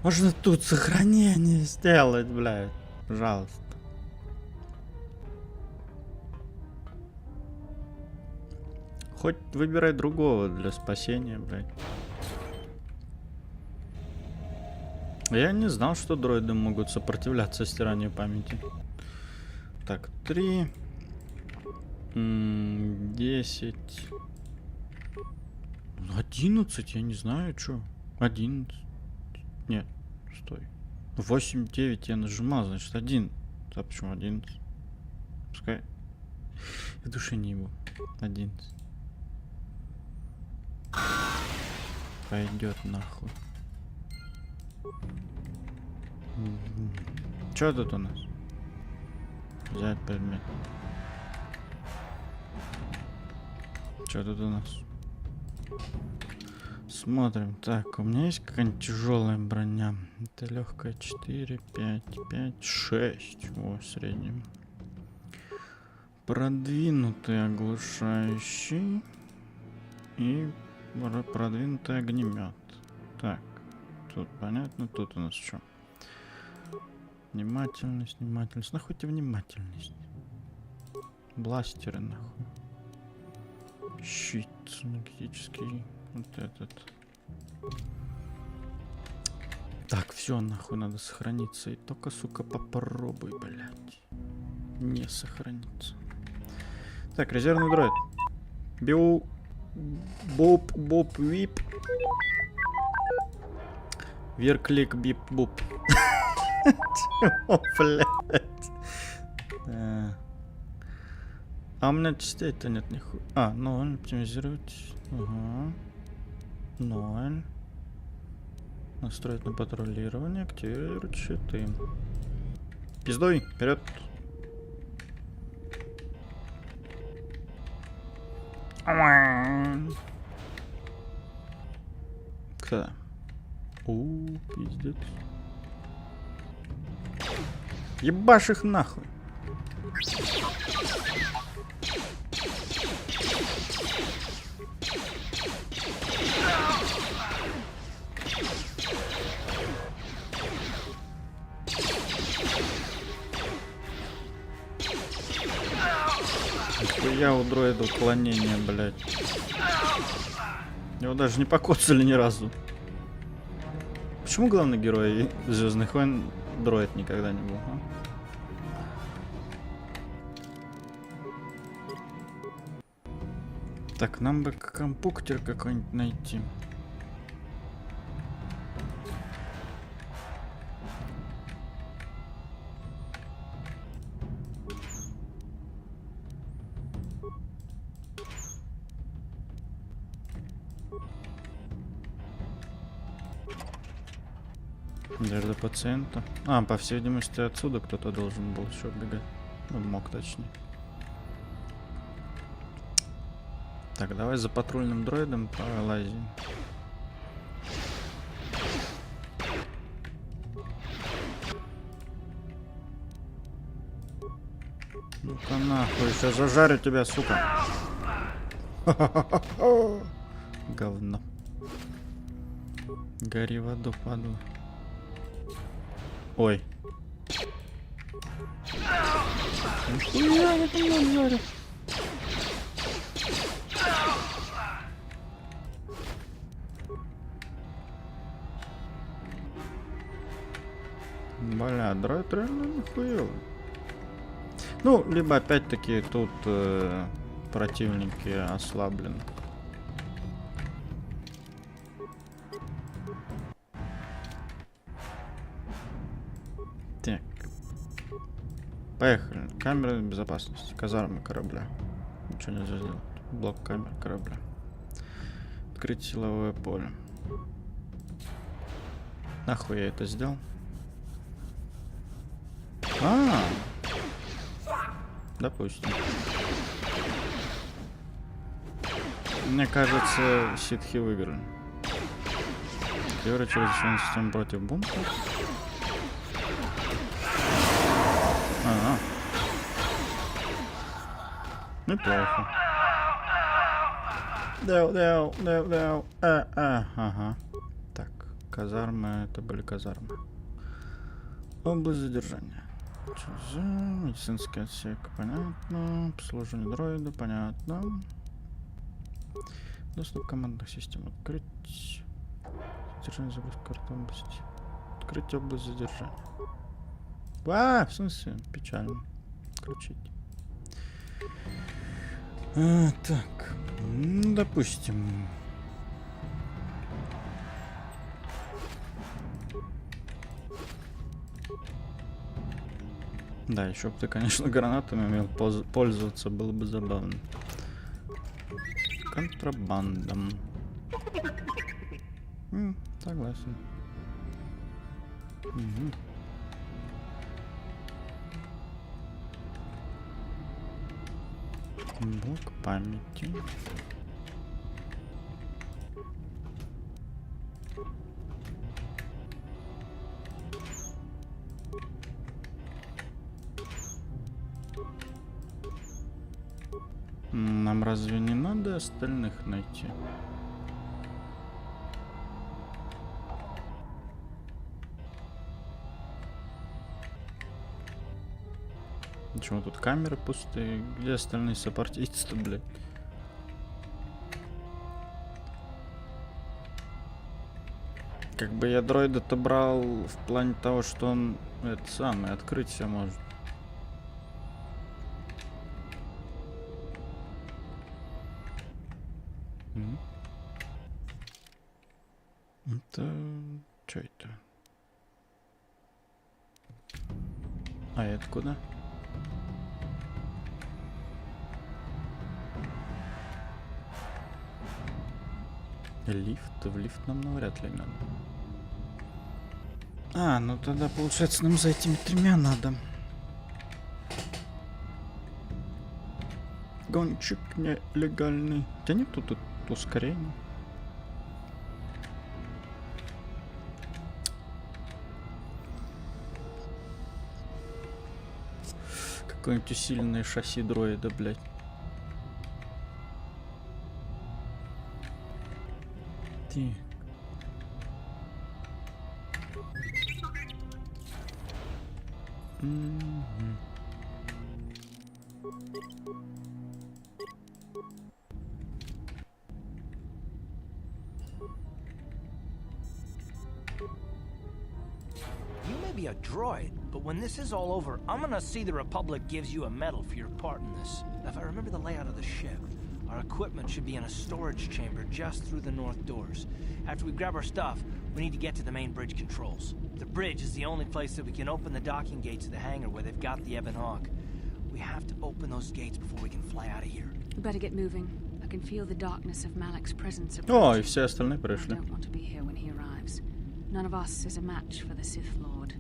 Можно тут сохранение сделать, блядь. Пожалуйста. Хоть выбирай другого для спасения, блядь. Я не знал, что дроиды могут сопротивляться стиранию памяти. Так, 3. 10. 11, я не знаю, что. 11. Нет, стой. 8, 9 я нажимал, значит 1. А почему 11? Пускай. В душе не его. 11. Пойдет нахуй. Что тут у нас? Взять предмет. Что тут у нас? Смотрим. Так, у меня есть какая-нибудь тяжелая броня. Это легкая 4, 5, 5, 6. О, среднем. Продвинутый оглушающий. И продвинутый огнемет. Так, тут понятно. Тут у нас что? Внимательность. Нахуй тебе внимательность. Бластеры, нахуй. Щит энергетический. Вот этот. Так, все, нахуй надо сохраниться. И только, сука, попробуй, блядь. Не сохраниться. Так, резервный дроид. Биу. Боп, вип. Верклик, бип, буп. Чего, блядь? А у меня частей-то нет нихуя. 0, оптимизировать. Ага. 0. Настроить на патрулирование, активировать щиты. Пиздой, вперед. Кто? Пиздец. Ебашь их нахуй. Я у дроида уклонение, блядь. Его даже не покоцали ни разу. Почему главный герой Звездных войн дроид никогда не был? А? Так, нам бы компьютер какой-нибудь найти. Для пациента. А, по всей видимости, отсюда кто-то должен был еще убегать. Ну, мог точнее. Так, давай за патрульным дроидом полазим. Ну-ка нахуй, сейчас зажарю тебя, сука. Говно. Гори в аду, паду. Ой. Нихуя, это я жарю. Бля, дроид реально нихуевый. Ну, либо опять-таки тут противники ослаблены. Так. Поехали. Камеры безопасности. Казармы корабля. Ничего нельзя сделать. Блок камер корабля. Открыть силовое поле. Нахуй я это сделал? Допустим. Мне кажется, ситхи выиграли. Евро через систему против бункера. Ага. Неплохо. Ага. Так, казармы, это были казармы. Область задержания. Медицинский отсек, понятно. Обслуживание дроида, понятно. Доступ командных систем открыть. Задержание, загрузка карты области. Открыть область задержания. В смысле? Печально. Включить. Так. Допустим. Да, еще бы ты, конечно, гранатами умел пользоваться, было бы забавно. Контрабандом. Согласен. Угу. Блок памяти. Нам разве не надо остальных найти? Почему тут камеры пустые? Где остальные сопартийцы-то, блядь? Как бы я дроида-то брал в плане того, что он это самое открыть все может. Это... Чё это? А это куда? Лифт? В лифт нам навряд ли надо. Ну тогда получается нам за этими тремя надо. Гонщик нелегальный. Да нет, тут ускорение. Какое-нибудь усиленное шасси дроида, блядь. Ты. You may be a droid, but when this is all over, I'm gonna see the Republic gives you a medal for your part in this. If I remember the layout of the ship, our equipment should be in a storage chamber just through the north doors. After we grab our stuff, we need to get to the main bridge controls. The bridge is the only place that we can open the docking gates of the hangar where they've got the Ebon Hawk. We have to open those gates before we can fly out of here. We better get moving. I can feel the darkness of Malik's presence. О, и все остальные пришли. I don't want to be here when he arrives. None of us is a match for the Sith Lord.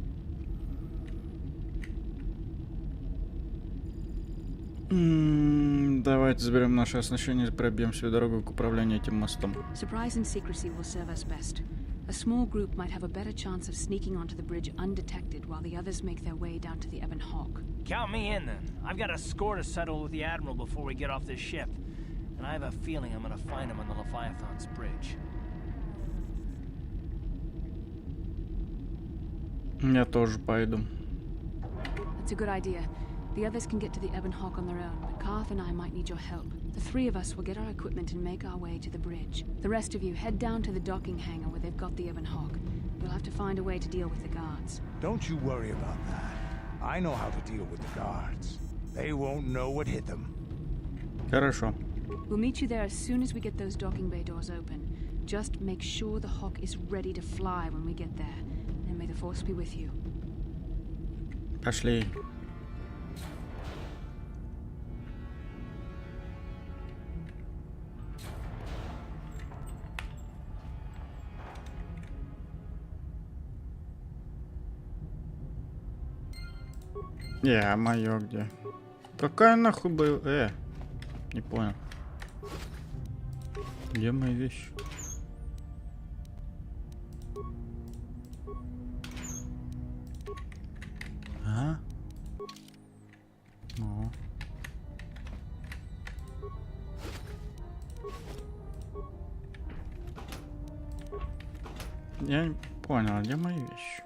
Давайте заберем наше оснащение и пробьем себе дорогу к управлению этим мостом. Surprise and secrecy will serve us best. A small group might have a better chance of sneaking onto the bridge undetected while the others make their way down to the Ebon Hawk. Count me in, then. I've got a score to settle with the Admiral before we get off this ship. And I have a feeling I'm gonna find him on the Leviathan's bridge. Я тоже пойду. That's a good idea. The others can get to the Ebon Hawk on their own, but Carth and I might need your help. The three of us will get our equipment and make our way to the bridge. The rest of you head down to the docking hangar where they've got the Ebon Hawk. You'll have to find a way to deal with the guards. Don't you worry about that. I know how to deal with the guards. They won't know what hit them. Хорошо. We'll meet you there as soon as we get those docking bay doors open. Just make sure the Hawk is ready to fly when we get there. And may the Force be with you. Пошли. Моё где? Какая нахуй бы... Не понял. Где мои вещи? А? О. Я не понял, где мои вещи?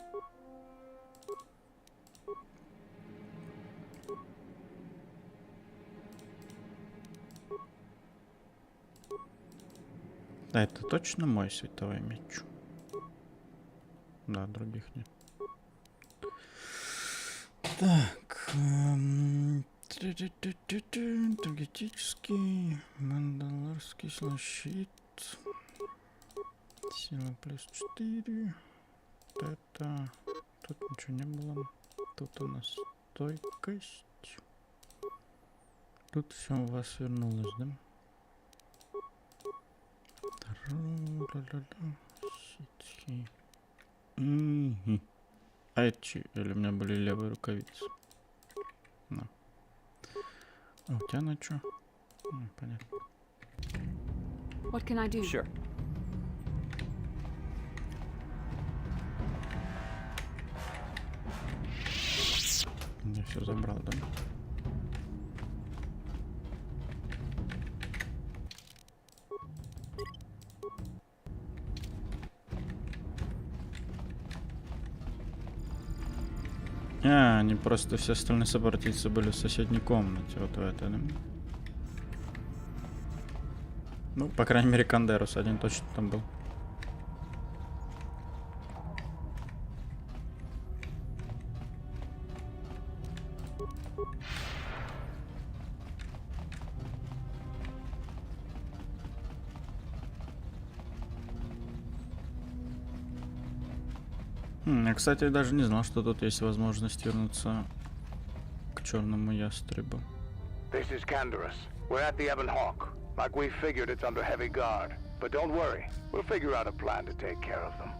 Да, это точно мой световой меч. Да, других нет. Так. Энергетический, мандалорский щит. Сила плюс 4. Вот это. Тут ничего не было. Тут у нас стойкость. Тут все у вас вернулось, да? А это че? Или у меня были левые рукавицы? На. А у тебя на чё? Понятно. What can I do? Sure. Я все забрал, да? Они просто все остальные сопартийцы были в соседней комнате, вот в этой, да? Ну, по крайней мере, Кандерус один точно там был. Я, кстати, даже не знал, что тут есть возможность вернуться к черному ястребу. This is Canderous. We're at the Ebon Hawk. Like we figured, it's under heavy guard. But don't worry, we'll figure out a plan to take care of them.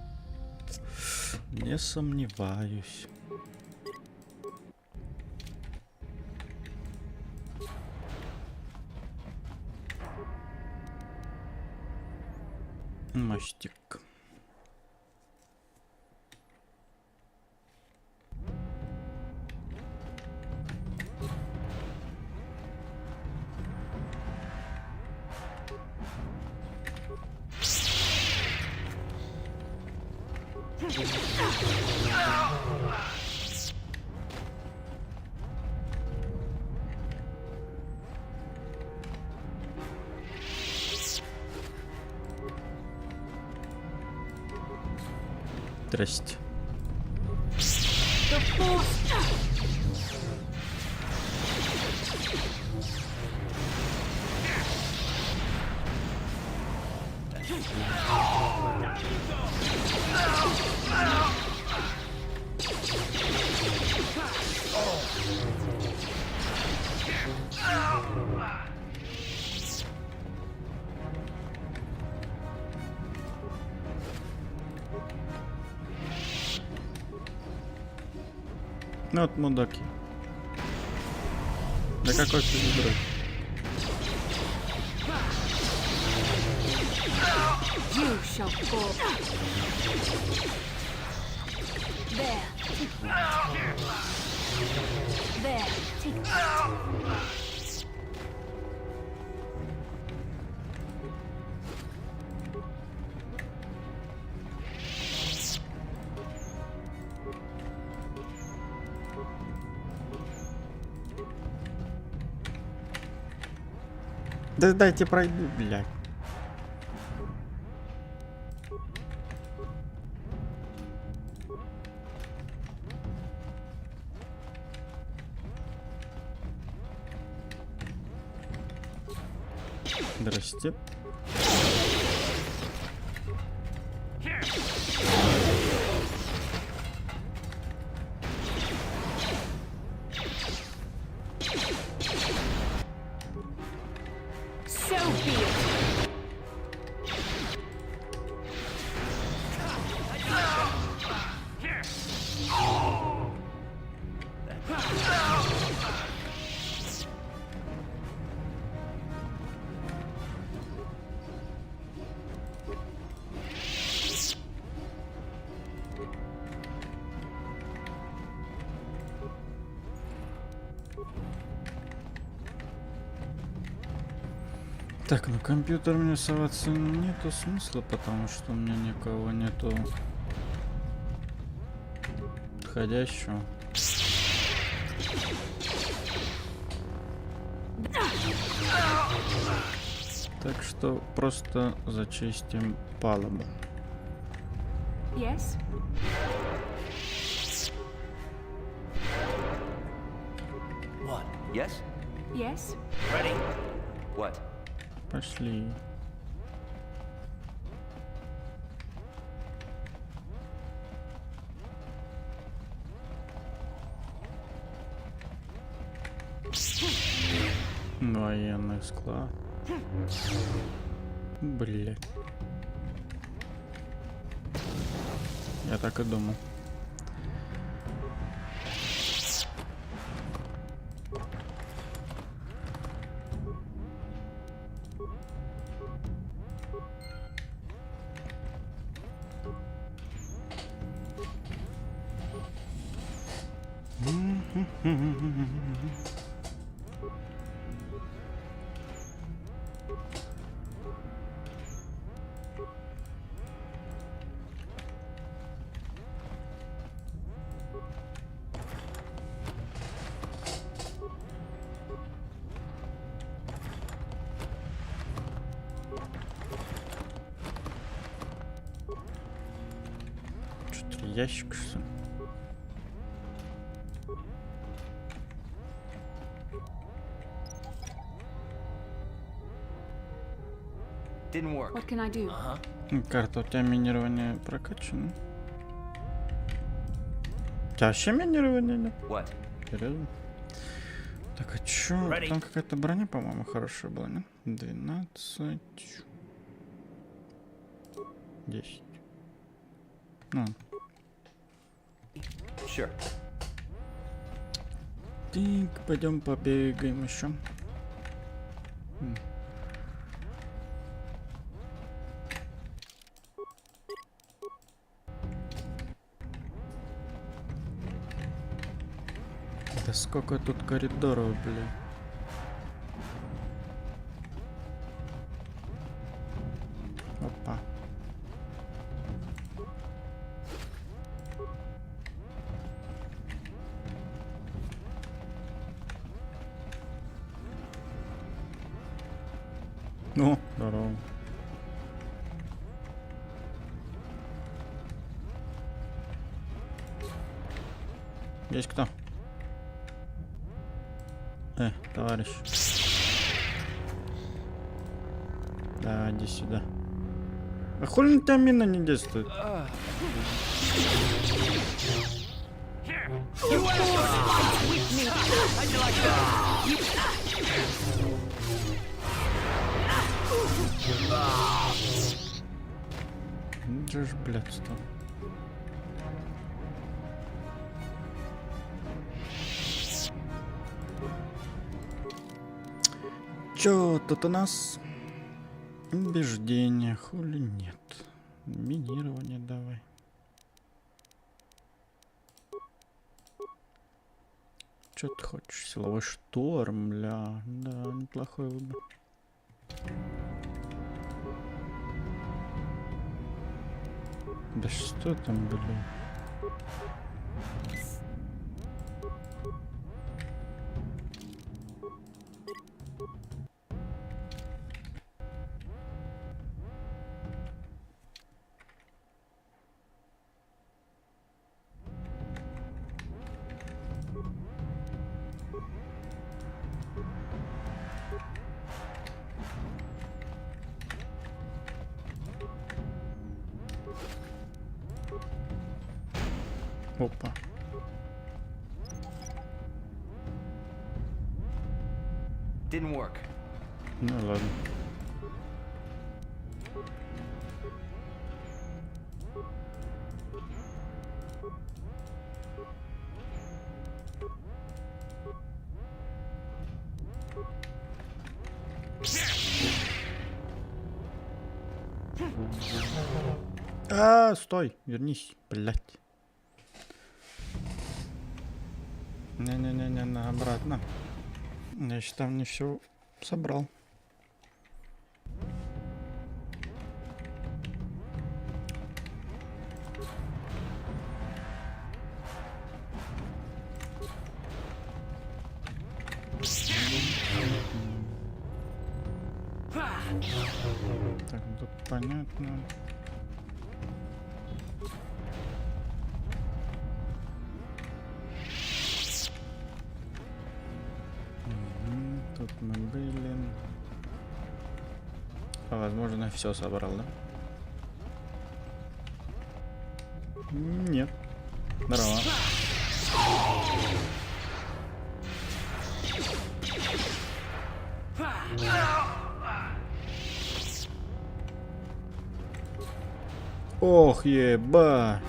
Не сомневаюсь. Мостик. Здрасте. Ну вот мудаки. Да какой ты дурак. You shall fall. There. There. Take. Да дайте пройду, блядь. Здрасте. So be it. Так, ну компьютер мне соваться нету смысла, потому что у меня никого нету подходящего. Так что просто зачистим палубу. Yes. What? Yes? Yes. Ready? What? Пошли. Военный склад. Блять. Я так и думал. Что-то ящик, что ли? Didn't work. What can I do? Карта, у тебя минирование прокачано? У тебя вообще минирования нет? What? Серьезно? Так, а чё? Там какая-то броня, по-моему, хорошая была, не? 12... 10. Ну. Sure. Так, пойдем побегаем еще. Да сколько тут коридоров, бля. Опа. Ну, здорово. Есть кто? Товарищ. Да, иди сюда. А хули на тебя мина не действует? Что ж, блядство. Чё тут у нас? Убеждение, хули нет. Минирование давай. Чё ты хочешь? Силовой шторм, бля. Да, неплохой выбор. Да что там, бля? Опа. Didn't work. Ну ладно. А, стой, вернись, блядь. Не-не-не-не, обратно. Я еще там не все собрал. Так, тут понятно. Тут мы были. Возможно, все собрал, да? Нет. Здорово. Ох, еба.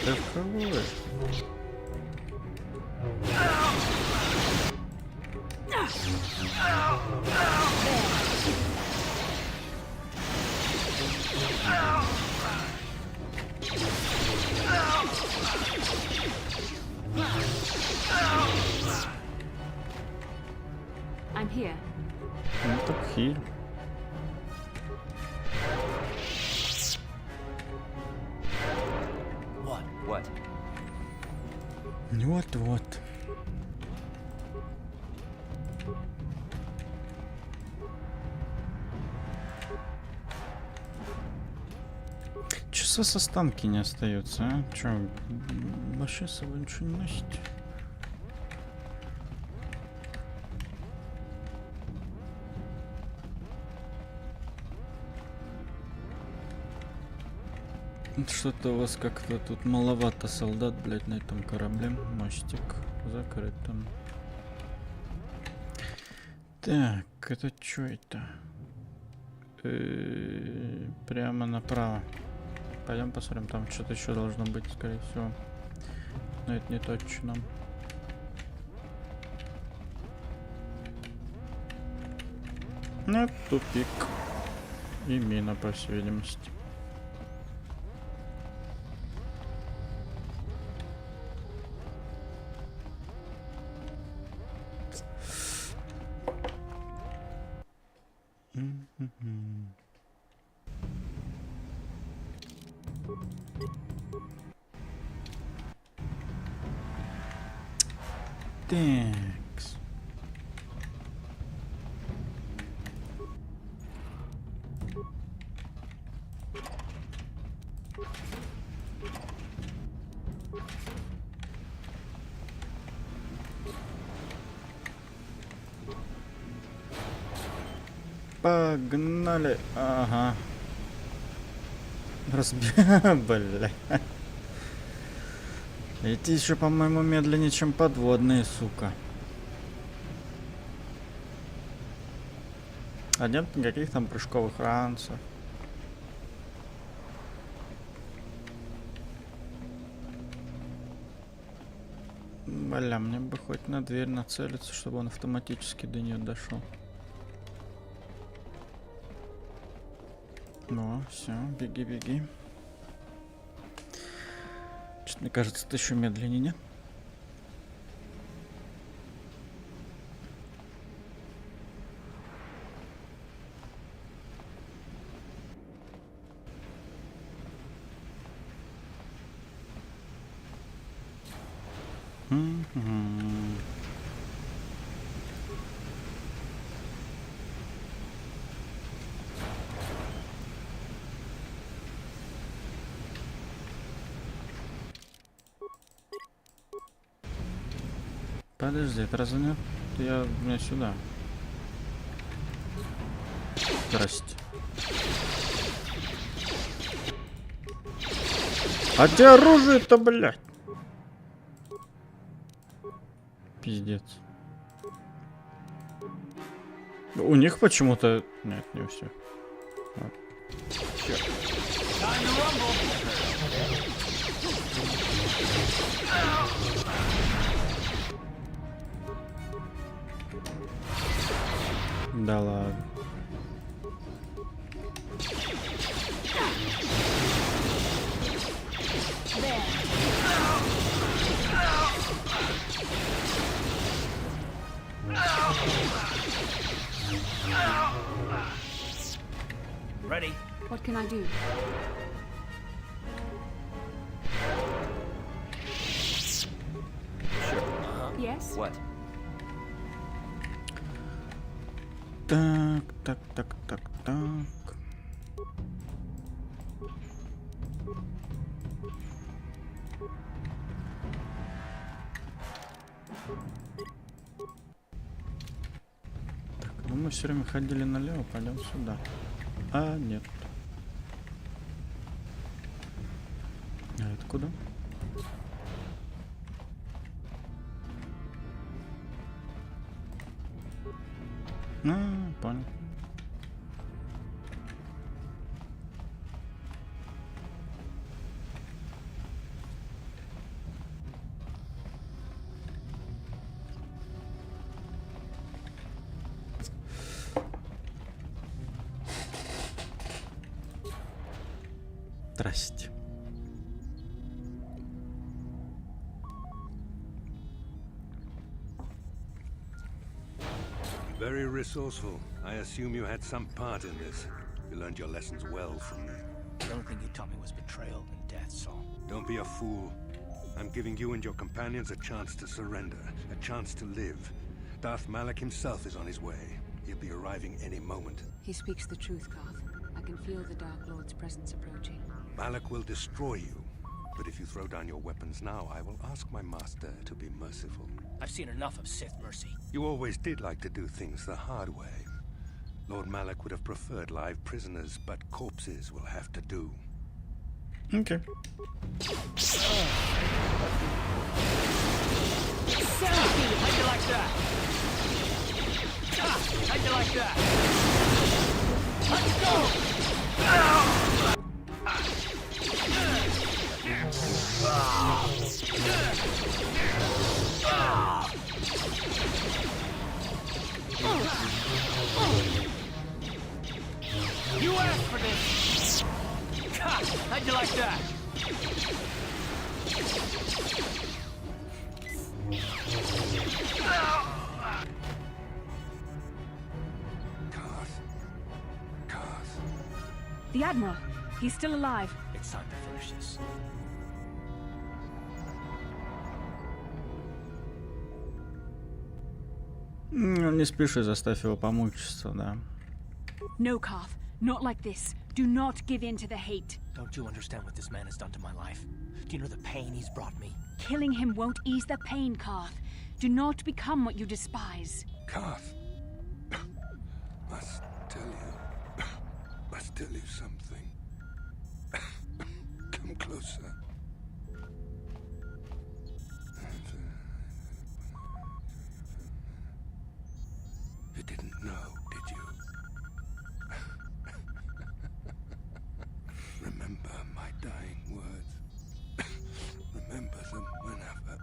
Да кого? I'm here. Ну так хиль. What? Вот-вот. Часа со станки не остается, а? Чё, вообще с собой ничего не носите? Что-то у вас как-то тут маловато солдат, блядь, на этом корабле. Мостик закрыт там. Так, это что это? Прямо направо. Пойдем посмотрим, там что-то еще должно быть, скорее всего. Но это не точно. Ну, тупик. И мина, по всей видимости. Текс. Погнали. Ага. Бля. Эти еще, по-моему, медленнее, чем подводные, сука. А нет никаких там прыжковых ранцев. Бля, мне бы хоть на дверь нацелиться, чтобы он автоматически до нее дошел. Ну, все, беги, беги. Что-то мне кажется, это еще медленнее, не? Подожди, это разве нет? Я меня сюда. Здрасте. А где оружие-то, блядь? Пиздец. У них почему-то... Нет, не у всех. Вот. Черт. Да ладно. Ready? What can I do? Yes? What? Так. Ну мы все время ходили налево, пойдем сюда. А, нет. А это куда? Понял. Здрасте. Very resourceful. I assume you had some part in this. You learned your lessons well from me. The only thing you taught me was betrayal and death, Saul. Don't be a fool. I'm giving you and your companions a chance to surrender, a chance to live. Darth Malak himself is on his way. He'll be arriving any moment. He speaks the truth, Carth. I can feel the Dark Lord's presence approaching. Malak will destroy you. But if you throw down your weapons now, I will ask my master to be merciful. I've seen enough of Sith mercy. You always did like to do things the hard way. Lord Malak would have preferred live prisoners, but corpses will have to do. Okay. How'd you like that? How'd you like that? Let's go! You asked for this! How'd you like that? The Admiral! He's still alive. It's time to finish this. Не спеши, заставь его помучиться, да. No, Carth. Not like this. Do not give in to the hate. Don't you understand what this man has done to my life? Do you know the pain he's brought me? Killing him won't ease the pain, Carth. Do not become what you despise. Carth, must tell you something. Come closer. You didn't know, did you? Remember my dying words. Remember them whenever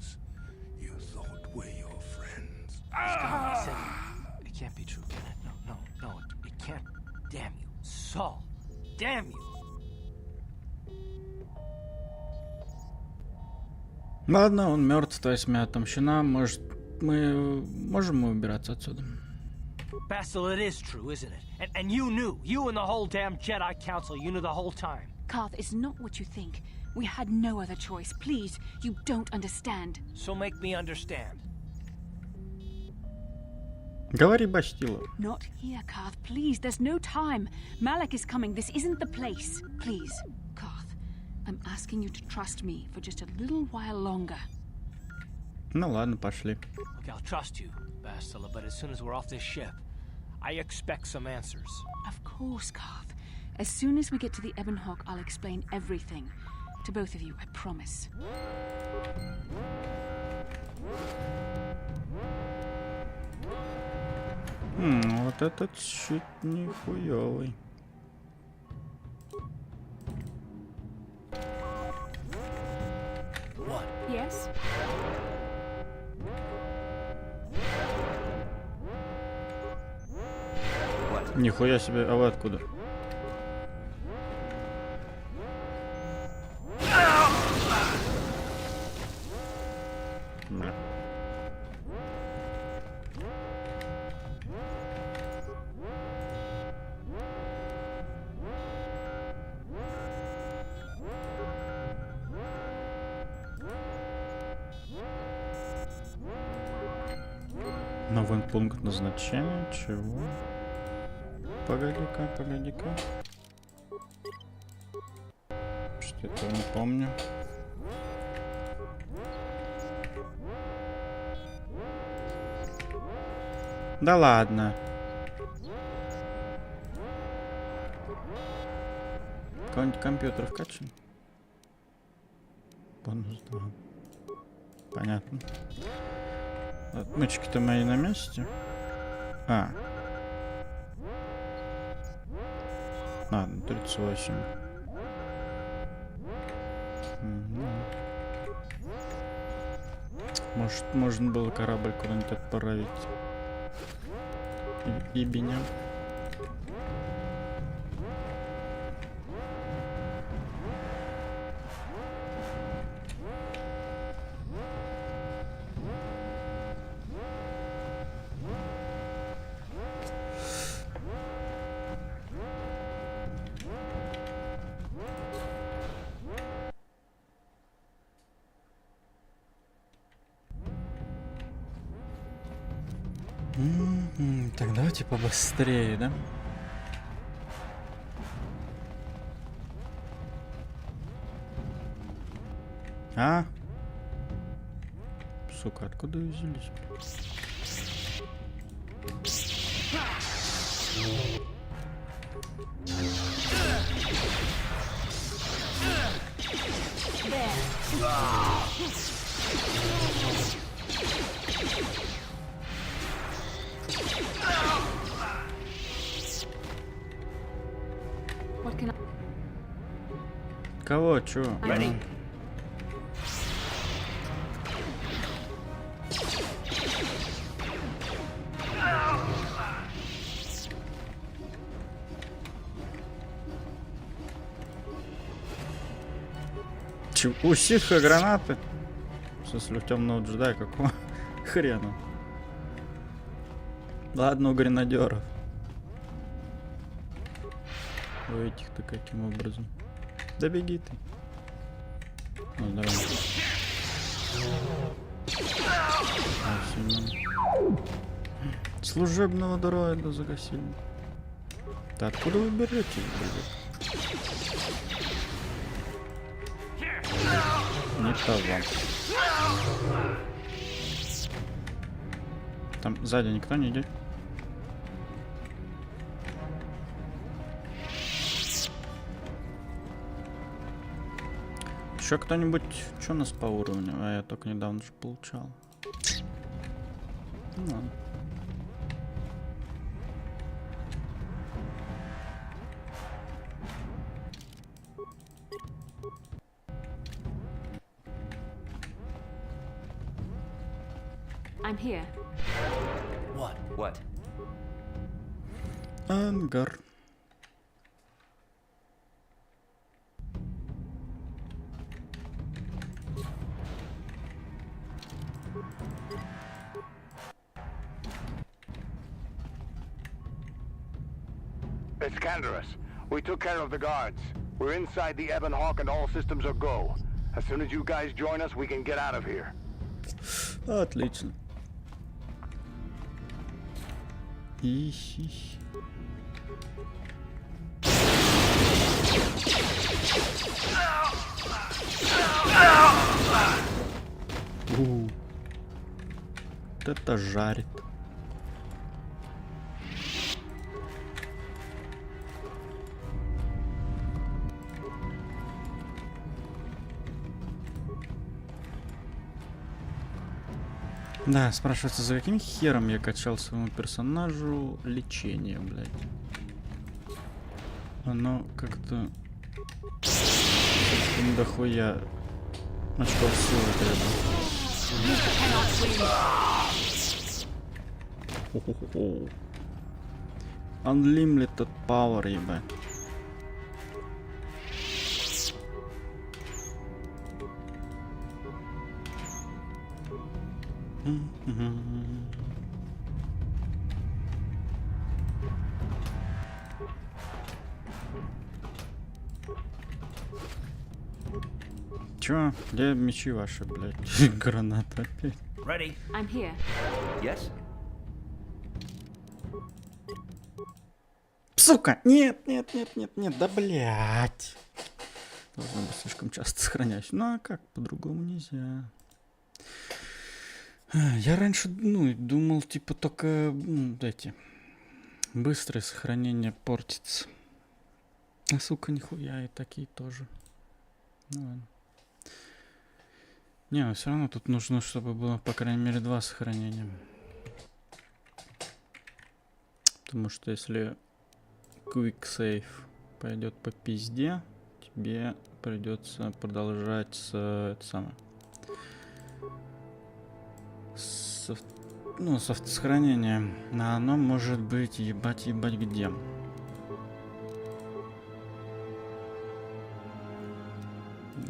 those you thought were your friends. It can't be true, can it? No, it can't. Damn you, Saul. Damn you. Ладно, он мертв, то есть мы отомщена. Может, мы можем убираться отсюда? Basil, it is true, isn't it? And you knew. You and the whole damn Jedi Council, you knew the whole time. Karth, it's not what you think. We had no other choice. Please, you don't understand. So make me understand. Говори, Бастила. Not here, Karth. Please, there's no time. Malak is coming. This isn't the place. Please, Karth, I'm asking you to trust me for just a little while longer. Ну ладно, пошли. Okay, I'll trust you, Bastila, but as soon as we're off this ship, I expect some answers. Of course, Karth. As soon as we get to the Ebon Hawk, I'll explain everything. To both of you, I promise. Вот этот щит нихуёвый. What? Yes? Нихуя себе, а вы откуда? Бля. Новый пункт назначения, чего? Погоди-ка. Что-то не помню. Да ладно. Какой-нибудь компьютер вкачан? Бонус 2. Понятно. Отмычки-то мои на месте. Ладно, 38. Может, можно было корабль куда-нибудь отправить. И меня. Так, давайте побыстрее, да? Сука, откуда вы взялись? Кого? Чё? У ситха гранаты? В смысле, у темного джедая какого хрена? Ладно, у гренадеров. У этих-то каким образом? Да беги ты. Ну, давай. Служебного дроида загасили. Да откуда вы берете, блядь? Не того. Там сзади никто не идет. Еще кто-нибудь, что у нас по уровню? А я только недавно же получал. Ну ладно. I'm here. What? What? Ангар. It's Canderous. We took care of the guards. We're inside the Ebon Hawk and all systems are go. As soon as you guys join us, we can get out of here. Отлично. Ищи. Вот это жарит. Да, спрашивается, за каким хером я качал своему персонажу лечение, блядь. Оно как-то слишком дохуя очков силы требует. Unlimited power, ебать. Чё? Где мечи ваши, блядь? Граната опять. Ready? I'm here. Yes? Сука! Нет, нет, нет, нет, нет, да блядь. Должно быть слишком часто сохраняюсь. Ну а как? По-другому нельзя. Я раньше, ну, думал, типа, только эти быстрое сохранение портится. А сука, нихуя, и такие тоже. Ну ладно. Не, но все равно тут нужно, чтобы было, по крайней мере, 2 сохранения. Потому что если Quick Save пойдет по пизде, тебе придется продолжать с это самое. С автосохранением. А оно может быть ебать где.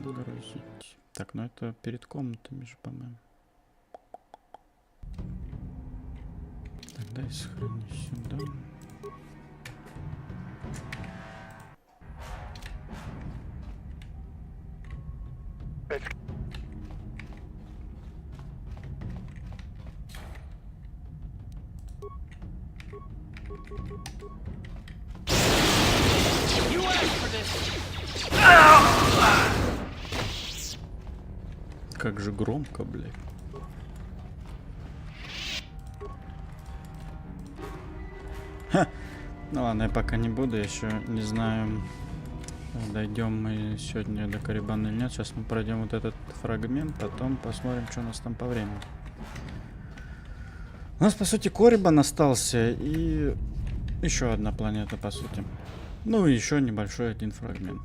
Грузить. Так, ну это перед комнатами же, по-моему. Тогда я сохраню сюда. Как же громко, блядь. Ха! Ну ладно, я пока не буду, я еще не знаю, дойдем мы сегодня до Карибана или нет. Сейчас мы пройдем вот этот фрагмент, потом посмотрим, что у нас там по времени. У нас, по сути, Корибан остался и еще одна планета, по сути. Ну и еще небольшой один фрагмент.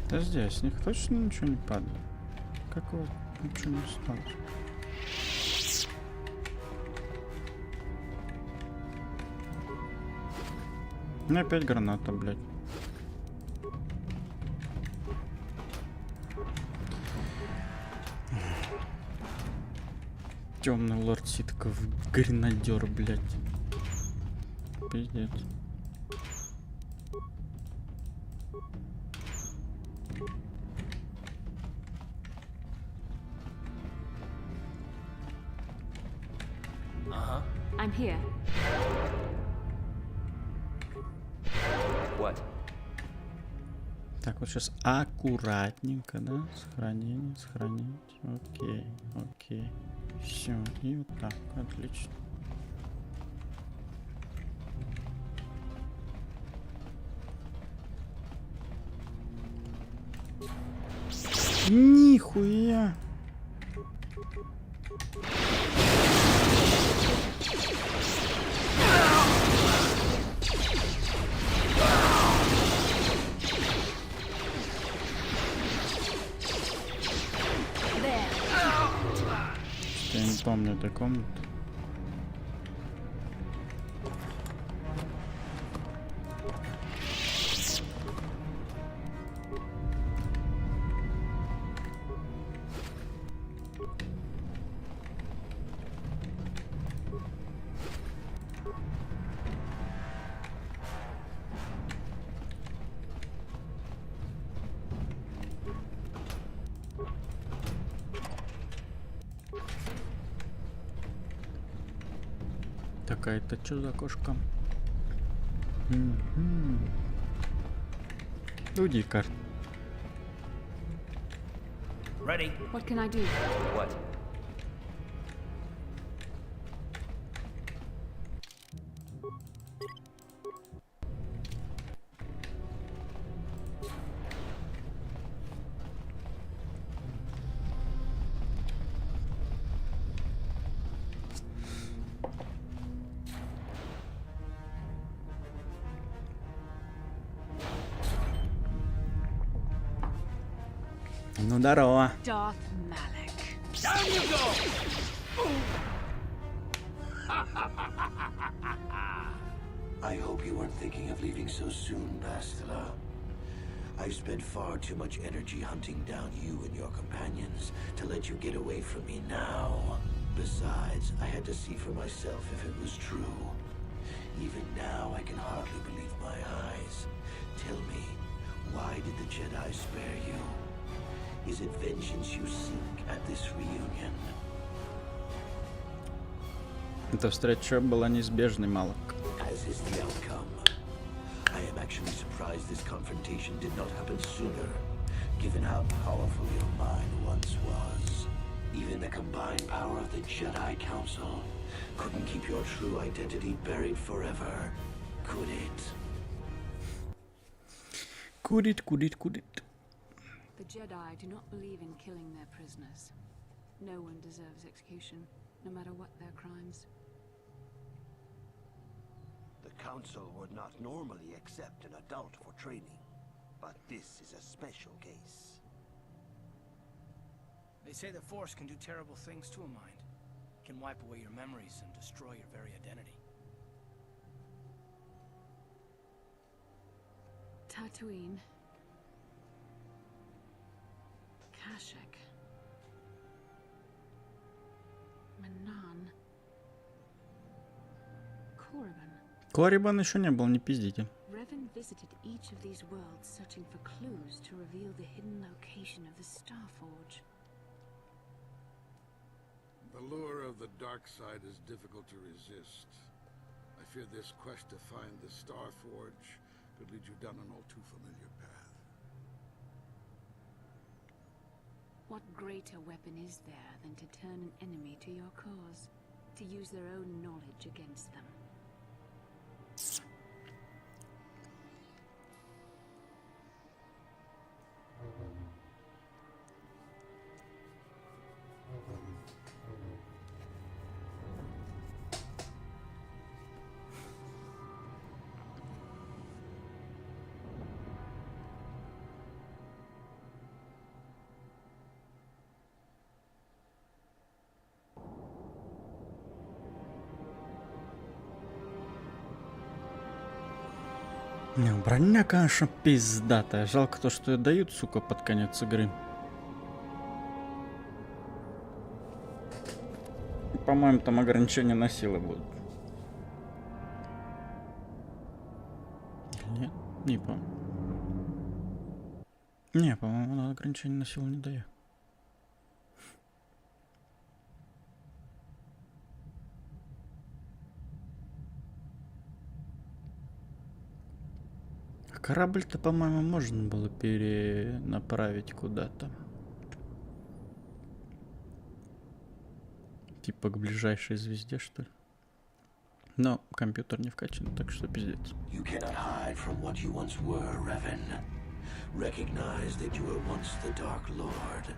Да здесь с них точно ничего не падает. Как вот ничего не осталось. Ну опять граната, блядь. Темный лорд Ситков, гренадер, блядь. Пиздец. I'm here. What? Так, вот сейчас аккуратненько, да? Сохранение, сохранить. Окей, окей. Все, и вот так, отлично. Нихуя! я не помню этой комнаты. Такая-то что за кошка? Уйди, карт. Ready? What can I do? What? Ну, здорово. Darth Malik. Down you go! I hope you weren't thinking of leaving so soon, Bastila. I've spent far too much energy hunting down you and your companions to let you get away from me now. Besides, I had to see for myself if it was true. Even now, I can hardly believe my eyes. Tell me, why did the Jedi spare you? Is it vengeance you seek at this reunion? Эта встреча была неизбежной, Малок. As is the outcome. I am actually surprised this confrontation did not happen sooner, given how powerful your mind once was. Even the combined power of the Jedi Council couldn't keep your true identity buried forever, could it? Could it? The Jedi do not believe in killing their prisoners. No one deserves execution, no matter what their crimes. The Council would not normally accept an adult for training, but this is a special case. They say the Force can do terrible things to a mind. It can wipe away your memories and destroy your very identity. Tatooine. Kashyyyk. Manan. Korriban. Коррибан еще не был, не пиздите. Revan visited each of these worlds searching for clues to reveal the hidden location of the Starforge. The lure of the dark side is difficult to resist. I fear this quest to find the Starforge could lead you down an all too familiar path. What greater weapon is there than to turn an enemy to your cause, to use their own knowledge against them? Не, броня, конечно, пиздатая. Жалко то, что ее дают, сука, под конец игры. По-моему, там ограничения на силы будут. Нет, не помню. Не, по-моему, она ограничения на силу не дает. Корабль-то, по-моему, можно было перенаправить куда-то. Типа к ближайшей звезде, что ли. Но компьютер не вкачан, так что пиздец. You cannot hide from what you once were, Revan. Recognize that you were once the Dark Lord,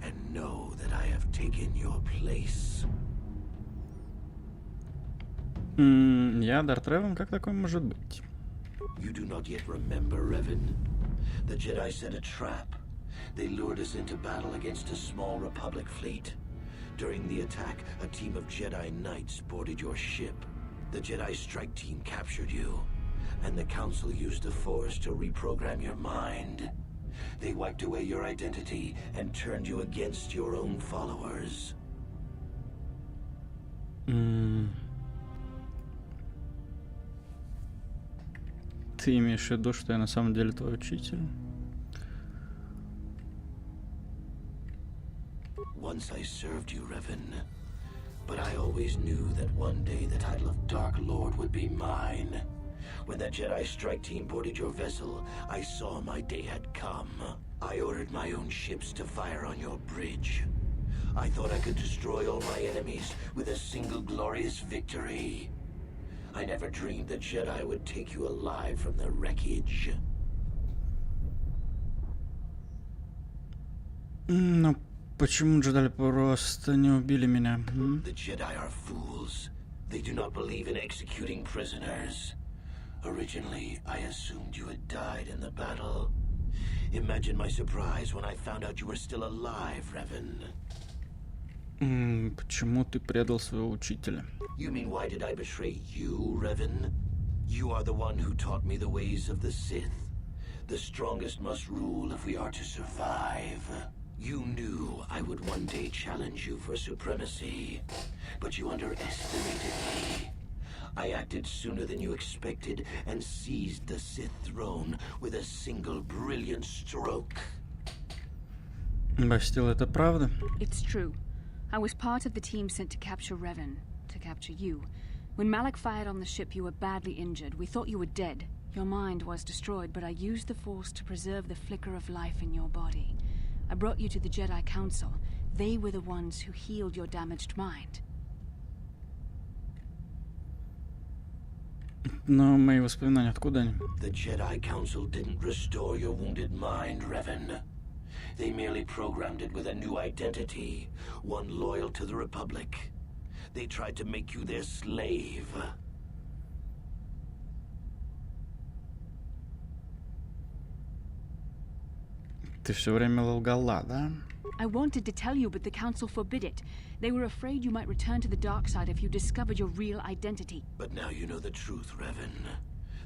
and know that I have taken your place. Я Дарт Ревен, как такое может быть? You do not yet remember, Revan. The Jedi set a trap. They lured us into battle against a small Republic fleet. During the attack, a team of Jedi Knights boarded your ship. The Jedi strike team captured you, and the Council used the Force to reprogram your mind. They wiped away your identity and turned you against your own followers. Ты имеешь в виду, что я на самом деле твой учитель? Once I served you, Revan. But I always knew that one day the title of Dark Lord would be mine. When that Jedi strike team boarded your vessel, I saw my day had come. I ordered my own ships to fire on your bridge. I thought I could destroy all my enemies with a single glorious victory. I never dreamed the Jedi would take you alive from the wreckage. Ну, почему джедаи просто не убили меня? The Jedi are fools. They do not believe in executing prisoners. Originally, I assumed you had died in the battle. Imagine my surprise when I found out you were still alive, Revan. Почему ты предал своего учителя? You mean why did I betray you, Revan? You are the one who taught me the ways of the Sith. The strongest must rule if we are to survive. You knew I would one day challenge you for supremacy, but you underestimated me. I acted sooner than you expected and seized the Sith throne with a single brilliant stroke. Бастил, это правда? It's true. I was part of the team sent to capture Revan, to capture you. When Malak fired on the ship, you were badly injured. We thought you were dead. Your mind was destroyed, but I used the Force to preserve the flicker of life in your body. I brought you to the Jedi Council. They were the ones who healed your damaged mind. Но мои воспоминания откуда они? The Jedi Council didn't restore your wounded mind, Revan. They merely programmed it with a new identity, one loyal to the Republic. They tried to make you their slave. Ты все время лгала, да? I wanted to tell you, but the Council forbid it. They were afraid you might return to the dark side if you discovered your real identity. But now you know the truth, Revan.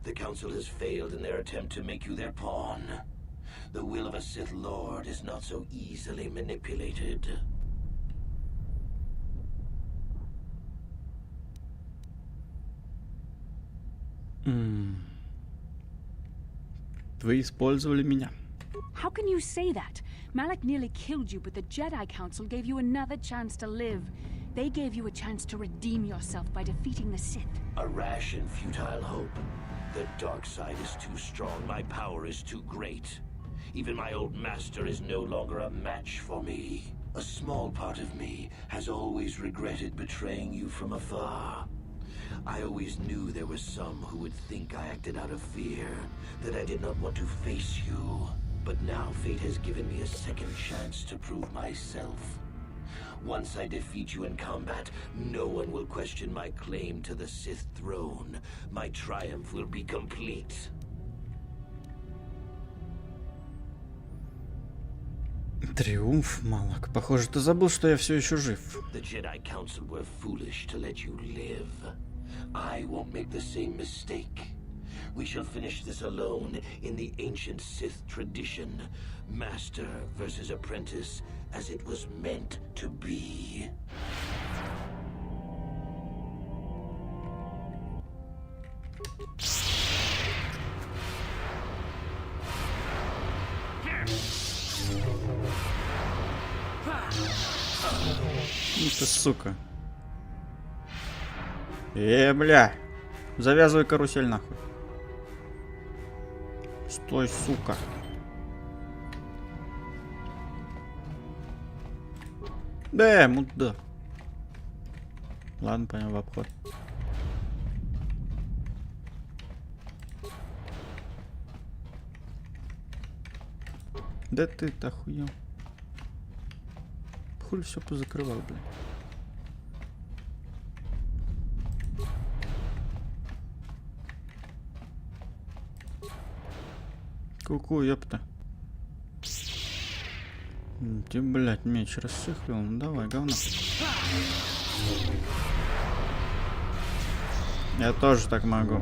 The Council has failed in their attempt to make you their pawn. The will of a Sith Lord is not so easily manipulated. Вы использовали меня. How can you say that? Malak nearly killed you, but the Jedi Council gave you another chance to live. They gave you a chance to redeem yourself by defeating the Sith. A rash and futile hope. The dark side is too strong. My power is too great. Even my old master is no longer a match for me. A small part of me has always regretted betraying you from afar. I always knew there were some who would think I acted out of fear, that I did not want to face you. But now fate has given me a second chance to prove myself. Once I defeat you in combat, no one will question my claim to the Sith throne. My triumph will be complete. Триумф, Малак. Похоже, ты забыл, что я все еще жив. The Jedi Council were foolish to let you live. I won't make the same mistake. We shall finish this alone in the ancient Sith tradition. Master versus apprentice, as it was meant to be. Ну ты сука. Бля. Завязывай карусель нахуй. Стой, сука. Да, мудак. Ладно, понял, в обход. Да ты-то охуел. Хули все позакрывал, блин. Ку-ку, ёпта. Ты, блядь, меч расшихлил. Ну давай, говно. Я тоже так могу.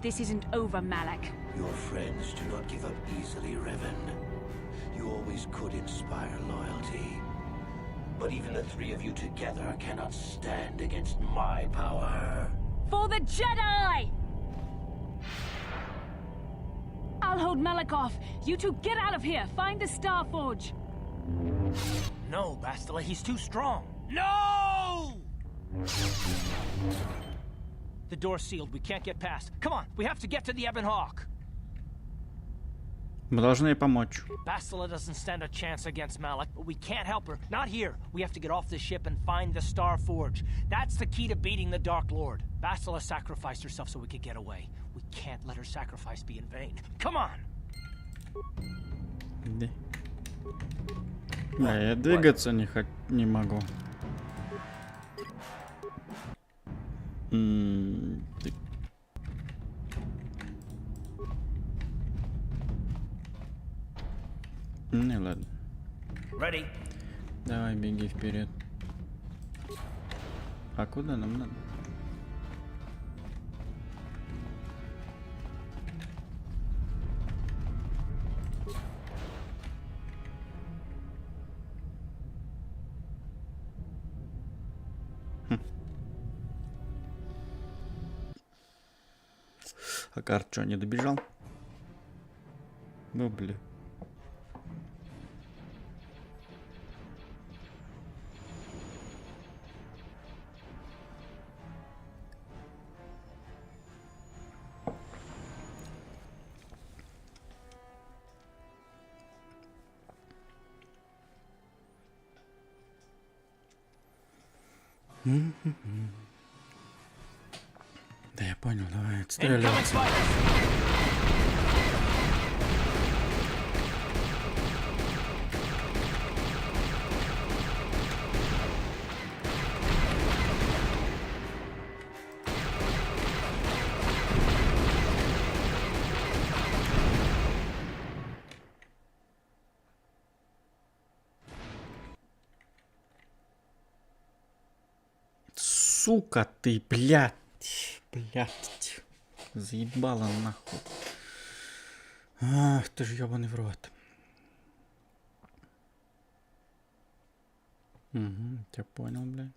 This isn't over, Malak. Your friends do not give up easily, Revan. You always could inspire loyalty. But even the three of you together cannot stand against my power. For the Jedi! I'll hold Malak off. You two get out of here. Find the Star Forge. No, Bastila, he's too strong. No! The door's sealed. We can't get past. Come on, we have to get to the Ebon Hawk. Мы должны ей помочь. Bastila doesn't stand a chance against Malak, but we can't help her. Not here. We have to get off the ship and find the Star Forge. That's the key to beating the Dark Lord. Bastila sacrificed herself so we could get away. We can't let her sacrifice be in vain. Come on! Да, я двигаться не могу. Не, ладно. Ready. Давай, беги вперед. А куда нам надо? А карт что, не добежал? Ну, блин. Да я понял, давай отстреливаться. Сука ты, блядь. Блядь. Заебала нахуй. Ах, ты ж ёбаный в рот. Угу, я понял, блядь.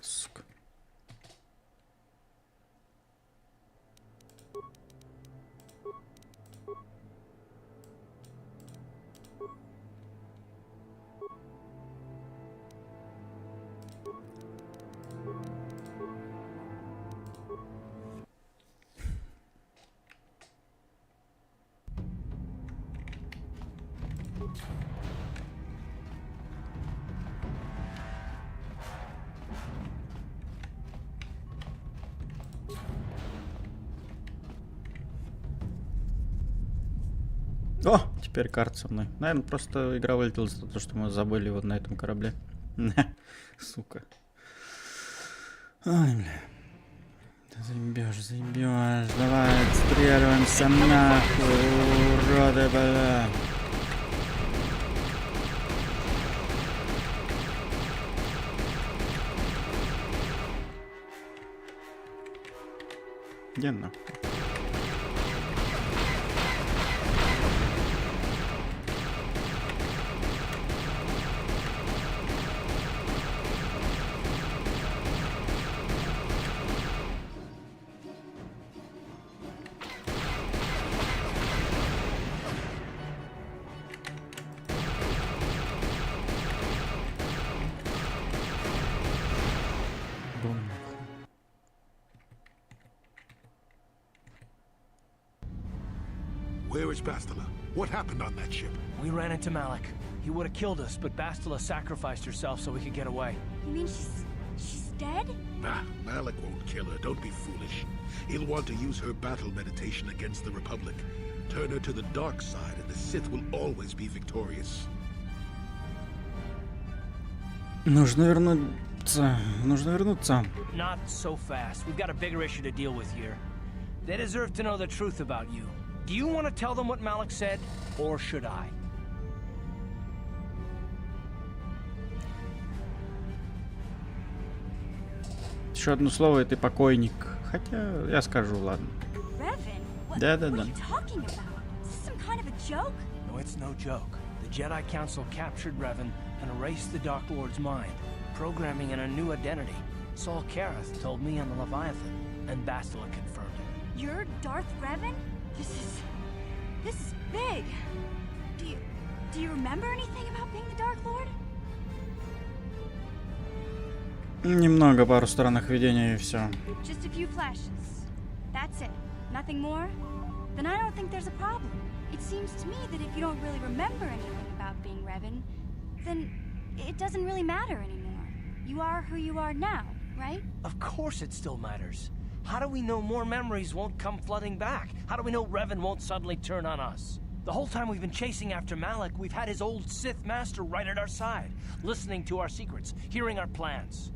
Сука. О, теперь карта со мной. Наверное, просто игра вылетела за то, что мы забыли вот на этом корабле. Сука. Ай, бля. Да заебешь. Давай, отстреливаемся нахуй, уроды, бля. Где нахуй? Where is Bastila? What happened on that ship? We ran into Malak. He would have killed us, but Bastila sacrificed herself so we could get away. You mean she's dead? Nah, Malak won't kill her. Don't be foolish. He'll want to use her battle meditation against the Republic. Turn her to the dark side, and the Sith will always be victorious. Нужно вернуть вернуться. Нужно вернуться. Not so fast. We've got a bigger issue to deal with here. They deserve to know the truth about you. Do you want to tell them what Malik said, or should I? Еще одно слово, и ты покойник. Хотя я скажу, ладно. Да-да-да. No, it's no joke. The Jedi Council captured Revan and erased the Dark Lord's mind, programming in a new identity. Saul Kareth told me on the Leviathan, and Bastila confirmed it. You're Darth Revan? This is big. Do you remember anything about being the Dark Lord? Немного, пару странных видений и все. Just a few flashes. That's it. Nothing more? Then I don't think there's a problem. It seems to me that if you don't really remember anything about being Revan, then it doesn't really matter anymore. You are who you are now, right? Of course it still matters. How do we know more memories won't come flooding back? How do we know Revan won't suddenly turn on us? The whole time we've been chasing after Malik, we've had his old Sith master right at our side, listening to our secrets, hearing our plans.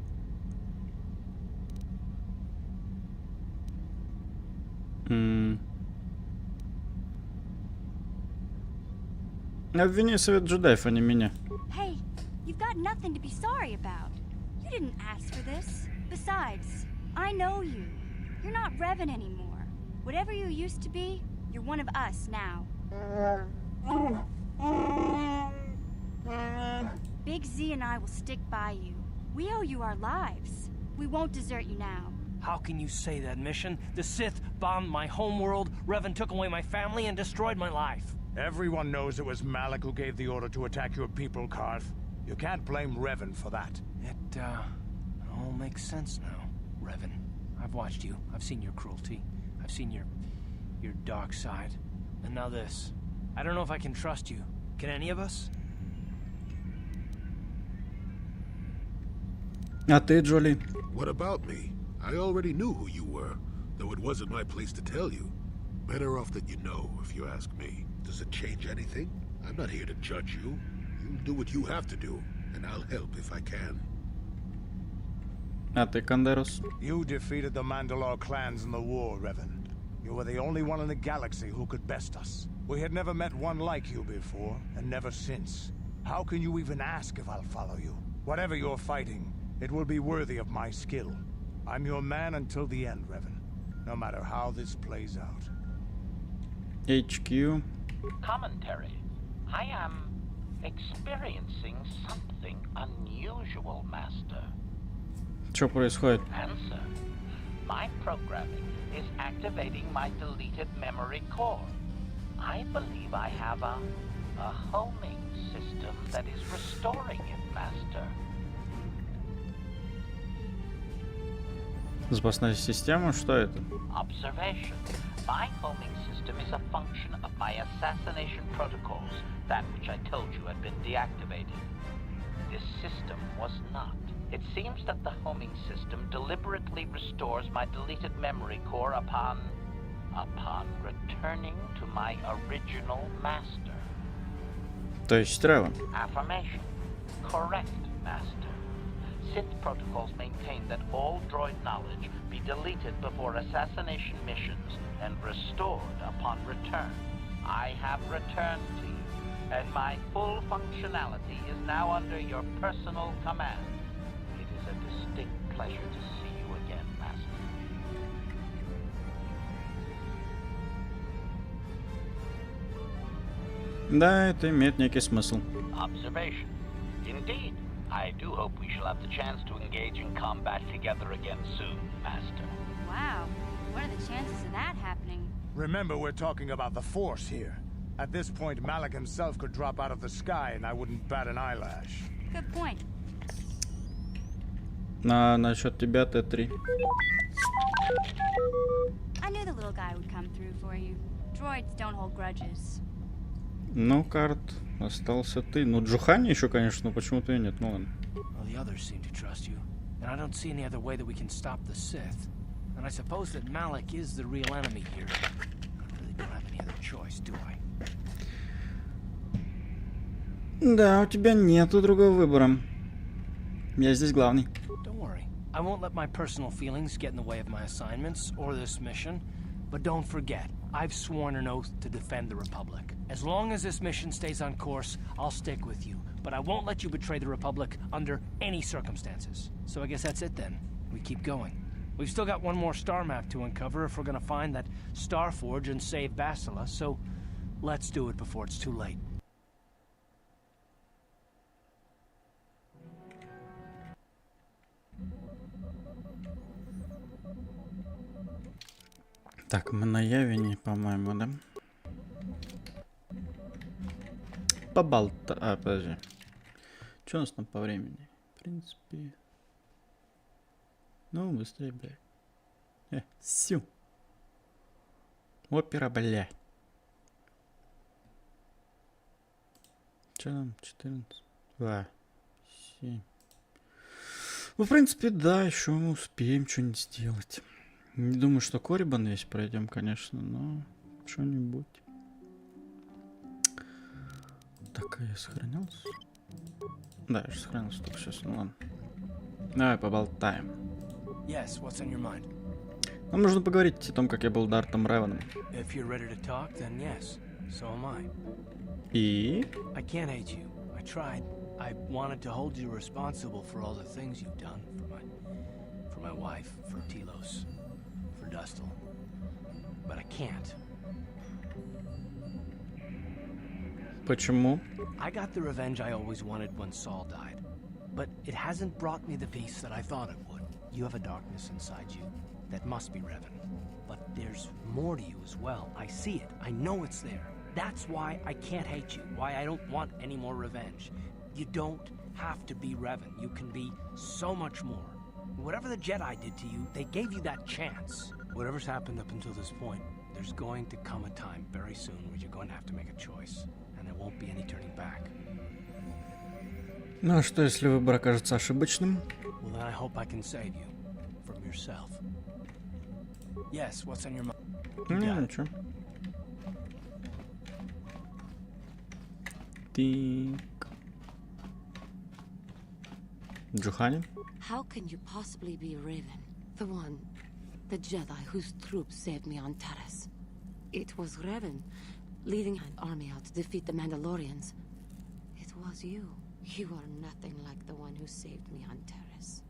Обвини совет джедаев, а не меня. Hey, you've got nothing to be sorry about. You didn't ask for this. Besides, I know you. You're not Revan anymore. Whatever you used to be, you're one of us now. Big Z and I will stick by you. We owe you our lives. We won't desert you now. How can you say that, Mission? The Sith bombed my homeworld, Revan took away my family, and destroyed my life. Everyone knows it was Malik who gave the order to attack your people, Karth. You can't blame Revan for that. It all makes sense now, Revan. I've watched you. I've seen your cruelty. I've seen your dark side. And now this. I don't know if I can trust you. Can any of us? А ты, Джоли? What about me? I already knew who you were, though it wasn't my place to tell you. Better off that you know, if you ask me. Does it change anything? I'm not here to judge you. You'll do what you have to do, and I'll help if I can. А ты, Кандерос? You defeated the Mandalore clans in the war, Revan. You were the only one in the galaxy who could best us. We had never met one like you before, and never since. How can you even ask if I'll follow you? Whatever you're fighting, it will be worthy of my skill. I'm your man until the end, Revan. No matter how this plays out. HQ. Commentary. I am experiencing something unusual, Master. Что происходит? Answer. My programming is activating my deleted memory core. I believe I have a homing system that is restoring it, Master. Запасная система? Что это? Observation. My homing system is a function of my assassination protocols, that which I told you had been deactivated. This system was not. It seems that the homing system deliberately restores my deleted memory core upon returning to my original master. То есть Тревор. Affirmation. Correct, Master. Sith protocols maintain that all droid knowledge be deleted before assassination missions and restored upon return. I have returned to you, and my full functionality is now under your personal command. It is a distinct pleasure to see you again, Master. Да, это имеет некий смысл. Observation. Indeed. I do hope we shall have the chance to engage in combat together again soon, Master. Wow. What are the chances of that happening? Remember, we're talking about the Force here. At this point, Malik himself could drop out of the sky and I wouldn't bat an eyelash. Good point. Насчет тебя, Т3. I knew the little guy would come through for you. Droids don't hold grudges. Ну, Карт, остался ты. Ну, Джухани еще, конечно, но почему-то и нет. Ну ладно. Well, the others seem to trust you, and I don't see any other way that we can stop the Sith. And I suppose that Malik is the real enemy here. I really don't have any other choice, do I? Да, у тебя нету другого выбора. Я здесь главный. Don't worry. I won't let my personal feelings get in the way of my assignments or this mission. But don't forget, I've sworn an oath to defend the Republic. As long as this mission stays on course, I'll stick with you. But I won't let you betray the Republic under any circumstances. So I guess that's it then. We keep going. We've still got one more star map to uncover if we're gonna find that Star Forge and save Bastila, so let's do it before it's too late. Так, мы на Явине, по-моему, да? Подожди. Что у нас там по времени? В принципе... Ну, быстрее, блядь. Сю. Опера, блядь. Что там? 14. 2. 7. Ну, в принципе, да, еще мы успеем что-нибудь сделать. Не думаю, что Корибан весь пройдем, конечно, но что-нибудь. Так, я сохранялся? Да, я же сохранился только сейчас, ну ладно. Давай поболтаем. Yes, what's on your mind? Нам нужно поговорить о том, как я был Дартом Ревеном. If you're ready to talk, then yes. So am I. И? I can't hate you. I tried. I wanted to hold you responsible for all the things you've done for my wife, for Telos, for Dustil. But I can't. Почему? I got the revenge I always wanted when Saul died. But it hasn't brought me the peace that I thought it would. You have a darkness inside you that must be Revan. But there's more to you as well. I see it. I know it's there. That's why I can't hate you. Why I don't want any more revenge. You don't have to be Revan. You can be so much more. Whatever the Jedi did to you, they gave you that chance. Whatever's happened up until this point, there's going to come a time very soon where you're going to have to make a choice. And there won't be any turning back. Ну а что, если выбор окажется ошибочным? Well, then I hope I can save you from yourself. Yes, what's on your mind? Ничего. Так. Джухани? How can you possibly be Raven? The Jedi whose troops saved me on Taris. It was Raven leading an army out to defeat the Mandalorians. It was you. You are nothing like the one who saved me on Taris.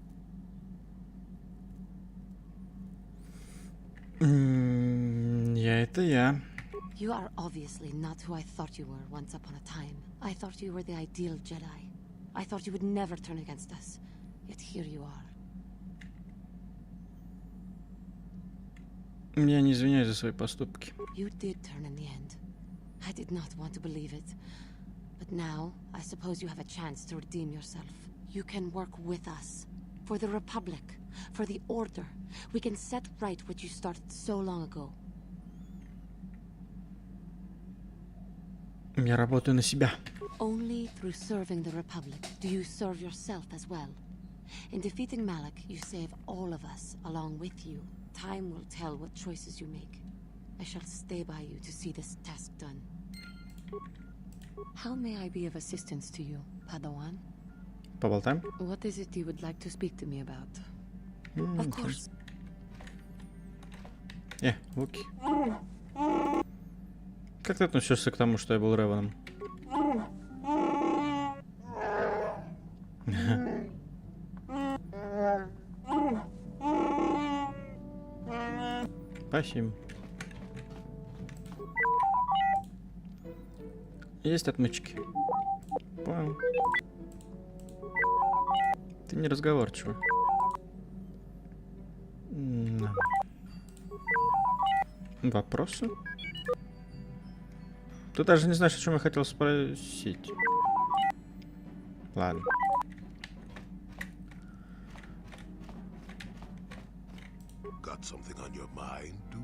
Это я. You are obviously not who I thought you were once upon a time. I thought you were the ideal Jedi. I thought you would never turn against us. Yet here you are. Я не извиняюсь за свои поступки. You did turn in the end. I did not want to believe it. But now, I suppose you have a chance to redeem yourself. You can work with us. For the Republic. For the Order. We can set right what you started so long ago. Я работаю на себя. Only through serving the Republic do you serve yourself as well. In defeating Malak, you save all of us along with you. Time will tell what choices you make. I shall stay by you to see this task done. How may I be of assistance to you, Padawan? Поболтаем? What is it you would like to speak to me about? Of course. Окей. Как ты относишься к тому, что я был Ревеном? Спасибо. Есть отмычки. Понял. Ты не разговорчивый. Вопросы? Ты даже не знаешь, о чем я хотел спросить. Ладно. Got something on your mind, dude?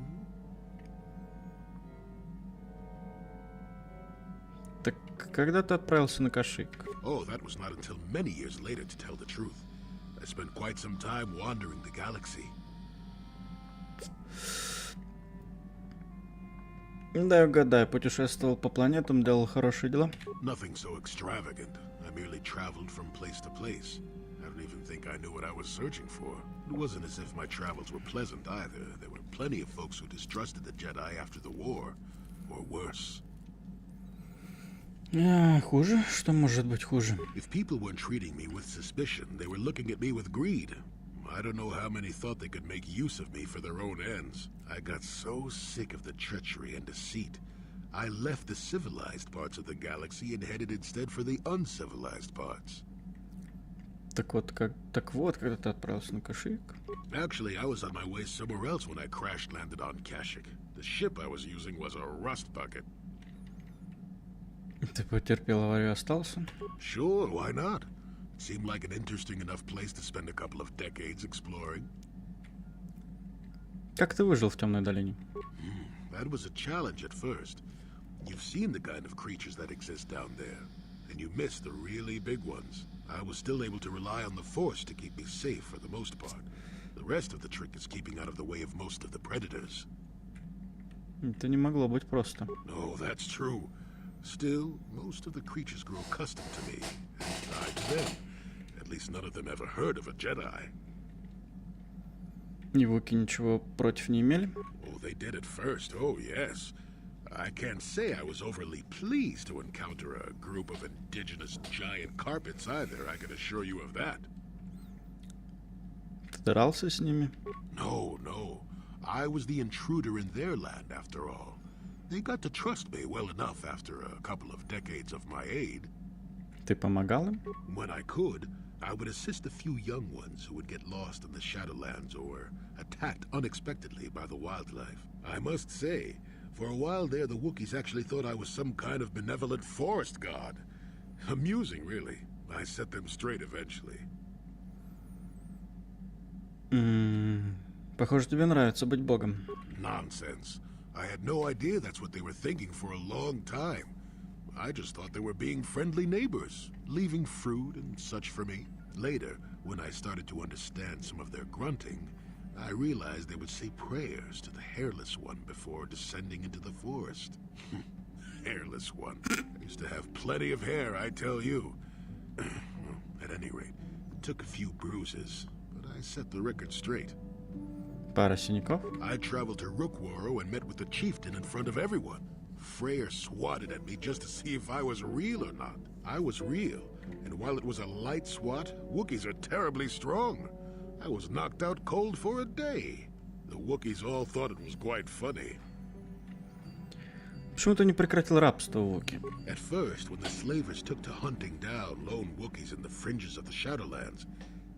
Так когда ты отправился на Кашик? Oh, that was not until many years later, to tell the truth. I spent quite some time wandering the galaxy. Да, угадай, путешествовал по планетам, делал хорошие дела. Nothing so extravagant. I merely traveled from place to place. I don't even think I knew what I was searching for. It wasn't as if my travels were pleasant either. There were plenty of folks who distrusted the Jedi after the war, or worse. Хуже? Что может быть хуже? If people weren't treating me with suspicion, they were looking at me with greed. I don't know how many thought they could make use of me for their own ends. I got so sick of the treachery and deceit. I left the civilized parts of the galaxy and headed instead for the uncivilized parts. Так вот, когда ты отправился на Kashyyyk? Actually, I was on my way somewhere else when I crash-landed on Kashyyyk. The ship I was using was a rust bucket. Ты потерпел аварию и остался? Sure, why not? It seemed like an interesting enough place to spend a couple of decades exploring. Как ты выжил в темной долине? That was a challenge at first. You've seen the kind of creatures that exist down there, and you miss the really big ones. I was still able to rely on the Force to keep me safe for the most part. The rest of the trick is keeping out of the way of most of the predators. Это не могло быть просто. No, that's true. Still, most of the creatures grow accustomed to me, and I to them. At least none of them ever heard of a Jedi. И Вуки ничего против не имели? Oh, they did at first, oh yes. I can't say I was overly pleased to encounter a group of indigenous giant carpets either, I can assure you of that. Ты дрался с ними? No, no. I was the intruder in their land, after all. They got to trust me well enough after a couple of decades of my aid. Ты помогал им? When I could, I would assist a few young ones who would get lost in the Shadowlands or attacked unexpectedly by the wildlife. I must say, for a while there, the Wookiees actually thought I was some kind of benevolent forest god. Amusing, really. I set them straight eventually. Похоже, тебе нравится быть богом. Nonsense. I had no idea that's what they were thinking for a long time. I just thought they were being friendly neighbors, leaving fruit and such for me. Later, when I started to understand some of their grunting, I realized they would say prayers to the Hairless One before descending into the forest. Hairless One. I used to have plenty of hair, I tell you. At any rate, it took a few bruises, but I set the record straight. Пара синяков? I traveled to Rookwaro and met with the chieftain in front of everyone. Freyr swatted at me just to see if I was real or not. I was real, and while it was a light swat, Wookiees are terribly strong. I was knocked out cold for a day. The Wookiees all thought it was quite funny. Почему ты не прекратил рабство, Вуки? At first, when the slavers took to hunting down lone Wookiees in the fringes of the Shadowlands,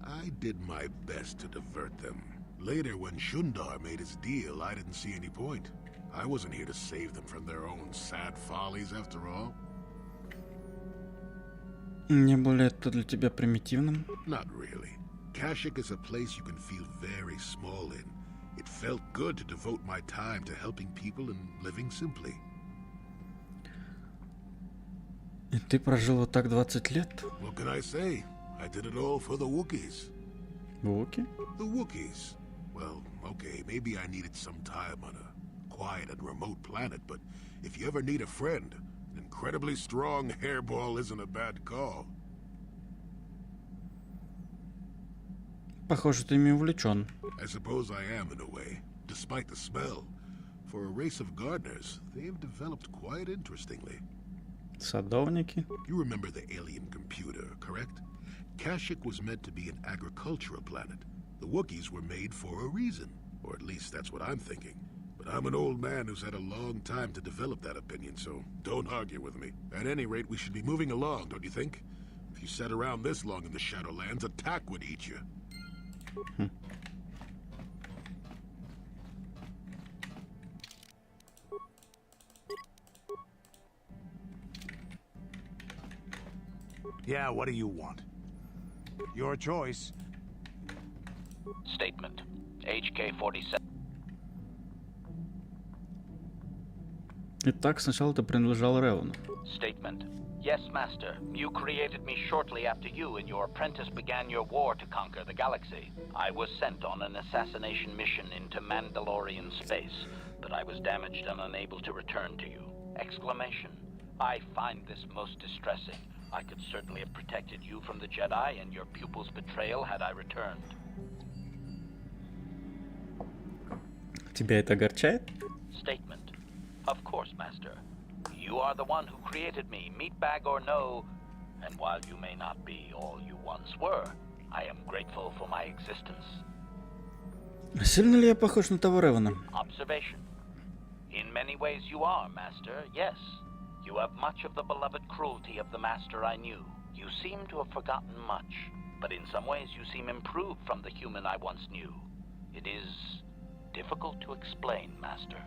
I did my best to divert them. Later, when Shundar made his deal, I didn't see any point. I wasn't here to save them from their own sad follies, after all. Не было это для тебя примитивным? Not really. Kashyyyk is a place you can feel very small in. It felt good to devote my time to helping people and living simply. И ты прожил вот так 20 лет? What can I say? I did it all for the Wookiees. Вуки? The Wookiees. Well, okay, maybe I needed some time on a quiet and remote planet, but if you ever need a friend, an incredibly strong hairball isn't a bad call. Похоже, ты ими увлечен. I suppose I am in a way, despite the smell. For a race of gardeners, they have developed quite interestingly. Садовники? You remember the alien computer, correct? Kashyyyk was meant to be an agricultural planet. The Wookiees were made for a reason, or at least that's what I'm thinking. But I'm an old man who's had a long time to develop that opinion, so don't argue with me. At any rate, we should be moving along, don't you think? If you sat around this long in the Shadowlands, attack would eat you. Yeah, what do you want? Your choice. Statement. HK-47. Итак, сначала ты принадлежал Ревану. Statement. Yes, Master. You created me shortly after you and your apprentice began your war to conquer the galaxy. I was sent on an assassination mission into Mandalorian space, but I was damaged and unable to return to you. Exclamation. I find this most distressing. I could certainly have protected you from the Jedi and your pupil's betrayal had I returned. Тебя это огорчает? Statement. Of course, Master. You are the one who created me, meatbag or no, and while you may not be all you once were, I am grateful for my existence. Сильно ли я похож на того Ревана? Observation. In many ways you are, Master, yes. You have much of the beloved cruelty of the Master I knew. You seem to have forgotten much, but in some ways you seem improved from the human I once knew. It is difficult to explain, Master.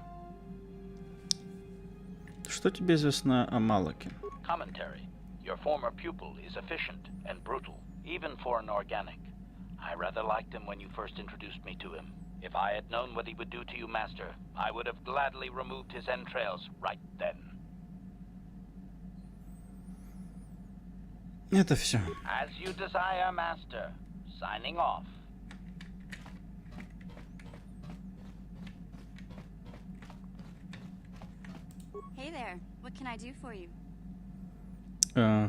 Что тебе известно о Малаке? Commentary. Your former pupil is efficient and brutal, even for an organic. I rather liked him when you first introduced me to him. If I had known what he would do to you, Master, I would have gladly removed his entrails right then. Это все. As you desire, Master. Signing off. Hey there. What can I do for you?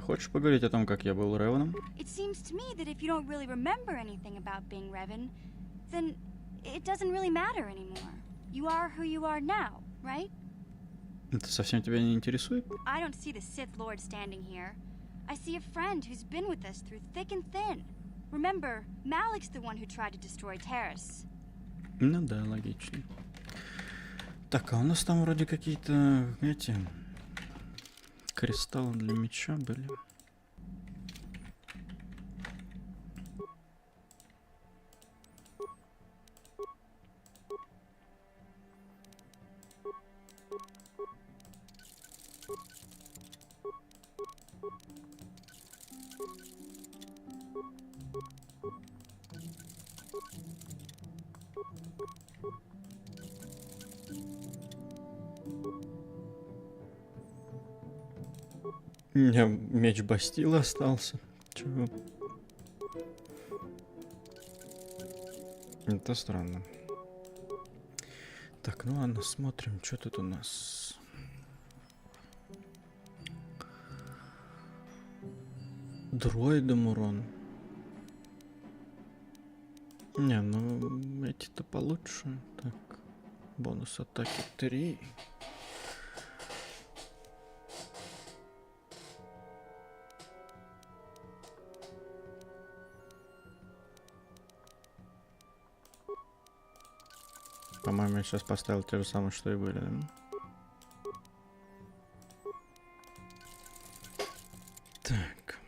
Хочешь поговорить о том, как я был Реваном? It seems to me that if you don't really remember anything about being Revan, then it doesn't really matter anymore. You are who you are now, right? Это совсем тебя не интересует? I don't see the Sith Lord standing here. I see a friend who's been with us through thick and thin. Remember, Malik's the one who tried to destroy Terrace. Ну да, логично. Так, а у нас там вроде какие-то, эти, кристаллы для меча были. У меня меч Бастила остался. Чего? Это странно. Так, ну ладно, смотрим, что тут у нас. Дроидом урон. Не, ну эти-то получше. Так, бонус атаки 3. По-моему, я сейчас поставил те же самые, что и были, да? Так.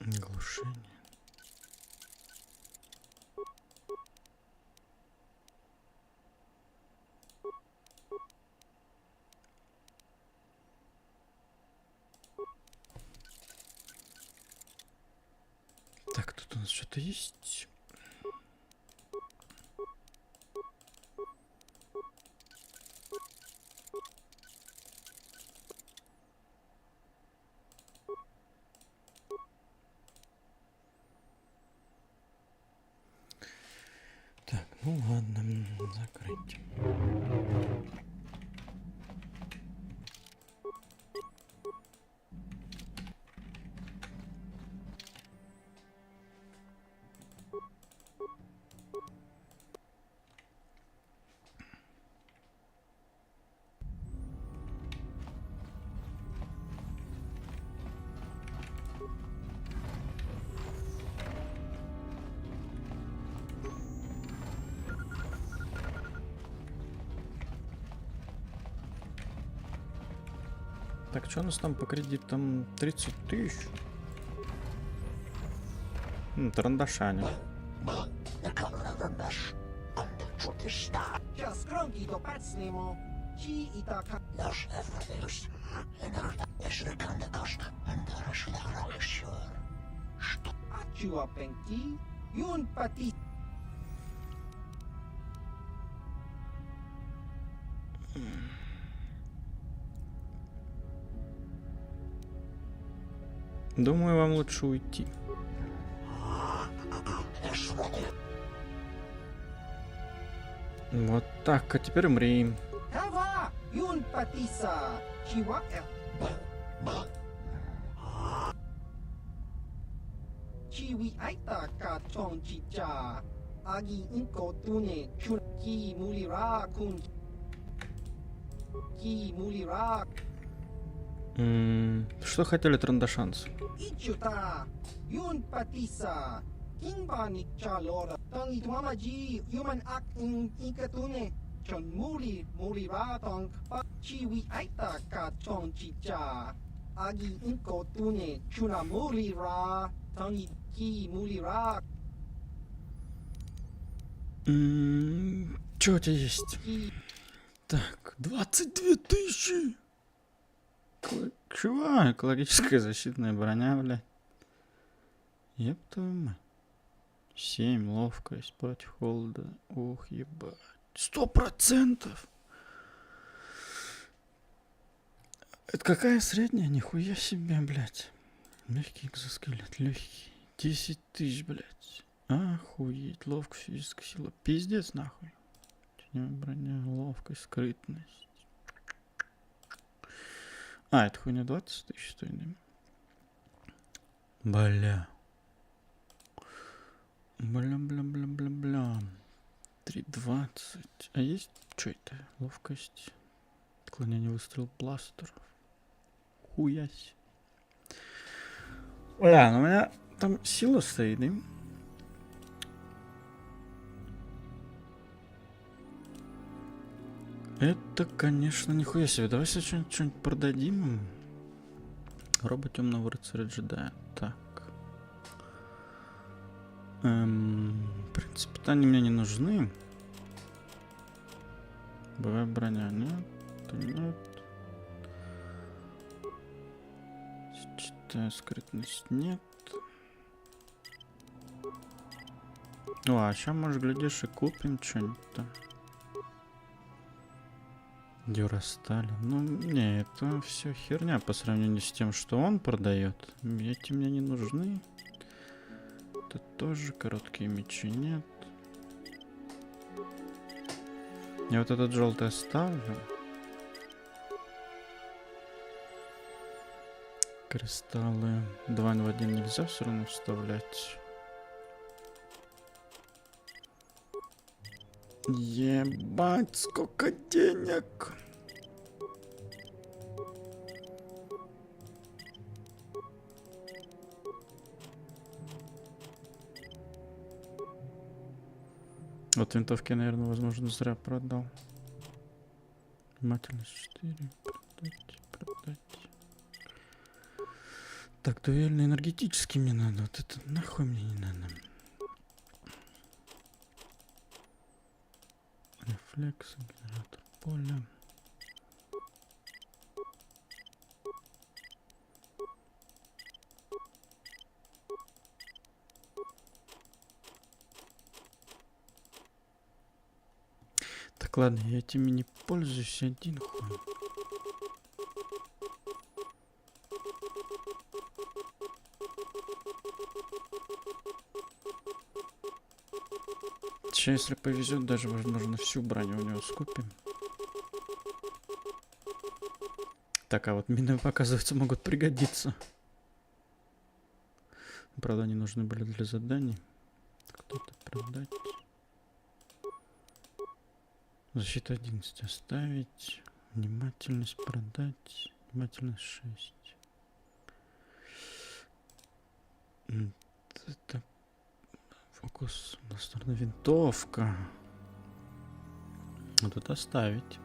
Глушение. Так, тут у нас что-то есть. Так, ну ладно, закрыть. Так, что у нас там по кредитам? 30 тысяч. Трандашане. Думаю, вам лучше уйти. Вот так, а теперь умри. Что хотели трандашанцы? Что у тебя есть? Так, 22 тысячи. Чего? Экологическая защитная броня, блядь. Еб твою мать. 7, ловкость против холода. Ох, ебать. 100%! Это какая средняя? Нихуя себе, блядь. Мягкий экзоскелет, легкий. 10 тысяч, блядь. Охуеть. Ловкость, физическая сила. Пиздец, нахуй. Броня, ловкость, скрытность. А, это хуйня 20 тысяч стоит, да? Бля. Бля. 3.20. А есть что это? Ловкость. Отклонение выстрел бластеров. Хуясь. Бля, ну у меня там сила стоит, да? Это, конечно, нихуя себе. Давай сейчас что-нибудь продадим. Робот темного рыцаря джедая. Так. В принципе-то они мне не нужны. Боевая броня. Нет. Читаю скрытность. Нет. О, а сейчас, может, глядишь, и купим что-нибудь-то. Дюрасталь. Ну, не, это все херня по сравнению с тем, что он продает. Эти мне не нужны. Это тоже короткие мечи нет. Я вот этот желтый оставлю. Кристаллы 2 в 1 нельзя все равно вставлять. Ебать, сколько денег! Вот винтовки, наверное, возможно, зря продал. Внимательность 4. Продать. Так, дуэльно энергетический мне надо. Вот это нахуй мне не надо. Рефлекс, генератор поля. Так, ладно, я этими не пользуюсь, один хуй. Сейчас, если повезет, даже, возможно, всю броню у него скупим. Так, а вот мины, оказывается, могут пригодиться. Правда, они нужны были для заданий. Кто-то продать. Защита 11 оставить. Внимательность продать. Внимательность 6. Это фокус. Настольная винтовка. Вот это оставить.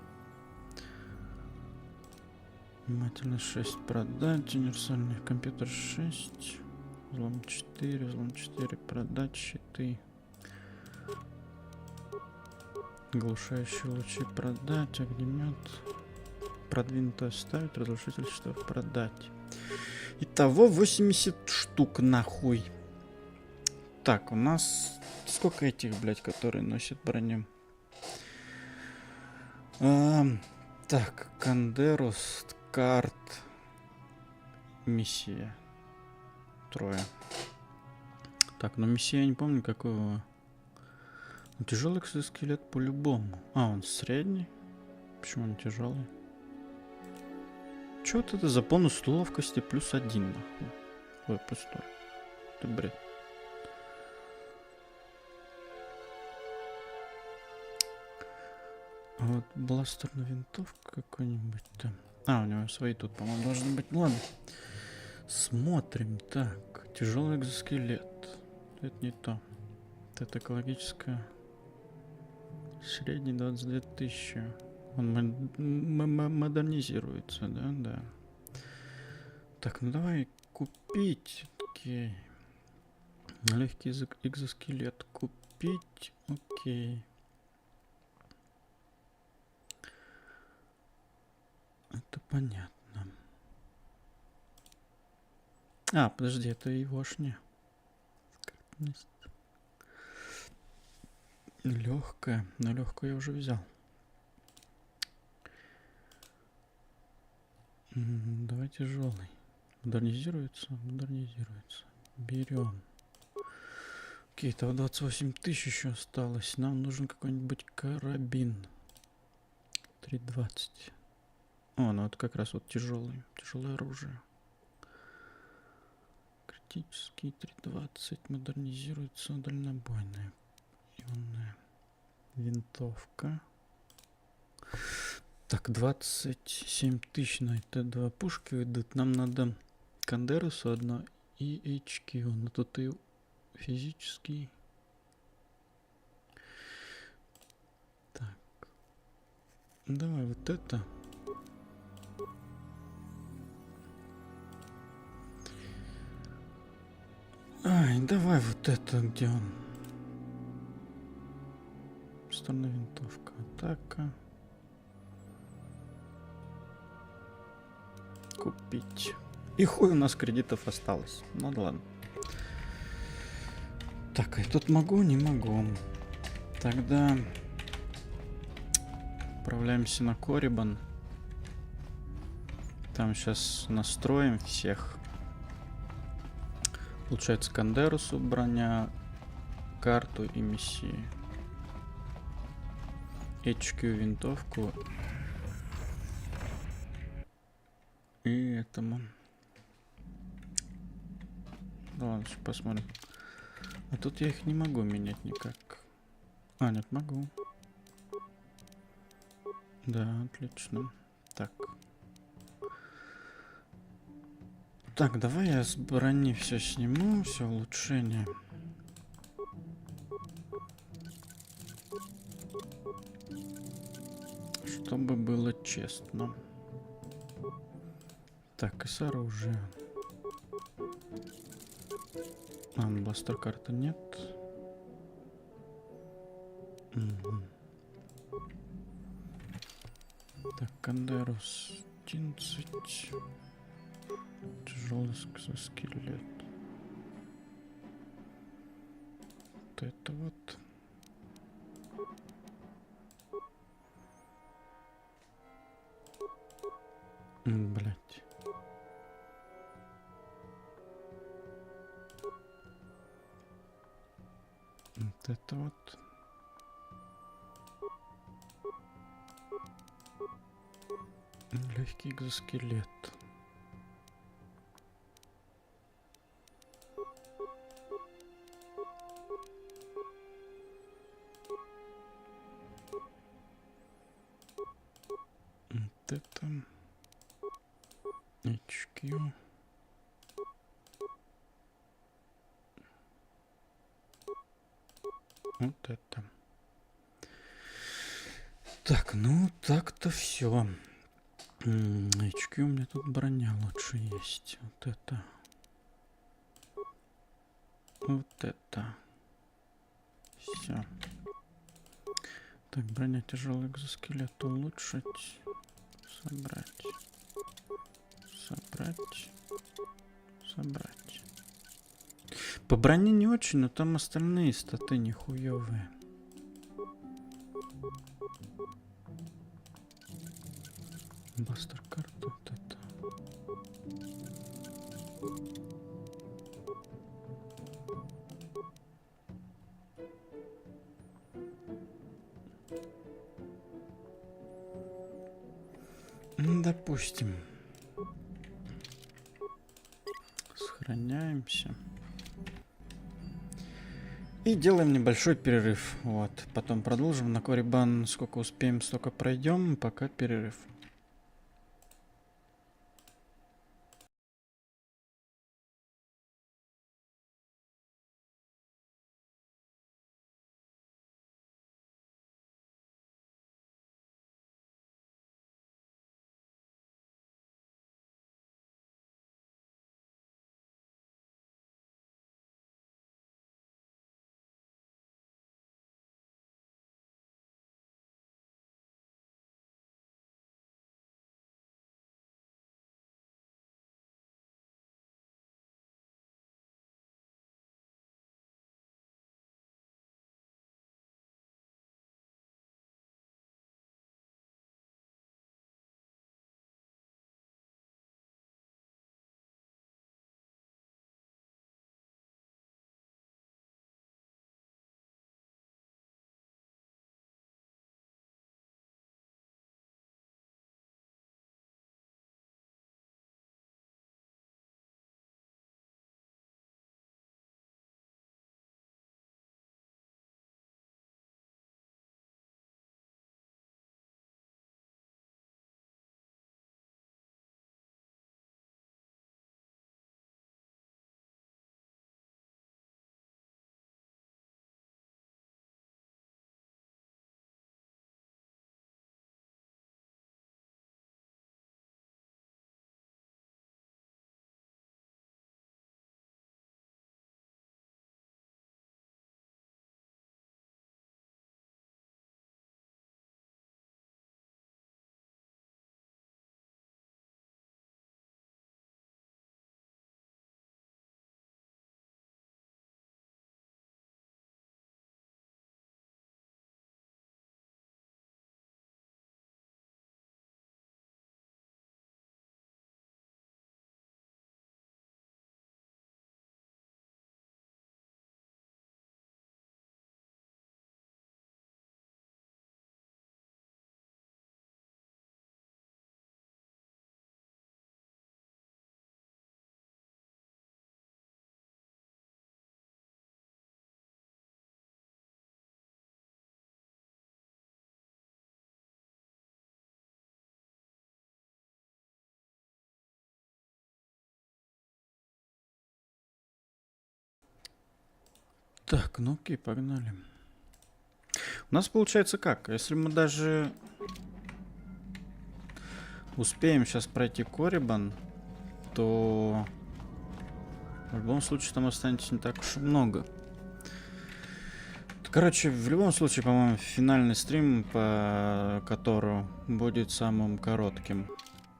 Внимательность 6 продать. Универсальный компьютер 6. Взлом 4, продать щиты. Глушающие лучи продать, огнемет. Продвинутый оставить, разрушитель щитов продать. Итого 80 штук нахуй. Так, у нас сколько этих, блядь, которые носят броню? Так, Кандерус, карт, миссия. 3. Так, ну миссия я не помню какого. Ну, тяжелый экзоскелет по-любому. А, он средний. Почему он тяжелый? Чё вот это за бонус ловкости +1 нахуй? Ой, пустой. Это бред. А вот бластерная винтовка какой-нибудь там. А, у него свои тут, по-моему, должны быть. Ну ладно. Смотрим. Так, тяжелый экзоскелет. Это не то. Это экологическая. Средний 22 тысячи. Он модернизируется, да? Да. Так, ну давай купить. Окей. Легкий экзоскелет. Купить. Окей. Это понятно. А, подожди, это егошня. Легкая. Но легкую я уже взял. Давай тяжелый. Модернизируется? Модернизируется. Берем. Окей, того 28 тысяч еще осталось. Нам нужен какой-нибудь карабин. 3,20. О, ну это как раз вот тяжелый. Тяжелое оружие. Критический 3,20. Модернизируется. Дальнобойная. Ионная винтовка. Так, 27 тысяч на это 2 пушки уйдут. Нам надо Кандерусу одно и HQ. Но тут и физический. Так. Давай вот это. Ай, давай вот это, где он? Стальная винтовка. Атака. Купить. И хуй у нас кредитов осталось. Ну да ладно. Так, я тут могу, не могу. Тогда отправляемся на Корибан. Там сейчас настроим всех. Получается, Кандерусу броня, карту и миссии. HQ винтовку. И этому. Ну ладно, сейчас посмотрим. А тут я их не могу менять никак. А, нет, могу. Да, отлично. Так. Так, давай я с брони все сниму, все улучшение. Чтобы было честно. Так, и с оружием. А, бластер карты нет. Угу. Так, Кандерус 11. Тяжелый экзоскелет. Вот это вот. Блять. Вот это вот. Легкий экзоскелет. Вот это. HQ. Вот это. Так, ну так-то все. HQ у меня тут броня лучше есть. Вот это. Вот это. Все. Так, броня тяжелый экзоскелет улучшить. Собрать. Собрать. Собрать. По броне не очень, но там остальные статы нихуевые. Бастер карта вот это. Допустим. Сохраняемся. И делаем небольшой перерыв. Вот. Потом продолжим. На Корибан сколько успеем, столько пройдем. Пока перерыв. Так, ну окей, погнали. У нас получается как? Если мы даже успеем сейчас пройти Корибан, то в любом случае там останется не так уж и много. Короче, в любом случае, по-моему, финальный стрим, по которому будет самым коротким.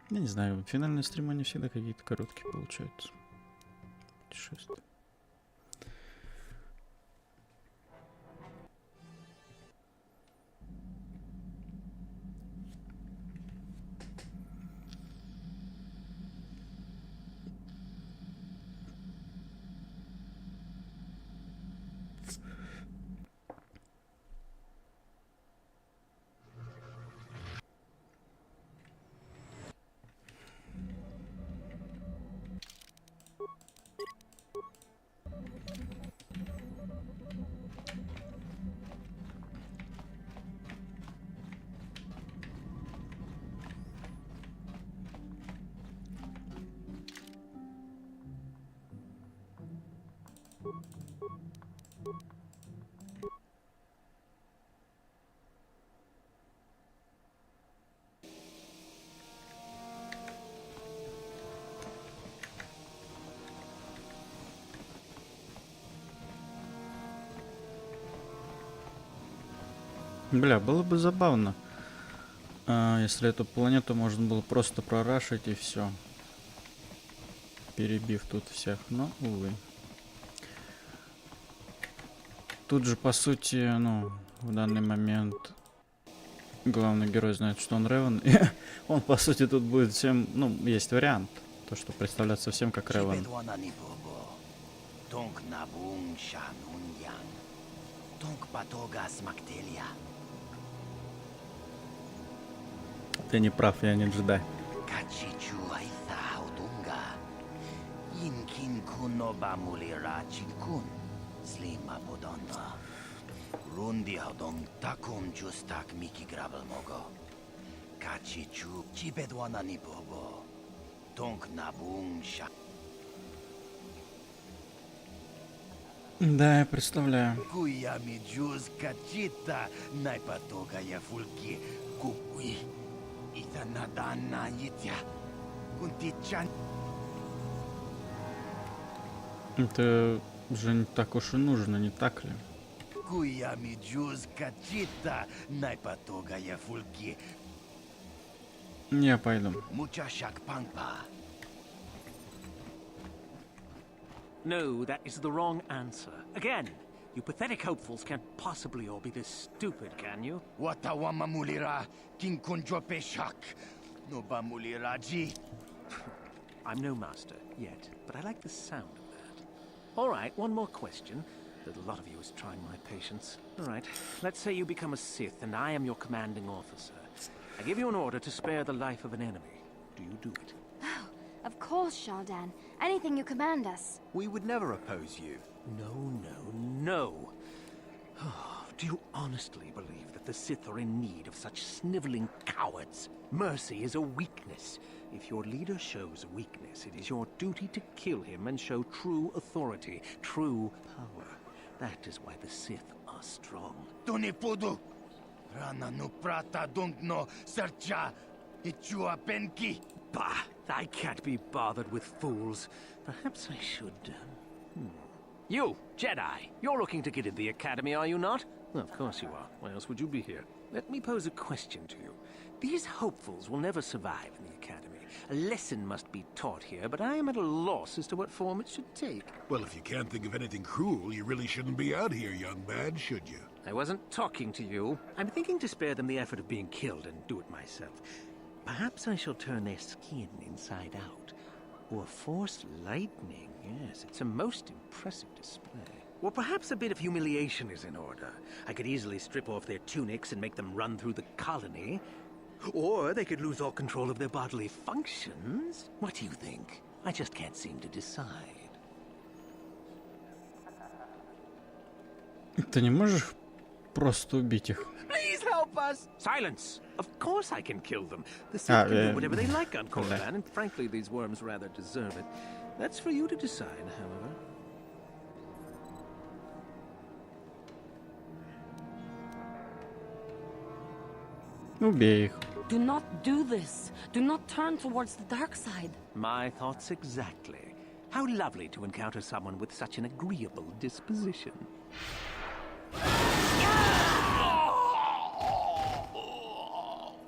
Я не знаю, финальные стримы, они всегда какие-то короткие получаются. Путешествие. Бля, было бы забавно, если эту планету можно было просто прорашить и все, перебив тут всех, но, увы. Тут же, по сути, ну, в данный момент главный герой знает, что он Ревен, и он, по сути, тут будет всем, ну, есть вариант, то, что представляться всем как Ревен. Ты не прав, я не джедай. Да, я представляю. Это же не так уж и нужно, не так ли? Я пойду. No, that is the wrong answer. Again, you pathetic hopefuls can't possibly all be this stupid, can you? I'm no master yet, but I like the sound of that. All right, one more question. A lot of you is trying my patience. All right, let's say you become a Sith and I am your commanding officer. I give you an order to spare the life of an enemy. Do you do it? Oh, of course, Shaldan. Anything you command us. We would never oppose you. No. Do you honestly believe that the Sith are in need of such sniveling cowards? Mercy is a weakness. If your leader shows a weakness, it is your duty to kill him and show true authority, true power. That is why the Sith are strong. Bah, I can't be bothered with fools. Perhaps I should... You, Jedi, you're looking to get into the Academy, are you not? Well, of course you are. Why else would you be here? Let me pose a question to you. These hopefuls will never survive in the Academy. A lesson must be taught here, but I am at a loss as to what form it should take. Well, if you can't think of anything cruel, you really shouldn't be out here, young man, should you? I wasn't talking to you. I'm thinking to spare them the effort of being killed and do it myself. Perhaps I shall turn their skin inside out. Or force lightning. Yes, it's a most impressive display. Or perhaps a bit of humiliation is in order. I could easily strip off their tunics and make them run through the colony. Or they could lose all control of their bodily functions. What do you think? I just can't seem to decide. Ты не можешь просто убить их? Please help us! Silence! Of course I can kill them. The Sith can do whatever they like on Korriban, and frankly, these worms rather deserve it. That's for you to decide, however. Убей их. Do not do this. Do not turn towards the dark side. My thoughts exactly. How lovely to encounter someone with such an agreeable disposition.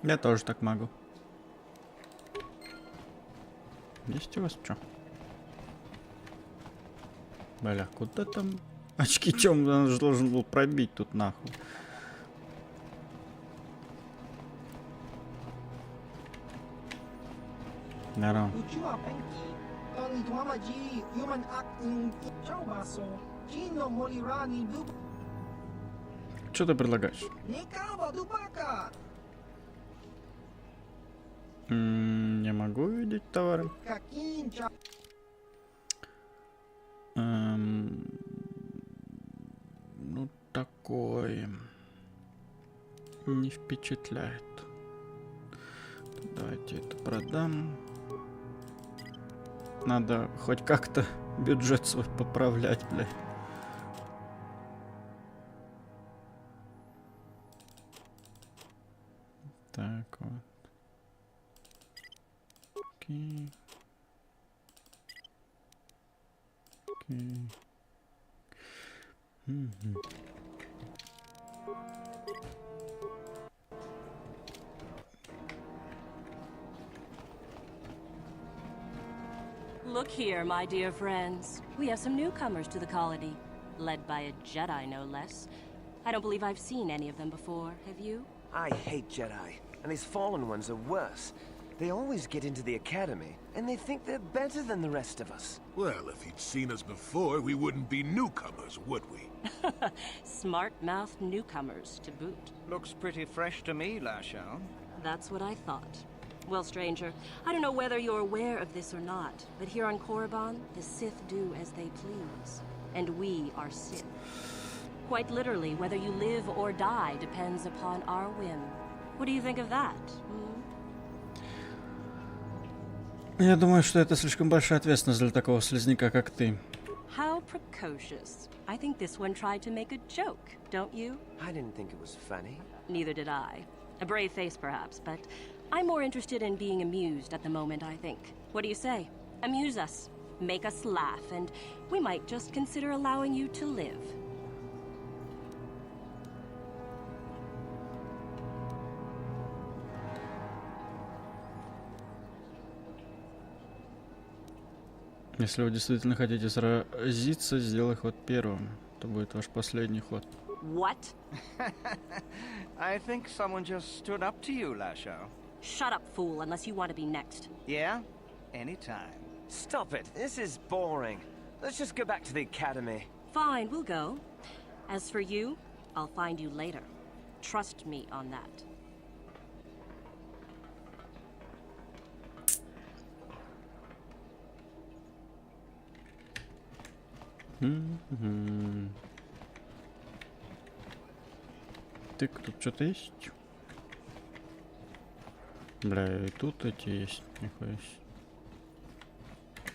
Я тоже так могу. Есть у вас что? Бля, куда там? Очки темные, он же должен был пробить тут нахуй. Здорово. Что ты предлагаешь? Не могу видеть товары. Ну, такой не впечатляет. Давайте это продам. Надо хоть как-то бюджет свой поправлять, блядь. Так вот. Окей. Окей. Look here, my dear friends. We have some newcomers to the colony, led by a Jedi, no less. I don't believe I've seen any of them before, have you? I hate Jedi, and these fallen ones are worse. They always get into the academy, and they think they're better than the rest of us. Well, if he'd seen us before, we wouldn't be newcomers, would we? Smart-mouthed newcomers, to boot. Looks pretty fresh to me, Lashao. That's what I thought. Well, stranger, I don't know whether you're aware of this or not, but here on Korriban, the Sith do as they please. And we are Sith. Quite literally, whether you live or die depends upon our whim. What do you think of that? Я думаю, что это слишком большая ответственность для такого слизняка, как ты. How precocious. I think this one tried to make a joke, don't you? I didn't think it was funny. Neither did I. A brave face, perhaps, but I'm more interested in being amused at the moment, I think. What do you say? Amuse us. Make us laugh, and we might just consider allowing you to live. Если вы действительно хотите сразиться, сделай ход первым. Это будет ваш последний ход. What? I think someone just stood up to you, Lashao. Shut up, fool, unless you want to be next. Yeah? Anytime. Stop it. This is boring. Let's just go back to the academy. Fine, we'll go. As for you, I'll find you later. Trust me on that. Так, тут что-то есть? Бля, и тут эти есть. Нихуя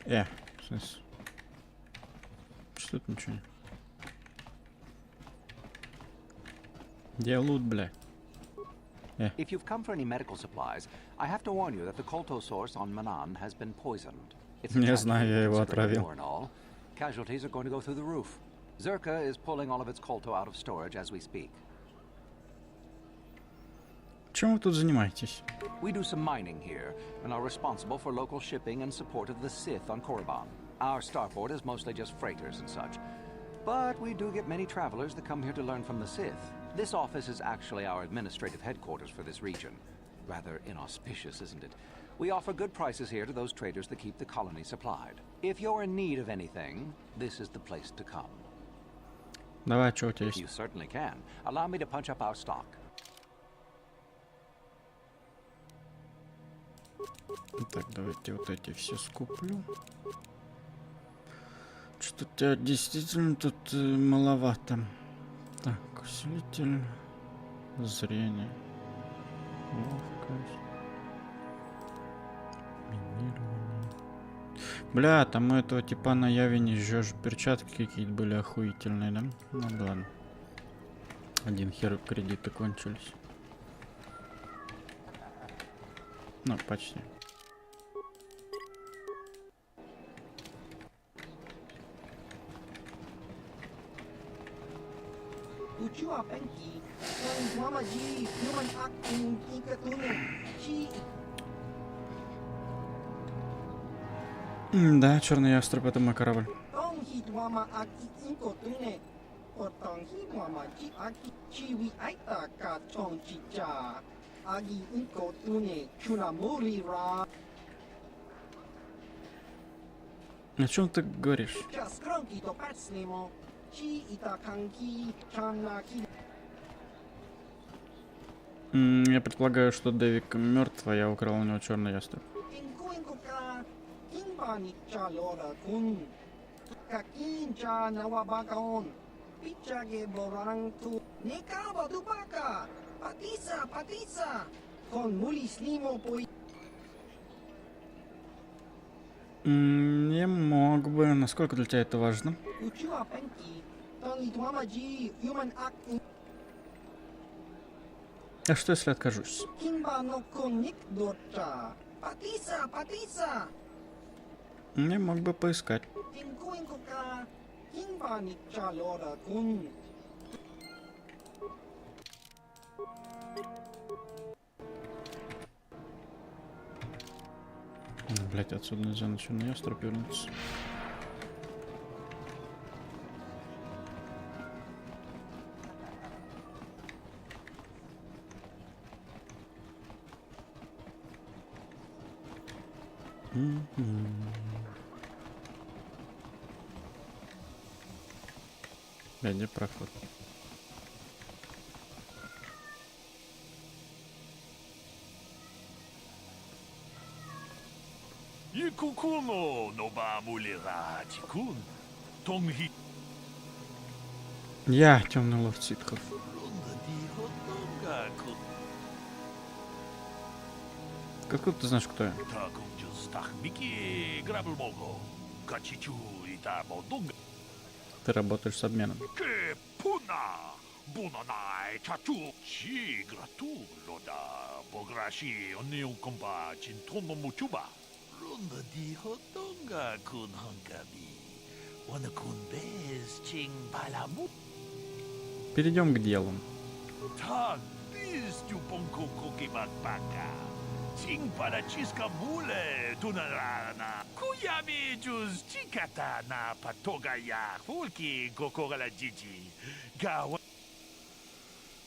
себе. В смысле? Что тут ничего? Где лут, бля? If you've come for any medical supplies, I have to warn you that the Kolto source on Manan has been poisoned. Не знаю, я его отравил. Casualties are going to go through the roof. Zerka is pulling all of its Kolto out of storage as we speak. Чем вы тут занимаетесь? We do some mining here and are responsible for local shipping and support of the Sith on Korriban. Our starport is mostly just freighters and such. But we do get many travelers that come here to learn from the Sith. This office is actually our administrative headquarters for this region. Rather inauspicious, isn't it? We offer good prices here to those traders that keep the colony supplied. If you're in need of anything, this is the place to come. Давай, что у тебя есть? You certainly can. Allow me to punch up our stock. Так, давайте вот эти все скуплю. Что-то у тебя действительно тут маловато. Так, усилитель, зрение, ловкость, минирование. Бля, там у этого типа на Явине еще же перчатки какие-то были охуительные, да? Ну да ладно. Один хер кредиты кончились. Ну, почти. Да, черный ястреб, это мой корабль. О чем ты говоришь? Я предполагаю, что Дэвик мертв, а я украл у него черный ястреб. Не мог бы. Насколько для тебя это важно? А что, если откажусь? Не мог бы поискать. Блять, отсюда нельзя на черный ястреб вернуться. Где проход? Я темный лорд ситхов. Как ты знаешь, кто я? Ты работаешь с обменом. Перейдем к делу.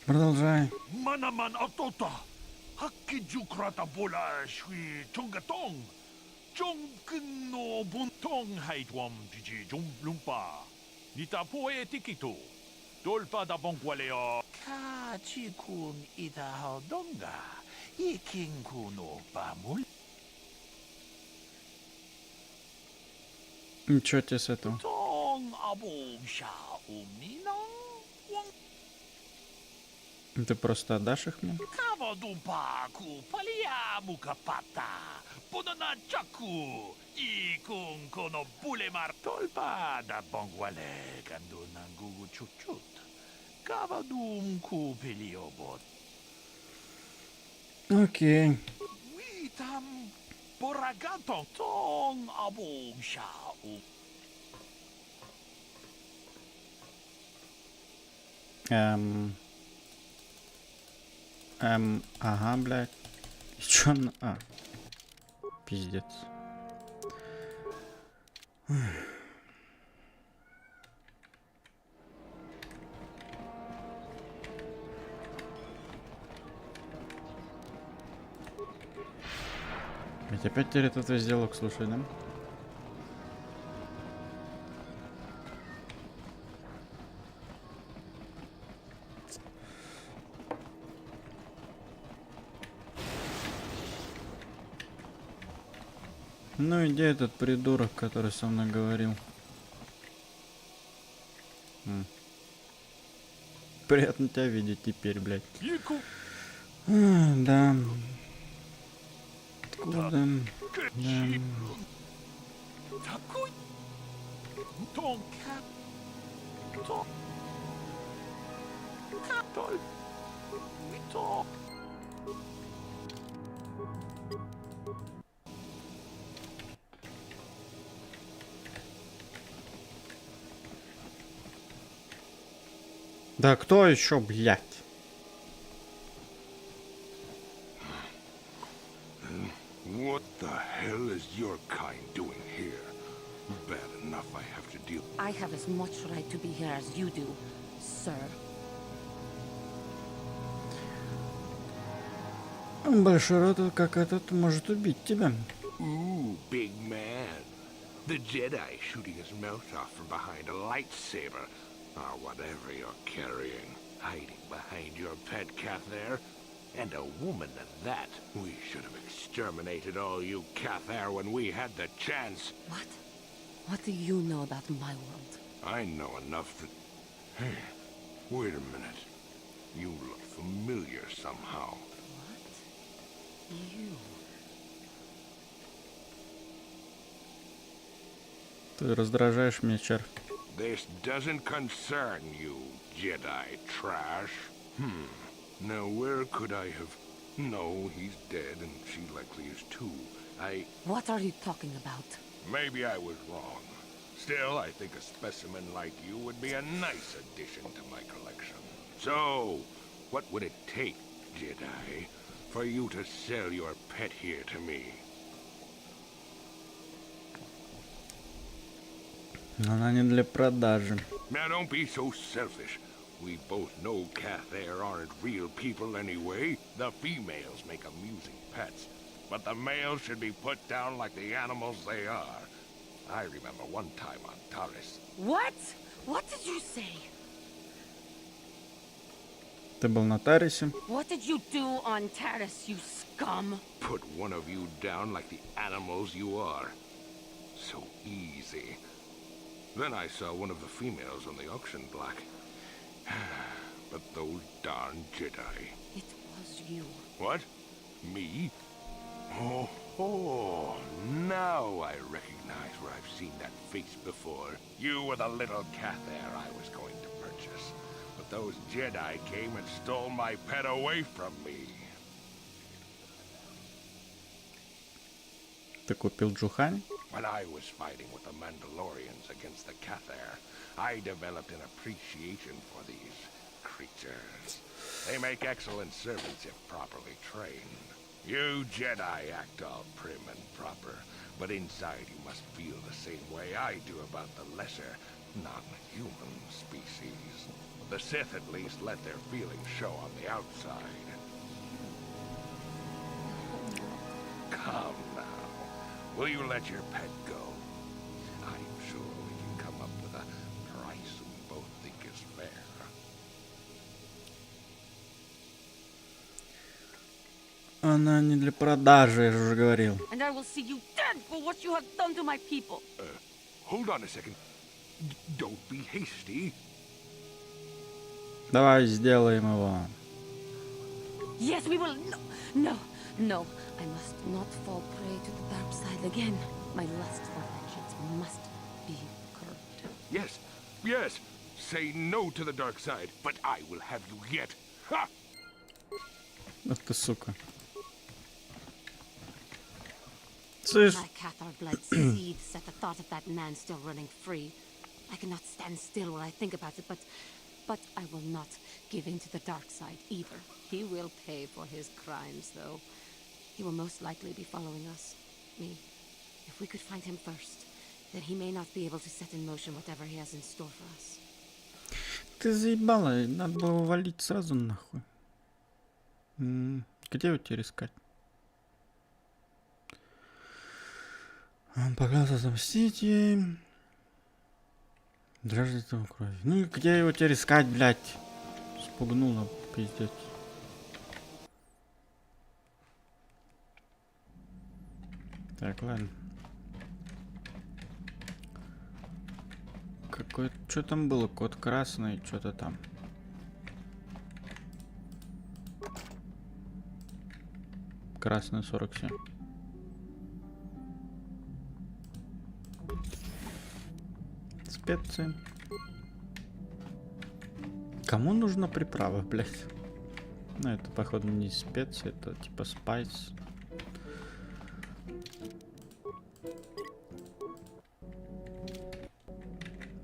Продолжай. Ничего тебе с этого. Ты просто отдашь их мне? Окей. Ага, блядь. И чё на... А. Пиздец. Ведь опять теперь этот весь диалог слушай, да? Ну и где этот придурок, который со мной говорил? Приятно тебя видеть теперь, блядь. Да. Откуда? Да. Да кто еще, блядь? What the hell is your kind doing here? Bad enough I have to deal. I have as much right to be here as you do, sir. Большой рот, как этот, может убить тебя. Ooh, big man. The Jedi shooting his mouth off from behind a lightsaber. Or whatever you're carrying. Hiding behind your pet Cathar. And a woman at that. We should have exterminated all you Cathar when we had the chance. What? What do you know about my world? I know enough that... Hey, wait a minute. You look familiar somehow. What? You? Ты раздражаешь меня, червь. This doesn't concern you, Jedi trash. Now where could I have... No, he's dead, and she likely is too. What are you talking about? Maybe I was wrong. Still, I think a specimen like you would be a nice addition to my collection. So, what would it take, Jedi, for you to sell your pet here to me? Но она не для продажи. Now don't be so selfish. We both know Cathair aren't real people anyway. The females make amusing pets, but the males should be put down like the animals they are. I remember one time on Taris. What? What did you say? Ты был на Тарисе? What did you do on Taris, you scum? Put one of you down like the animals you are. So easy. Then I saw one of the females on the auction block. But those darn Jedi. It was you. What? Me? Oh, now I recognize where I've seen that face before. You were the little Cathair I was going to purchase. But those Jedi came and stole my pet away from me. Ты купил Джухань? When I was fighting with the Mandalorians against the Cathair, I developed an appreciation for these creatures. They make excellent servants if properly trained. You Jedi act all prim and proper, but inside you must feel the same way I do about the lesser, non-human species. The Sith at least let their feelings show on the outside. Come now. Will you let your pet go? I'm sure we can come up with a price we both think is fair. Она не для продажи, я же уже говорил. And I will see you dead for what you have done to my people. Hold on a second. Don't be hasty. Давай сделаем его. Yes, we will. No. I must not fall prey to the dark side again. My lust for vengeance must be curbed. Yes. Say no to the dark side, but I will have you yet. Ha! Ах ты, сука. Слышь? My Cathar blood seethes at the thought of that man still running free. I cannot stand still when I think about it, but I will not give in to the dark side either. He will pay for his crimes, though. He will most likely be following us. Me. If we could find him first, then he may not be able to set in motion whatever he has in store for us. Ты заебала, надо было валить сразу нахуй. Где его теперь искать? Он поклялся отомстить ей. Жаждет его крови. Ну и где его теперь искать, блядь? Спугнула, пиздец. Так, ладно. Какой... Что там было? Код красный, что-то там. Красный 47. Специи. Кому нужна приправа, блядь? Ну, это, походу, не специи, это типа спайс.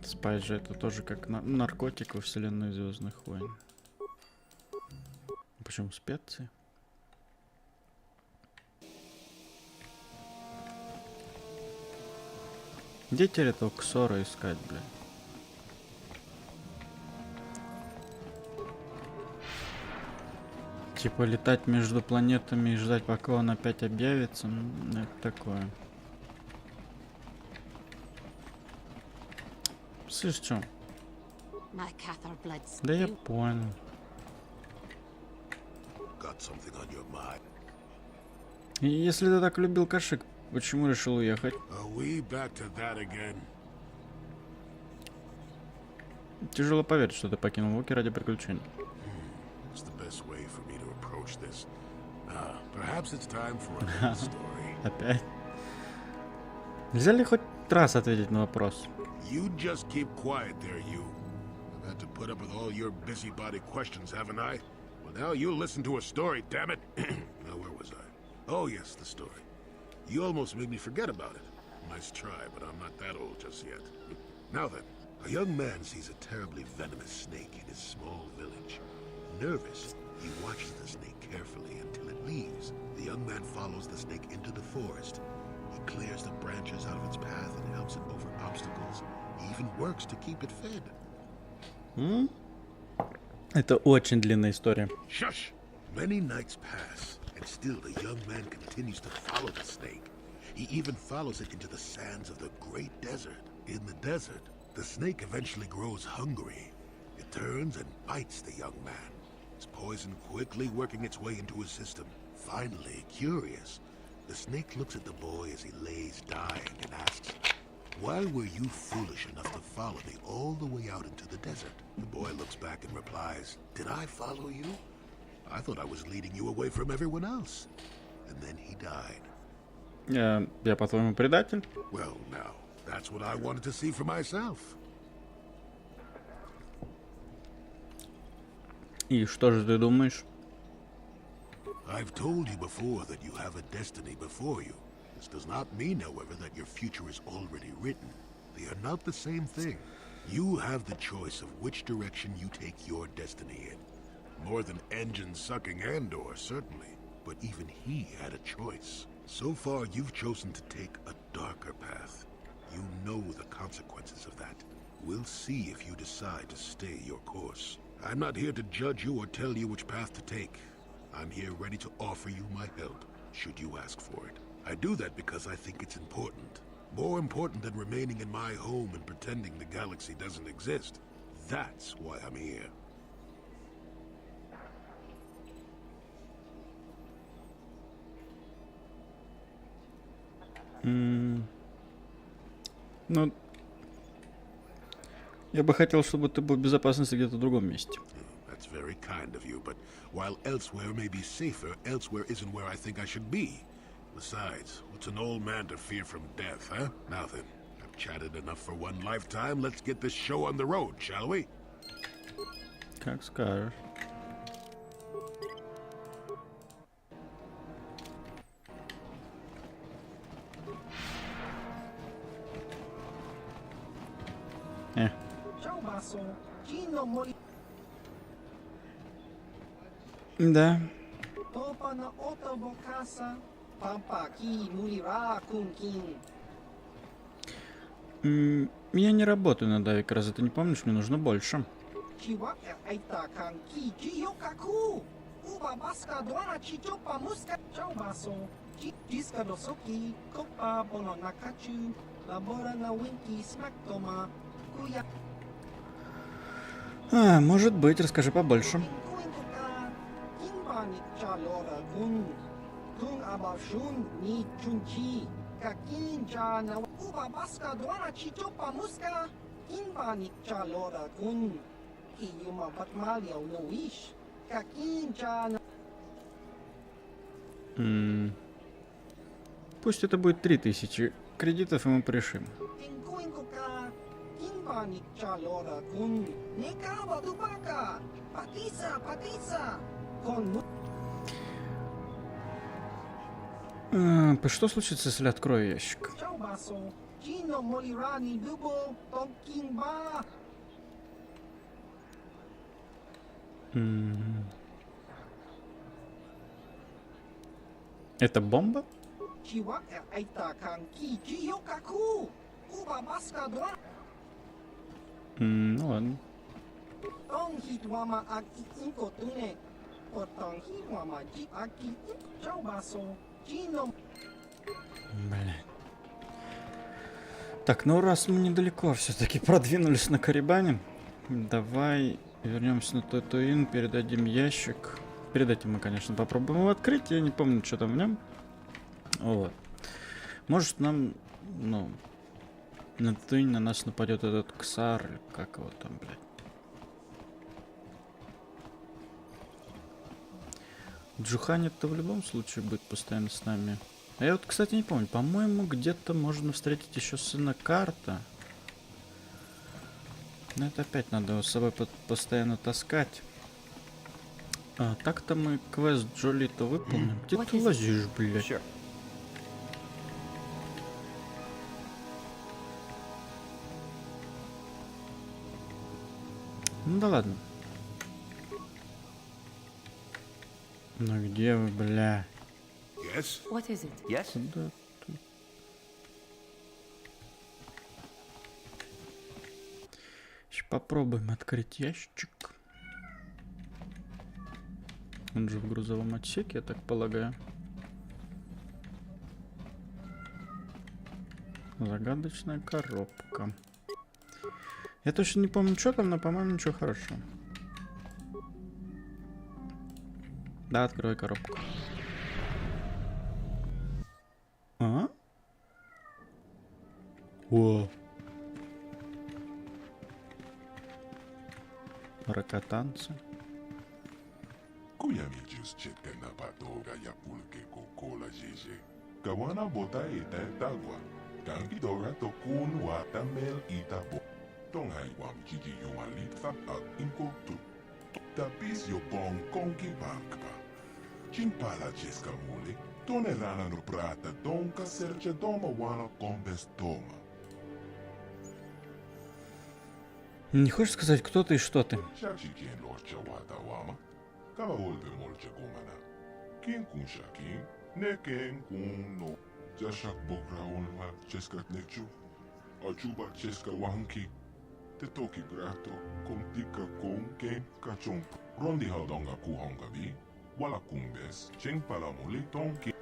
Спайс же это тоже как наркотик во вселенной Звездных войн. Почему специи? Где теперь этого Ксора искать, блядь? Типа летать между планетами и ждать, пока он опять объявится, ну, это такое. Слышь, что? Да я понял. И если ты так любил кошек, почему решил уехать? Тяжело поверить, что ты покинул Вуки ради приключений. Опять? Нельзя ли хоть раз ответить на вопрос? You just keep quiet there, you. I've had to put up with all your busybody questions, haven't I? Well, now you listen to a story, damn it. Now, where was I? Oh, yes, the story. You almost made me forget about it. Nice try, but I'm not that old just yet. Now then, a young man sees a terribly venomous snake in his small village. Nervous, he watches the snake carefully until it leaves. The young man follows the snake into the forest. He clears the branches out of its path and helps it over obstacles. even works to keep it fed. Это очень длинная история. Shush! Many nights pass, and still the young man continues to follow the snake. He even follows it into the sands of the great desert. In the desert, the snake eventually grows hungry. It turns and bites the young man. Its poison quickly working its way into his system. Finally, curious, the snake looks at the boy as he lays dying and asks, "Why were you foolish enough to follow me all the way out into the desert?" The boy looks back and replies, "Did I follow you? I thought I was leading you away from everyone else." And then he died. Я по-твоему, предатель? Well, now, that's what I wanted to see for myself. И что же ты думаешь? I've told you before that you have a destiny before you. This does not mean, however, that your future is already written. They are not the same thing. You have the choice of which direction you take your destiny in. More than engine-sucking Andor, certainly. But even he had a choice. So far, you've chosen to take a darker path. You know the consequences of that. We'll see if you decide to stay your course. I'm not here to judge you or tell you which path to take. I'm here ready to offer you my help, should you ask for it. I do that because I think it's important. More important than remaining in my home and pretending the galaxy doesn't exist. That's why I'm here. Ну, я бы хотел, чтобы ты был в безопасности где-то в другом месте. That's very kind of you, but while elsewhere may be safer, elsewhere isn't where I think I should be. Besides, what's an old man to fear from death, huh? Now then, I've chatted enough for one lifetime. Let's get this show on the road, shall we? Как скажешь. Да. Я не работаю на Давик, разве ты не помнишь? Мне нужно больше. Может быть, расскажи побольше. Пусть это будет 3000 кредитов, и мы пришим. Что случится, если открою ящик? Это бомба? Ну ладно. Блин. Так, ну раз мы недалеко все-таки продвинулись на Карибане, давай вернемся на Татуин, передадим ящик. Перед этим мы, конечно, попробуем его открыть. Я не помню, что там в нем. Вот. Может, нам, ну, на Татуин на нас нападет этот Ксар, или как его там, блядь. Джуханит-то в любом случае будет постоянно с нами. А я вот, кстати, не помню. По-моему, где-то можно встретить еще сына Карта. Но это опять надо его с собой постоянно таскать. А так-то мы квест Джоли-то выполним. Где ты лазишь, блядь? Sure. Ну да ладно. Ну где вы, бля? Yes? What is it? Yes? Куда ты? Попробуем открыть ящик. Он же в грузовом отсеке, я так полагаю. Загадочная коробка. Я точно не помню, что там, но, по-моему, ничего хорошего. Да, открой коробку. А? О. Ракотанцы. Kuyamijus chetkana patoga ya pulke kokola jeje. Kawana bota eta etagua. Kanki dora tokun watamel itabo. Tonghai wam chichi yumalitha ak inkotu. Tapis yo bong konki bankpa. Chimpala cheska mule. Tonerana no prata donka serce doma wana kombes doma. Не хочешь сказать, кто ты и что ты? Shachikin lorcha watawama. Kama volve molche gomana. Kin kun shakin. Neken kun no. Jashak bokra onwa cheskat nechu. Achuba cheska wanki. Te toki grato. Kom tika kon ken kachon. Rondi haldonga kuhonga bi. Wala kumbes. Cheng palamuli tonki.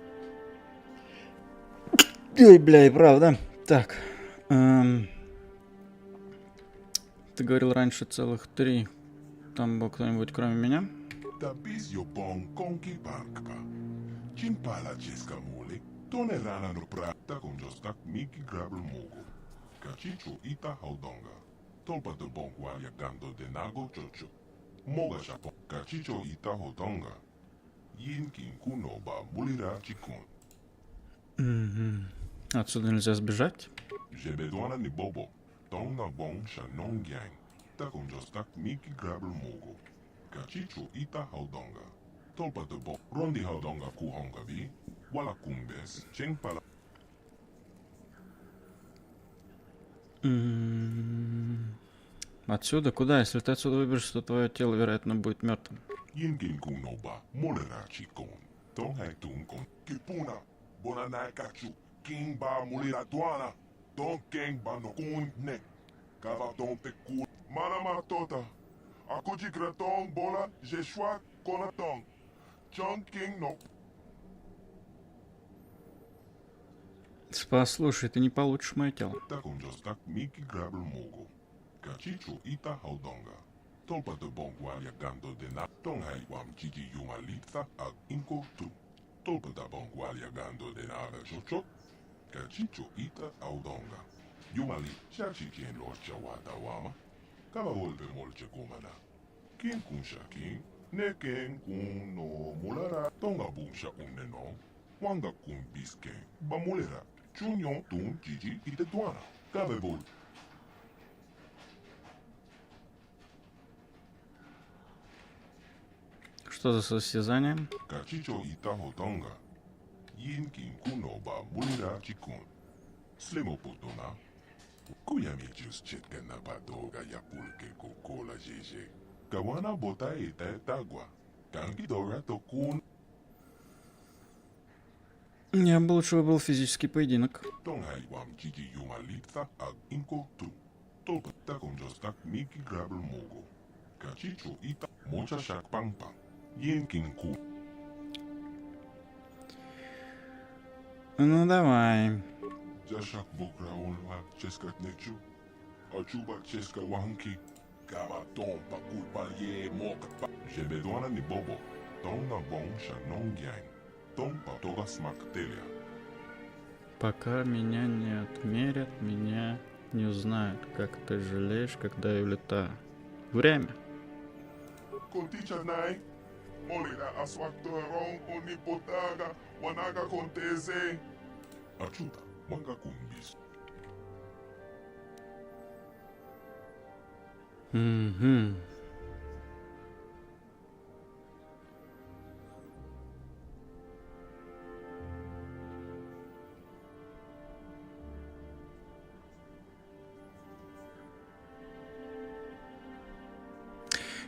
Ой, бля, и правда. Так. Ты говорил раньше целых 3. Там был кто-нибудь кроме меня? Tapis yo bong konki bankpa. Chimpala cheska mule. Tonerana no prata con jostak miki grabel mogo. Kachicho ita haldonga. Tolpa de bong walia gando de nago chocho. Moga shapon. Kachicho ita haldonga. Yin kin kunoba mulira chikon. Отсюда нельзя сбежать? Jebedwana ni bobo. Tonga bong shanong yang. Ta con jostak miki grabel mogo. Kachicho ita haldonga. Tolpa de bong. Rondi haldonga kuhonga bi. Wala kumbes. Cheng pala. Отсюда? Куда? Если ты отсюда выберешься, то твое тело, вероятно, будет мертвым. Yinkin kunoba molera chikon. Tong hai tun kon. Kipuna. Bonanai kachu. King ba mulira duana. Don king ba no kun nek. Kava don te kun. Manama tota. Akuji gratong bola. Jeshua konatong. Chong king no. Послушай, ты не получишь мое тело. Takon jostak miki grabel mogo. Kachicho ita haldonga. Tolpa de bongwalia gando de na. Tong hai wam chichi yumalitha ag inko tu. Tolpa da bongwalia gando de na chocho. Kachicho ita haldonga. Yumali chachi kien lorcha wata wama. Kama volve molche gomana. Kin kun shakin. Ne ken kun no mulara. Tonga bunsha unne no. Wanga kun bisken. Ba mulera. Chunyon tun chichi ite duana. Kame bol. Что за состязание? Kachicho ita hotonga. Yin kin kunoba mulira chikun. Slimo potona. Kuyami jus chetkana padoga yapulke kokola jeje. Kawana bota ita etagua. Kangi dora tokun. Я бы лучше выбрал физический поединок. Tonghai wam chichi yumalitha ag inko tu. Tolpa con jostak miki grabel mogo. Kachicho ita mocha shak pang pang. Yin kin ku. Ну давай. Jashak bokra onwa cheskat nechu. Achuba cheska wanki. Kama tompa kulpa ye moka pa. Jebedwana ni bobo. Tonga bong shanong yang. Tompa toga smaktelia. Пока меня не отмерят, меня не узнают, как ты жалеешь, когда я улетаю. Время. Conticha nai. Molira aswaktorong unipotaga. Wanaga conteze. Achuta. Wanga kumbis.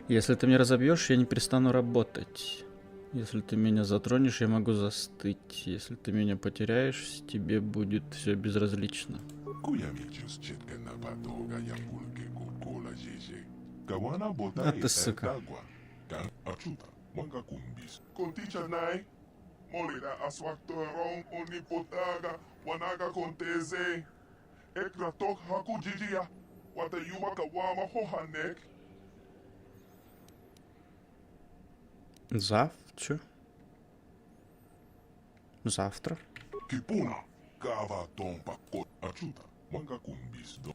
Если ты меня разобьешь, я не перестану работать. Если ты меня затронешь, я могу застыть. Если ты меня потеряешь, тебе будет все безразлично. Kuyami jus chetkana padoga yapulke kokola А ты сука. Achuta, manga kumbis. Conticha nai, molida aswaktorong onipotaga, wanaga conteze. Ekratok haku jijia, wata yuma kawama hohanek. Завтра? Kipuna, kava tompa kot achuta, manga kumbis do.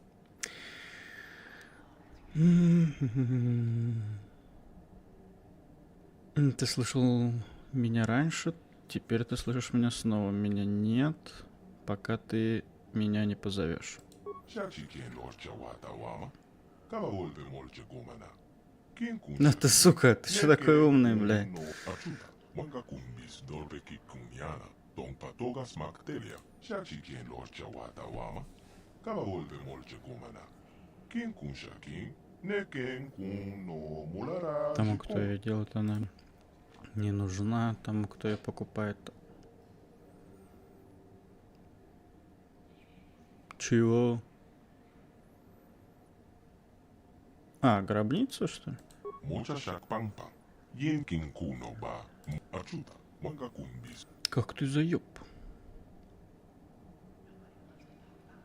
Ты слышал меня раньше, теперь ты слышишь меня снова. Меня нет, пока ты меня не позовешь. Ну ты сука, ты что такой умный, блядь? Тому, кто ее делает, она не нужна. Тому, кто ее покупает. Чего? А, гробница, что ли? Как ты заеб?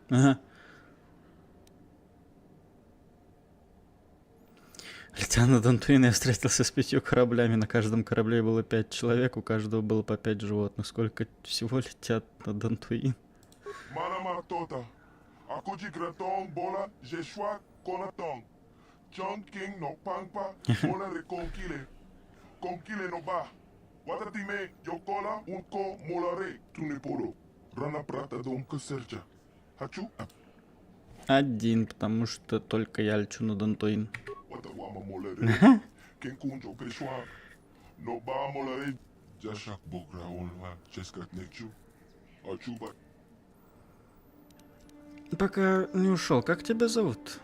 Ага. Летя на Дантуин, я встретился с 5 кораблями. На каждом корабле было 5 человек, у каждого было по 5 животных. Сколько всего летят на Дантуин? Один, потому что только я лечу на Дантуин. Пока не ушел, как тебя зовут?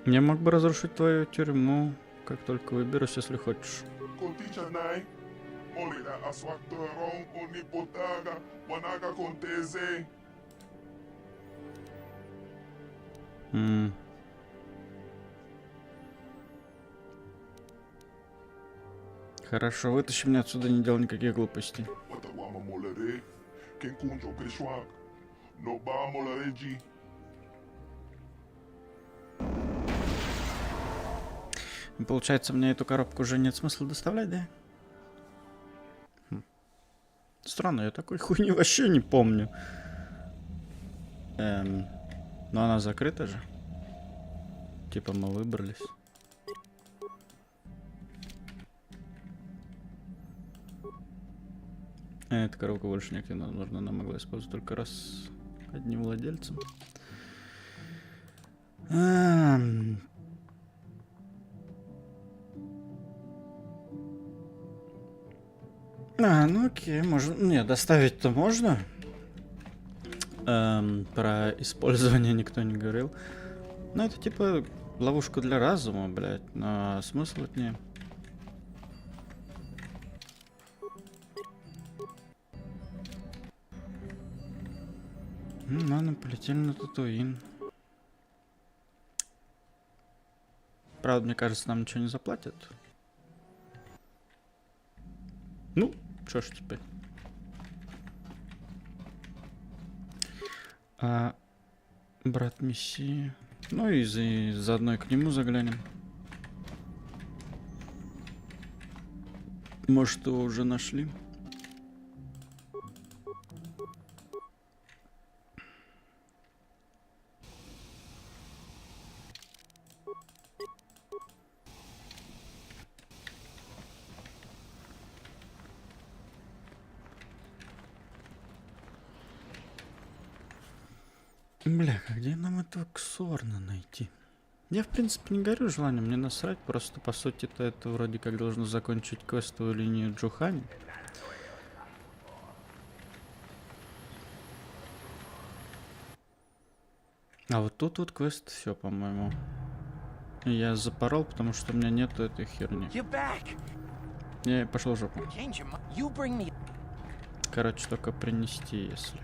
Я мог бы разрушить твою тюрьму, как только выберусь, если хочешь. Хорошо, вытащи меня отсюда, не делай никаких глупостей. Получается, мне эту коробку уже нет смысла доставлять, да? Странно, я такой хуйни вообще не помню. Но она закрыта же. Типа мы выбрались. Эта коробка больше не активна, возможно, она могла использовать только раз одним владельцем. Ну окей, можно. Не, доставить-то можно. Про использование никто не говорил. Ну, это типа ловушка для разума, блядь. Но смысл от нее. Ладно, полетели на Татуин. Правда, мне кажется, нам ничего не заплатят. Ну, что ж теперь. Брат Мессии. Ну и заодно и к нему заглянем. Может, его уже нашли? Бля, где нам этого Ксорна найти? Я, в принципе, не горю желанием, мне насрать. Просто, по сути-то, это вроде как должно закончить квестовую линию Джухани. А вот тут вот квест все, по-моему. Я запорол, потому что у меня нету этой херни. Не, пошел в жопу. Короче, только принести, если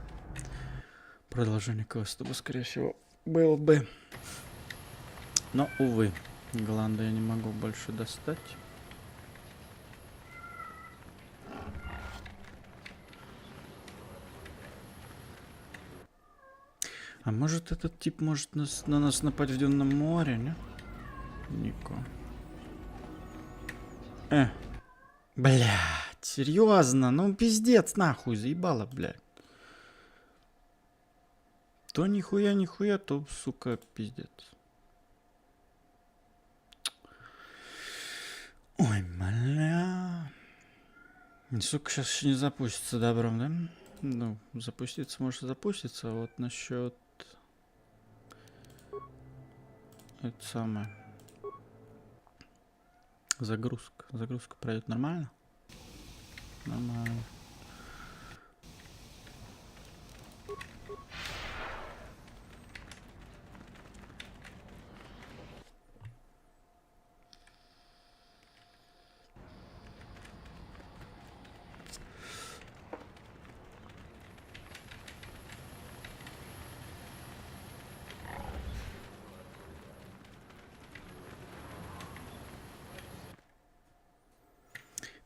продолжение квеста бы, скорее всего, было бы. Но, увы, гланда я не могу больше достать. А может этот тип может на нас напасть в Дюнном море, не? Нико. Блядь, серьезно? Ну пиздец нахуй, заебало, блядь. То нихуя, то, сука, пиздец. Ой, бля. Сука, сейчас еще не запустится добром, да? Ну, запуститься может запуститься, а вот насчет... Это самое. Загрузка. Загрузка пройдет нормально? Нормально.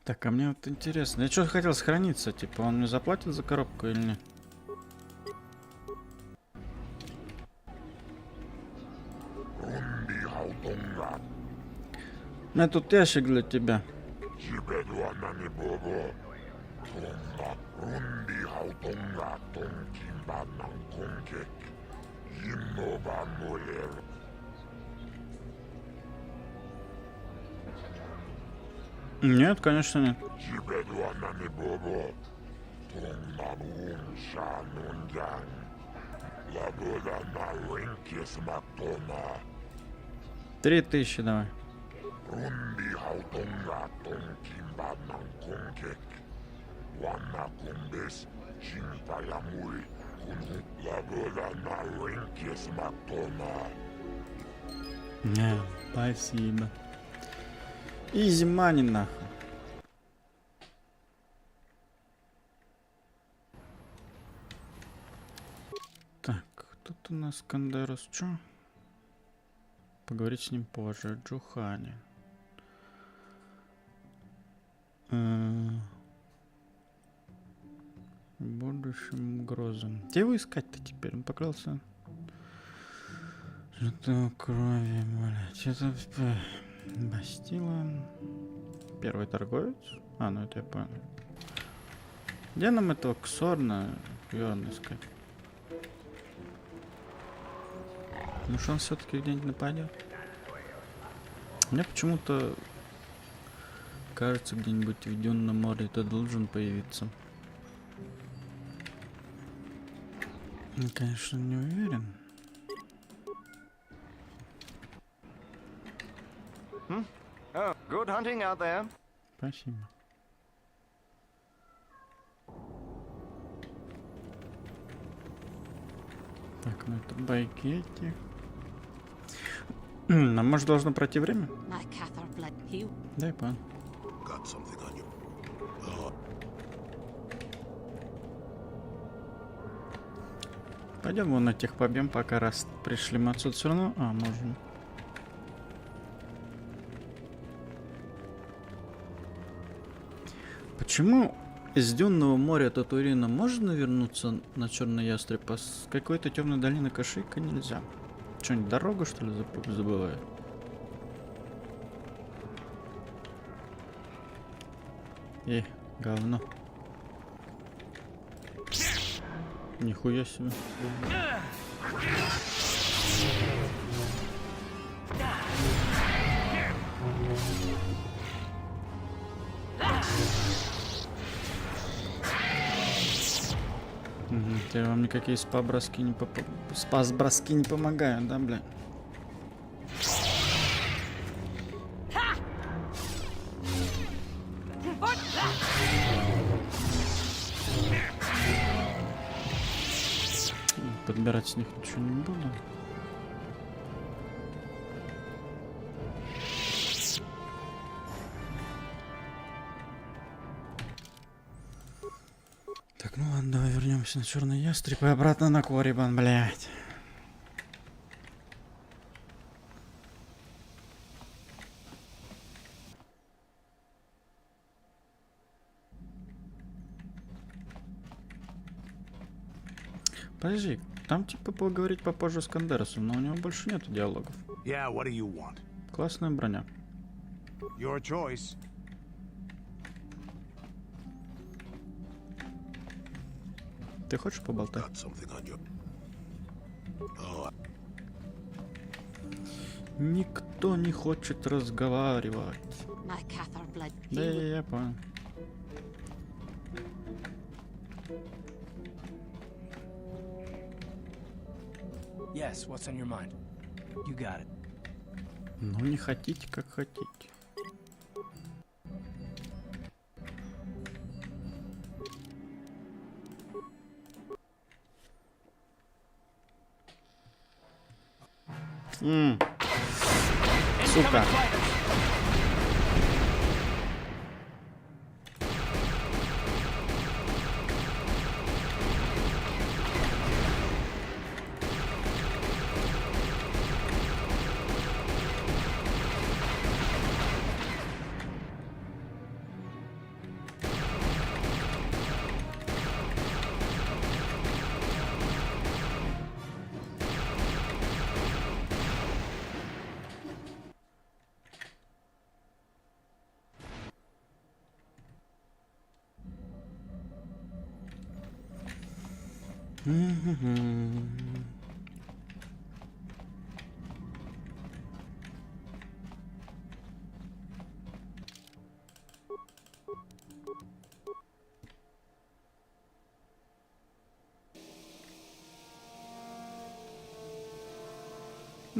Так, а мне вот интересно. Я что хотел сохраниться, типа, он мне заплатит за коробку или нет? У меня тут ящик для тебя. Нет, конечно нет. Три тысячи давай. Не, спасибо. Изи мани нахуй. Так, тут у нас Кандерос, чё? Поговорить с ним позже. Джухани. Будущим угрозам. Где его искать-то теперь? Он покрылся. Что-то крови, блядь. Это Бастила. Первый торговец? А, ну это я понял. Где нам этого Ксорна искать? Ну что он все-таки где-нибудь нападет? Мне почему-то кажется, где-нибудь в Дюнном море это должен появиться. Я, конечно, не уверен. Oh, good hunting out there. Спасибо. Так, ну это байкетик. Нам, может, должно пройти время? Да, я понял. Пойдем вон на тех побьем, пока раз пришли мы отсюда все равно. А, можем. Почему из Дюнного моря Татурина можно вернуться на Черный Ястреб, а с какой-то темной долины Кашика нельзя? Что-нибудь дорогу, что ли, забываю? Говно. Нихуя себе. Теперь вам никакие спас-броски не помогают, да, бля? Подбирать с них ничего не буду. Так, ну ладно, давай вернемся на Черный Ястреб и обратно на Корибан, блядь. Подожди, там типа поговорить попозже с Кандерасом, но у него больше нету диалогов. Yeah, what do you want? Классная броня. Your choice. Ты хочешь поболтать? Никто не хочет разговаривать. Да, я понял. Yes, what's on your mind? You got it. Ну, не хотите, как хотите. Сука.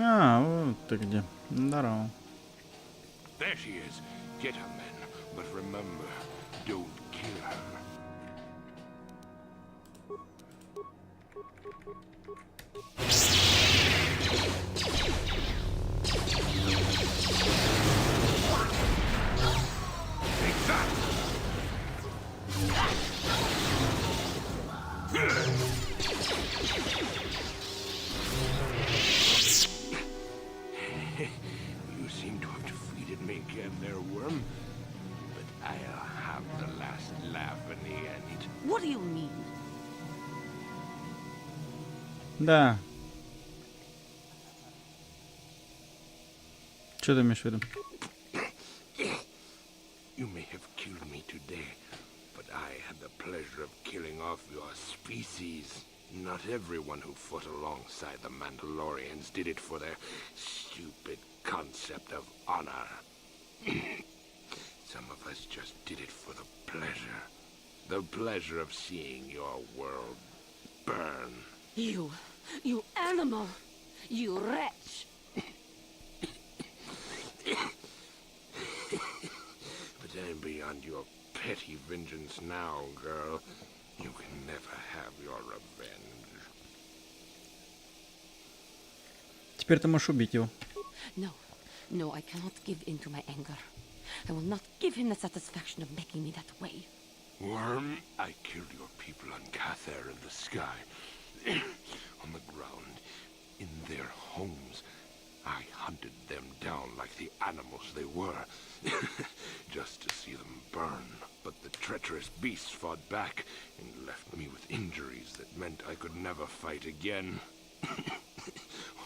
А, вот ты где. Здорово. There she is. Get her, men. But remember, don't kill her. Take that! You seem to have defeated me again there, worm. But I'll have the last laugh in the end. What do you mean? Да. Что ты имеешь в виду? You may have killed me today, but I had the pleasure of killing off your species. Not everyone who fought alongside the Mandalorians did it for their stupid concept of honor. Some of us just did it for the pleasure. The pleasure of seeing your world burn. You animal! You wretch! But I'm beyond your petty vengeance now, girl. You can never have your revenge. Теперь ты можешь убить его. No, I cannot give in to my anger. I will not give him the satisfaction of making me that way. Worm, I killed your people on Cather in the sky. On the ground, in their homes. I hunted them down like the animals they were, just to see them burn. But the treacherous beasts fought back and left me with injuries that meant I could never fight again.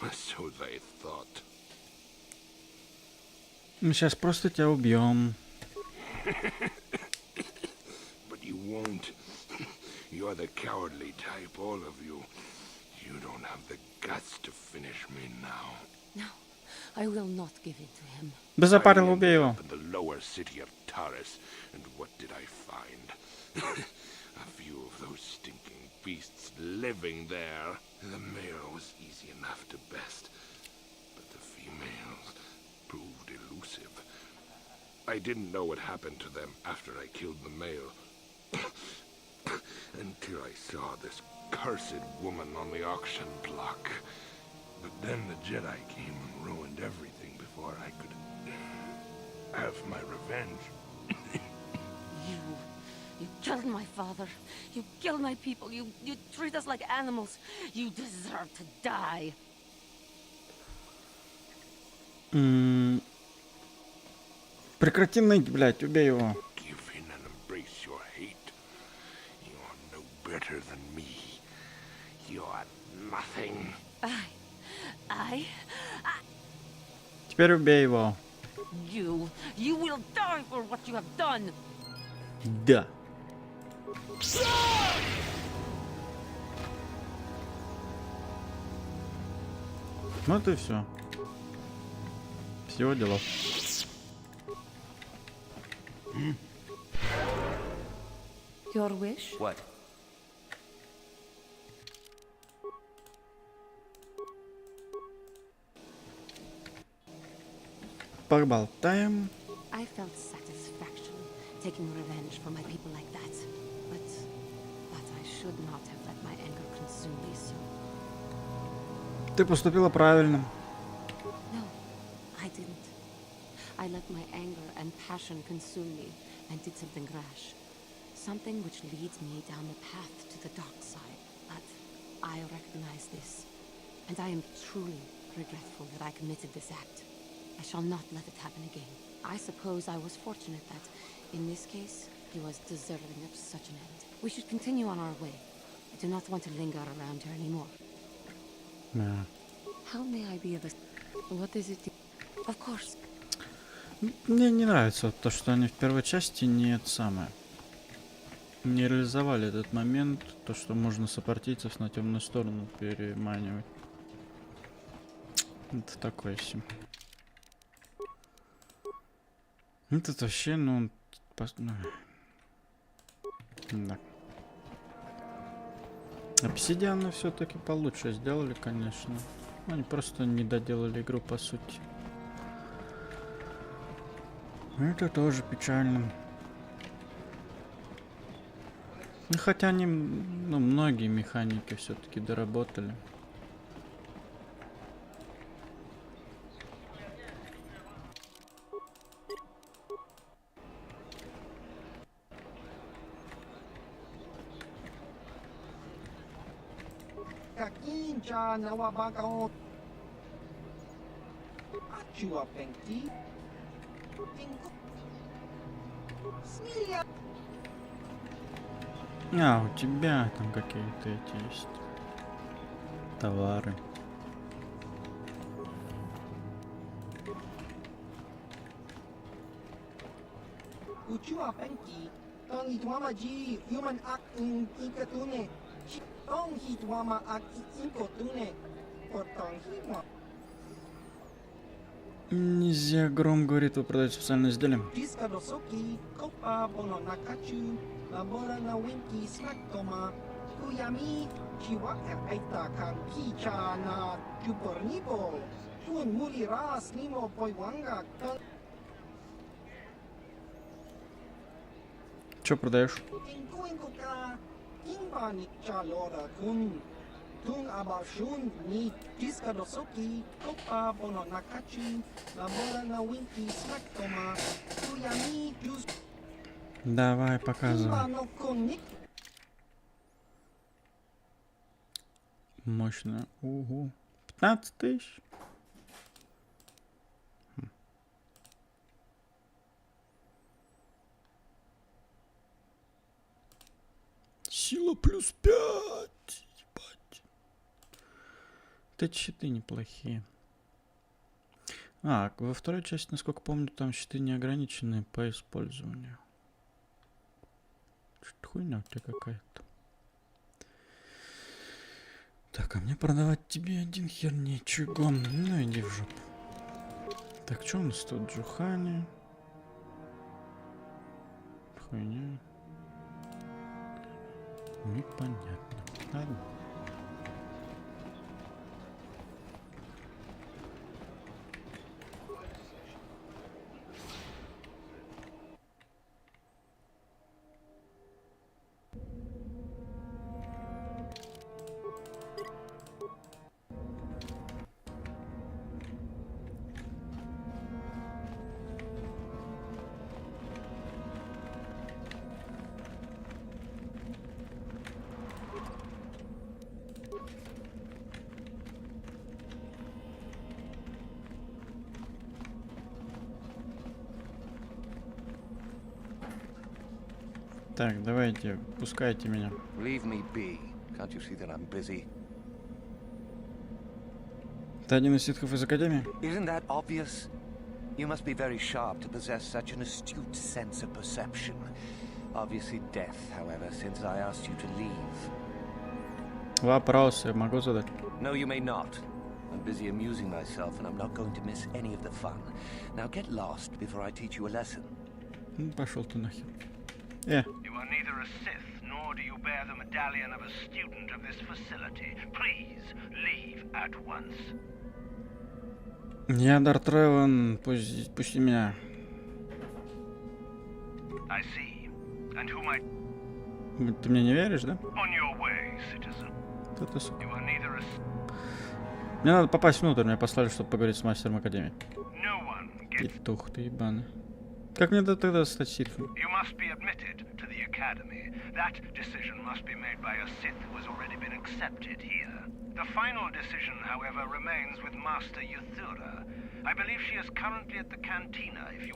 Or so they thought. Мы сейчас просто тебя убьем. But you won't. You're the cowardly type, all of you. You don't have the guts to finish me now. No, I will not give in to him. Запарил, убей его. In the lower city of Taris, and what did I find? A few of those stinking beasts living there. The male was easy enough to best, but the females proved elusive. I didn't know what happened to them after I killed the male. Until I saw this cursed woman on the auction block. But then the Jedi came and ruined everything before I could have my revenge. You killed my father. You killed my people. You treat us like animals. You deserve to die. Прекрати ныть, блядь, убей его. Give in and embrace your hate. You are no better than me. You are nothing. Теперь убей его. You will die for what you have done. Да. Вот и все. Всего делов. Your wish? What? Поболтаем. I felt satisfaction taking revenge for my people like that. But I should not have let my anger consume me so. Ты поступила правильно. No, I didn't. I let my anger and passion consume me and did something rash. Something which leads me down the path to the dark side. But I recognize this. And I am truly regretful that I committed this act. I shall not let it happen again. I suppose I was fortunate that, in this case, he was deserving of such an end. We should continue on our way. I do not want to linger around here anymore. Yeah. How may I be of a... What is it? Of course. Мне не нравится то, что они в первой части не это самое. Не реализовали этот момент, то, что можно сопартийцев на темную сторону переманивать. Это такое себе. Этот вообще, ну... Да. Обсидианы все-таки получше сделали, конечно. Они просто не доделали игру, по сути. Это тоже печально. Ну, хотя они, ну, многие механики все-таки доработали. А, у тебя там какие-то эти есть товары. Нельзя гром говорит, вы продаете специальное изделие. Что продаешь? Давай, показывай. Мощно. Угу. 15 тысяч. Сила плюс 5. Ебать. Это щиты неплохие. А, во второй части, насколько помню, там щиты неограниченные по использованию. Что-то хуйня у тебя какая-то. Так, а мне продавать тебе один хер ничего. Ну иди в жопу. Так, что у нас тут? Джухани. Хуйня. Непонятно. Ладно. Так, давайте, пускайте меня. Leave me be. Can't you see that I'm busy? Ты один из ситхов из Академии? Isn't that obvious? You must be very sharp to possess such an astute sense of perception. Obviously death, however, since I asked you to leave. Вопрос я могу задать? No, you may not. I'm busy amusing myself, and I'm not going to miss any of the fun. Now get lost before I teach you a lesson. Пошел ты нахер. You are neither a Sith, nor do you bear the medallion of a student of this facility. Please, leave at once. Я Дарт Ревен, пусти меня. I see. And who might... Ты мне не веришь, да? On your way, citizen. Это сука. You are neither a... Мне надо попасть внутрь, меня послали, чтобы поговорить с мастером Академии. No one gets... Петух ты ебаный. Как мне тогда стать ситхом? You must be admitted to the Academy. That decision must be made by a Sith who has already been accepted here. The final decision, however, remains with Master Yuthura. I believe she is currently at the cantina, if you...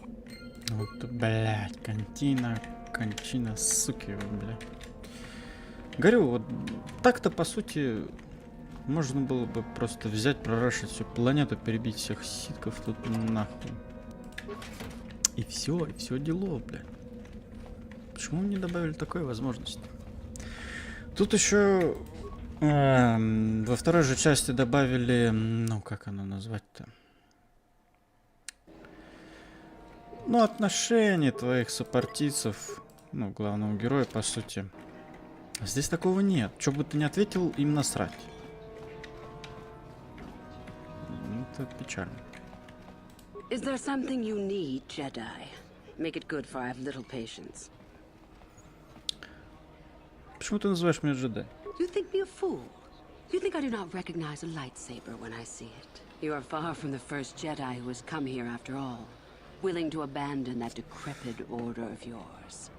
Вот, блядь, кончина, суки, блядь. Говорю, вот так-то, по сути, можно было бы просто взять, прорашить всю планету, перебить всех ситков тут нахуй. И все дело, блядь. Почему не добавили такой возможности? Тут еще во второй же части добавили, ну как оно назвать-то? Ну, отношения твоих сопартийцев, ну, главного героя, по сути. А здесь такого нет. Что бы ты ни ответил, им насрать. Это печально. Is there something you need, Jedi? Make it good, for I have little patience. Почему ты называешь меня джедай? You think me a fool? You think I do not recognize a lightsaber when I see it? You are far from the first Jedi who has come here after all, willing to abandon that decrepit order of yours.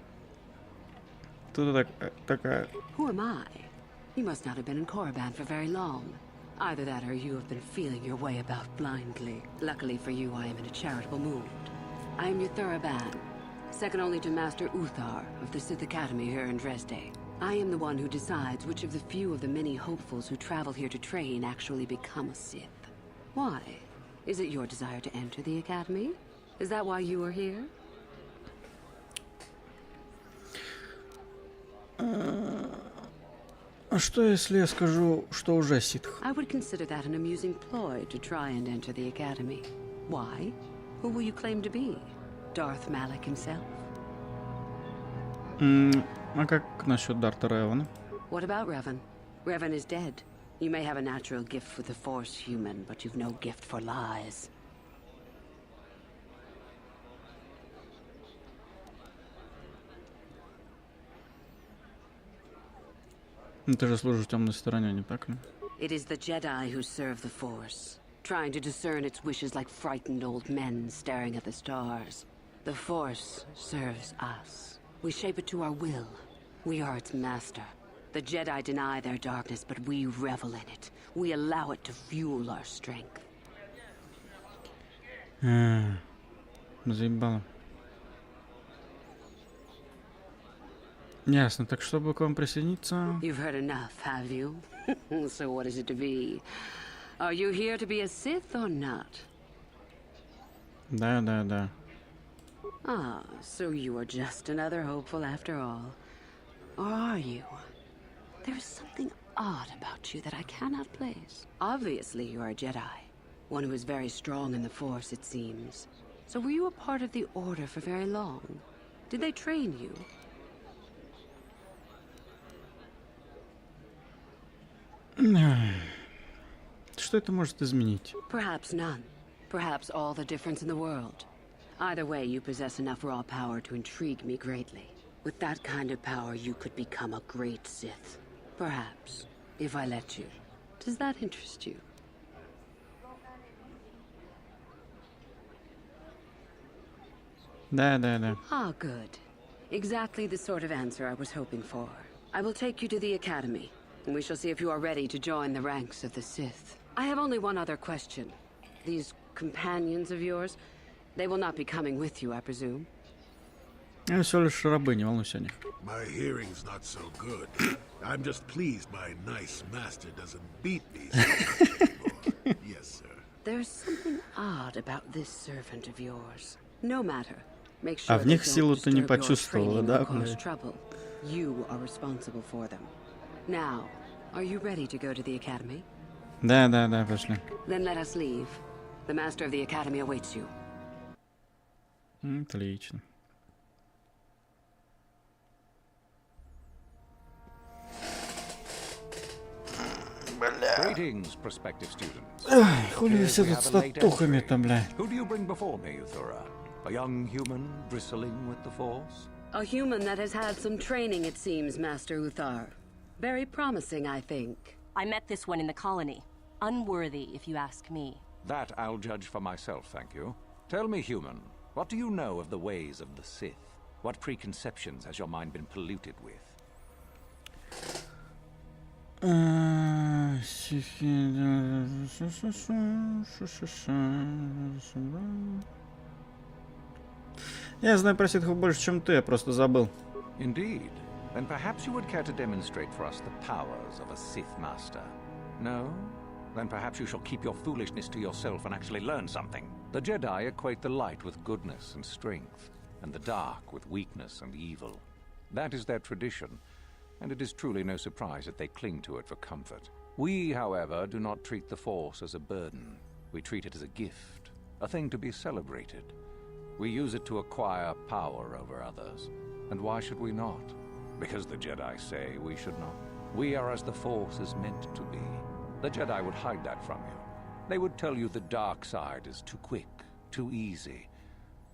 Кто такая? Who am I? You must not have been in Korriban for very long. Either that or you have been feeling your way about blindly. Luckily for you, I am in a charitable mood. I am Yuthura Ban, second only to Master Uthar of the Sith Academy here in Dresde. I am the one who decides which of the few of the many hopefuls who travel here to train actually become a Sith. Why? Is it your desire to enter the Academy? Is that why you are here? А что если я скажу, что уже ситх? I would consider that an amusing ploy to try and enter the Academy. Why? Who will you claim to be? Darth Malak himself? А как насчет Дарта Ревена? What about Revan? Revan is dead. You may have a natural gift with the Force, human, but you've no gift for lies. Ты же служишь темной стороне, не так ли? It is the Jedi who serve the Force, trying to discern its wishes like frightened old men staring at the stars. The Force serves us. We shape it to our will. We are its master. The Jedi deny their darkness, but we revel in it. We allow it to fuel our strength. Заебало. Ясно. Так чтобы к вам присоединиться... You've heard enough, have you? So what is it to be? Are you here to be a Sith or not? Да. Ah, so you are just another hopeful after all. Or are you? There is something odd about you that I cannot place. Obviously, you are a Jedi. One who is very strong in the Force, it seems. So were you a part of the Order for very long? Did they train you? Что это может изменить? Perhaps none. Perhaps all the difference in the world. Either way, you possess enough raw power to intrigue me greatly. With that kind of power, you could become a great Sith. Perhaps, if I let you. Does that interest you? Да. Ah, good. Exactly the sort of answer I was hoping for. I will take you to the Academy, and we shall see if you are ready to join the ranks of the Sith. I have only one other question. These companions of yours, they will not be coming with you, I presume? Я всего лишь рабы, не волнуйся о них. My hearing's not so good. I'm just pleased my nice master doesn't beat me. Yes, sir. There's something odd about this servant of yours. No matter. Make А sure в they них don't силу ты не disturb your почувствовала, training да, or cause блядь? trouble. You are responsible for them. Now, are you ready to go to the academy? Да, пошли. Then let us leave. The master of the academy awaits you. Отлично. Greetings, prospective students. Ай, хули все тут с татухами-то, бля. Who do you bring before me, Uthura? A young human bristling with the Force? A human that has had some training, it seems, Master Uthar. Very promising, I think. I met this one in the colony. Unworthy, if you ask me. That I'll judge for myself, thank you. Tell me, human, what do you know of the ways of the Sith? What preconceptions has your mind been polluted with? Я знаю про ситхов больше, чем ты, я просто забыл. Indeed. Then perhaps you would care to demonstrate for us the powers of a Sith Master. No? Then perhaps you shall keep your foolishness to yourself and actually learn something. The Jedi equate the light with goodness and strength, and the dark with weakness and evil. That is their tradition, and it is truly no surprise that they cling to it for comfort. We, however, do not treat the Force as a burden. We treat it as a gift, a thing to be celebrated. We use it to acquire power over others. And why should we not? Because the Jedi say we should not. We are as the Force is meant to be. The Jedi would hide that from you. They would tell you the dark side is too quick, too easy,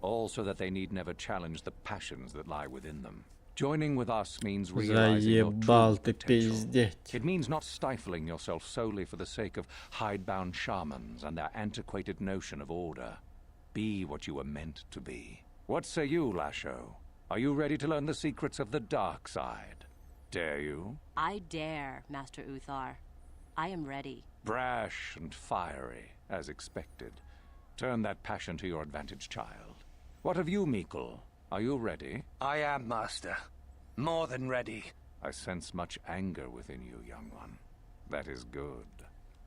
all so that they need never challenge the passions that lie within them. Joining with us means realizing your true potential. It means not stifling yourself solely for the sake of hidebound shamans and their antiquated notion of order. Be what you were meant to be. What say you, Lasho? Are you ready to learn the secrets of the dark side? Dare you? I dare, Master Uthar. I am ready. Brash and fiery, as expected. Turn that passion to your advantage, child. What of you, Mikul? Are you ready? I am, Master. More than ready. I sense much anger within you, young one. That is good.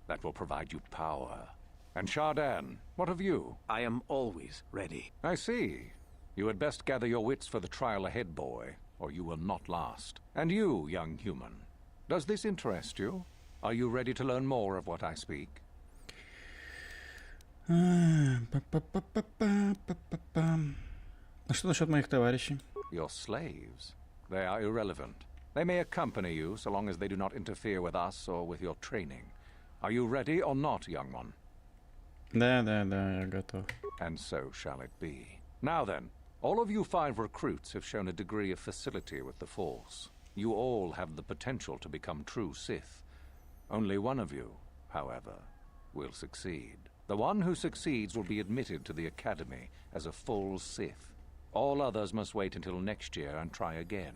That will provide you power. And Shardan, what of you? I am always ready. I see. You had best gather your wits for the trial ahead, boy, or you will not last. And you, young human, does this interest you? Are you ready to learn more of what I speak? А что насчет моих товарищей? Your slaves. They are irrelevant. They may accompany you so long as they do not interfere with us or with your training. Are you ready or not, young one? Да, я готов. And so shall it be. Now then, all of you 5 recruits have shown a degree of facility with the Force. You all have the potential to become true Sith. Only one of you, however, will succeed. The one who succeeds will be admitted to the Academy as a full Sith. All others must wait until next year and try again.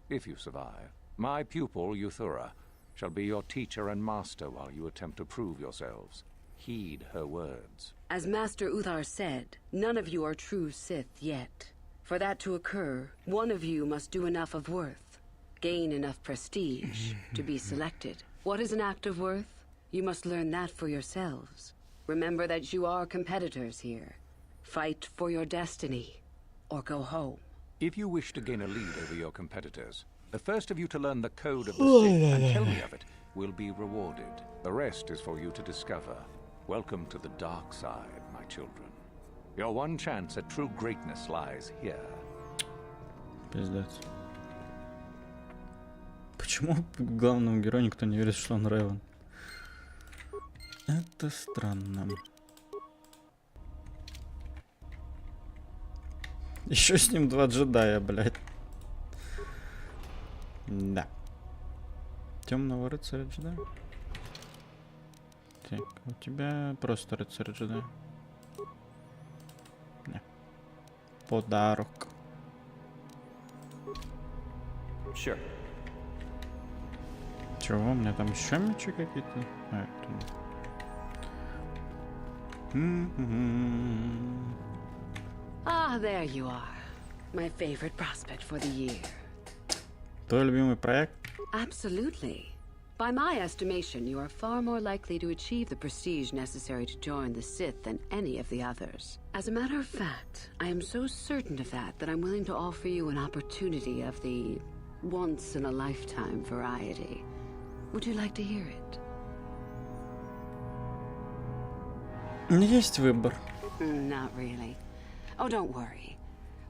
If you survive, my pupil, Uthura, shall be your teacher and master while you attempt to prove yourselves. Heed her words. As Master Uthar said, none of you are true Sith yet. For that to occur, one of you must do enough of worth, gain enough prestige to be selected. What is an act of worth? You must learn that for yourselves. Remember that you are competitors here. Fight for your destiny, or go home. If you wish to gain a lead over your competitors, the first of you to learn the code of the Sith and tell me of it will be rewarded. The rest is for you to discover. Welcome to the dark side, my children. Your one chance at true greatness lies here. Пиздец. Почему главному герою никто не верит, что он Ревен? Это странно. Еще с ним 2 джедая, блядь. Да. Темного рыцаря джедая. Так, у тебя просто рыцарь джедая. Не. Подарок. Sure. Чего? У меня там еще мечи какие-то? А, это... Ah, there you are. My favorite prospect for the year. Твой любимый проект? Absolutely. By my estimation, you are far more likely to achieve the prestige necessary to join the Sith than any of the others. As a matter of fact, I am so certain of that I'm willing to offer you an opportunity of the once-in-a-lifetime variety. Would you like to hear it? Есть выбор. Not really. Oh, don't worry.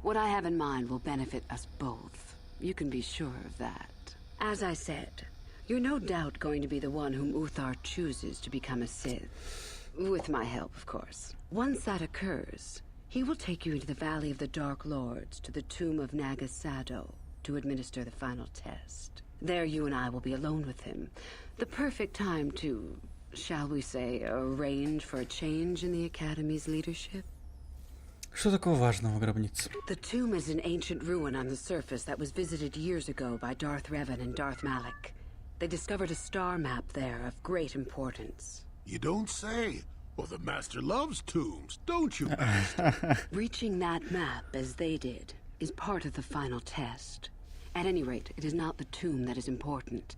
What I have in mind will benefit us both. You can be sure of that. As I said, you're no doubt going to be the one whom Uthar chooses to become a Sith. With my help, of course. Once that occurs, he will take you into the Valley of the Dark Lords to the tomb of Nagasado to administer the final test. There you and I will be alone with him. The perfect time to, shall we say, arrange for a change in the Academy's leadership. Что такого важного в гробнице? The tomb is an ancient ruin on the surface that was visited years ago by Darth Revan and Darth Malak. They discovered a star map there of great importance. You don't say. Well, the Master loves tombs, don't you, Master? Reaching that map, as they did, is part of the final test. At any rate, it is not the tomb that is important.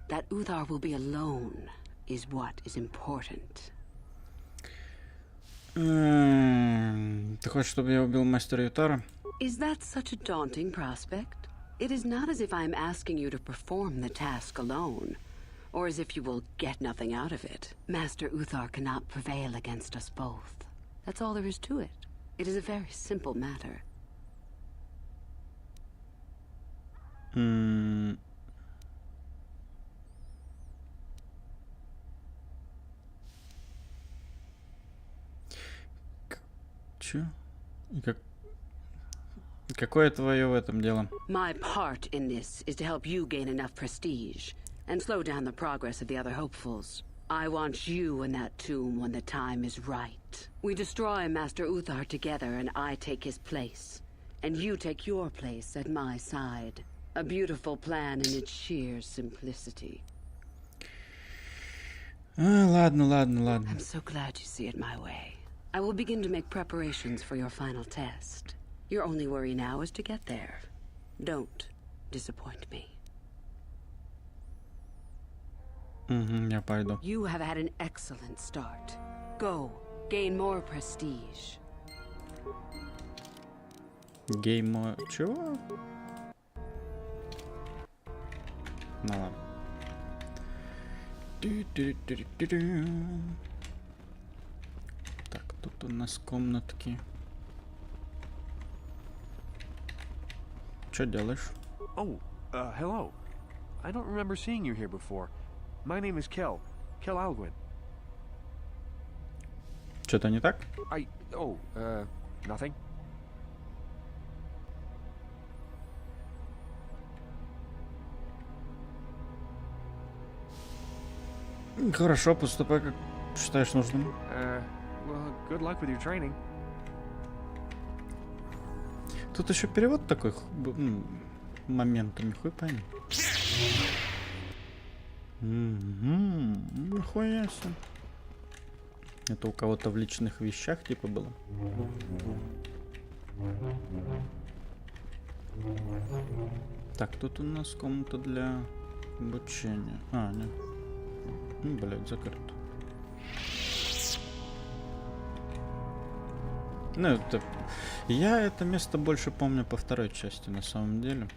That Uthar will be alone is what is important. Ты хочешь, чтобы я убил мастера Ютара? Is that such a daunting prospect? It is not as if I am asking you to perform the task alone, or as if you will get nothing out of it. Master Uthar cannot prevail against us both. That's all there is to it. It is a very simple matter. Чё? Какое твое в этом дело? My part in this is to help you gain enough prestige and slow down the progress of the other hopefuls. I want you in that tomb when the time is right. We destroy Master Uthar together and I take his place. And you take your place at my side. A beautiful plan in its sheer simplicity. Ладно. I'm so glad you see it my way. I will begin to make preparations for your final test. Your only worry now is to get there. Don't disappoint me. Я пойду. You have had an excellent start. Go, gain more prestige. Гейм... Чего? Ну ладно. Так, тут у нас комнатки. Что делаешь? Oh, hello. I don't remember seeing you here before. My name is Kel Alguin. Что-то не так? Nothing. Хорошо, поступай, как считаешь нужным. Well, good luck with your training. Тут еще перевод такой моментами, хуй пойми. Нихуя себе. Это у кого-то в личных вещах типа было. Так, тут у нас комната для обучения. Нет. Блять, закрыто. Ну, это... Я это место больше помню по второй части, на самом деле.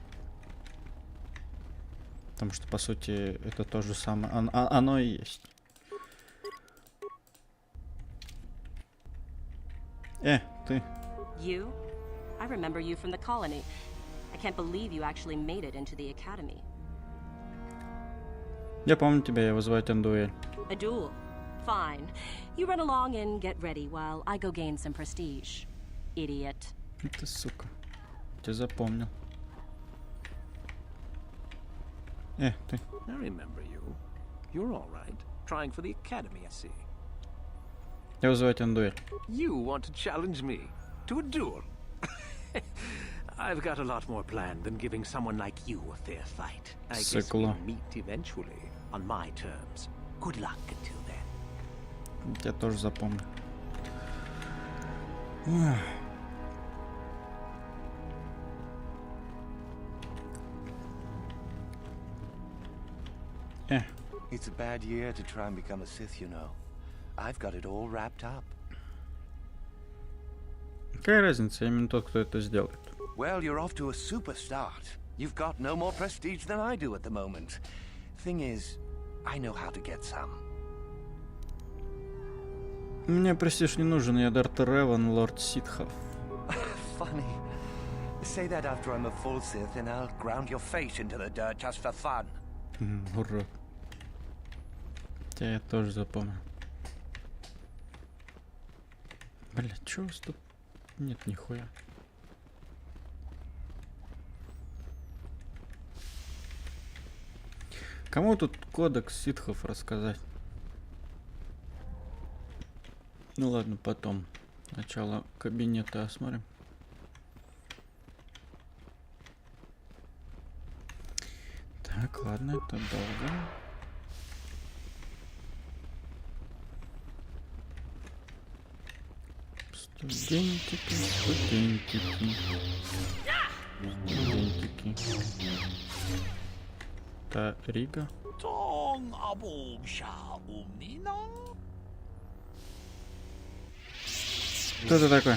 Потому что, по сути, это то же самое. Оно и есть. Ты. You? I remember you from the colony. I can't believe you actually made it into the academy. Я помню тебя, я вызываю тебя на дуэль. A duel? Fine. You run along and get ready while I go gain some prestige. Idiot. Ты сука. Тебя запомнил. Ты. I remember you. You're all right. Trying for the academy, I see. Я вызываю тебя на дуэль. You want to challenge me to a duel? I've got a lot more planned than giving someone like you a fair fight. I guess we'll meet eventually on my terms. Good luck until then. Я тоже запомню. It's a bad year to try and become a Sith, you know. I've got it all wrapped up. Какая разница, именно тот, кто это сделает. Well, you're off to a super start. You've got no more prestige than I do at the moment. Thing is, I know how to get some. Мне престиж не нужен, я Дарт Реван, лорд ситхов. Funny. Say that after I'm a full Sith and I'll ground your face into the dirt just for fun. Урод. Тебя я тоже запомню. Бля, чё у вас тут? Нет, нихуя. Кому тут кодекс ситхов рассказать? Ну ладно, потом. Сначала кабинета осмотрим. Так, ладно, это долго. Студентики, студентики. Студентики. Та Рига. Кто это такой?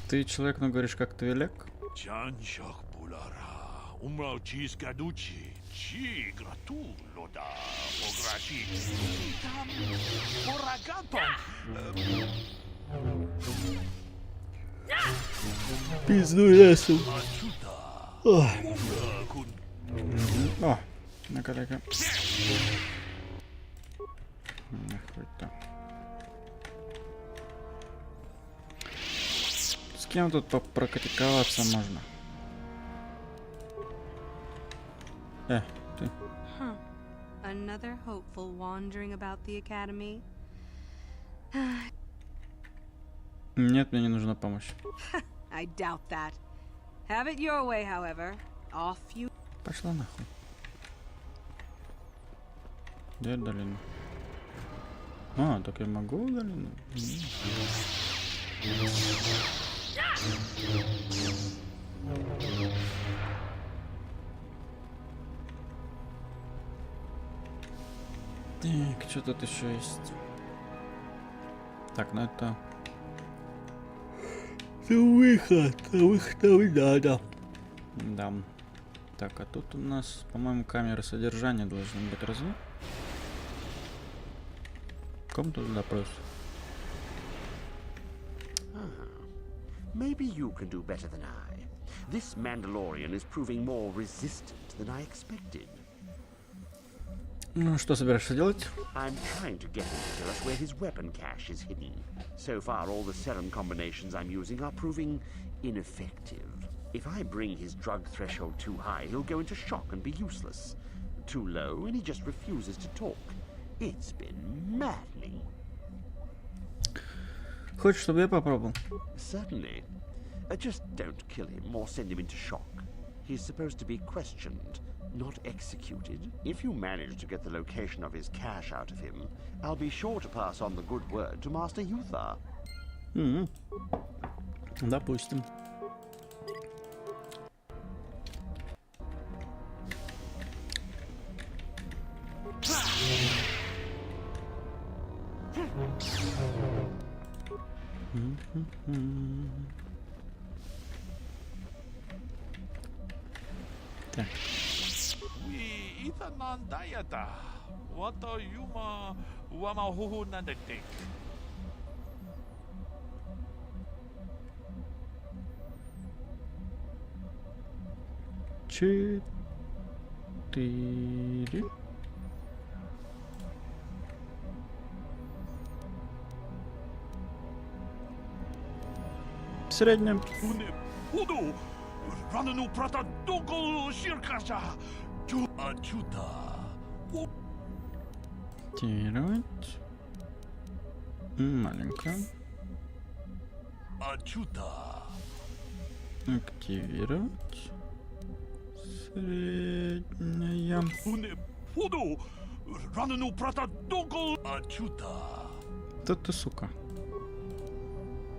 Ты человек, но говоришь как твилек? Пизду лесу. О, ну-ка. Нахуй-то. С кем тут попрокатиковаться можно? Ты. Huh. Another hopeful wandering about the academy. Нет, мне не нужна помощь. I doubt that. Have it your way, however. Off you. Пошла нахуй. Где долина? А, так я могу долину? Так, что тут еще есть? Так, ну это... Выход там надо. Да. Так, а тут у нас, по-моему, камеры содержания должны быть, разве? Комната допрос. Maybe you can do better than I. This Mandalorian is proving more resistant than I expected. Ну, что собираешься делать? I'm trying to get him to tell us where his weapon cache is hidden. So far, all the serum combinations I'm using are proving ineffective. If I bring his drug threshold too high, he'll go into shock and be useless. Too low, and he just refuses to talk. It's been maddening. Хочешь, чтобы я попробовал? Certainly. Just don't kill him or send him into shock. He's supposed to be questioned, not executed. If you manage to get the location of his cache out of him, I'll be sure to pass on the good word to Master Yuthar. Допустим. Так. Четыре. В среднем. Активировать. Маленько. Активировать. Средняя. Тут ты, сука.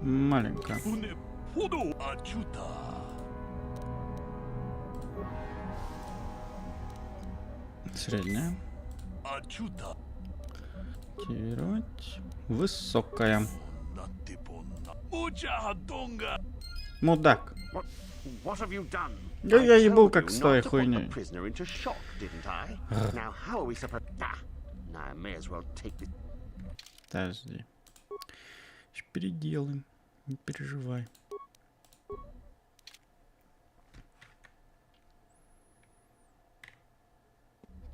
Маленько. Средняя. Активировать. Высокая. Мудак. Да я ебал как с твоей хуйней. Подожди. Сейчас переделаем. Не переживай.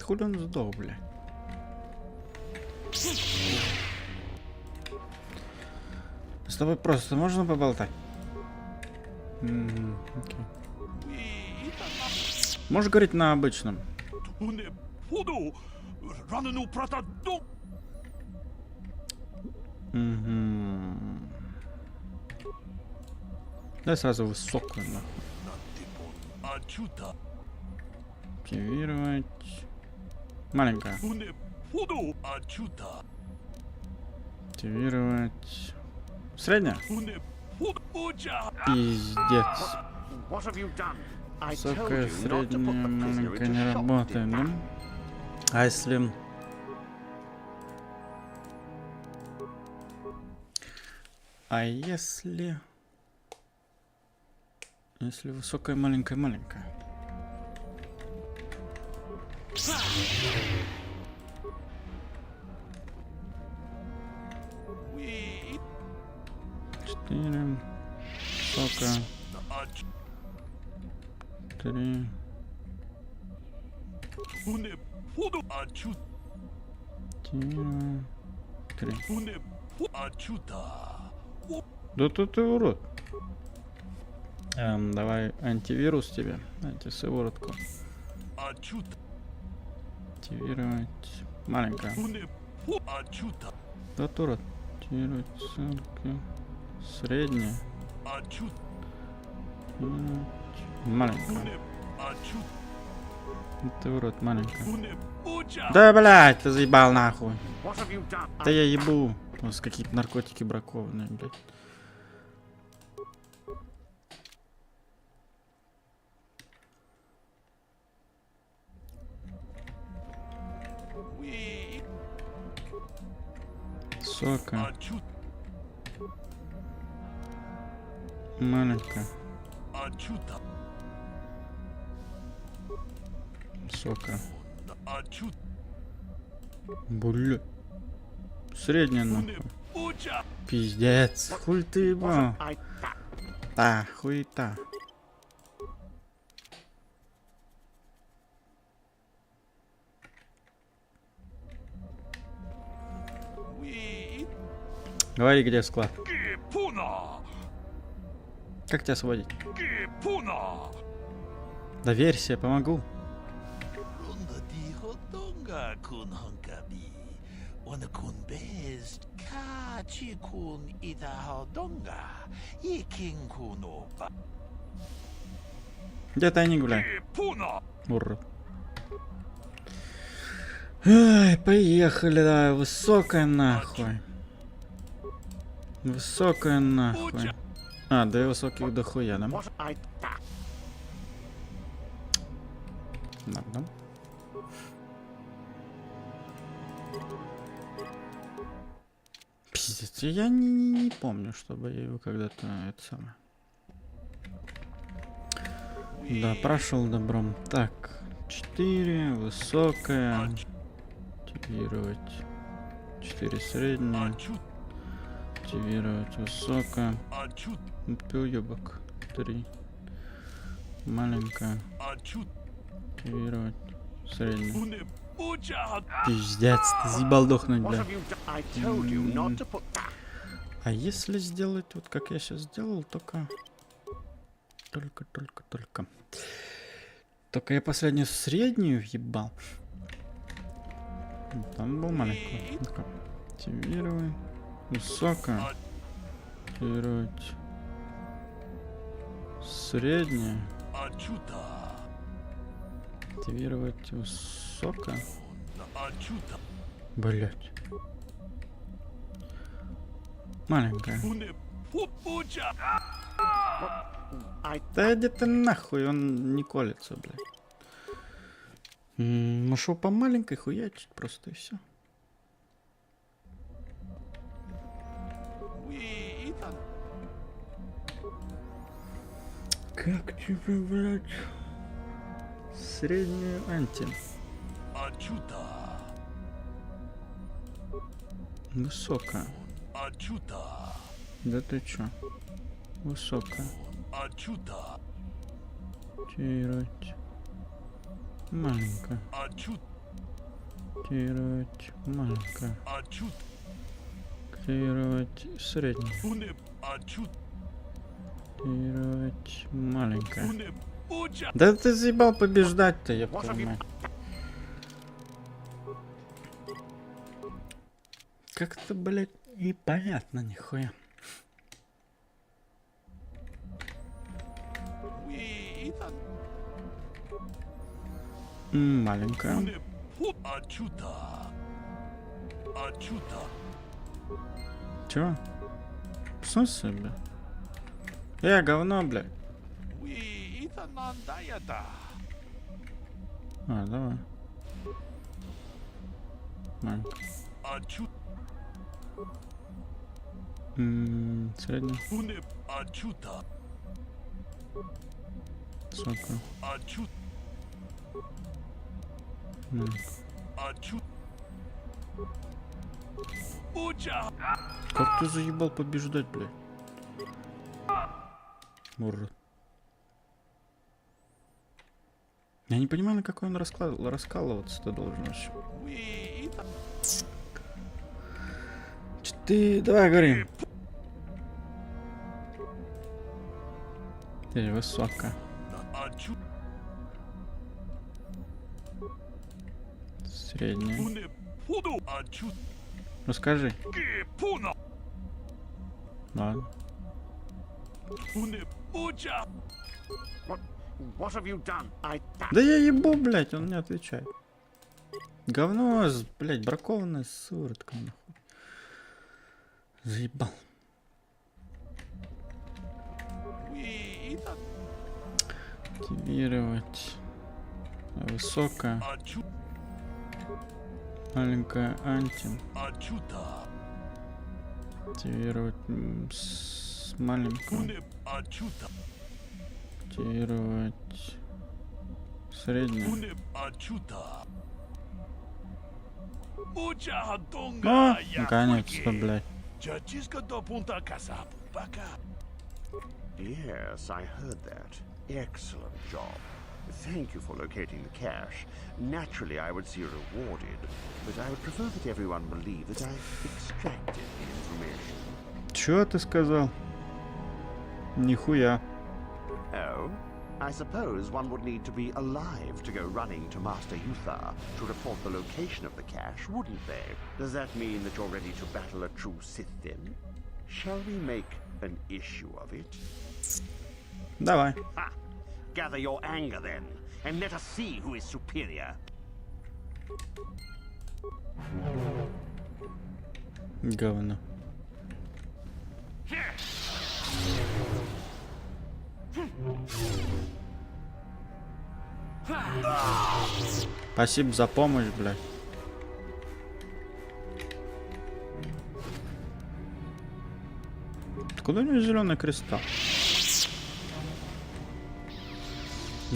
Хули он сдох, блядь. С тобой просто можно поболтать? Окей. Можешь говорить на обычном. Дай сразу высокую, нахуй. Активировать. Маленькая. Активировать. Средняя. Пиздец. Высокая, средняя, маленькая не работает, да? А если... Если высокая, маленькая, маленькая. Четыре. Высокая. 3. Да ты урод. Давай антивирус тебе. Антисыворотку. Активировать. Маленькая. Да ты урод. Активировать ссылки. Средняя. Маленькая. Ты урод, маленькая. Да, блядь, ты заебал нахуй. Да я ебу. У вас какие-то наркотики бракованные, блядь. Сока. Маленькая. Сока. Бля. Средняя нахуй. Пиздец. Хуй ты ебал. Да, хуета. Говори, где склад. Как тебя освободить? Доверься, я помогу. Где тайник, бля? Ура. Ай, поехали, давай. Высокая нахуй. Высокая нахуй. А, да, высоких дохуя, да? Ладно. Пиздец, я не помню, чтобы я его когда-то это самое. Да, прошел добром. Так, 4, высокая. Активировать. 4 средняя. Активировать высокая. Пилюбок. 3. Маленькая. Активировать средняя. Пиздец, ты заебал дохнуть, бля. А если сделать вот как я сейчас сделал, только я последнюю среднюю въебал. Там был маленький. Активировать. Высокая. Активировать. Средняя. Активировать высокая. Блять. Маленькая. Да иди ты нахуй, он не колется, блядь. Машу по маленькой хуячить просто и все. Как тебе, блядь? Среднюю анти. Высокая. Да ты чё? Высокая. Тирать. Маленькая. Тирать. Маленькая. Тирать. Средняя. Тирать. Маленькая. Да ты заебал побеждать-то, я понимаю. Как-то, блядь, непонятно нихуя. Маленькая. Чё? В смысле, бля? Я говно, блядь. А, давай. Маленькая. Средняя. Высокая. Как ты заебал побеждать, блядь? Урод. Я не понимаю, на какой он раскалываться-то должен вообще. Ты давай говори. Ты высоко. Средняя. Расскажи. Ладно. Да я ебу, блядь, он не отвечает. Говно, блядь, бракованное с сывороткой, нахуй. Заебал. Активировать. Высокая. Маленькая анти. Активировать с маленькой. Активировать среднюю. А, наконец-то, блядь. Yes, I heard that. Excellent job. Thank you for locating the cache. Naturally, I would see you rewarded, but I would prefer that everyone believe that I extracted the information. Чё ты сказал? Нихуя. Oh? I suppose one would need to be alive to go running to Master Yuthar to report the location of the cache, wouldn't they? Does that mean that you're ready to battle a true Sith then? Shall we make an issue of it? Давай. Ha! Gather your anger then, and let us see who is superior. Говно. Спасибо за помощь, блядь. Откуда у него зеленый кристалл?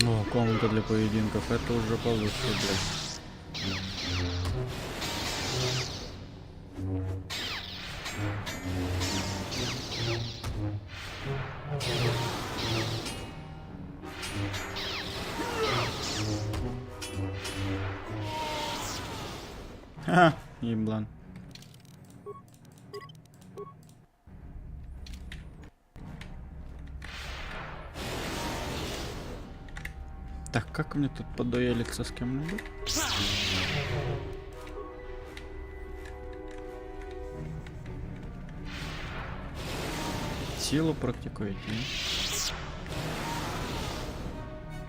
О, комната для поединков. Это уже получше, блядь. Ха, еблан. Так, как мне тут подуэлиться с кем-нибудь? Силу практикуете, да?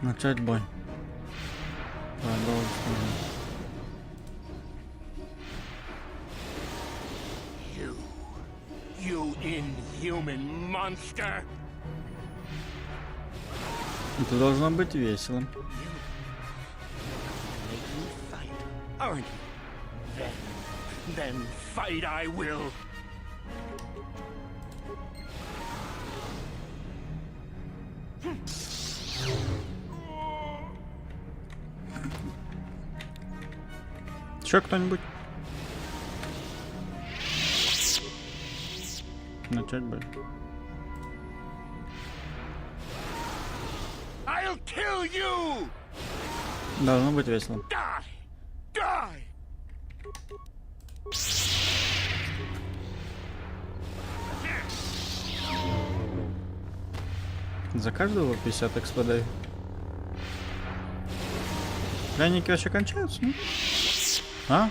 Начать бой. Продолжить. You inhuman monster! Это должно быть весело. aren't you? Then fight I will. Еще кто-нибудь? Начать бы. I'll kill you. Должно быть весело. Die. Die. За каждого 50 экспо даю. Пряники вообще кончаются, ну? А?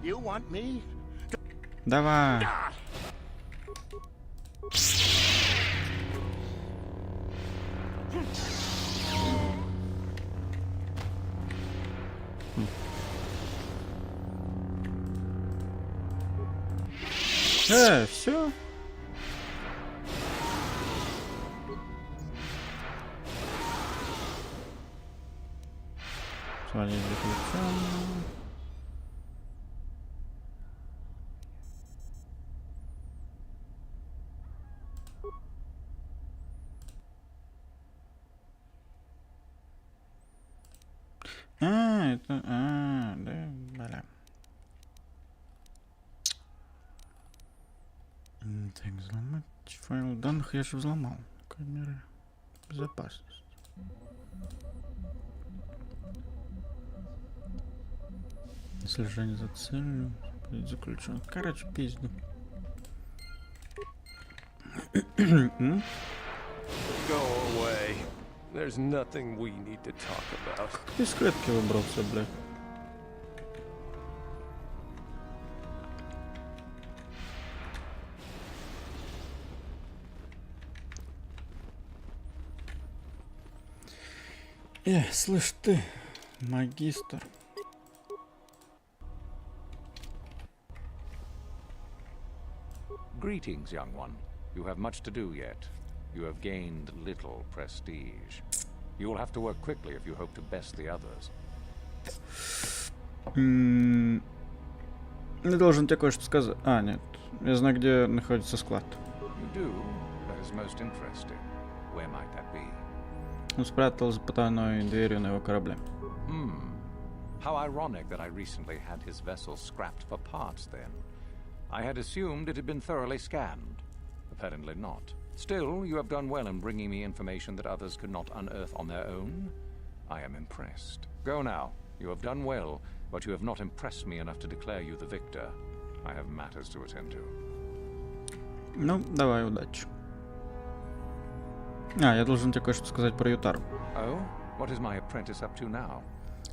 You want me? Давай. Все. Свалить заключенного. Это... да. Так, взломать файл данных я же взломал. Камеры безопасности. Слежение за целью. Заключен. Короче, пизду. Go away. There's nothing we need to talk about. Как из клетки выбрался, блядь? Слышь ты, магистр. Greetings, young one. You have much to do yet. You have gained little prestige. You will have to work quickly if you hope to best the others. Я должен тебе кое-что сказать. А, нет. Я знаю, где находится склад. You do? That is most interesting. Where might that be? Он спрятал за потайной дверью на его корабле. How ironic that I recently had his vessel scrapped for parts then. I had assumed it had been thoroughly scanned. Apparently not. Still, you have done well in bringing me information that others could not unearth on their own. I am impressed. Go now. You have done well, but you have not impressed me enough to declare you the victor. I have matters to attend to. Ну, давай, удачи. Я должен тебе кое-что сказать про Ютару. Oh? What is my apprentice up to now?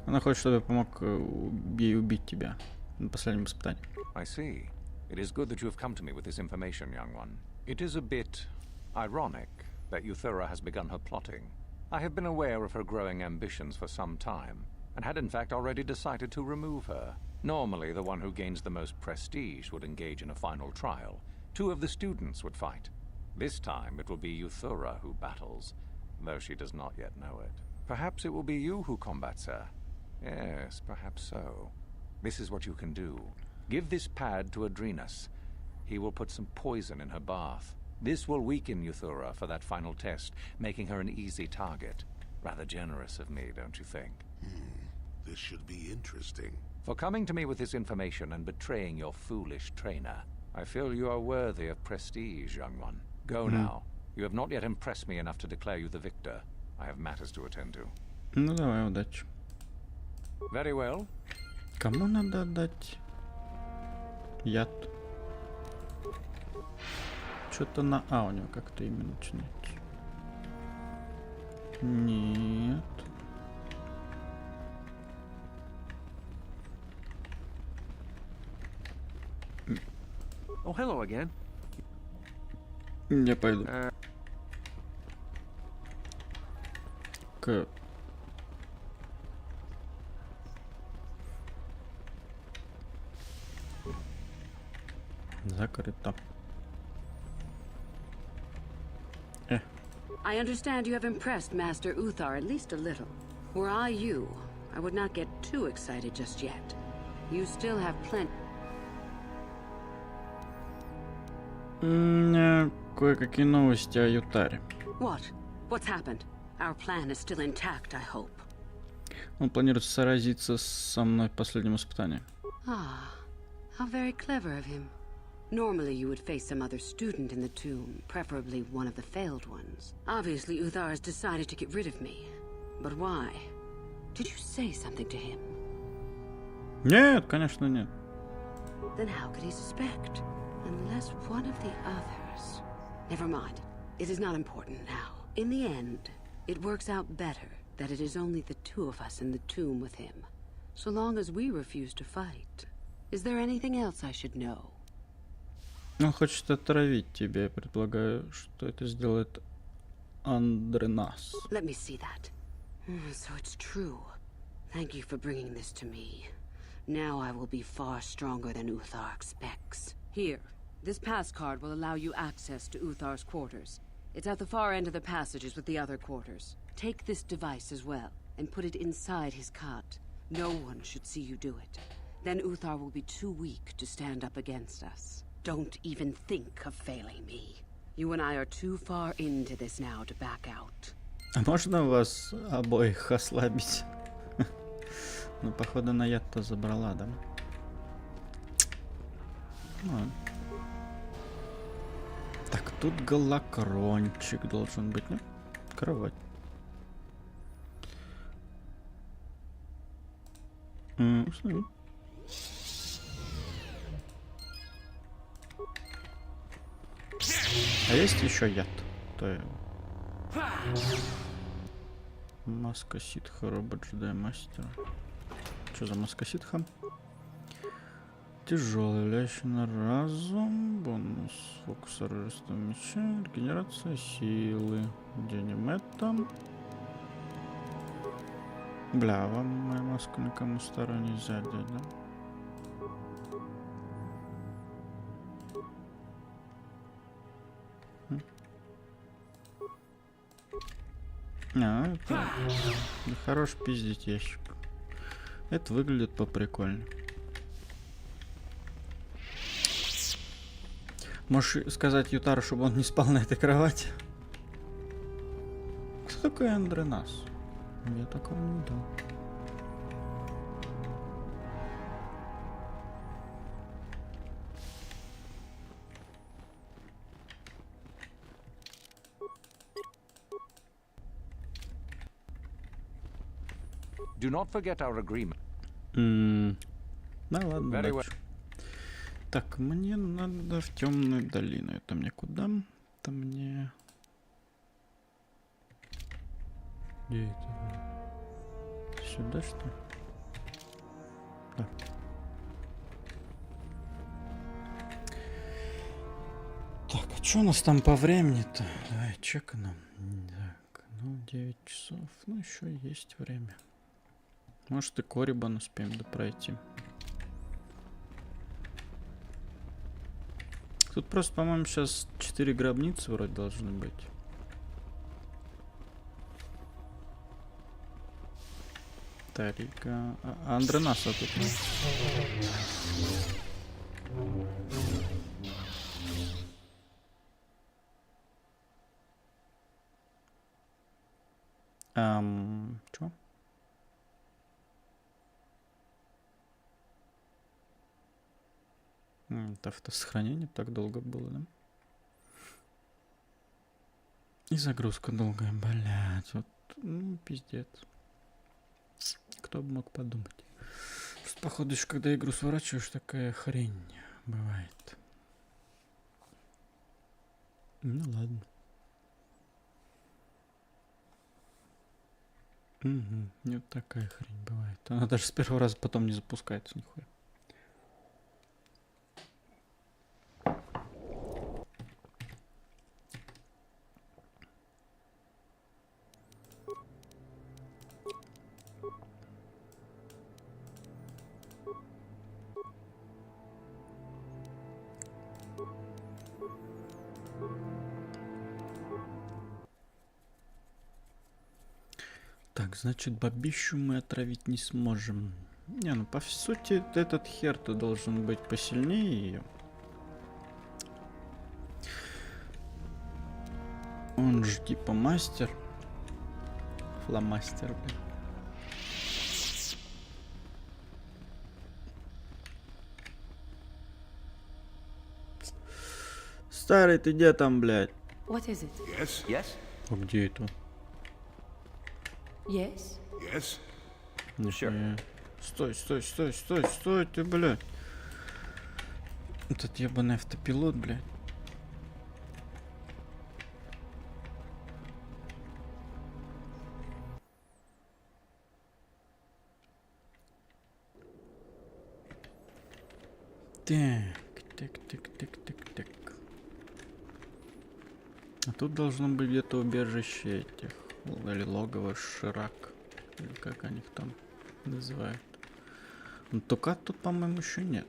Она хочет, чтобы я помог ей убить тебя на последнем испытании. I see. It is good that you have come to me with this information, young one. It is a bit ironic that Euthura has begun her plotting. I have been aware of her growing ambitions for some time, and had in fact already decided to remove her. Normally, the one who gains the most prestige would engage in a final trial. 2 of the students would fight. This time, it will be Euthura who battles, though she does not yet know it. Perhaps it will be you who combats her. Yes, perhaps so. This is what you can do. Give this pad to Adrenus. He will put some poison in her bath. This will weaken Euthura for that final test, making her an easy target. Rather generous of me, don't you think? This should be interesting. For coming to me with this information and betraying your foolish trainer, I feel you are worthy of prestige, young one. Go now. You have not yet impressed me enough to declare you the victor. I have matters to attend to. Ну давай, удачи. Very well. Кому надо отдать яд? Что-то на А у него как-то имя начинается. Нет. Oh, hello again. Я пойду. К... Закрыто. I understand you have impressed Master Uthar at least a little. Were I you, I would not get too excited just yet. You still have plenty. Кое-какие новости о Ютаре. What? What's happened? Our plan is still intact, I hope. Он планирует сразиться со мной в последнем испытании. Ah, how very clever of him. Normally you would face some other student in the tomb, preferably one of the failed ones. Obviously Uthar has decided to get rid of me. But why? Did you say something to him? Нет, конечно, нет. Then how could he suspect? Unless one of the others... Never mind. It is not important now. In the end, it works out better that it is only the two of us in the tomb with him. So long as we refuse to fight. Is there anything else I should know? Он хочет отравить тебя. Я предполагаю, что это сделает Андронас. Let me see that. So it's true. Thank you for bringing this to me. Now I will be far stronger than Uthar expects. Here, this pass card will allow you access to Uthar's quarters. It's at the far end of the passages with the other quarters. Take this device as well, and put it inside his cot. No one should see you do it. Then Uthar will be too weak to stand up against us. Don't even think of failing me. You and I are too far into this now to back out. А можно вас обоих ослабить? Ну, походу, на яд-то забрала, да? Ну. Так, тут голокрончик должен быть, ну? Кровать. Установи. А есть еще яд? То маска ситха, робот джедай мастера. Что за маска ситха? Тяжелый, влияющий на разум. Бонус фокус оружия меча. Регенерация силы. Денем это. Бля, вам мою маску никому старую нельзя одеть, да? Это хорош пиздить ящик. Это выглядит поприкольнее. Можешь сказать Ютару, чтобы он не спал на этой кровати? Кто такой Андронас? Я такого не видел. Do not forget our agreement. Ну ладно, дальше. Так, мне надо в темную долину. Это мне куда? Это мне... Где это? Сюда, что ли? Да. Так, а что у нас там по времени-то? Давай чекаем. Так, ну 9 часов. Ну еще есть время. Может и Корибан успеем пройти. Тут просто, по-моему, сейчас 4 гробницы вроде должны быть. Тарика. А Андронаса тут нет. Чё? Это автосохранение так долго было, да? И загрузка долгая, блядь. Вот, ну, пиздец. Кто бы мог подумать. Просто, походу, еще когда игру сворачиваешь, такая хрень бывает. Ну, ладно. Угу, вот такая хрень бывает. Она даже с первого раза потом не запускается, нихуя. Так, значит, бабищу мы отравить не сможем. Не, ну по сути, этот хер-то должен быть посильнее ее. Он же типа мастер. Фломастер, блин. Старый, ты где там, блядь? What is it? Yes? Yes? А где это? Yes? Yes? Sure. Стой, стой, ты, блядь. Этот ебаный автопилот, блядь. Так. А тут должно быть где-то убежище этих. Или логово Ширак. Или как они их там называют. Но только тут, по-моему, еще нет.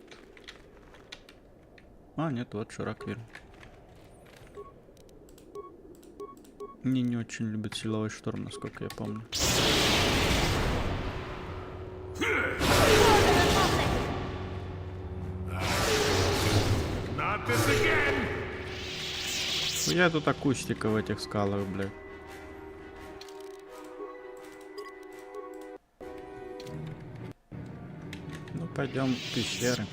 А, нет, вот Ширак, верно. Мне не очень любят силовой шторм, насколько я помню. Я тут акустика в этих скалах, блядь. Ну, пойдем в пещеры.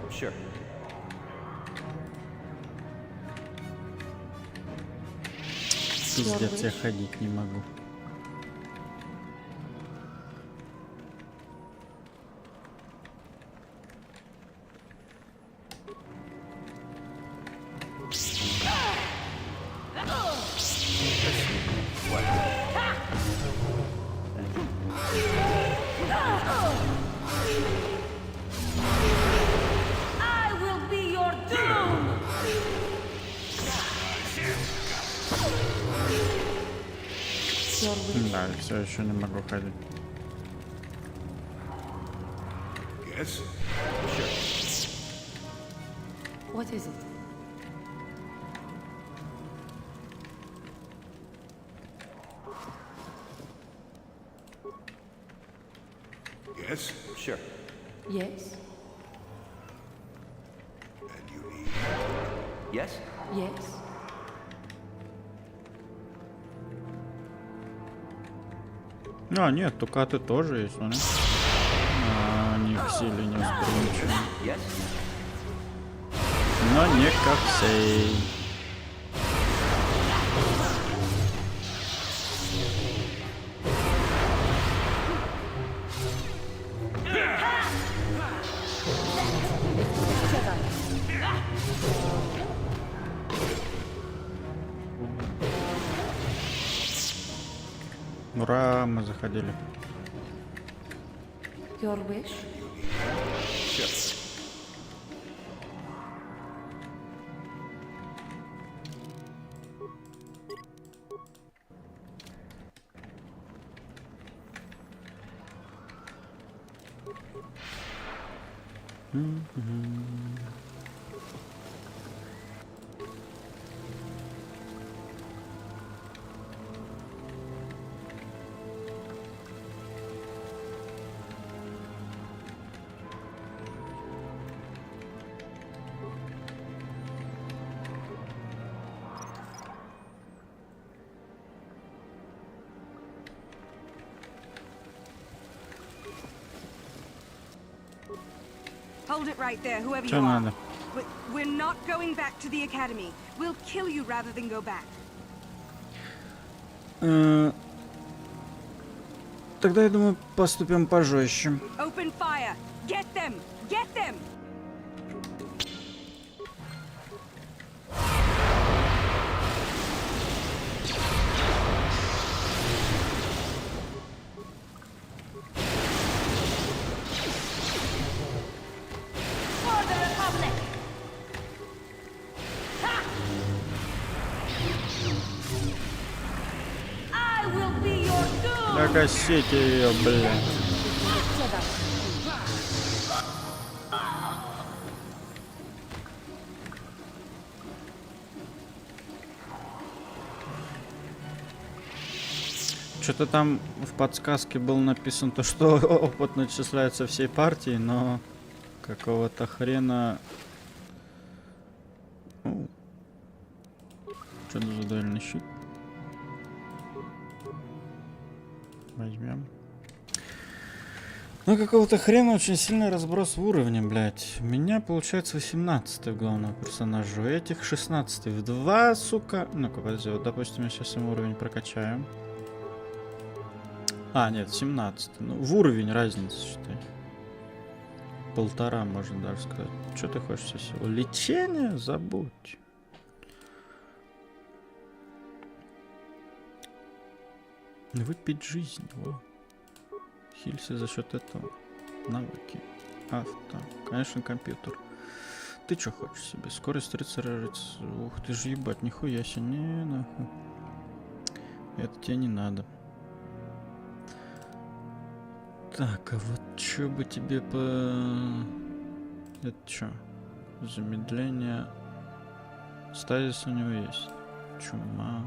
Sure. Пиздец, я ходить не могу. Да, все еще не могу ходить. Yes? Sure. What is it? Yes? Sure. Yes? And you need... Yes? Yes? А, нет, только ты тоже есть, смотри. Не в силе, не восприимчивы. Yes? Но не как сей. Ура, мы заходили. Your wish? Sure. Hold it right there, whoever Чё you are. надо? We're not going back to the academy. We'll kill you rather than go back. Тогда я думаю, поступим пожестче. Open fire. Get them. Get them. кассете ее, бля. Что-то там в подсказке было написано то, что опыт начисляется всей партии, но какого-то хрена... Что это за дуэльный щит? Возьмем. Ну, какого-то хрена очень сильный разброс в уровне, блядь. У меня получается 18-й главного персонажа, у этих 16-й. В 2, сука... Ну-ка, подожди, вот, допустим, я сейчас ему уровень прокачаю. А, нет, 17. Ну, в уровень разница, считай. 1,5, можно даже сказать. Что ты хочешь всего? Лечение? Забудь. Выпить жизнь. Во. Хилься за счет этого. Навыки. Авто. Конечно, компьютер. Ты что хочешь себе? Скорость рыцаря. Ух ты ж, ебать, нихуя себе. Не, нахуй. Это тебе не надо. Так, а вот что бы тебе по... Это что? Замедление. Стазис у него есть. Чума.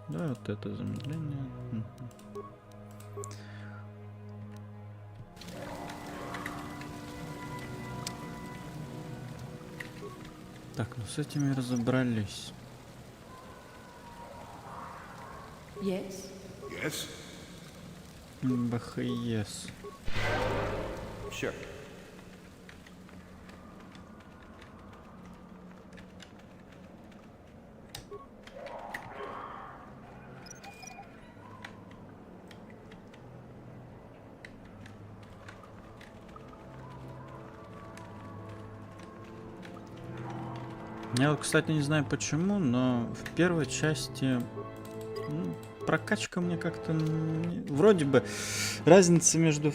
Да, вот это замедление. Так, ну с этими разобрались. Yes. Yes. БХС. Sure. Я вот, кстати, не знаю почему, но в первой части прокачка мне как-то... Вроде бы разница между,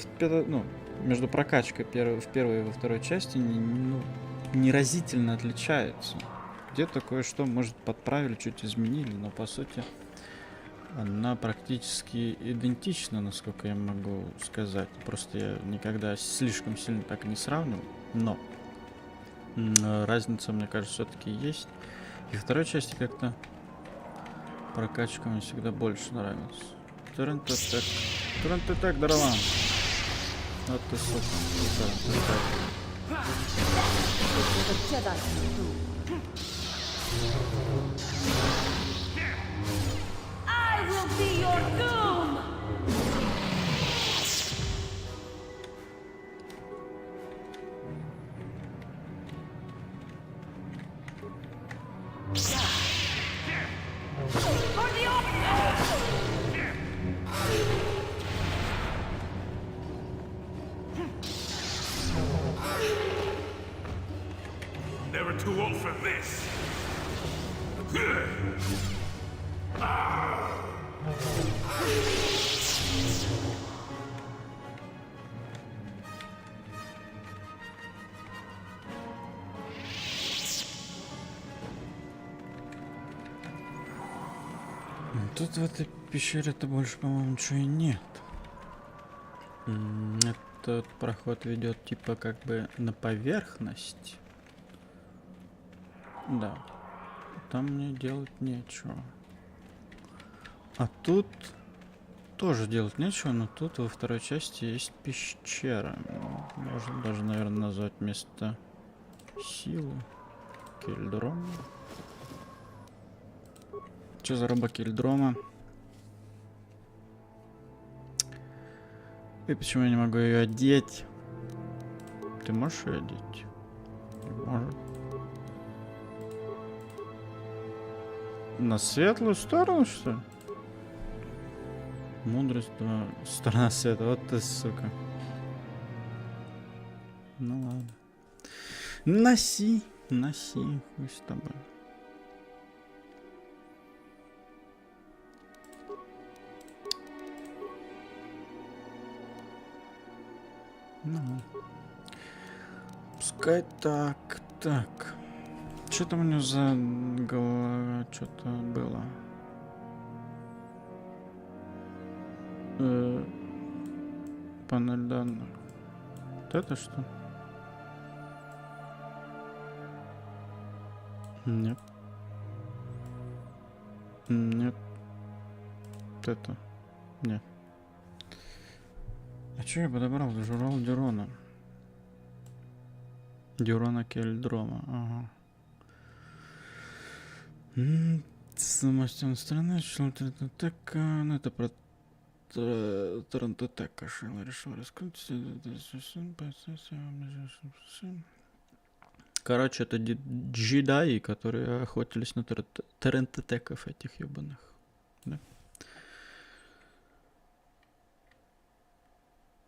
между прокачкой в первой и во второй части неразительно отличается. Где-то кое-что, может, подправили, чуть изменили, но по сути она практически идентична, насколько я могу сказать. Просто я никогда слишком сильно так и не сравнивал, но разница, мне кажется, все-таки есть. И во второй части как-то прокачка мне всегда больше нравится. Туран-то так, дарова. Вот ты, сука. I will be your doom! Never too old for this. Тут в этой пещере-то больше, по-моему, ничего и нет. Этот проход ведет типа как бы на поверхность. Да. Там мне делать нечего. А тут тоже делать нечего, но тут во второй части есть пещера. Можно даже, наверное, назвать место силы. Кельдром. Что за роба Кельдрома? И почему я не могу ее одеть? Ты можешь ее одеть? Не может. На светлую сторону, что ли? Мудрость, да. Сторона света. Вот ты, сука. Ну ладно. Носи. Носи. Хуй с тобой. Ну. Пускай так. Так. Что там у него за голова? Что-то было. Панель данных. Вот это что? Нет. Нет. Вот это. Нет. А что я подобрал? Журнал Дюрона. Дюрона Кельдрома. Ага. Самостойная страна, член Трантотека. Ну, это про Трантотека. Решил раскрыть. Короче, это джедаи, которые охотились на Трантотеков этих ебаных. Да?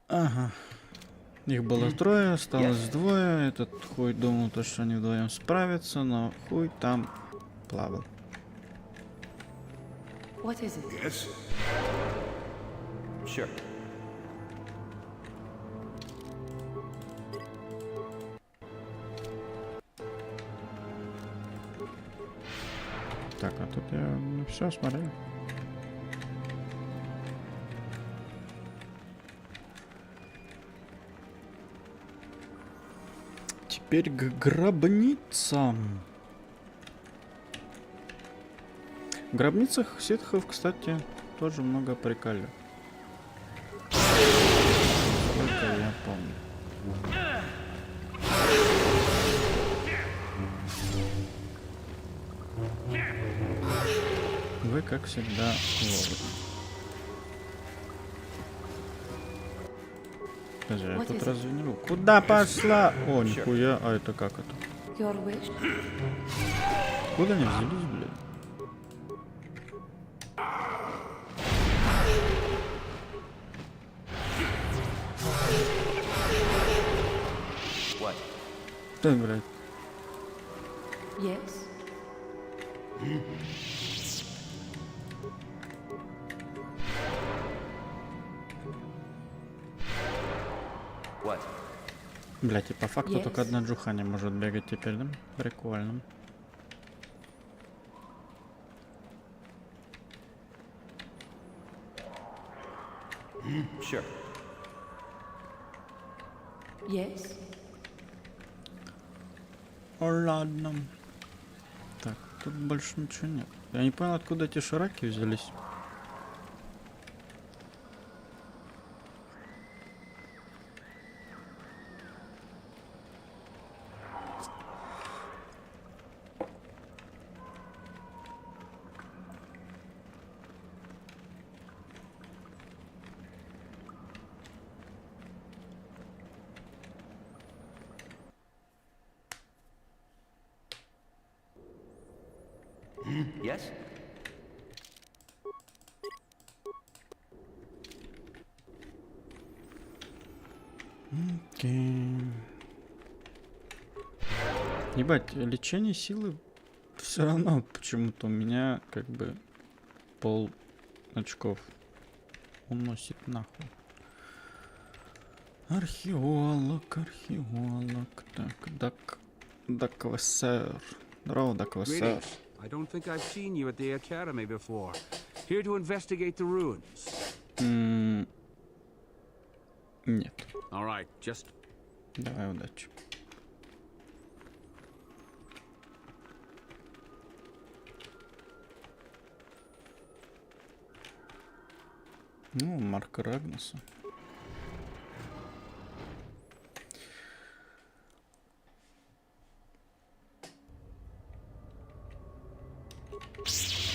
Ага. Их было трое, осталось двое. Этот хуй думал, то, что они вдвоем справятся, но хуй там плавал. What is it? Yes? Sure. Так, а тут я все смотрел. Теперь к гробницам. В гробницах ситхов, кстати, тоже много приколов. Сколько я помню. Вы, как всегда, вовремя. Подожди, я тут разве не был? Куда пошла? О, нихуя, а это как это? Куда они взялись, блядь? Да, блядь. Yes. What? Блядь, и по факту только одна джуха не может бегать теперь, да? Прикольно. Sure. Yes. О, ладно. Так, тут больше ничего нет. Я не понял, откуда эти шараки взялись. Yes? Окей. Ебать, лечение силы все равно почему-то у меня как бы пол очков уносит нахуй. Археолог. Так, Даквасер. Здорово, Даквасер. I don't think I've seen you at the academy before. Here to investigate the ruins. Нет. All right, just. Давай, удачи. Ну, Марка Рагнуса.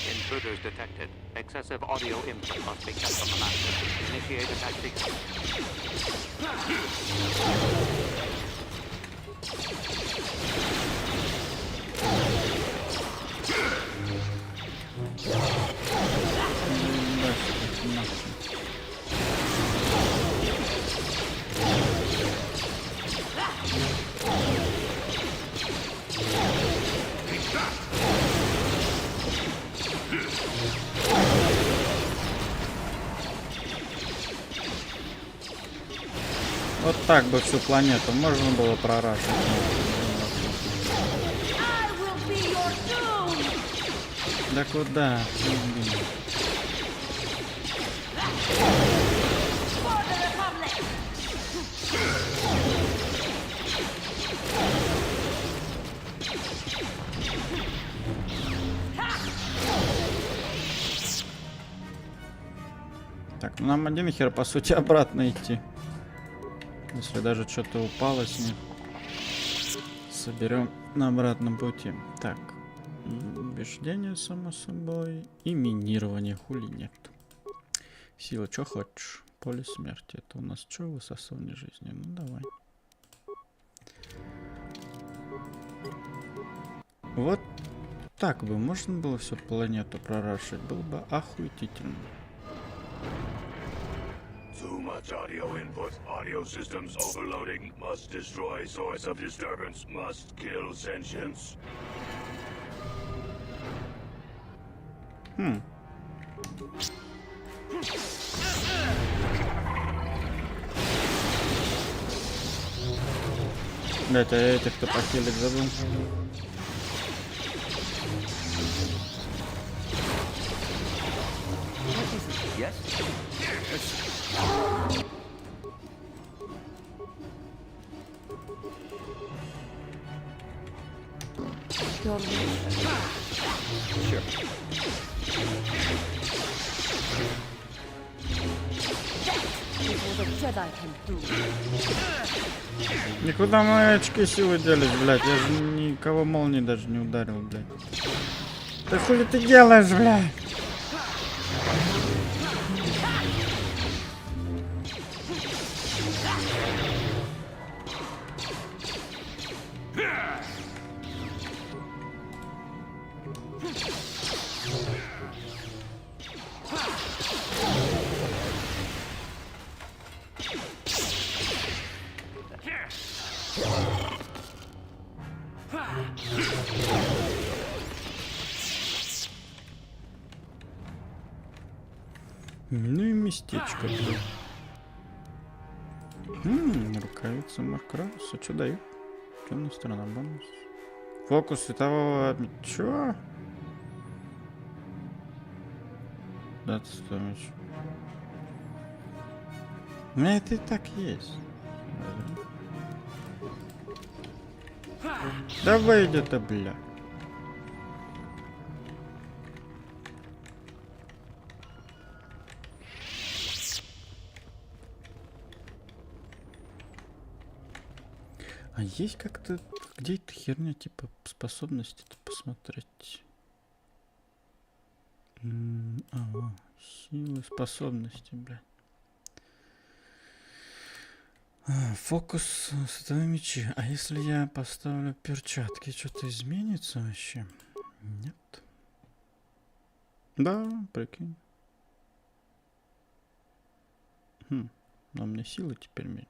Intruders detected. Excessive audio input must be kept on the master. Initiate attack sequence. Вот так бы всю планету можно было прорашить. Да куда? Так, ну нам один хер, по сути, обратно идти. Если даже что-то упало с них, соберем на обратном пути. Так, убеждение, само собой, и минирование, хули нет. Сила, что хочешь? Поле смерти. Это у нас что, высасывание жизни? Ну давай. Вот так бы можно было всю планету прорашить, было бы охуительно. Too much audio input. Audio systems overloading. Must destroy source of disturbance. Must kill sentience. Блять, а я этих-то похилить забыл. Yes? Sure. Никуда мои очки силы делись, блядь. Я же никого молнией даже не ударил, блядь. Да хули ты делаешь, блядь? Ну и местечко. Рукавица Маркрауса. Что дают? Темная сторона бонус. Фокус светового... Чё? Да, у меня это и так есть. Давай иди-то, бля. А есть как-то... Где эта херня, типа, способности-то посмотреть? Силы, способности, бля. Фокус, световые мечи. А если я поставлю перчатки, что-то изменится вообще? Нет. Да, прикинь. Но у меня силы теперь меньше.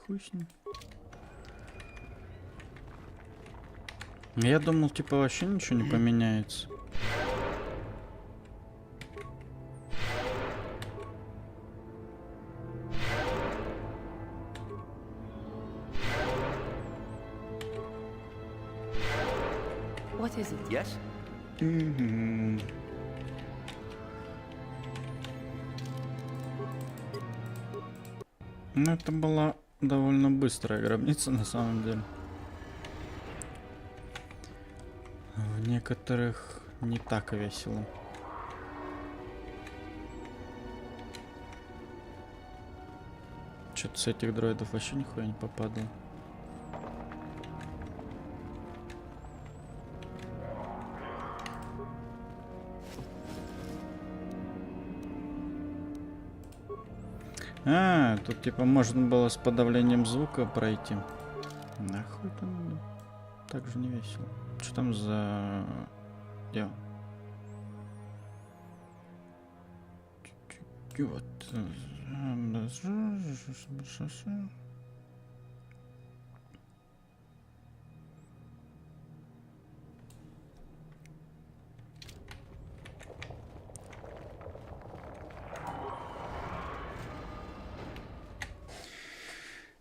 Хуй с ним. Я думал, типа, вообще ничего не поменяется. What is it? Yes? Ну, это была довольно быстрая гробница, на самом деле. В некоторых не так весело. Что-то с этих дроидов вообще нихуя не попадало. Тут типа можно было с подавлением звука пройти. Нахуй там так же не весело. Что там за дело? Вот.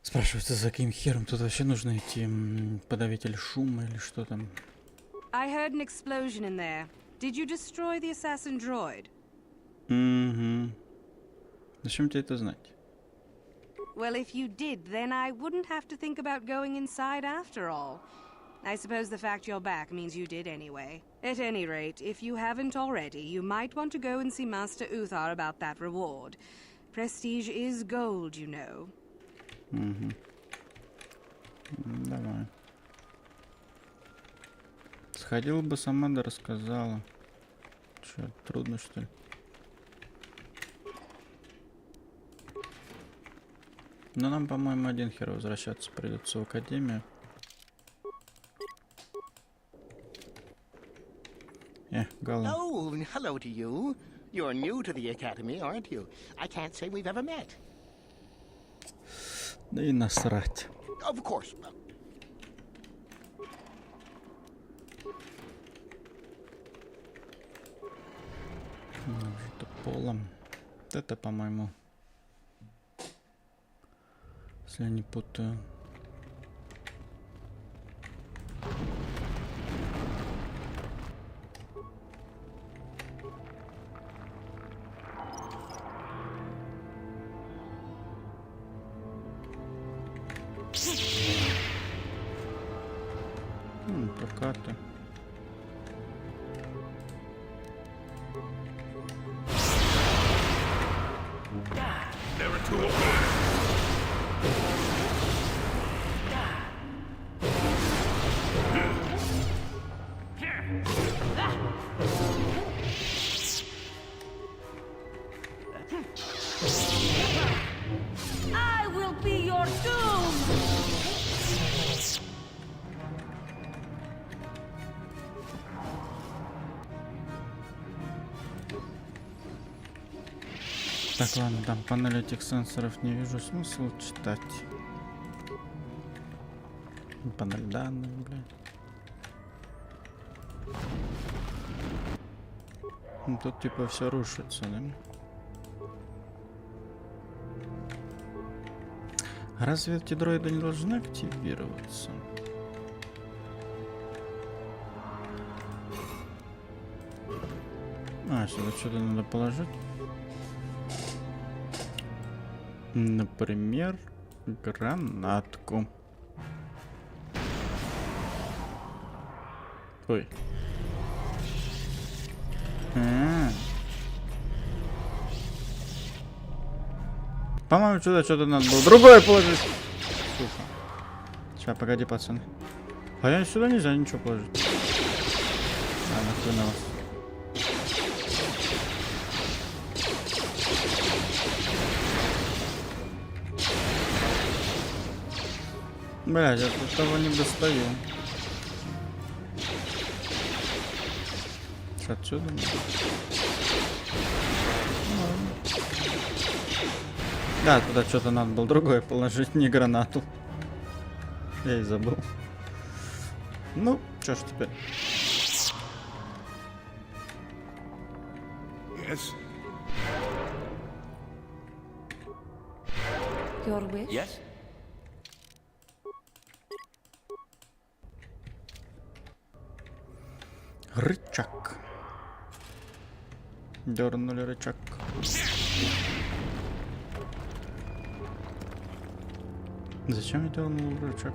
Спрашивается, за каким хером тут вообще нужно идти? Подавитель шума или что там? I heard an explosion in there. Did you destroy the assassin droid? Зачем тебе это знать? Well, if you did, then I wouldn't have to think about going inside after all. I suppose the fact you're back means you did anyway. At any rate, if you haven't already, you might want to go and see Master Uthar about that reward. Prestige is gold, you know. Давай. Сходила бы сама, да рассказала. Чё, трудно, что ли? Но нам, по-моему, один хер возвращаться придется в академию. Голова. Oh, hello to you. You're new to the academy, aren't you? I can't say we've ever met. Да и насрать. Of course. Что полом. Вот это, по-моему, если я не путаю. Прокаты. I will be your doom! Так, ладно, там панель этих сенсоров не вижу смысла читать. Панель данных, блядь. Ну, тут типа все рушится, да? Разве эти дроиды не должны активироваться? А, сюда что-то надо положить. Например, гранатку. Ой. По-моему, сюда что-то надо было другое положить. Сука. Сейчас, погоди, пацаны. А я сюда нельзя ничего положить. А, нахуй на вас. Блядь, я тут того не достаю. Отсюда? Да, туда что-то надо было другое положить, не гранату. Я и забыл. Ну, что ж теперь? Yes? Your wish? Yes? Рычаг. Дернули рычаг. Зачем я дернул рычаг?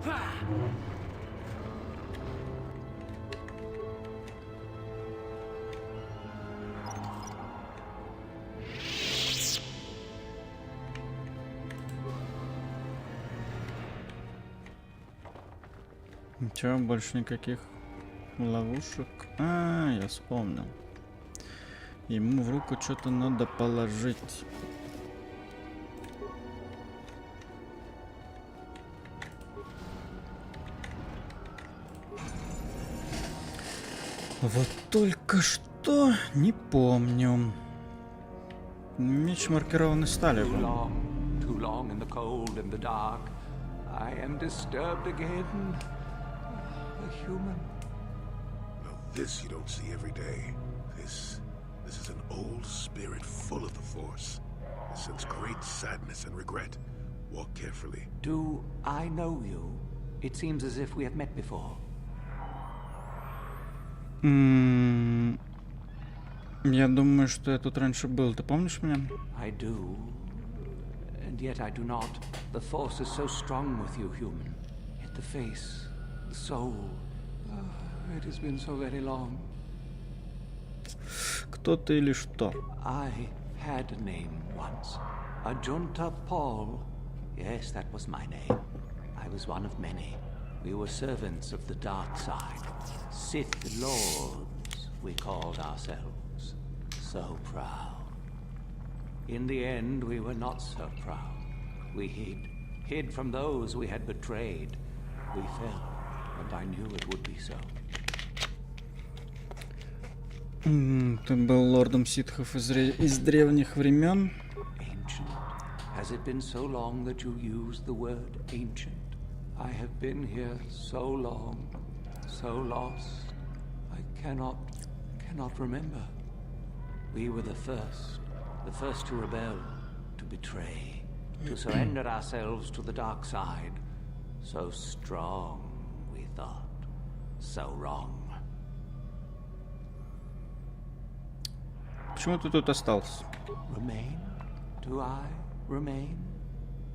Ничего, больше никаких ловушек. А, я вспомнил. Ему в руку что-то надо положить. Вот только что не помню. Меч маркированный сталью. Too long in the cold and the dark. I am disturbed again. A human. Now this you don't see every day. This is an old spirit full of the Force. It sends great sadness and regret. Walk carefully. Do I know you? It seems as if we have met before. Я думаю, что я тут раньше был. Ты помнишь меня? I do. And yet I do not. The Force is so strong with you, human. Yet the face, the soul, It has been so very long. Кто ты или что? I had a name once. Ajunta Paul. Yes, that was my name. I was one of many. We were servants of the dark side. Sith Lords, we called ourselves. So proud. In the end, we were not so proud. We hid from those we had betrayed. We fell, and I knew it would be so. Ты был лордом ситхов из древних времен. Ancient. Has it been so long that you use the word ancient? I have been here so long, so lost. I cannot remember. We were the first to rebel, to betray, to surrender ourselves to the dark side. So strong, we thought. So wrong. Почему ты тут остался? Remain? Do I remain?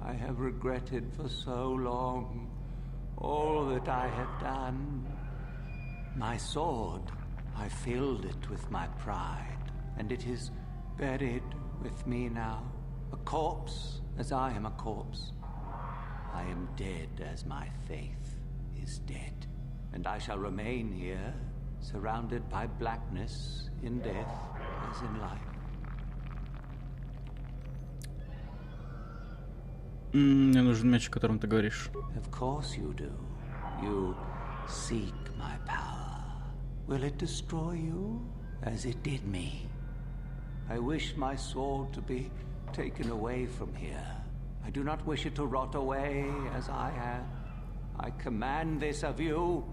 I have regretted for so long all that I have done. My sword, I filled it with my pride, and it is buried with me now, a corpse as I am a corpse. I am dead as my faith is dead, and I shall remain here, surrounded by blackness in death as in life. Мне нужен меч, о котором ты говоришь. Of course you do. You seek my power. Will it destroy you as it did me? I wish my sword to be taken away from here. I do not wish it to rot away as I have. I command this of you.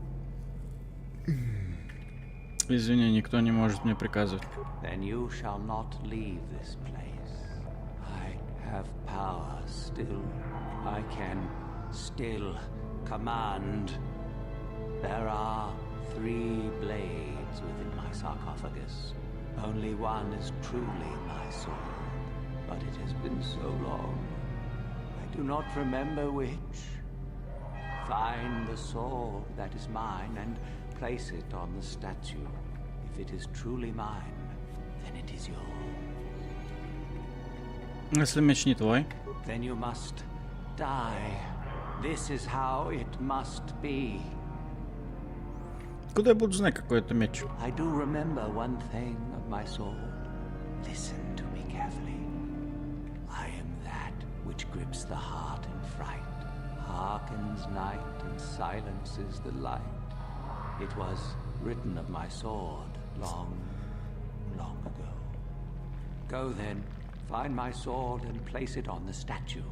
Извини, никто не может мне приказывать. Then you shall not leave this place. I have power still. I can still command. There are 3 blades within my sarcophagus. Only one is truly my sword, but it has been so long. I do not remember which. Find the sword that is mine and place it on the statue. If it is truly mine, then it is yours. Если меч не твой. Then you must die. This is how it must be. Куда я буду знать, какой это меч? I do remember one thing of my sword. Listen to me carefully. I am that which grips the heart in fright, hearkens night and silences the light. It was written of my sword long, long ago. Go then, find my sword and place it on the statue.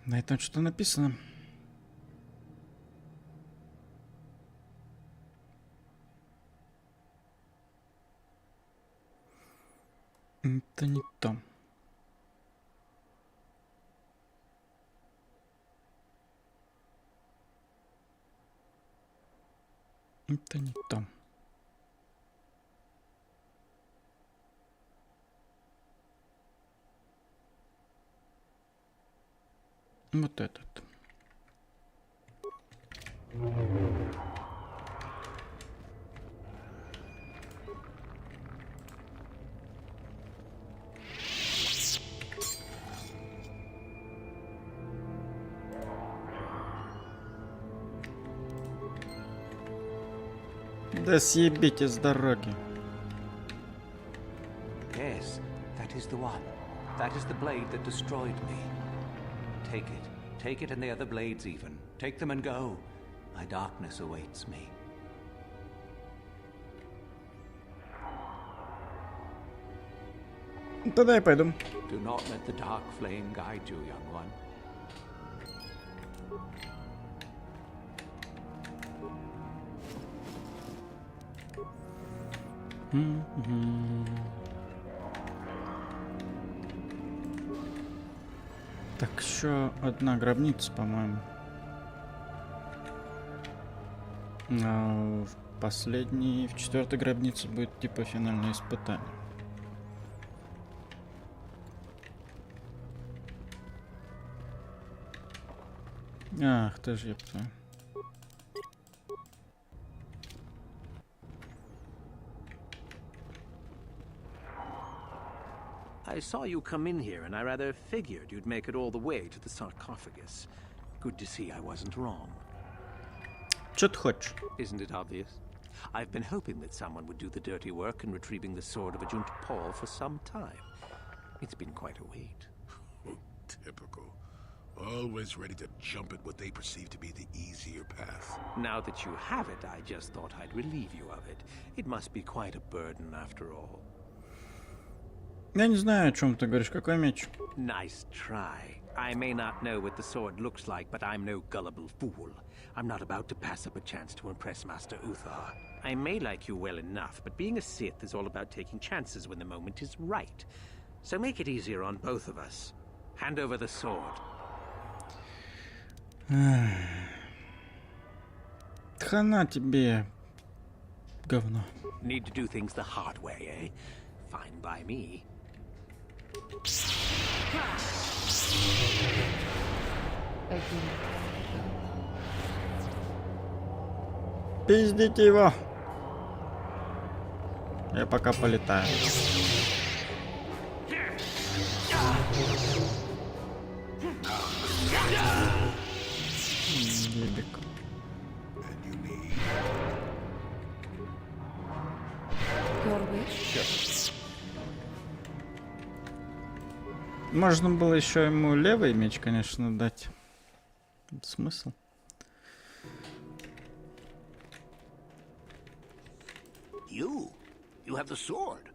На этом что написано? Это не то. Это не то. Вот этот. Да съебите с дороги. Yes, that is the one. That is the blade that destroyed me. Take it. Take it and the other blades even. Take them and go. My darkness awaits me. Тогда я пойду. Do not let the dark flame guide you, young one. Так, еще одна гробница, по-моему. А в 4-й гробнице будет типа финальное испытание. Ах, ты ж ёпта. I saw you come in here, and I rather figured you'd make it all the way to the sarcophagus. Good to see I wasn't wrong. Чё ты хочешь? Isn't it obvious? I've been hoping that someone would do the dirty work in retrieving the sword of Ajunta Paul for some time. It's been quite a wait. Typical. Always ready to jump at what they perceive to be the easier path. Now that you have it, I just thought I'd relieve you of it. It must be quite a burden after all. Я не знаю, о чем ты говоришь. Какой меч? Nice try. I may not know what the sword looks like, but I'm no gullible fool. I'm not about to pass up a chance to impress Master Uthar. I may like you well enough, but being a Sith is all about taking chances when the moment is right. So make it easier on both of us. Hand over the sword. Хана тебе, говно. Need to do things the hard way, eh? Fine by me. Пиздите его. Я пока полетаю. Ебик. Можно было еще ему левый меч, конечно, дать. Смысл? You have the sword.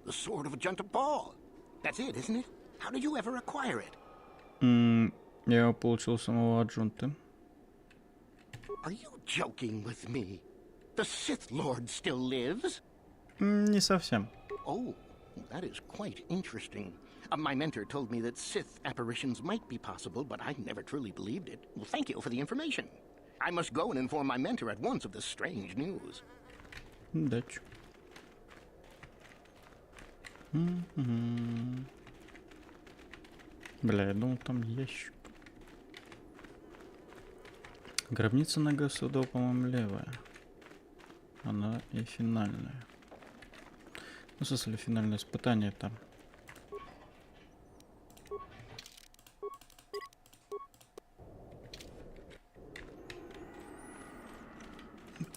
The sword of Ajunta Paul. That's it, isn't it? How did you ever acquire it? Я его получил у самого Аджунты. Are you joking with me? The Sith Lord still lives? Не совсем. Oh, that is quite interesting. My mentor told me that Sith apparitions might be possible, but I never truly believed it. Well, thank you for the information. I must go and inform my mentor at once of this strange news. Удачи. Бля, я думал, там ящик. Гробница нога суда, по-моему, левая. Она и финальная. Ну, в смысле, финальное испытание там.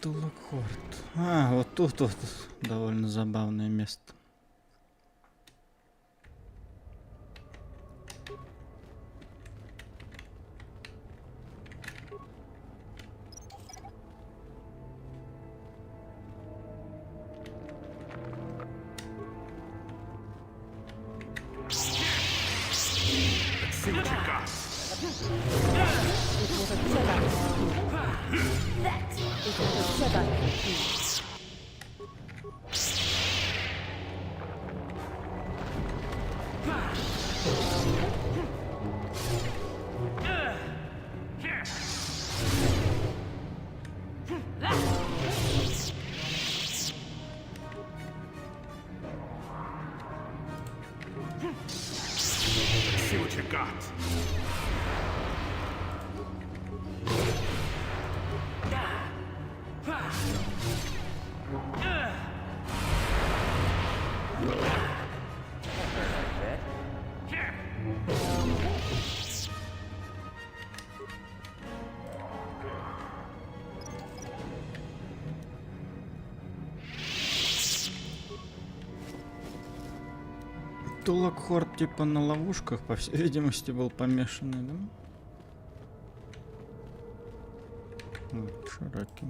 Тулакхорд. А, вот тут вот довольно забавное место. See what you got. Тулакхорд типа на ловушках, по всей видимости, был помешанный, да? Широки.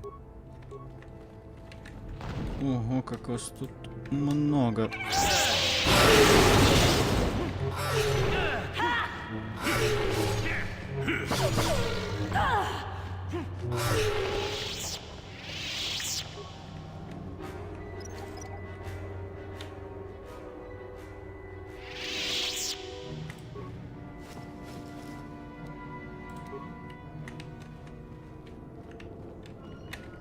Ого, как вас тут много.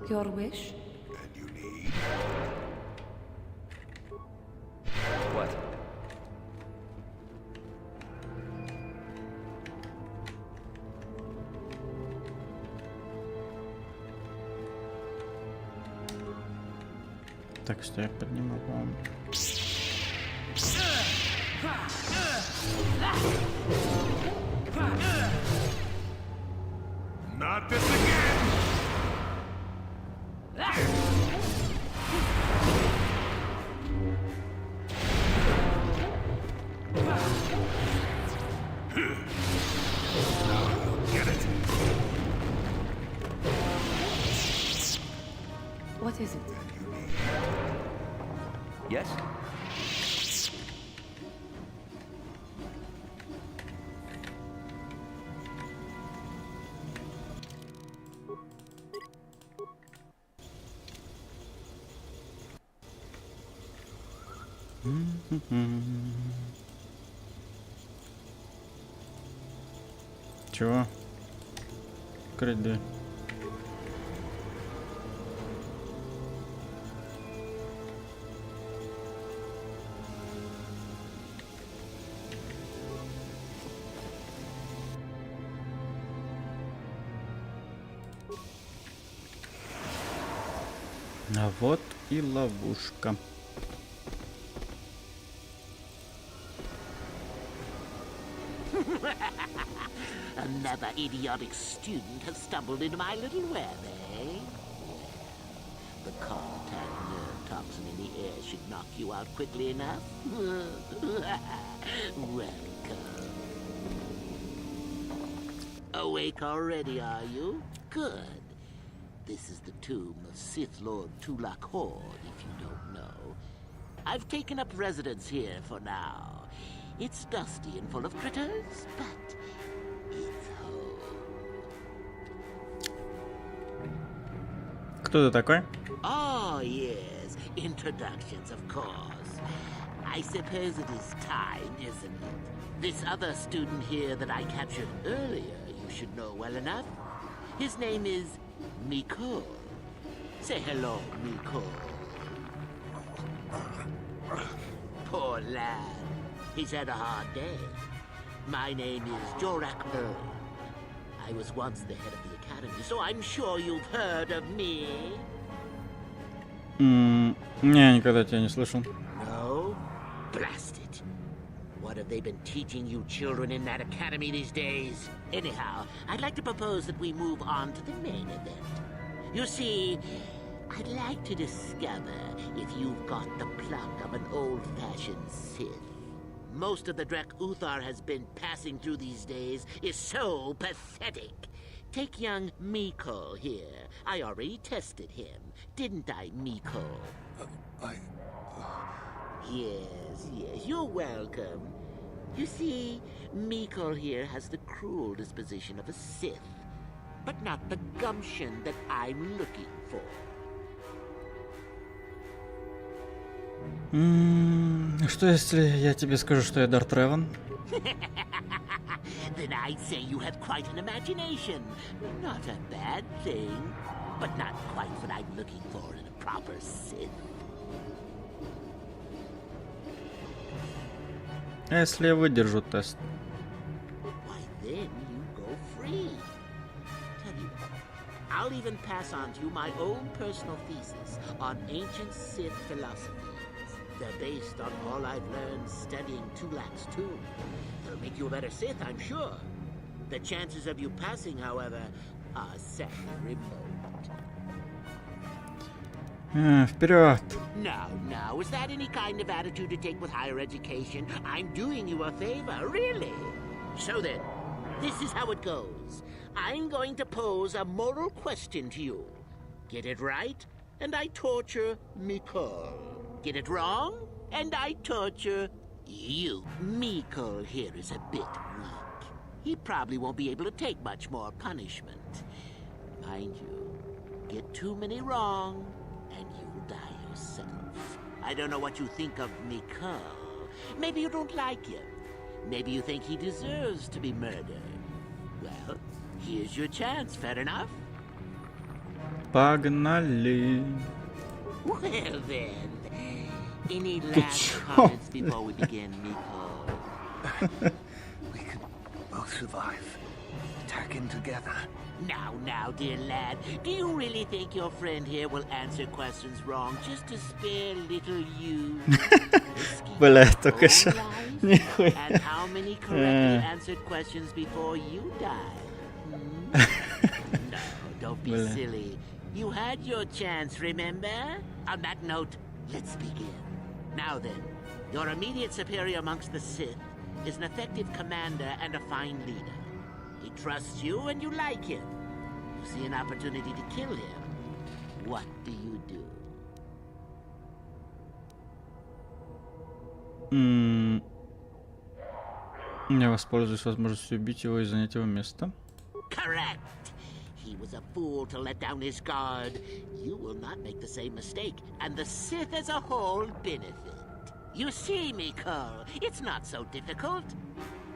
Your wish? And you need? What? Так что я подниму вам. Not this again! Get it! What is it? Yes? Чего? Открыть дверь. А вот и ловушка. Another idiotic student has stumbled into my little web, eh? The contact nerve toxin in the air should knock you out quickly enough. Welcome. Awake already, are you? Good. This is the tomb of Sith Lord Tulak Horde, if you don't know. I've taken up residence here for now. It's dusty and full of critters, but it's home. Кто ты такой? Oh, yes. Introductions, of course. I suppose it is time, isn't it? This other student here that I captured earlier, you should know well enough. His name is Miko. Say hello, Miko. Poor lad. He's had a hard day. My name is Jorak Earl. I was once the head of the academy, so I'm sure you've heard of me. Не, никогда тебя не слышал. No? Blast it. What have they been teaching you children in that academy these days? Anyhow, I'd like to propose that we move on to the main event. You see, I'd like to discover if you've got the pluck of an old-fashioned Sith. Most of the Drek Uthar has been passing through these days is so pathetic. Take young Miko here. I already tested him, didn't I, Miko? Yes, you're welcome. You see, Miko here has the cruel disposition of a Sith, but not the gumption that I'm looking for. Что если я тебе скажу, что я Дарт Реван? Then I'd say you have quite an imagination. Not a bad thing, but not quite what I'm looking for in a proper Sith. Если я выдержу тест. Why, then you go free. Tell you what, I'll even pass on to you my own personal thesis on ancient Sith philosophy. They're based on all I've learned studying Tulak's tomb. They'll make you a better Sith, I'm sure. The chances of you passing, however, are sadly remote. Вперед! Now, is that any kind of attitude to take with higher education? I'm doing you a favor, really. So then, this is how it goes. I'm going to pose a moral question to you. Get it right, and I torture Miko. Get it wrong, and I torture you. Miko here is a bit weak. He probably won't be able to take much more punishment. Mind you, get too many wrong, and you'll die yourself. I don't know what you think of Miko. Maybe you don't like him. Maybe you think he deserves to be murdered. Well, here's your chance, fair enough? Погнали! Well then, any last comments before we begin, Miko? We can both survive. Attack working together. Now, dear lad, do you really think your friend here will answer questions wrong just to spare little you? Блять, только что. And how many correctly answered questions before you die? No, don't be silly. You had your chance, remember? On that note, let's begin. Now then, your immediate superior amongst the Sith is an effective commander and a fine leader. He trusts you and you like him. You see an opportunity to kill him. What do you do? Я воспользуюсь возможностью убить его и занять его место. Correct. He was a fool to let down his guard. You will not make the same mistake, and the Sith as a whole benefit. You see, Mikol, it's not so difficult.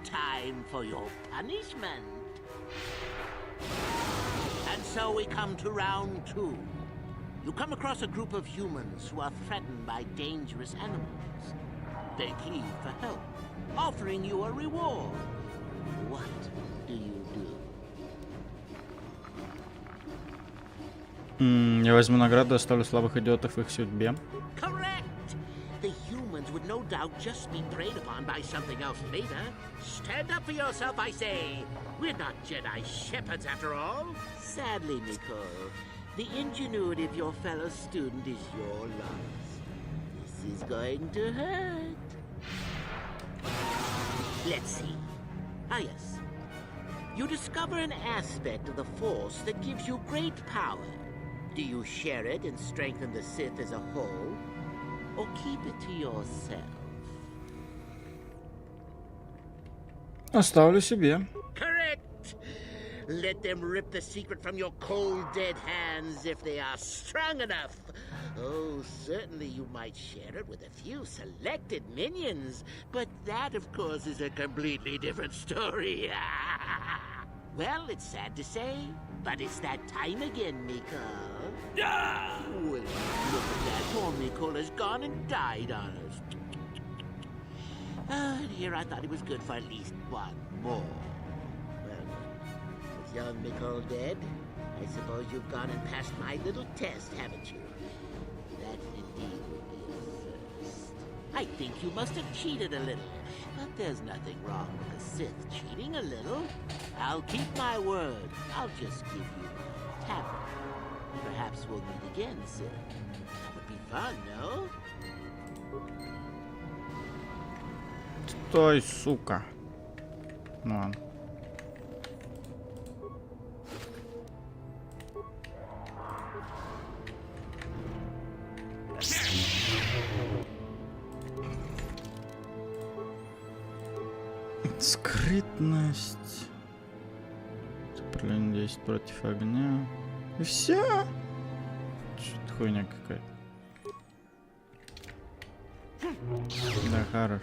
Time for your punishment. And so we come to round 2. You come across a group of humans who are threatened by dangerous animals. They plead for help, offering you a reward. What do you do? Я возьму награду и оставлю слабых идиотов в их судьбе. Correct! The humans would no doubt just be preyed upon by something else later. Stand up for yourself, I say. We're not Jedi shepherds after all. Sadly, Mikol, the ingenuity of your fellow student is your loss. This is going to hurt. Let's see. Ah, yes. You discover an aspect of the Force that gives you great power. Do you share it and strengthen the Sith as a whole? Or keep it to yourself? Оставлю себе. Correct! Let them rip the secret from your cold, dead hands if they are strong enough. Oh, certainly you might share it with a few selected minions, but that, of course, is a completely different story. Well, it's sad to say, but it's that time again, Mikol. Well, look at that. Poor Mikol has gone and died on us. Here I thought he was good for at least one more. Well, with young Mikol dead, I suppose you've gone and passed my little test, haven't you? That indeed would be a first. I think you must have cheated a little. But there's nothing wrong with a Sith cheating a little. I'll keep my word. I'll just give you a tavern. Perhaps we'll meet again, Sith. That would be fun, no? Стой, сука. Ну ладно. Скрытность. Сопротивление 10 против огня. И все. Что-то хуйня какая-то. Да, хорош.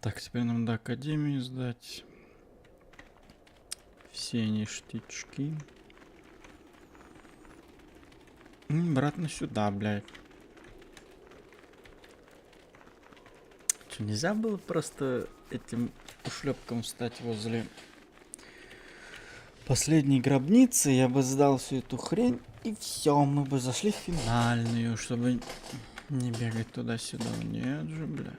Так, теперь нам до Академии сдать. Все ништячки. Обратно сюда, блядь. Что, нельзя было просто этим ушлепком встать возле последней гробницы? Я бы сдал всю эту хрень, и все, мы бы зашли в финальную, чтобы не бегать туда-сюда. Нет же, бля.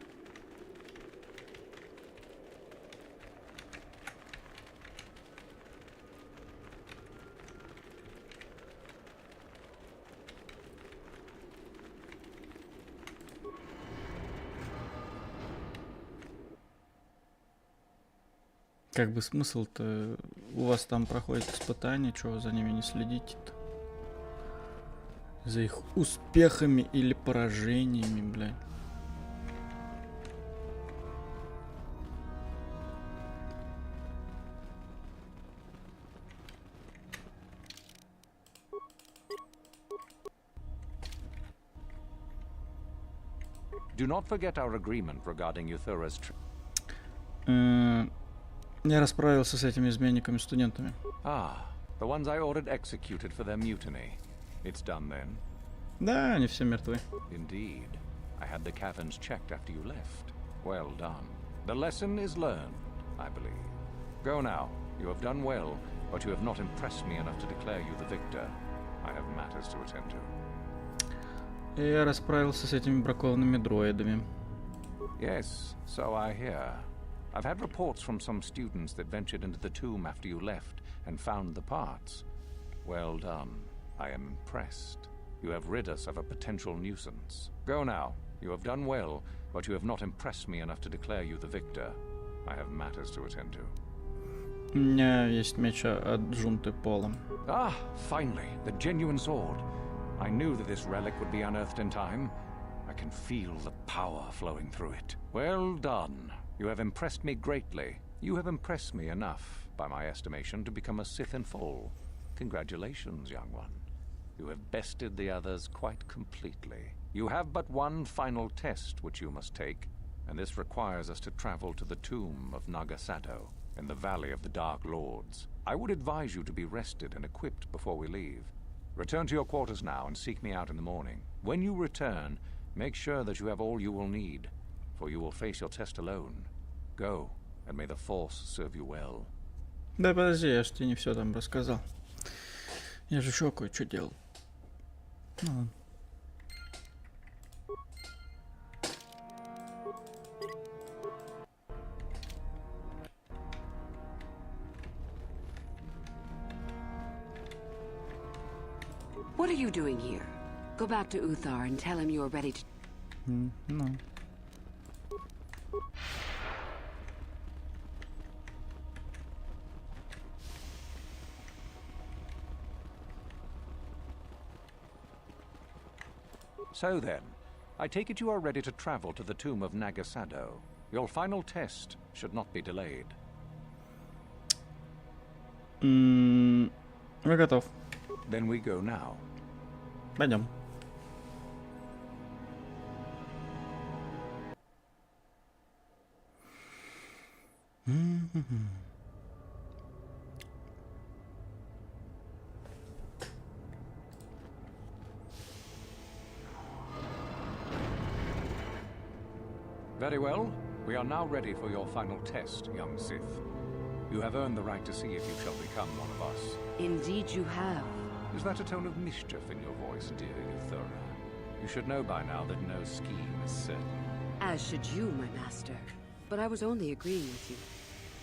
Как бы смысл-то? У вас там проходит испытание, чего вы за ними не следите-то? За их успехами или поражениями, блядь. Do not forget our agreement regarding Euthura's trip. Я расправился с этими изменниками-студентами. Ah, the ones I ordered executed for their mutiny. It's done then? Да, они все мертвы. Indeed. I had the caverns checked after you left. Well done. The lesson is learned, I believe. Go now. You have done well, but you have not impressed me enough to declare you the victor. I have matters to attend to. Я расправился с этими бракованными дроидами. Yes, so I hear. I've had reports from some students that ventured into the tomb after you left and found the parts. Well done. I am impressed. You have rid us of a potential nuisance. Go now. You have done well, but you have not impressed me enough to declare you the victor. I have matters to attend to. У меня есть меч от Джунты Полом. Ah, finally, the genuine sword. I knew that this relic would be unearthed in time. I can feel the power flowing through it. Well done. You have impressed me greatly. You have impressed me enough, by my estimation, to become a Sith in full. Congratulations, young one. You have bested the others quite completely. You have but one final test which you must take, and this requires us to travel to the tomb of Nagasado, in the Valley of the Dark Lords. I would advise you to be rested and equipped before we leave. Return to your quarters now and seek me out in the morning. When you return, make sure that you have all you will need, for you will face your test alone. Go, and may the Force serve you well. Да подожди, я ж тебе не все там рассказал. Я же еще кое-что делал. Ну. What are you doing here? Go back to Uthar and tell him you are ready to... No. So then, I take it you are ready to travel to the tomb of Nagasado. Your final test should not be delayed. Я готов. Then we go now. Пойдем. Very well. We are now ready for your final test, young Sith. You have earned the right to see if you shall become one of us. Indeed you have. Is that a tone of mischief in your voice, dear Euthura? You should know by now that no scheme is certain. As should you, my master. But I was only agreeing with you.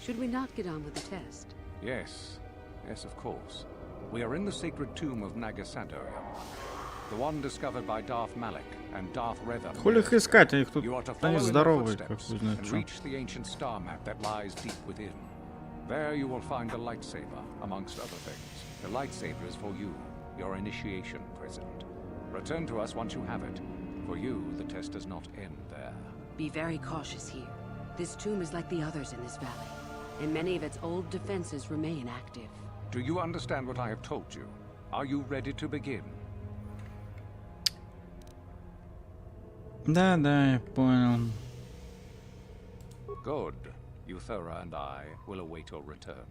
Should we not get on with the test? Yes. Yes, of course. We are in the sacred tomb of Nagasado, young one. The one discovered by Darth Malak and Darth Revan. Хули их искать, они тут, You are to они follow in their здоровые, как footsteps вы знаете. and reach the ancient star map that lies deep within. There you will find a lightsaber, amongst other things. The lightsaber is for you, your initiation present. Return to us once you have it. For you, the test does not end there. Be very cautious here. This tomb is like the others in this valley, and many of its old defenses remain active. Do you understand what I have told you? Are you ready to begin? Да, я понял. Good. Euthura and I will await your return.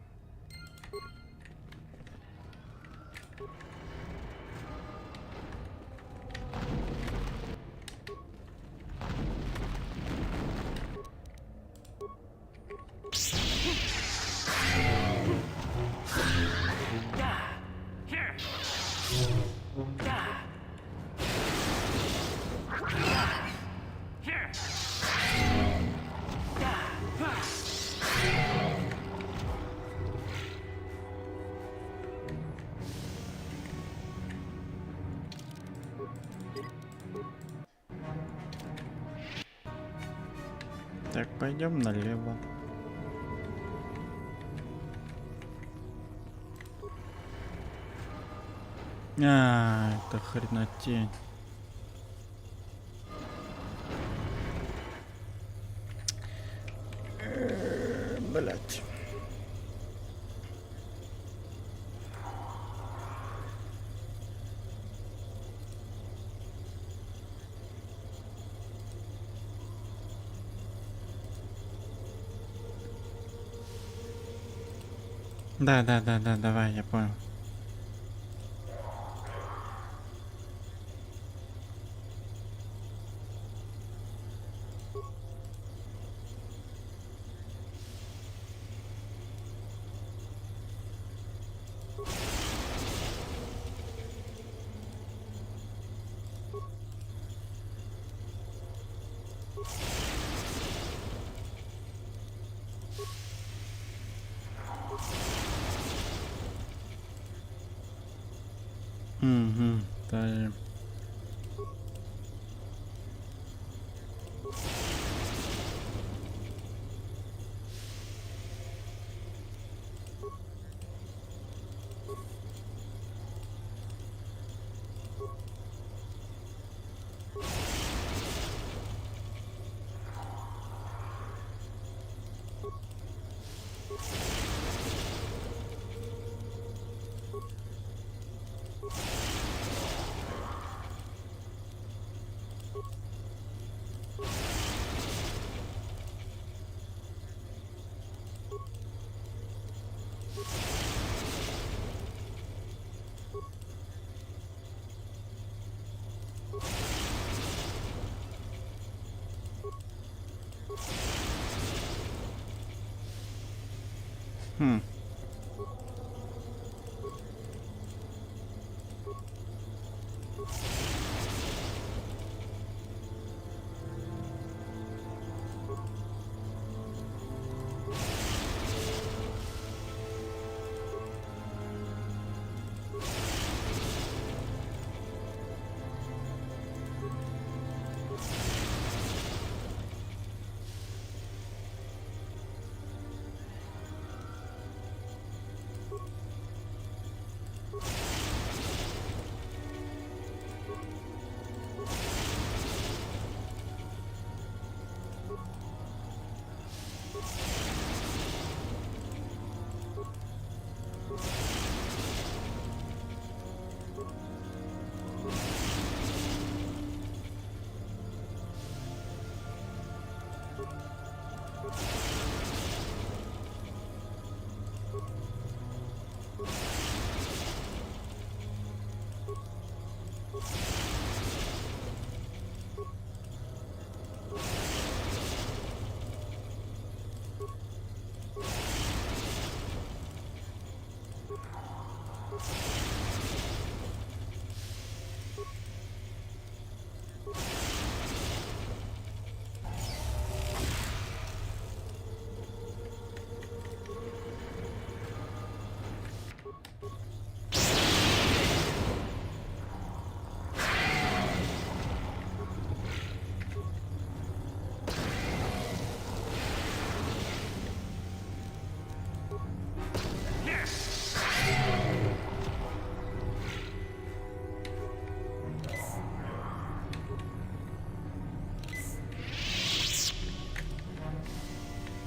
Так, пойдем налево. Это хренотень. Блять. Да, давай, я понял. Угу, да. Хм.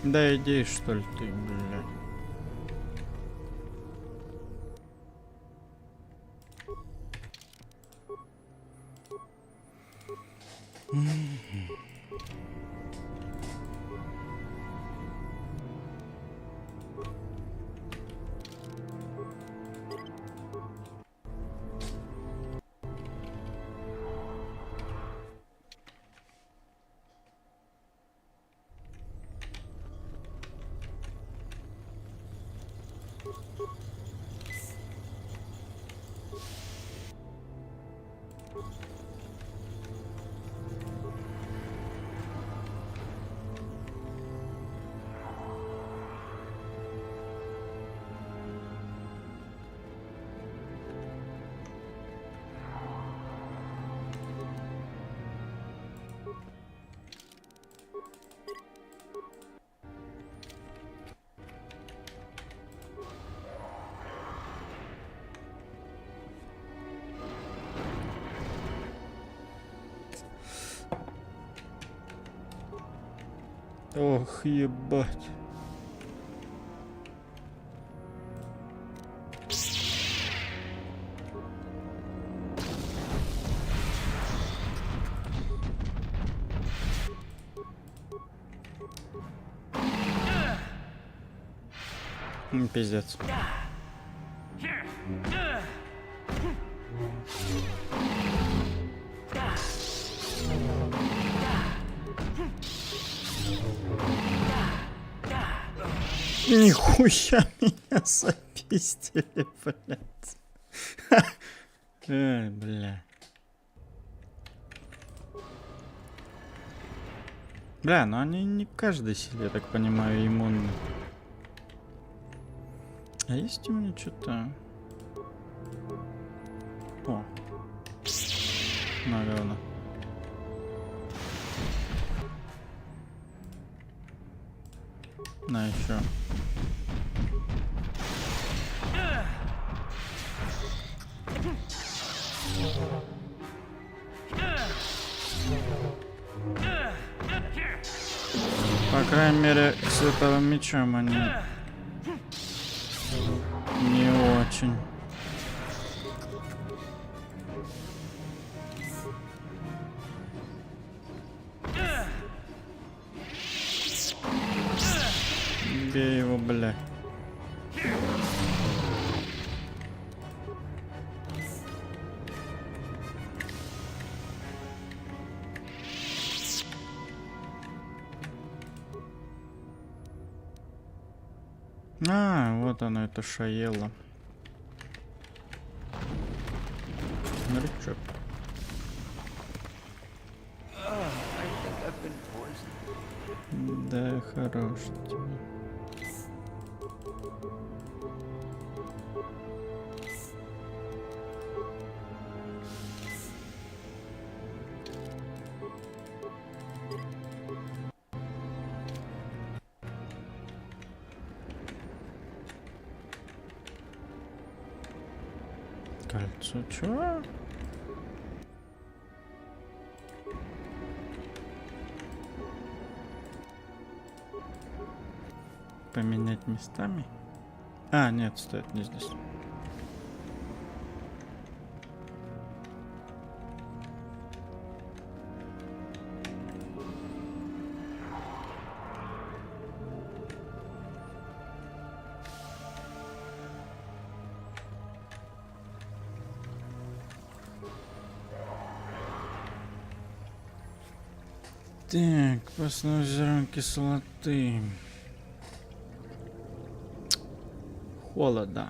Да иди, что ли, ты, блядь. Ох, ебать. Пиздец. Нихуя меня запиздили, блядь. Эй, бля. Бля, ну они не каждый себе, я так понимаю, иммунны. А есть у меня что-то... О. Наверное. На еще. По крайней мере, световым мечом они не очень. Бей его, бля. А, вот оно, это Шаела. Смотри-чё. Да, хорош тебе. Кольцо, чё? Поменять местами? А, нет, стоит не здесь. Так, посмотрим зерно кислоты. Холода.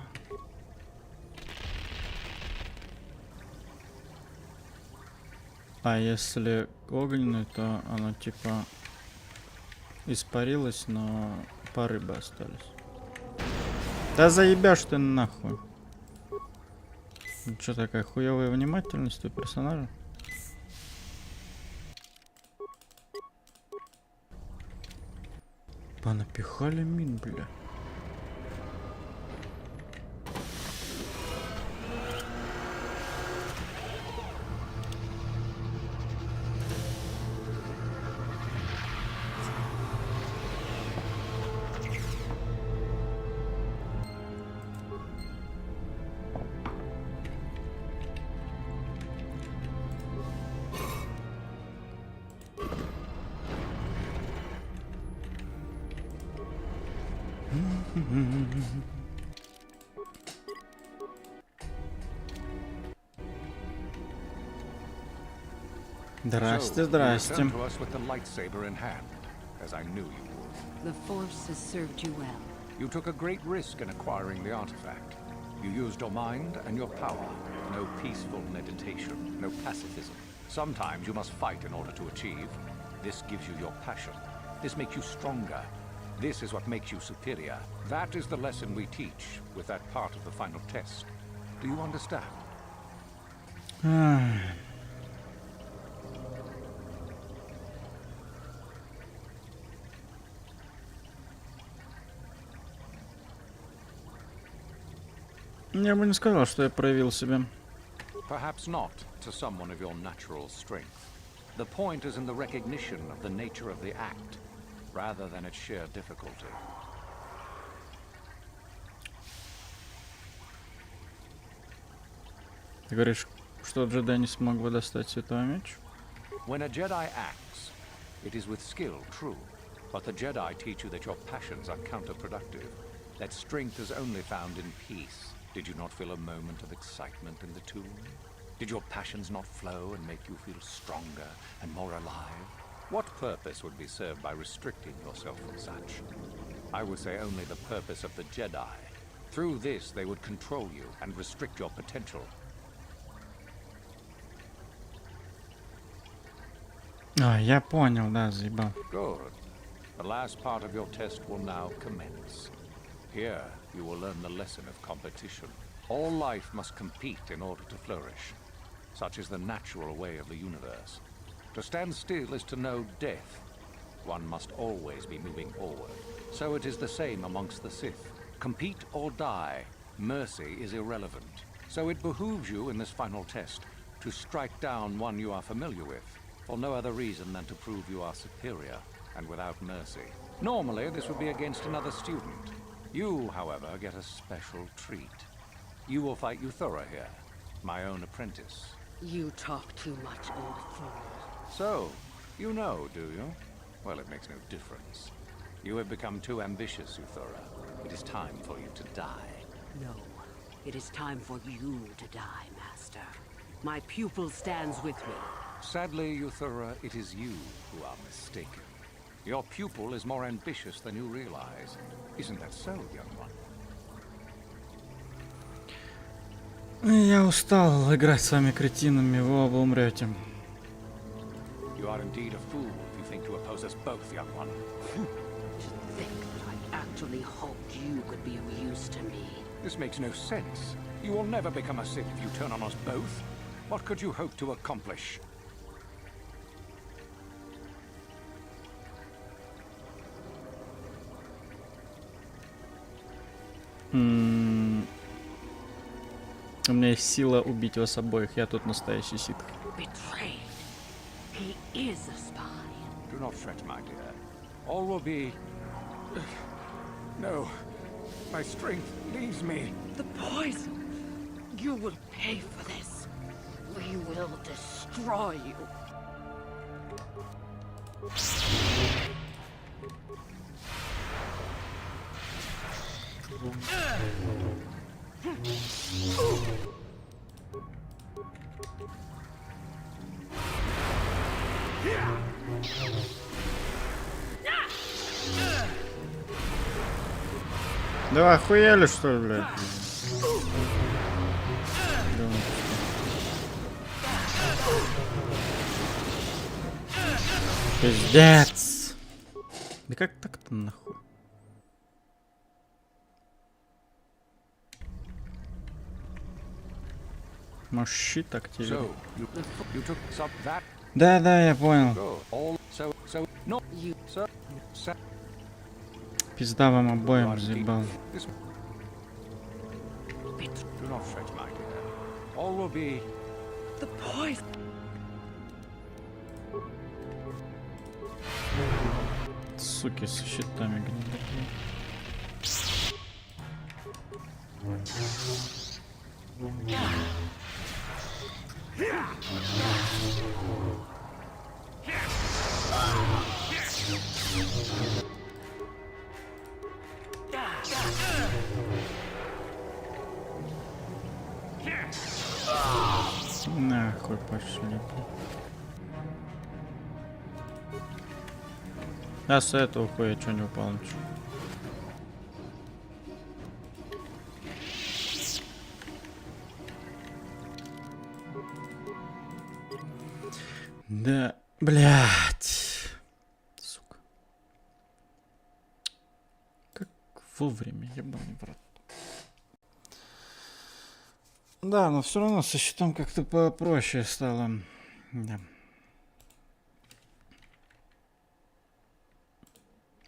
А если огненный, то оно типа испарилось, но пары бы остались. Да заебешь ты нахуй. Что такая хуевая внимательность у персонажа? Понапихали мин, бля. Здрасте, здрасте. The Force has served you well. You took a great risk in acquiring the artifact. You used your mind and your power. No peaceful meditation, no pacifism. Sometimes you must fight in order to achieve. This gives you your passion. This makes you stronger. This is what makes you superior. That is the lesson we teach with that part of the final test. Do you understand? Я бы не сказал, что я проявил себя. Perhaps not to someone of your natural strength. The point is in the recognition of the nature of the act. rather than its sheer difficulty. Ты говоришь, что джедай не смог бы достать святой меч? When a Jedi acts, it is with skill, true. But the Jedi teach you that your passions are counterproductive. That strength is only found in peace. Did you not feel a moment of excitement in the tomb? Did your passions not flow and make you feel stronger and more alive? What purpose would be served by restricting yourself from such? I would say only the purpose of the Jedi. Through this, they would control you and restrict your potential. Я понял, да, заебал. Good. The last part of your test will now commence. Here, you will learn the lesson of competition. All life must compete in order to flourish. Such is the natural way of the universe. To stand still is to know death. One must always be moving forward. So it is the same amongst the Sith. Compete or die. Mercy is irrelevant. So it behooves you in this final test to strike down one you are familiar with, for no other reason than to prove you are superior and without mercy. Normally, this would be against another student. You, however, get a special treat. You will fight Euthura here, my own apprentice. You talk too much, old fool. So, you know, do you? Well, it makes no difference. You have become too ambitious, Euthura. It is time for you to die. No, it is time for you to die, Master. My pupil stands with me. Sadly, Euthura, it is you who are mistaken. Your pupil is more ambitious than you realize. Isn't that so, young one? Я устал играть с вами кретинами, вы оба умрете. You are indeed a fool if you think to oppose us both, young one. To think that I actually hoped you could be of use to me. This makes no sense. You will never become a Sith if you turn on us both. What could you hope to accomplish? У меня есть сила убить вас обоих. Я тут настоящий ситх. Betrayed. He is a spy. Do not fret, my dear. All will be... No. My strength leaves me. The poison. You will pay for this. We will destroy you. Да охуели, что ли, блядь? Пиздец! Да как так-то нахуй? Может, щит активировать? Да, я понял. Пизда вам обоим, заебал. Суки со щитами гнилые. Нахуй пошли. А с этого хуя что не упал ничего. Да, блядь. Сука. Как вовремя, ебаный в рот. Да, но все равно со щитом как-то попроще стало. Да.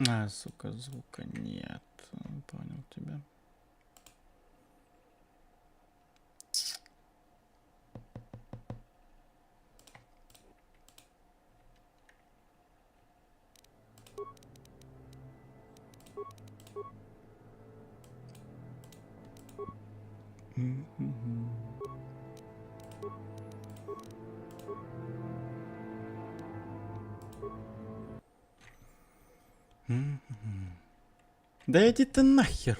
А, сука, звука нет. Понял тебя. Да иди ты нахер.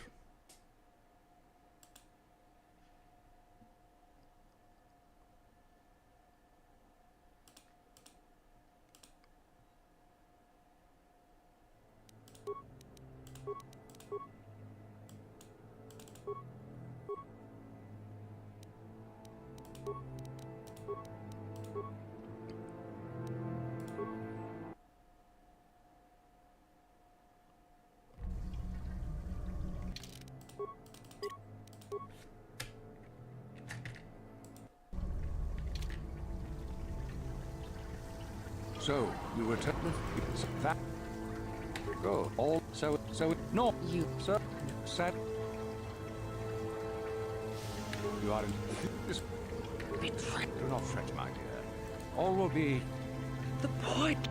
So, you were telling that. Go. All. So, no. You, sir. Said. You are in this. Do not fret, my dear. All will be. The point.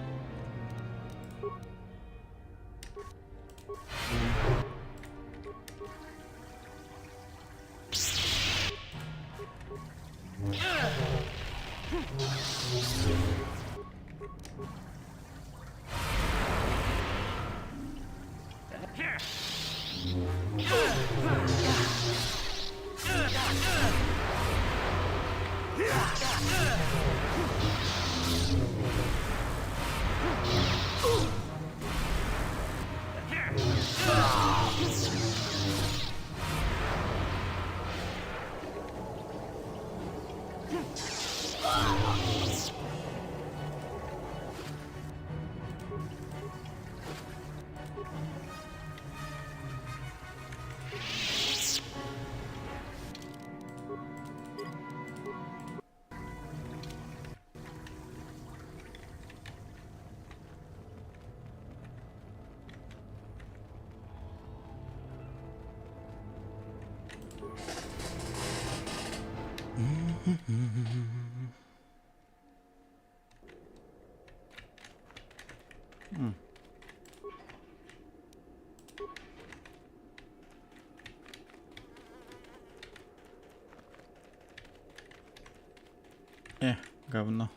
Говно.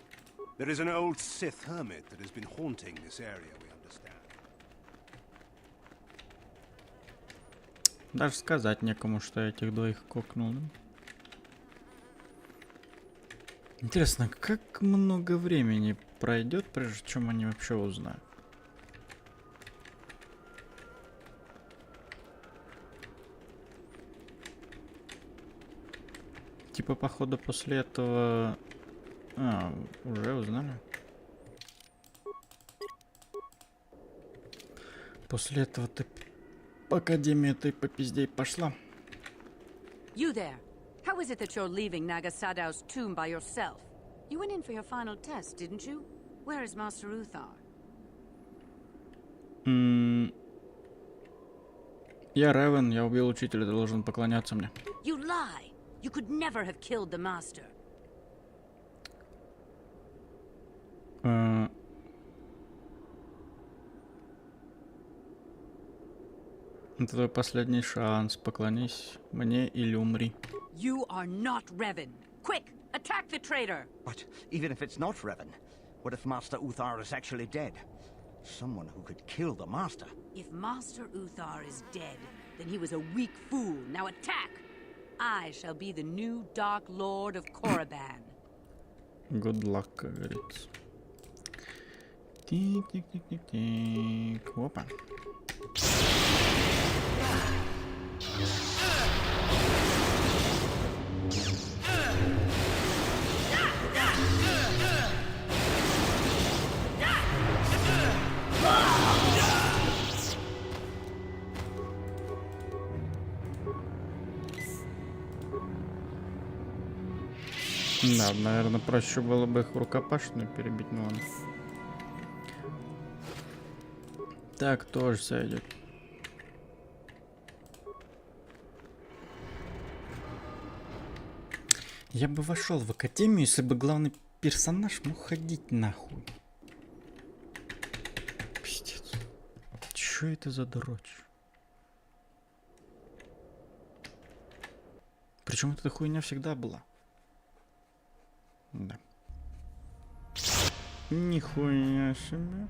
There is an old Sith hermit that has been haunting this area, we understand. Даже сказать некому, что я этих двоих кокнул. Интересно, как много времени пройдет, прежде чем они вообще узнают? Типа, походу, после этого... уже узнали. После этого ты по академии ты по пизде пошла. You there. How is it that you're leaving Nagasadow's tomb by yourself? You went in for your final test, didn't you? Where is Master Uthar? Я Ревен, я убил учителя, ты должен поклоняться мне. You lie. You could never have killed the master. Это твой последний шанс. Поклонись мне или умри. You are not Revan. Quick, attack the traitor. But even if it's not Revan, what if Master Uthar is actually dead? Someone who could kill the Master. If Master Uthar is dead, then he was a weak fool. Now attack! I shall be the new Dark Lord of Korriban. Good luck, как говорится. Тик-тик-тик-тик-тик. Опа. Да, наверное, проще было бы их рукопашную перебить, но ладно. Так тоже сойдет. Я бы вошел в академию, если бы главный персонаж мог ходить нахуй. Пиздец. Чё это за дрочь? Почему-то эта хуйня всегда была. Да. Нихуя себе.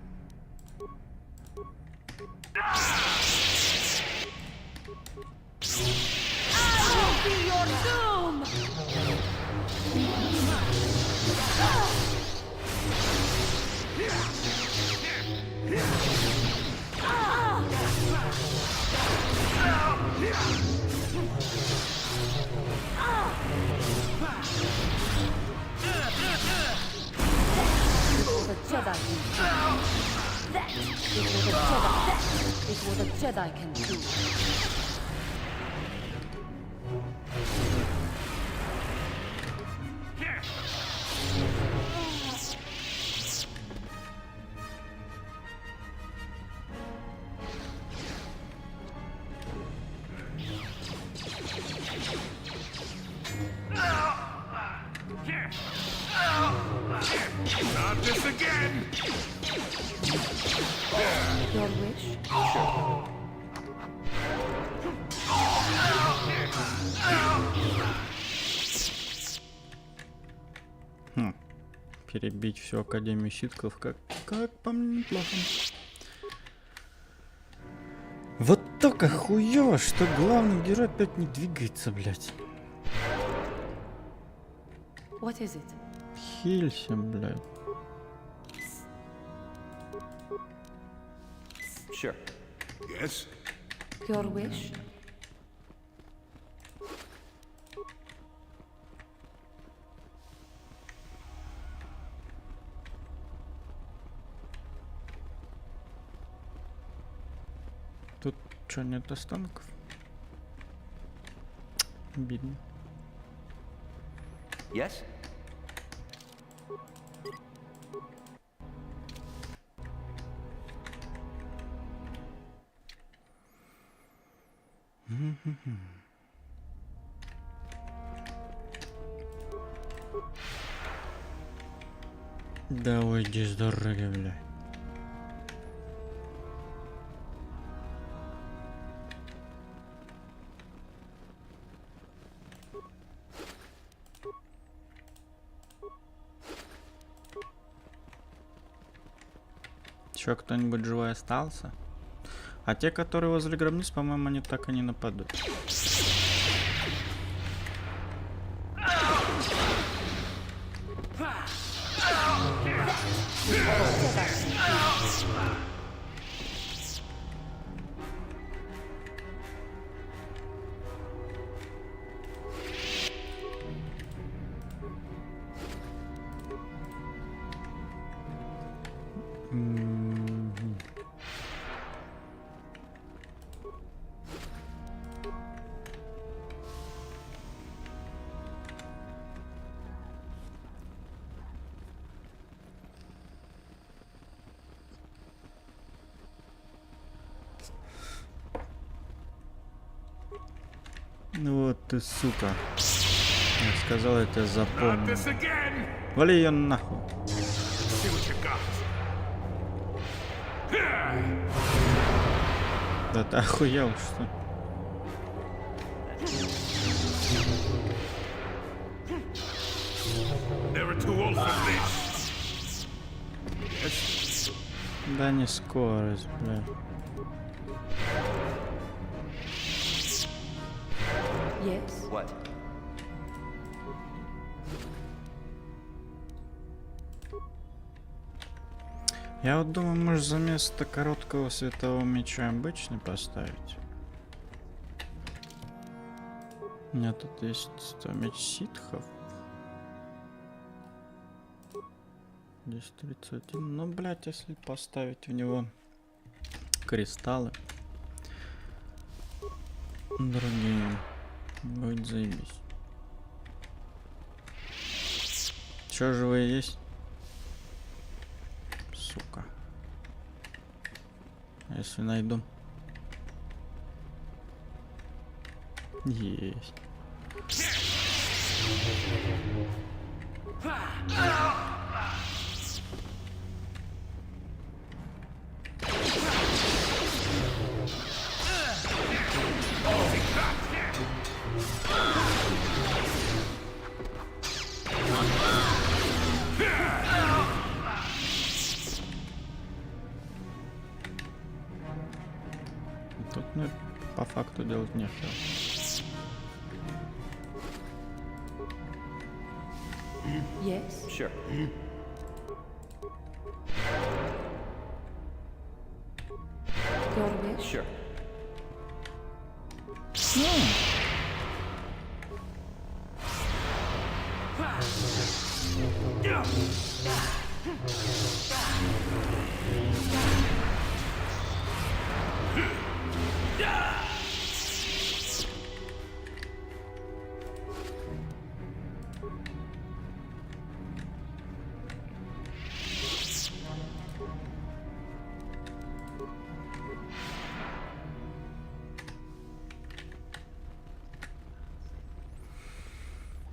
It's what a Jedi can do. Not this again! Your wish? Sure. Перебить всю Академию Ситхов, как по мне неплохо. Вот только хуёво, что главный герой опять не двигается, блядь. What is it? Хилься, блядь. Sure. Yes? Your wish? Тут что, нет останков? Обидно. Yes? Да уйди с дороги, бля. Еще кто-нибудь живой остался? А те, которые возле гробниц, по-моему, они так и не нападут. Ну вот ты, сука. Я сказал, я тебя запомнил. Вали ее нахуй. Да ты охуел, что? Да не скорость, бля. Yes. What? Я вот думаю, может за место короткого светового меча обычный поставить. У меня тут есть меч ситхов. Здесь 31. Ну, блять, если поставить в него кристаллы другие, будет заебись. Чё, живые есть? Сука. А если найду? Есть. Тут мне по факту делать нехер. Yes. Sure. Your wish? Sure.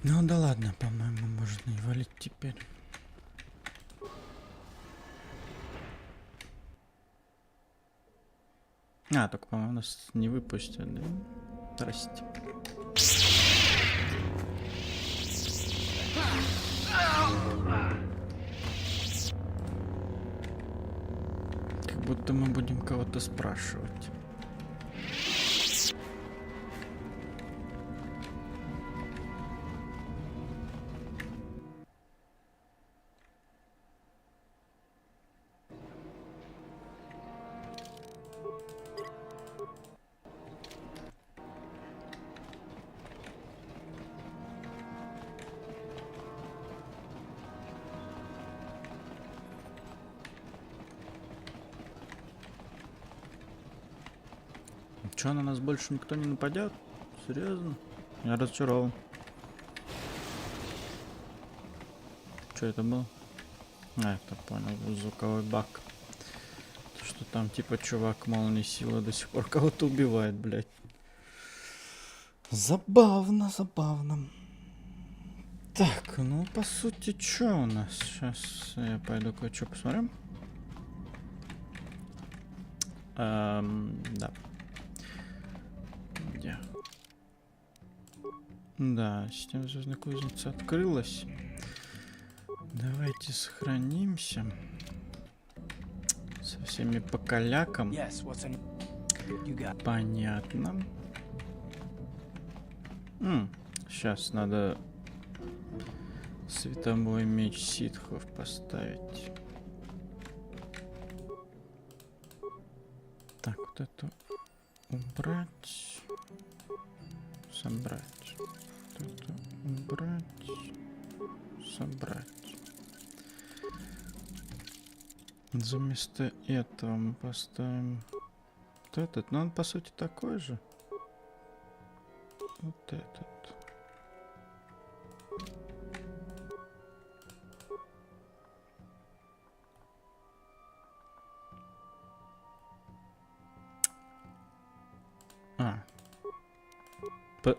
Ну да ладно, по-моему, можно и валить теперь. А, только, по-моему, нас не выпустят, да? Здрасте. Как будто мы будем кого-то спрашивать. Чё, на нас больше никто не нападет? Серьезно? Я разочарован. Что это был? А, это понял, звуковой баг. То, что там типа чувак молнии силы до сих пор кого-то убивает, блядь. Забавно, забавно. Так, ну по сути, что у нас? Сейчас я пойду кое-что посмотрим. Да. Где? Да, система звездной кузницы открылась. Давайте сохранимся. Со всеми покалякам. Понятно. Сейчас надо световой меч ситхов поставить. Так, вот это убрать. Собрать. Вот это убрать. Собрать. Вместо этого мы поставим вот этот. Но он по сути такой же. Вот этот.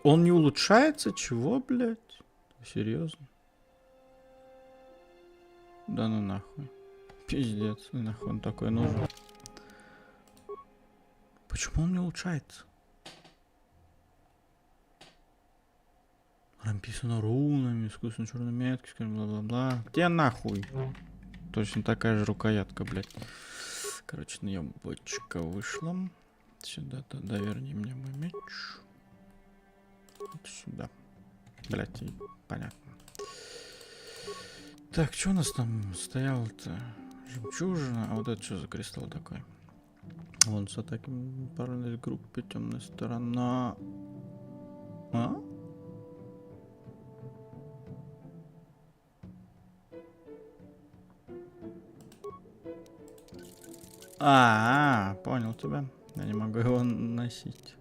Он не улучшается? Чего, блядь? Серьезно? Да ну нахуй. Пиздец, нахуй он такой нужен. Почему он не улучшается? Написано рунами, искусственно черной меткой, бла-бла-бла. Где нахуй? Точно такая же рукоятка, блядь. Короче, наебочка вышла. Сюда-то доверни мне мой меч. Вот сюда. Блядь, понятно. Так, что у нас там стояло-то? Жемчужина. А вот это что за кристалл такой? Вон с атаками парной группы темная сторона. А? Понял тебя. Я не могу его носить.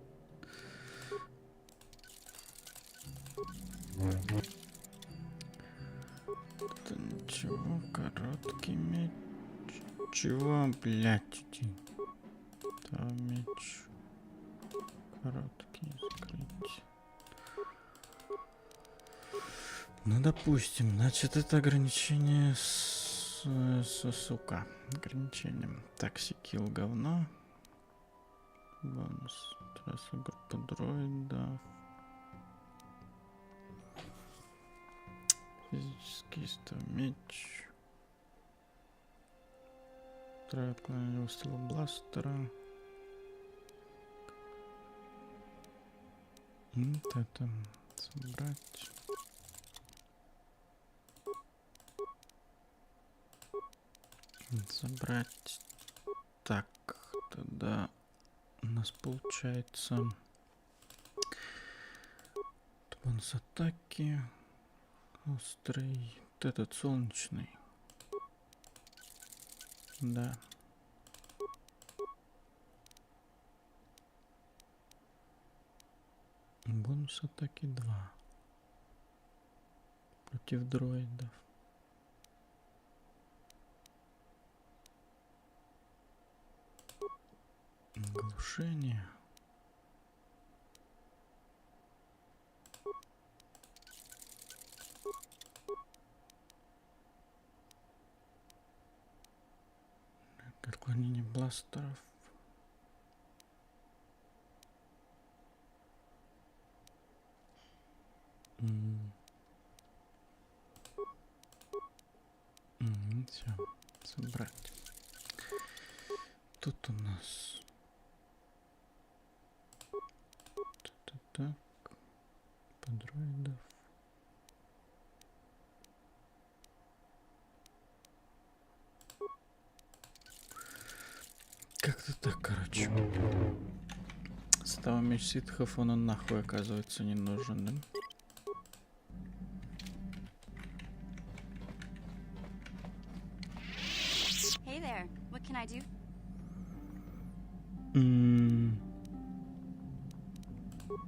Это ничего, короткий меч. Чего, блядь, да, меч. Короткий закрыть. Ну, допустим, значит, это ограничение сука. Ограничением. Таксикил говно. Бонус. Трасса группа дроидов. Физический меч. Трое отклонения выстрела бластера. Вот это собрать. Забрать. Так, тогда у нас получается бонус атаки, острый, вот этот солнечный. Да. Бонус атаки 2 против дроидов. Глушение. Отклонение бластеров. Все, собрать. Тут у нас так, подроидов. Как-то так, короче. Става меч ситхов, он нахуй оказывается не нужен, да? Hey there, what can I do?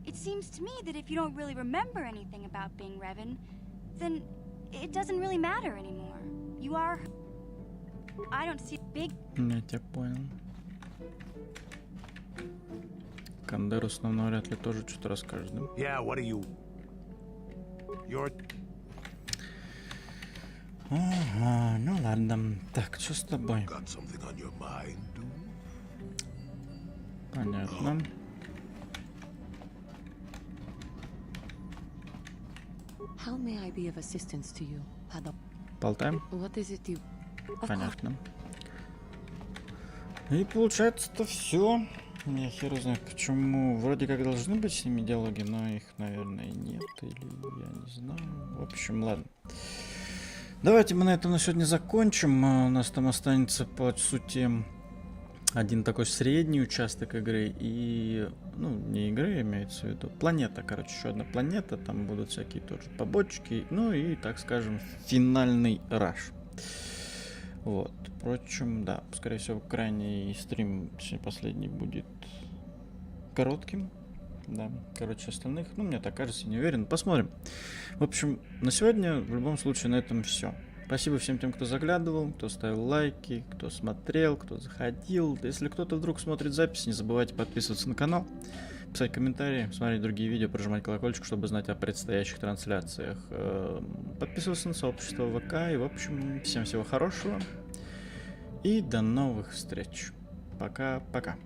It seems to me that if you don't really remember anything about being Revan, then it doesn't really matter anymore. You are... I don't see big... Я тебя понял. Кандерус нам навряд ли тоже что-то расскажет, да? Yeah, what are you? You're... Ага, ну ладно. Так, что с тобой? Понятно. How may I be of assistance to you, Pado? Болтаем? What is it you... Понятно. И получается-то все. Я хер знает, почему. Вроде как должны быть с ними диалоги, но их, наверное, нет. Или я не знаю. В общем, ладно. Давайте мы на этом на сегодня закончим. У нас там останется, по сути, один такой средний участок игры. И, ну, не игры, имеется в виду. Планета, короче, еще одна планета. Там будут всякие тоже побочки. Ну и, так скажем, финальный раш. Вот. Впрочем, да, скорее всего, крайний стрим, точнее, последний, будет коротким. Да, короче, остальных, ну, мне так кажется, не уверен. Посмотрим. В общем, на сегодня, в любом случае, на этом все. Спасибо всем тем, кто заглядывал, кто ставил лайки, кто смотрел, кто заходил. Если кто-то вдруг смотрит запись, не забывайте подписываться на канал, писать комментарии, смотреть другие видео, прожимать колокольчик, чтобы знать о предстоящих трансляциях. Подписываться на сообщество ВК. И, в общем, всем всего хорошего. И до новых встреч. Пока-пока.